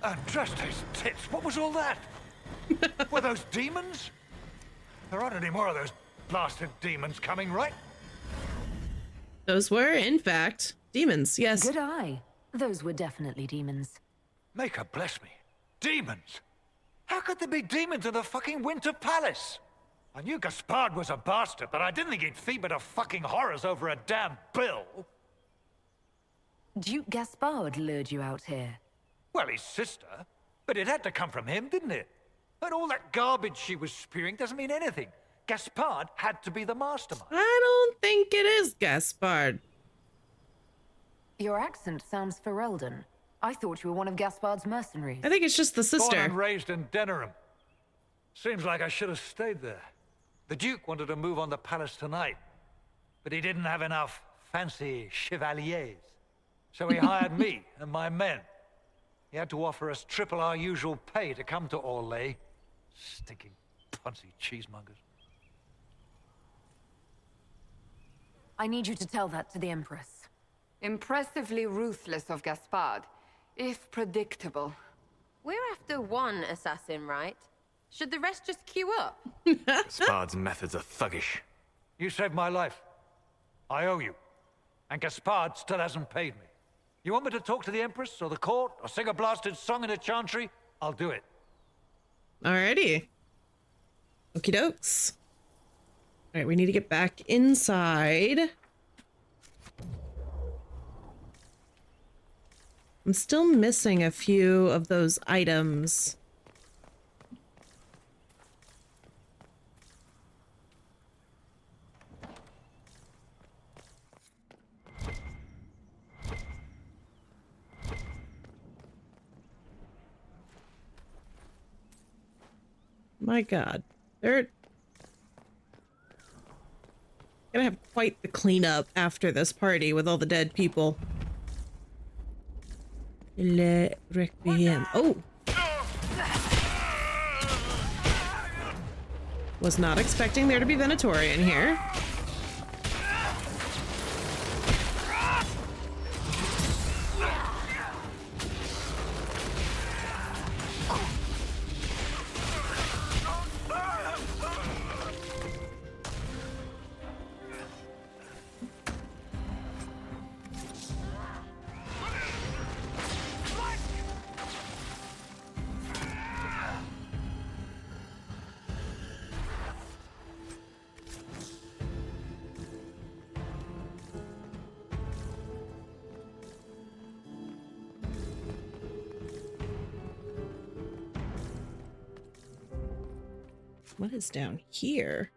Andraste's tits, what was all that? Were those demons? There aren't any more of those blasted demons coming, right? Those were, in fact, demons, yes. Good eye. Those were definitely demons. Maker bless me. Demons? How could there be demons in the fucking Winter Palace? I knew Gaspard was a bastard, but I didn't think he'd feed me to fucking horrors over a damn bill. Duke Gaspard lured you out here. Well, his sister. But it had to come from him, didn't it? And all that garbage she was spewing doesn't mean anything. Gaspard had to be the mastermind. I don't think it is Gaspard. Your accent sounds Ferelden. I thought you were one of Gaspard's mercenaries. I think it's just the sister. Born and raised in Denerim. Seems like I should have stayed there. The Duke wanted to move on the palace tonight, but he didn't have enough fancy chevaliers. So he hired me and my men. He had to offer us triple our usual pay to come to Orlais. Stinking punsy cheesemongers. I need you to tell that to the Empress. Impressively ruthless of Gaspard, if predictable. We're after one assassin, right? Should the rest just queue up? Gaspard's methods are thuggish. You saved my life. I owe you. And Gaspard still hasn't paid me. You want me to talk to the Empress, or the court, or sing a blasted song in a chantry? I'll do it. Alrighty. Okie dokes. Alright, we need to get back inside. I'm still missing a few of those items. My God, they're gonna have quite the cleanup after this party with all the dead people. Le Requiem. Oh! Was not expecting there to be Venatorian here. What is down here?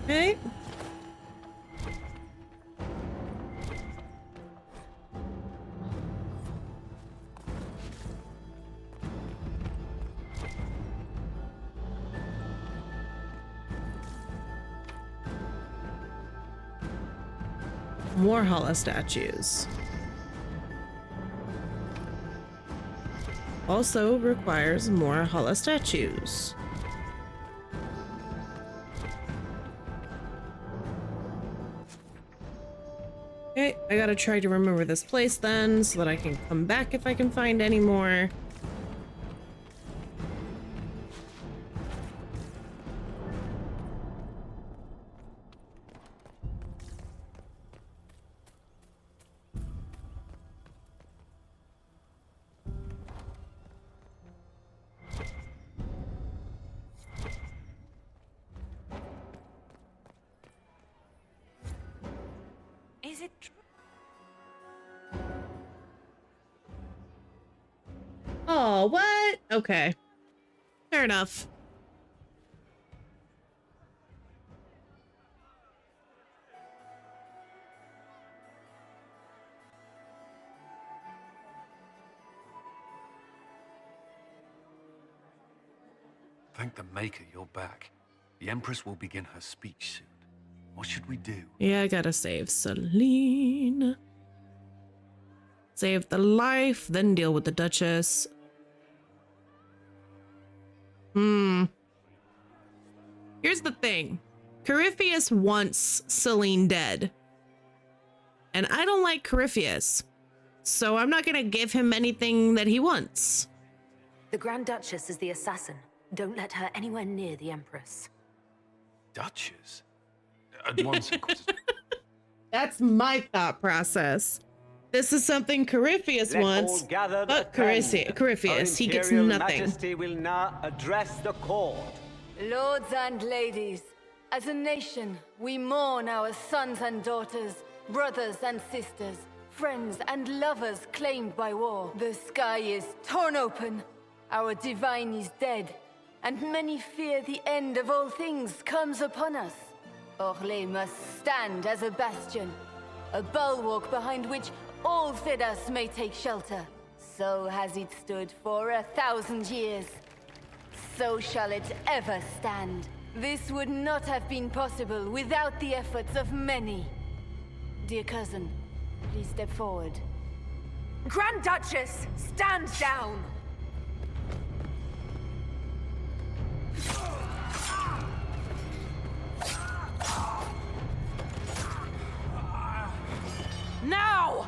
Okay. More hollow statues. Also requires more Hala statues. Okay, I gotta try to remember this place then, so that I can come back if I can find any more. Is it true? Oh, what? Okay. Fair enough. Thank the Maker you're back. The Empress will begin her speech soon. What should we do? Yeah, I gotta save Celine. Save the life, then deal with the Duchess. Here's the thing. Corypheus wants Celine dead. And I don't like Corypheus. So I'm not gonna give him anything that he wants. The Grand Duchess is the assassin. Don't let her anywhere near the Empress. Duchess? At once, Inquisitor. That's my thought process. This is something Corypheus wants, but Corypheus, he gets nothing. Majesty will now address the court. Lords and ladies, as a nation, we mourn our sons and daughters, brothers and sisters, friends and lovers claimed by war. The sky is torn open, our divine is dead, and many fear the end of all things comes upon us. Orlais must stand as a bastion, a bulwark behind which all Fidas may take shelter. So has it stood for 1,000 years. So shall it ever stand. This would not have been possible without the efforts of many. Dear cousin, please step forward. Grand Duchess, stand down! Now!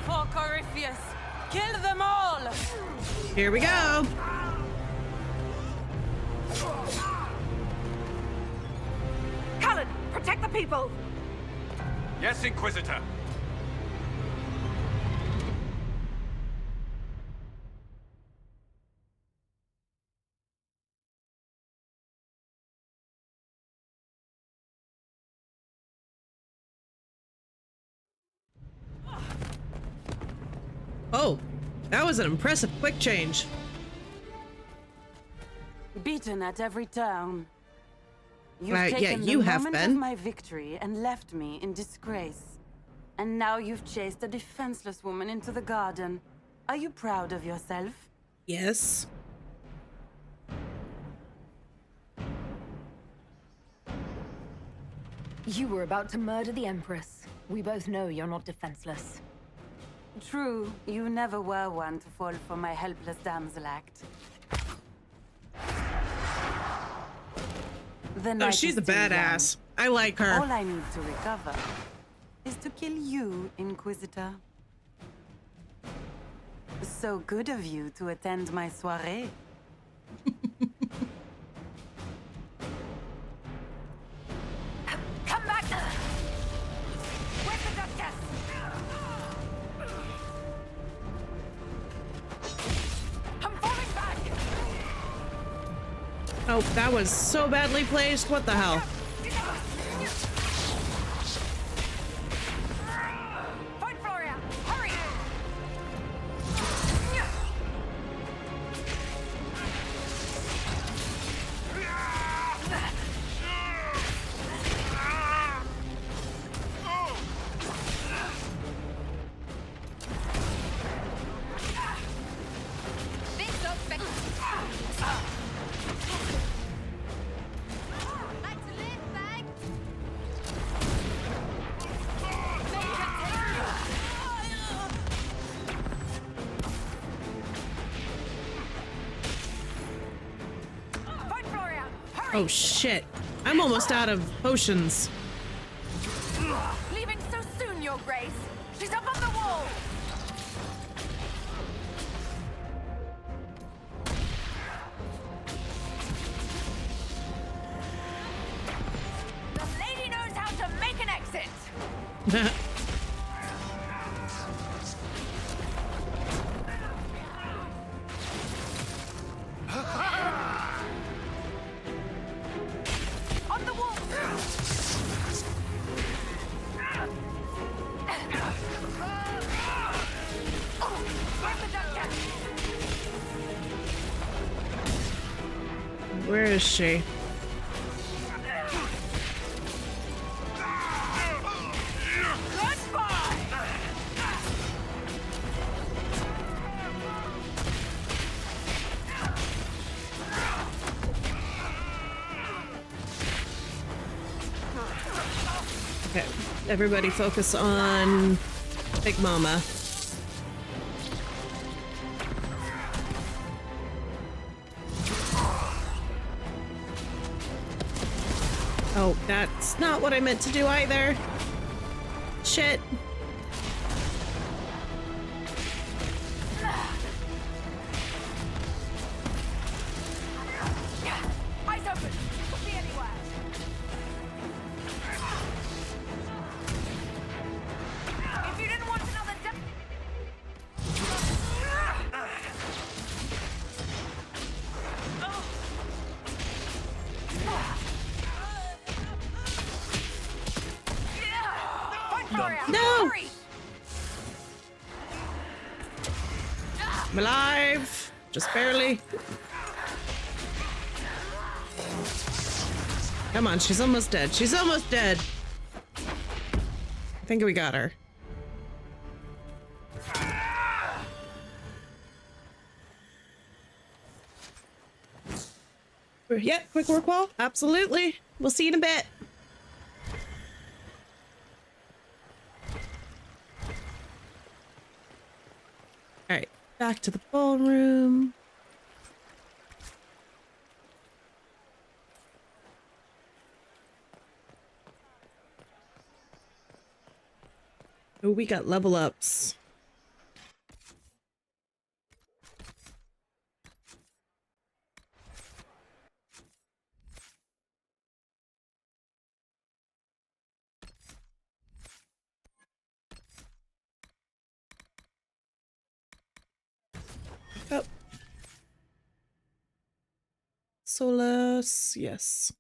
For Corypheus, kill them all! Here we go. Cullen, protect the people! Yes, Inquisitor. Oh, that was an impressive quick change. Beaten at every turn. You've taken you the have moment been. of my victory and left me in disgrace. And now you've chased a defenseless woman into the garden. Are you proud of yourself? Yes. You were about to murder the Empress. We both know you're not defenseless. True, you never were one to fall for my helpless damsel act. Oh, she's a badass. I like her. All I need to recover is to kill you, Inquisitor. So good of you to attend my soirée. Come back! Where's the Duchess? I'm falling back! Oh, that was so badly placed. What the hell? Find Floria! Hurry! Oh shit. I'm almost out of potions. Leaving so soon, Your Grace. She's up on the wall. The lady knows how to make an exit. On the wall. Where is she? Okay, everybody focus on Big Mama. Oh, that's not what I meant to do either. Shit. Eyes open. Put me anywhere. If you didn't want another No! I'm alive. Just barely. Come on, she's almost dead. She's almost dead. I think we got her. Yeah, quick work wall. Absolutely. We'll see you in a bit. All right, back to the ballroom. Oh, we got level ups. Oh. Solus, yes.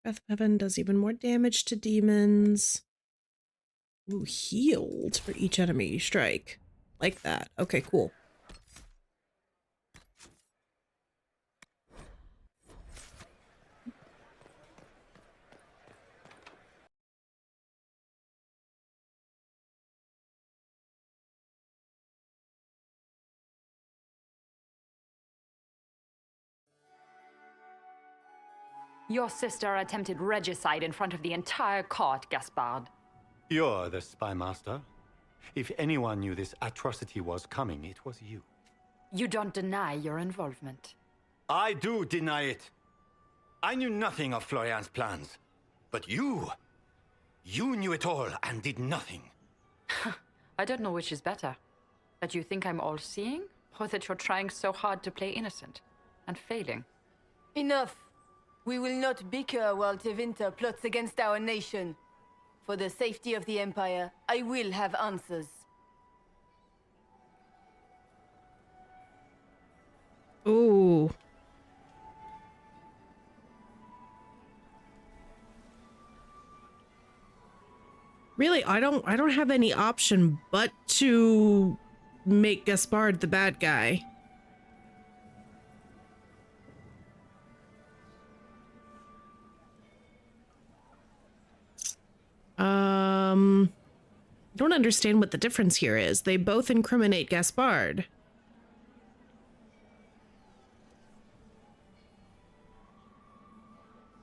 Breath of Heaven does even more damage to demons. Ooh, healed for each enemy you strike. Like that. Okay, cool. Your sister attempted regicide in front of the entire court, Gaspard. You're the spy master. If anyone knew this atrocity was coming, it was you. You don't deny your involvement. I do deny it. I knew nothing of Florian's plans. But you knew it all and did nothing. I don't know which is better. That you think I'm all-seeing, or that you're trying so hard to play innocent and failing. Enough. We will not bicker while Tevinter plots against our nation. For the safety of the Empire, I will have answers. Ooh. Really, I don't have any option but to make Gaspard the bad guy. I don't understand what the difference here is. They both incriminate Gaspard.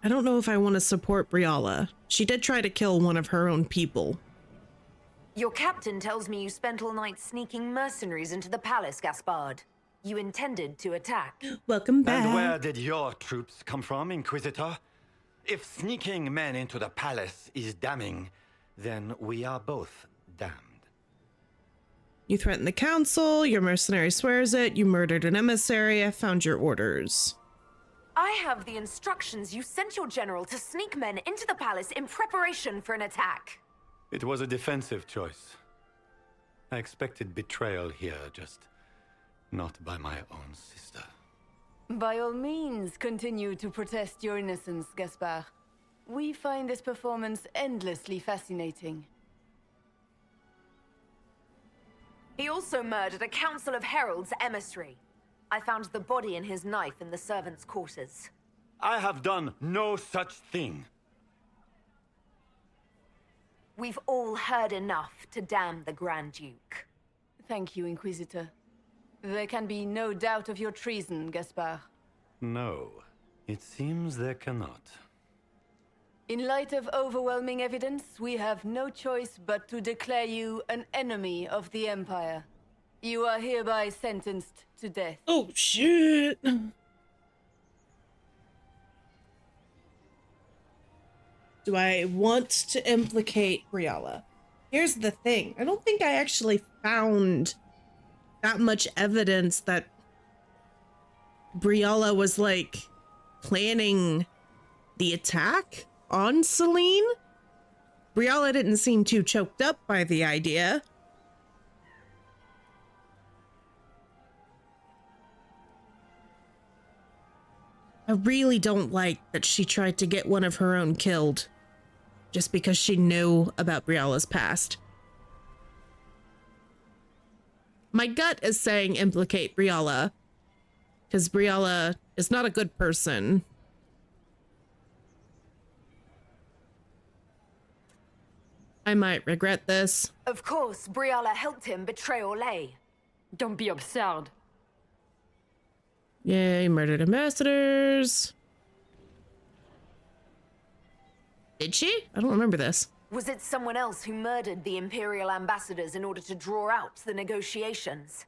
I don't know if I want to support Briala. She did try to kill one of her own people. Your captain tells me you spent all night sneaking mercenaries into the palace, Gaspard. You intended to attack. Welcome back. And where did your troops come from, Inquisitor? If sneaking men into the palace is damning, then we are both damned. You threatened the council, your mercenary swears it, you murdered an emissary, I found your orders. I have the instructions you sent your general to sneak men into the palace in preparation for an attack. It was a defensive choice. I expected betrayal here, just not by my own sister. By all means, continue to protest your innocence, Gaspard. We find this performance endlessly fascinating. He also murdered a council of heralds emissary. I found the body and his knife in the servants' quarters. I have done no such thing. We've all heard enough to damn the Grand Duke. Thank you, Inquisitor. There can be no doubt of your treason, Gaspard. No, it seems there cannot. In light of overwhelming evidence, we have no choice but to declare you an enemy of the Empire. You are hereby sentenced to death. Oh, shit. Do I want to implicate Briala? Here's the thing. I don't think I actually found that much evidence that Briala was, like, planning the attack on Celine. Briala didn't seem too choked up by the idea. I really don't like that she tried to get one of her own killed just because she knew about Briala's past. My gut is saying implicate Briala because Briala is not a good person. I might regret this. Of course, Briala helped him betray Orlais. Don't be absurd. Yay, murdered ambassadors. Did she? I don't remember this. Was it someone else who murdered the Imperial ambassadors in order to draw out the negotiations?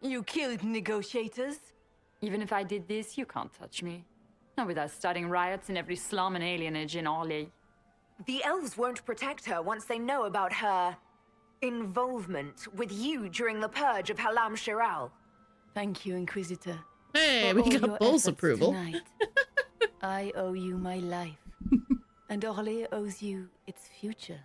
You killed negotiators? Even if I did this, you can't touch me. Not without starting riots in every slum and alienage in Orlais. The elves won't protect her once they know about her involvement with you during the purge of Halam Shiral. Thank you, Inquisitor. Hey, For we all got your Bull's efforts approval. tonight. I owe you my life. And Orlais owes you its future.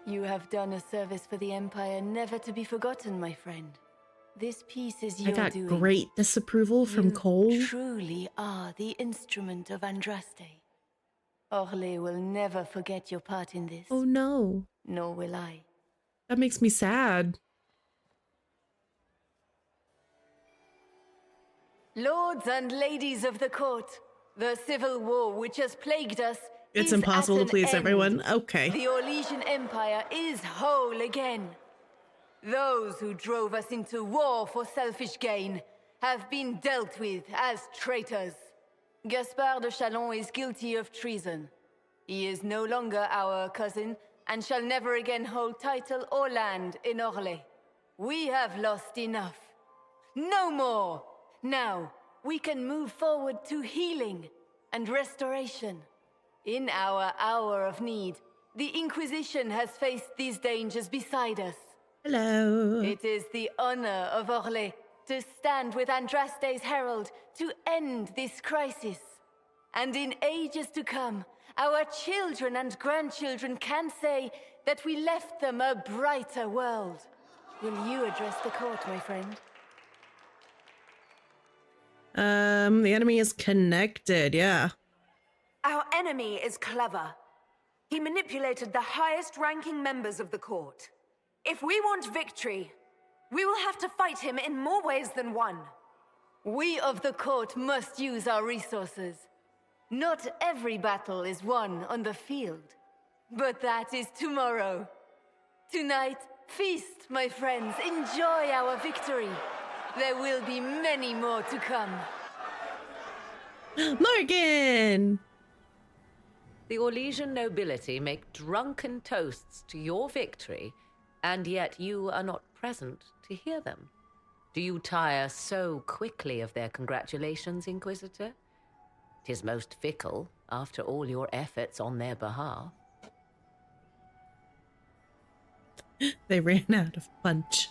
You have done a service for the Empire never to be forgotten, my friend. This piece is your I got doing. great disapproval from You Cole. truly are the instrument of Andraste. Orlais will never forget your part in this. Oh no. Nor will I. That makes me sad. Lords and ladies of the court, the civil war which has plagued us It's is impossible at to an please end. everyone. Okay. The Orlesian Empire is whole again. Those who drove us into war for selfish gain have been dealt with as traitors. Gaspard de Chalon is guilty of treason. He is no longer our cousin and shall never again hold title or land in Orlais. We have lost enough. No more! Now, we can move forward to healing and restoration. In our hour of need, the Inquisition has faced these dangers beside us. Hello. It is the honor of Orlais to stand with Andraste's herald to end this crisis. And in ages to come, our children and grandchildren can say that we left them a brighter world. Will you address the court, my friend? The enemy is connected, yeah. Our enemy is clever. He manipulated the highest-ranking members of the court. If we want victory, we will have to fight him in more ways than one. We of the court must use our resources. Not every battle is won on the field, but that is tomorrow. Tonight, feast, my friends. Enjoy our victory. There will be many more to come. Morgan! The Orlesian nobility make drunken toasts to your victory, and yet you are not present to hear them. Do you tire so quickly of their congratulations, Inquisitor? 'Tis most fickle, after all your efforts on their behalf. They ran out of punch.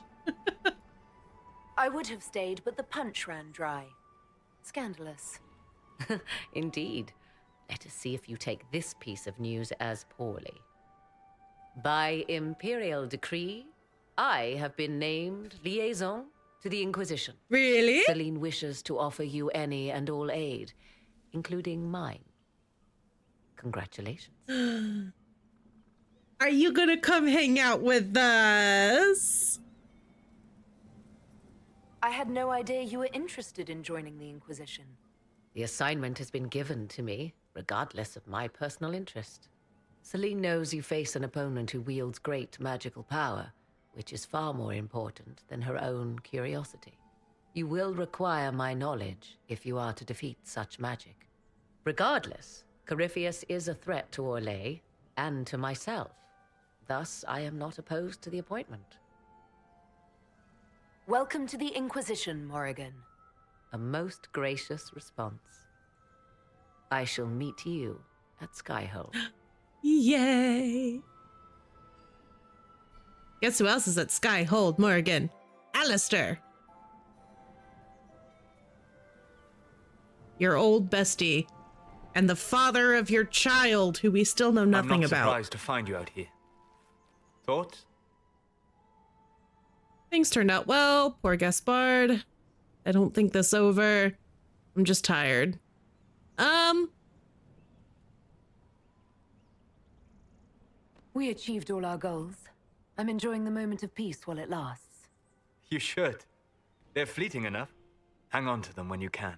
I would have stayed, but the punch ran dry. Scandalous. Indeed. Let us see if you take this piece of news as poorly. By imperial decree, I have been named liaison to the Inquisition. Really? Celine wishes to offer you any and all aid, including mine. Congratulations. Are you gonna come hang out with us? I had no idea you were interested in joining the Inquisition. The assignment has been given to me, regardless of my personal interest. Celine knows you face an opponent who wields great magical power, which is far more important than her own curiosity. You will require my knowledge if you are to defeat such magic. Regardless, Corypheus is a threat to Orlais and to myself. Thus, I am not opposed to the appointment. Welcome to the Inquisition, Morrigan. A most gracious response. I shall meet you at Skyhold. Yay! Guess who else is at Skyhold, Morrigan? Alistair! Your old bestie. And the father of your child, who we still know nothing I'm not about. surprised to find you out here. Thoughts? Things turned out well. Poor Gaspard. I don't think this over. I'm just tired. We achieved all our goals. I'm enjoying the moment of peace while it lasts. You should. They're fleeting enough. Hang on to them when you can.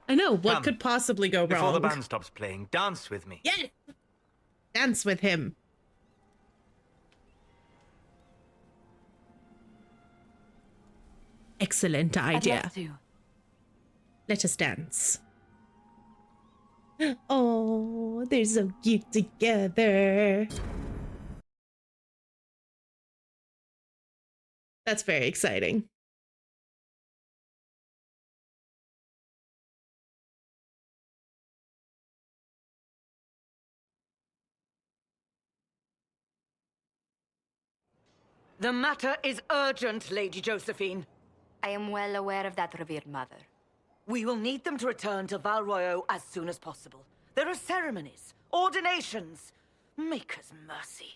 I know, what Come, could possibly go wrong? Before the band stops playing, dance with me. Yes! Dance with him. Excellent idea. I'd love to. Let us dance. Oh, they're so cute together. That's very exciting. The matter is urgent, Lady Josephine. I am well aware of that, revered mother. We will need them to return to Val Royeaux as soon as possible. There are ceremonies, ordinations. Make us mercy.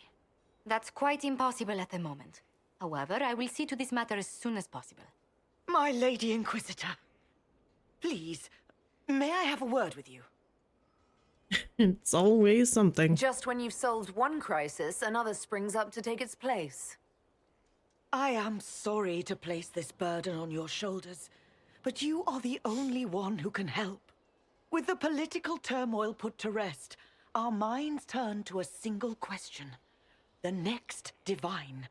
That's quite impossible at the moment. However, I will see to this matter as soon as possible. My Lady Inquisitor, please, may I have a word with you? It's always something. Just when you've solved one crisis, another springs up to take its place. I am sorry to place this burden on your shoulders, but you are the only one who can help. With the political turmoil put to rest, our minds turn to a single question. The next divine.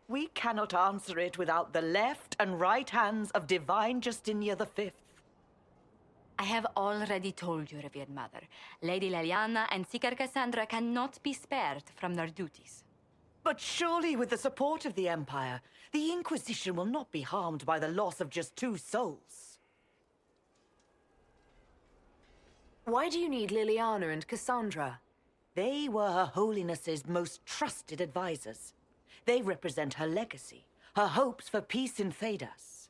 We cannot answer it without the left and right hands of Divine Justinia V. I have already told you, revered mother. Lady Leliana and Seeker Cassandra cannot be spared from their duties. But surely with the support of the Empire, the Inquisition will not be harmed by the loss of just 2 souls. Why do you need Liliana and Cassandra? They were Her Holiness's most trusted advisors. They represent her legacy, her hopes for peace in Thedas.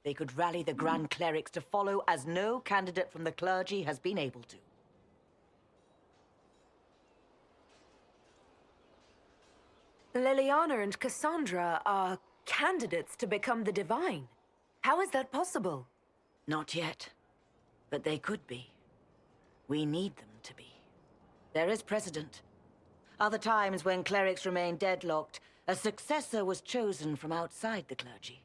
They could rally the Grand Clerics to follow as no candidate from the clergy has been able to. Liliana and Cassandra are candidates to become the Divine. How is that possible? Not yet, but they could be. We need them to be. There is precedent. Other times when clerics remain deadlocked, a successor was chosen from outside the clergy.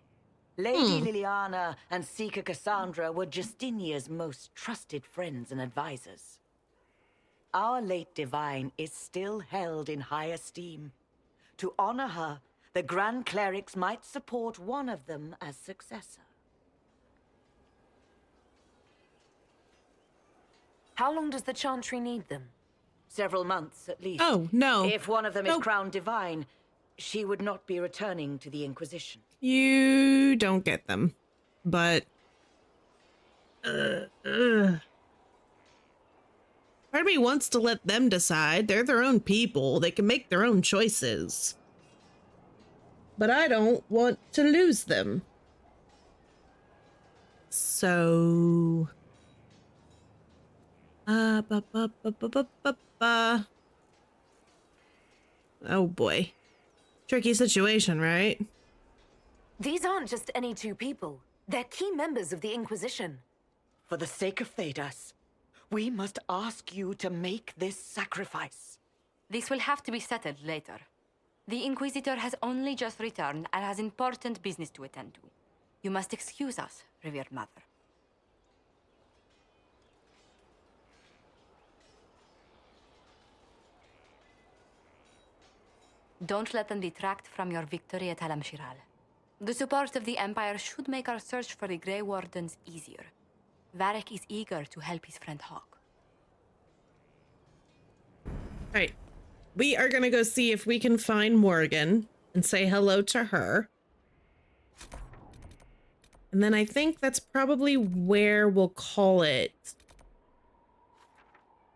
Lady Liliana and Seeker Cassandra were Justinia's most trusted friends and advisors. Our late divine is still held in high esteem. To honor her, The Grand Clerics might support one of them as successor. How long does the Chantry need them? Several months, at least. Oh, no. If one of them is Nope. crowned divine, she would not be returning to the Inquisition. You don't get them. But... Part of me wants to let them decide. They're their own people. They can make their own choices. But I don't want to lose them. So... Oh boy. Tricky situation, right? These aren't just any two people. They're key members of the Inquisition. For the sake of Thedas, we must ask you to make this sacrifice. This will have to be settled later. The Inquisitor has only just returned and has important business to attend to. You must excuse us, revered mother. Don't let them detract from your victory at Alam Shiral. The support of the Empire should make our search for the Grey Wardens easier. Varric is eager to help his friend Hawk. Alright. We are gonna go see if we can find Morgan and say hello to her. And then I think that's probably where we'll call it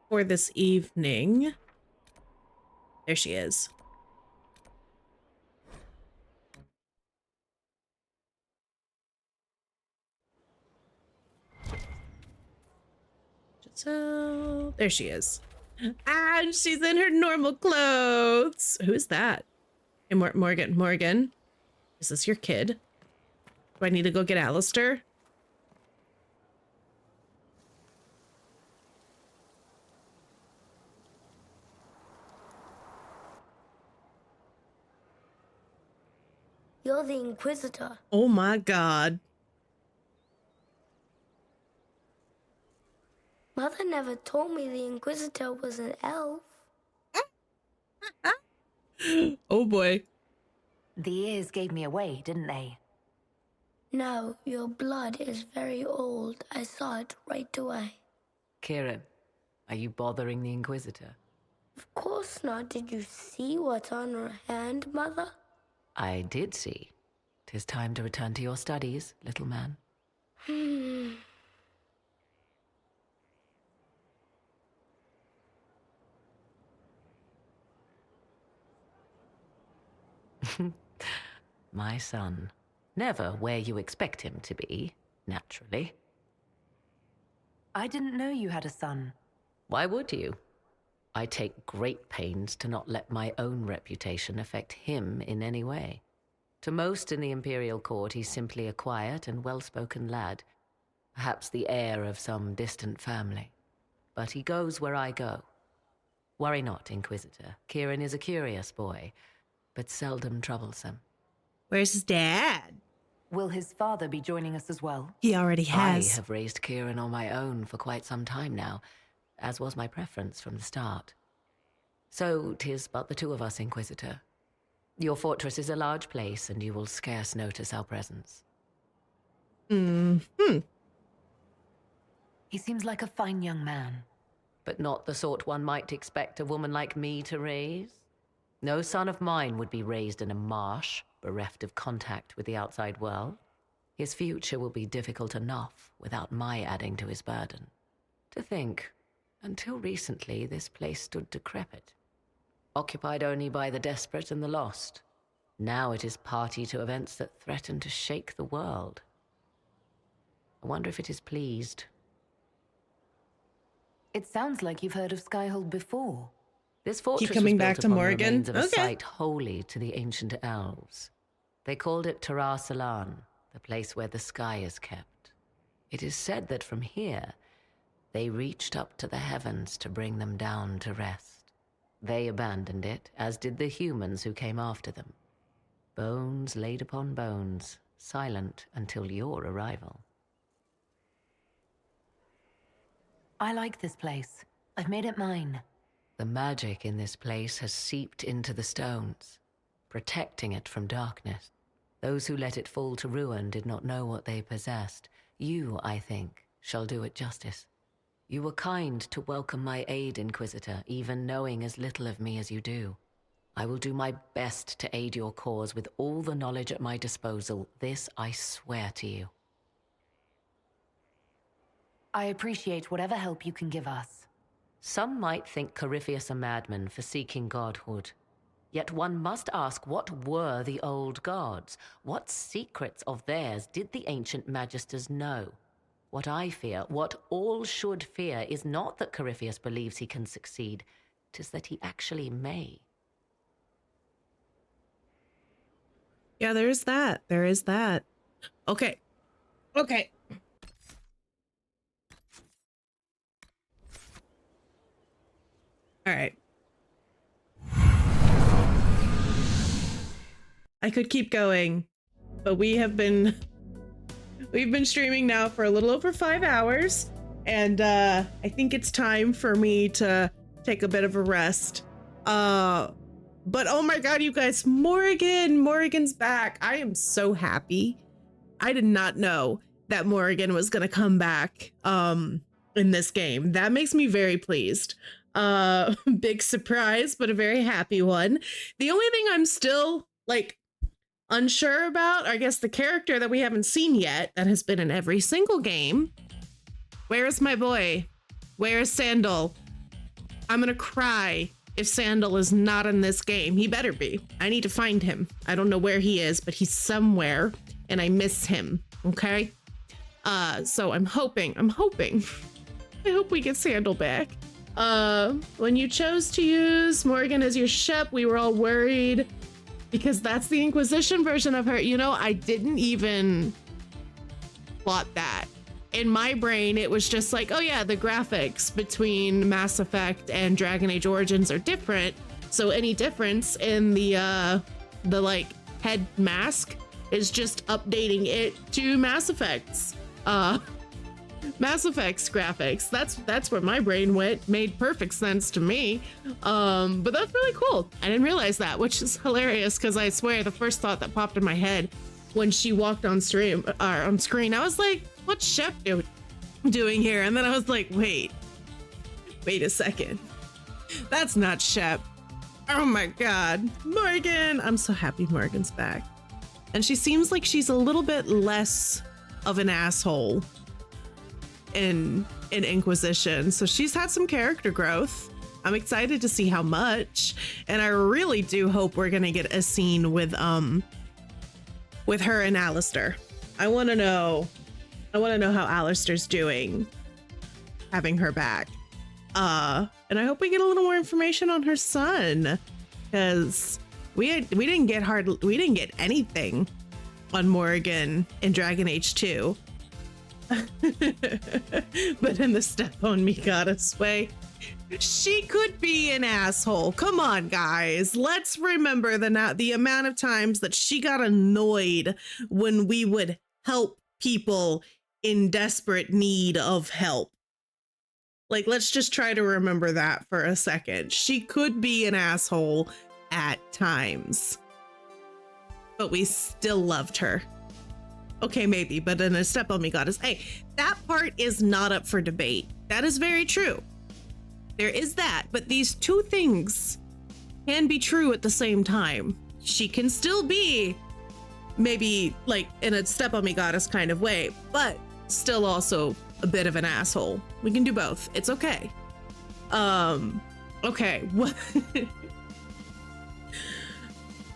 for this evening. There she is. So there she is. And she's in her normal clothes. Who's that? Hey, Morgan. Is this your kid? Do I need to go get Alistair? You're the Inquisitor. Oh my god. Mother never told me the Inquisitor was an elf. Oh boy. The ears gave me away, didn't they? No, your blood is very old. I saw it right away. Kieran, are you bothering the Inquisitor? Of course not. Did you see what's on her hand, Mother? I did see. 'Tis time to return to your studies, little man. My son. Never where you expect him to be, naturally. I didn't know you had a son. Why would you? I take great pains to not let my own reputation affect him in any way. To most in the Imperial Court, he's simply a quiet and well-spoken lad, perhaps the heir of some distant family. But he goes where I go. Worry not, Inquisitor. Kieran is a curious boy, but seldom troublesome. Where's his dad? Will his father be joining us as well? He already has. I have raised Kieran on my own for quite some time now, as was my preference from the start. So 'tis but the two of us, Inquisitor. Your fortress is a large place, and you will scarce notice our presence. He seems like a fine young man. But not the sort one might expect a woman like me to raise. No son of mine would be raised in a marsh, bereft of contact with the outside world. His future will be difficult enough without my adding to his burden. To think, until recently this place stood decrepit, occupied only by the desperate and the lost. Now it is party to events that threaten to shake the world. I wonder if it is pleased. It sounds like you've heard of Skyhold before. This fortress Keep coming was back built to upon the Morgan. remains of a Okay. site holy to the ancient elves. They called it Tarar Salan, the place where the sky is kept. It is said that from here, they reached up to the heavens to bring them down to rest. They abandoned it, as did the humans who came after them. Bones laid upon bones, silent until your arrival. I like this place. I've made it mine. The magic in this place has seeped into the stones. protecting it from darkness. Those who let it fall to ruin did not know what they possessed. You, I think, shall do it justice. You were kind to welcome my aid, Inquisitor, even knowing as little of me as you do. I will do my best to aid your cause with all the knowledge at my disposal. This I swear to you. I appreciate whatever help you can give us. Some might think Corypheus a madman for seeking godhood. Yet one must ask, what were the old gods? What secrets of theirs did the ancient magisters know? What I fear, what all should fear, is not that Corypheus believes he can succeed. 'Tis that he actually may. Yeah, there is that. There is that. Okay. Okay. All right. I could keep going, but we've been streaming now for a little over 5 hours, and I think it's time for me to take a bit of a rest. But oh my god, you guys, Morrigan's back. I am so happy. I did not know that Morrigan was gonna come back in this game. That makes me very pleased. Big surprise, but a very happy one. The only thing I'm still like unsure about, I guess, the character that we haven't seen yet that has been in every single game. Where is my boy? Where is Sandal? I'm gonna cry if Sandal is not in this game. He better be. I need to find him. I don't know where he is, but he's somewhere and I miss him. Okay. So I'm hoping. I hope we get Sandal back. When you chose to use Morrigan as your ship, we were all worried because that's the Inquisition version of her. You know, I didn't even plot that. In my brain, it was just like, oh yeah, the graphics between Mass Effect and Dragon Age Origins are different. So any difference in the like head mask is just updating it to Mass Effect's graphics. That's where my brain went. Made perfect sense to me. But that's really cool. I didn't realize that, which is hilarious because I swear the first thought that popped in my head when she walked on screen, I was like, what's Shep doing here? And then I was like, wait a second. That's not Shep. Oh my god, Morrigan. I'm so happy Morrigan's back. And she seems like she's a little bit less of an asshole in Inquisition. So she's had some character growth. I'm excited to see how much. And I really do hope we're gonna get a scene with her and Alistair. I want to know how Alistair's doing having her back. And I hope we get a little more information on her son, because we didn't get anything on Morrigan in Dragon Age 2. But in the Step on Me Goddess way, she could be an asshole. Come on, guys. Let's remember the amount of times that she got annoyed when we would help people in desperate need of help. Like, let's just try to remember that for a second. She could be an asshole at times, but we still loved her. Okay, maybe, but in a Step on Me Goddess, hey, that part is not up for debate. That is very true. There is that, but these two things can be true at the same time. She can still be maybe like in a Step on Me Goddess kind of way, but still also a bit of an asshole. We can do both. It's okay. Okay.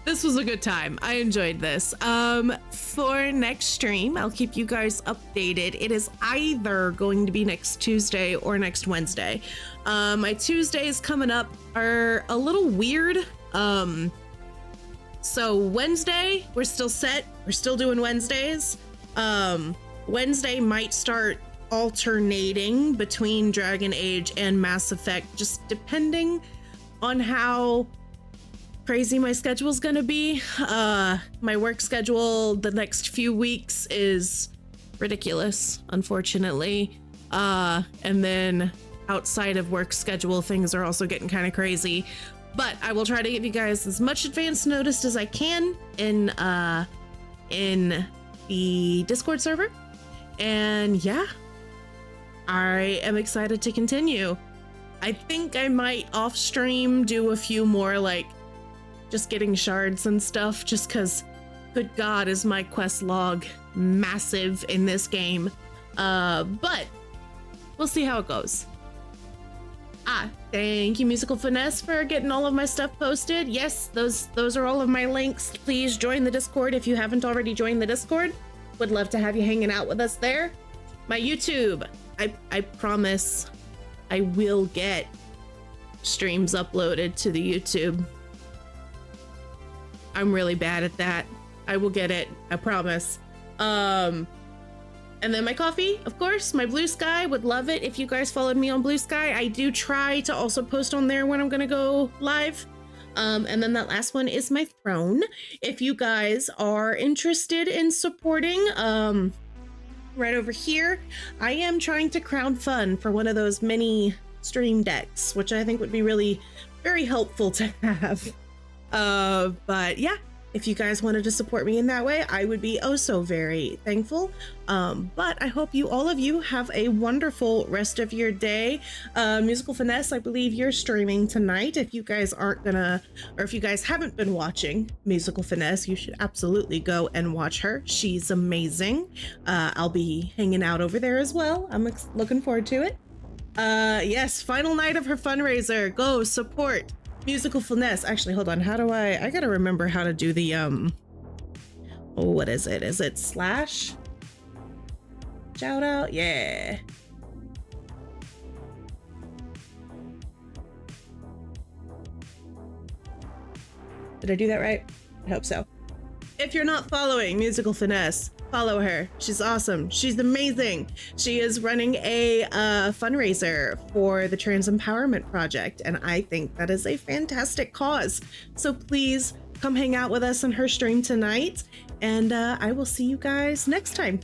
This was a good time. I enjoyed this. For next stream, I'll keep you guys updated. It is either going to be next Tuesday or next Wednesday. My Tuesdays coming up are a little weird. So Wednesday, we're still set. We're still doing Wednesdays. Wednesday might start alternating between Dragon Age and Mass Effect, just depending on how crazy my schedule's gonna be. My work schedule the next few weeks is ridiculous, unfortunately. And then outside of work schedule, things are also getting kind of crazy. But I will try to give you guys as much advance notice as I can in the Discord server. And yeah, I am excited to continue. I think I might off stream do a few more, like just getting shards and stuff, just because good God is my quest log massive in this game. But we'll see how it goes. Thank you, Musical Finesse, for getting all of my stuff posted. Yes, those are all of my links. Please join the Discord if you haven't already joined the Discord. Would love to have you hanging out with us there. My YouTube, I promise I will get streams uploaded to the YouTube. I'm really bad at that. I will get it, I promise. And then my coffee, of course, my Blue Sky, would love it if you guys followed me on Blue Sky. I do try to also post on there when I'm gonna go live. And then that last one is my throne. If you guys are interested in supporting, right over here, I am trying to crowdfund for one of those mini stream decks, which I think would be really very helpful to have. But yeah, if you guys wanted to support me in that way, I would be oh so very thankful. But I hope all of you have a wonderful rest of your day. Musical Finesse, I believe you're streaming tonight. If you guys aren't gonna, or if you guys haven't been watching Musical Finesse, you should absolutely go and watch her. She's amazing. I'll be hanging out over there as well. I'm looking forward to it. Yes, final night of her fundraiser. Go support Musical Finesse. Actually, hold on. How do I gotta remember how to do the, what is it? Is it slash? Shout out? Yeah. Did I do that right? I hope so. If you're not following Musical Finesse, follow her. She's awesome. She's amazing. She is running a fundraiser for the Trans Empowerment Project, and I think that is a fantastic cause. So please come hang out with us on her stream tonight, and I will see you guys next time.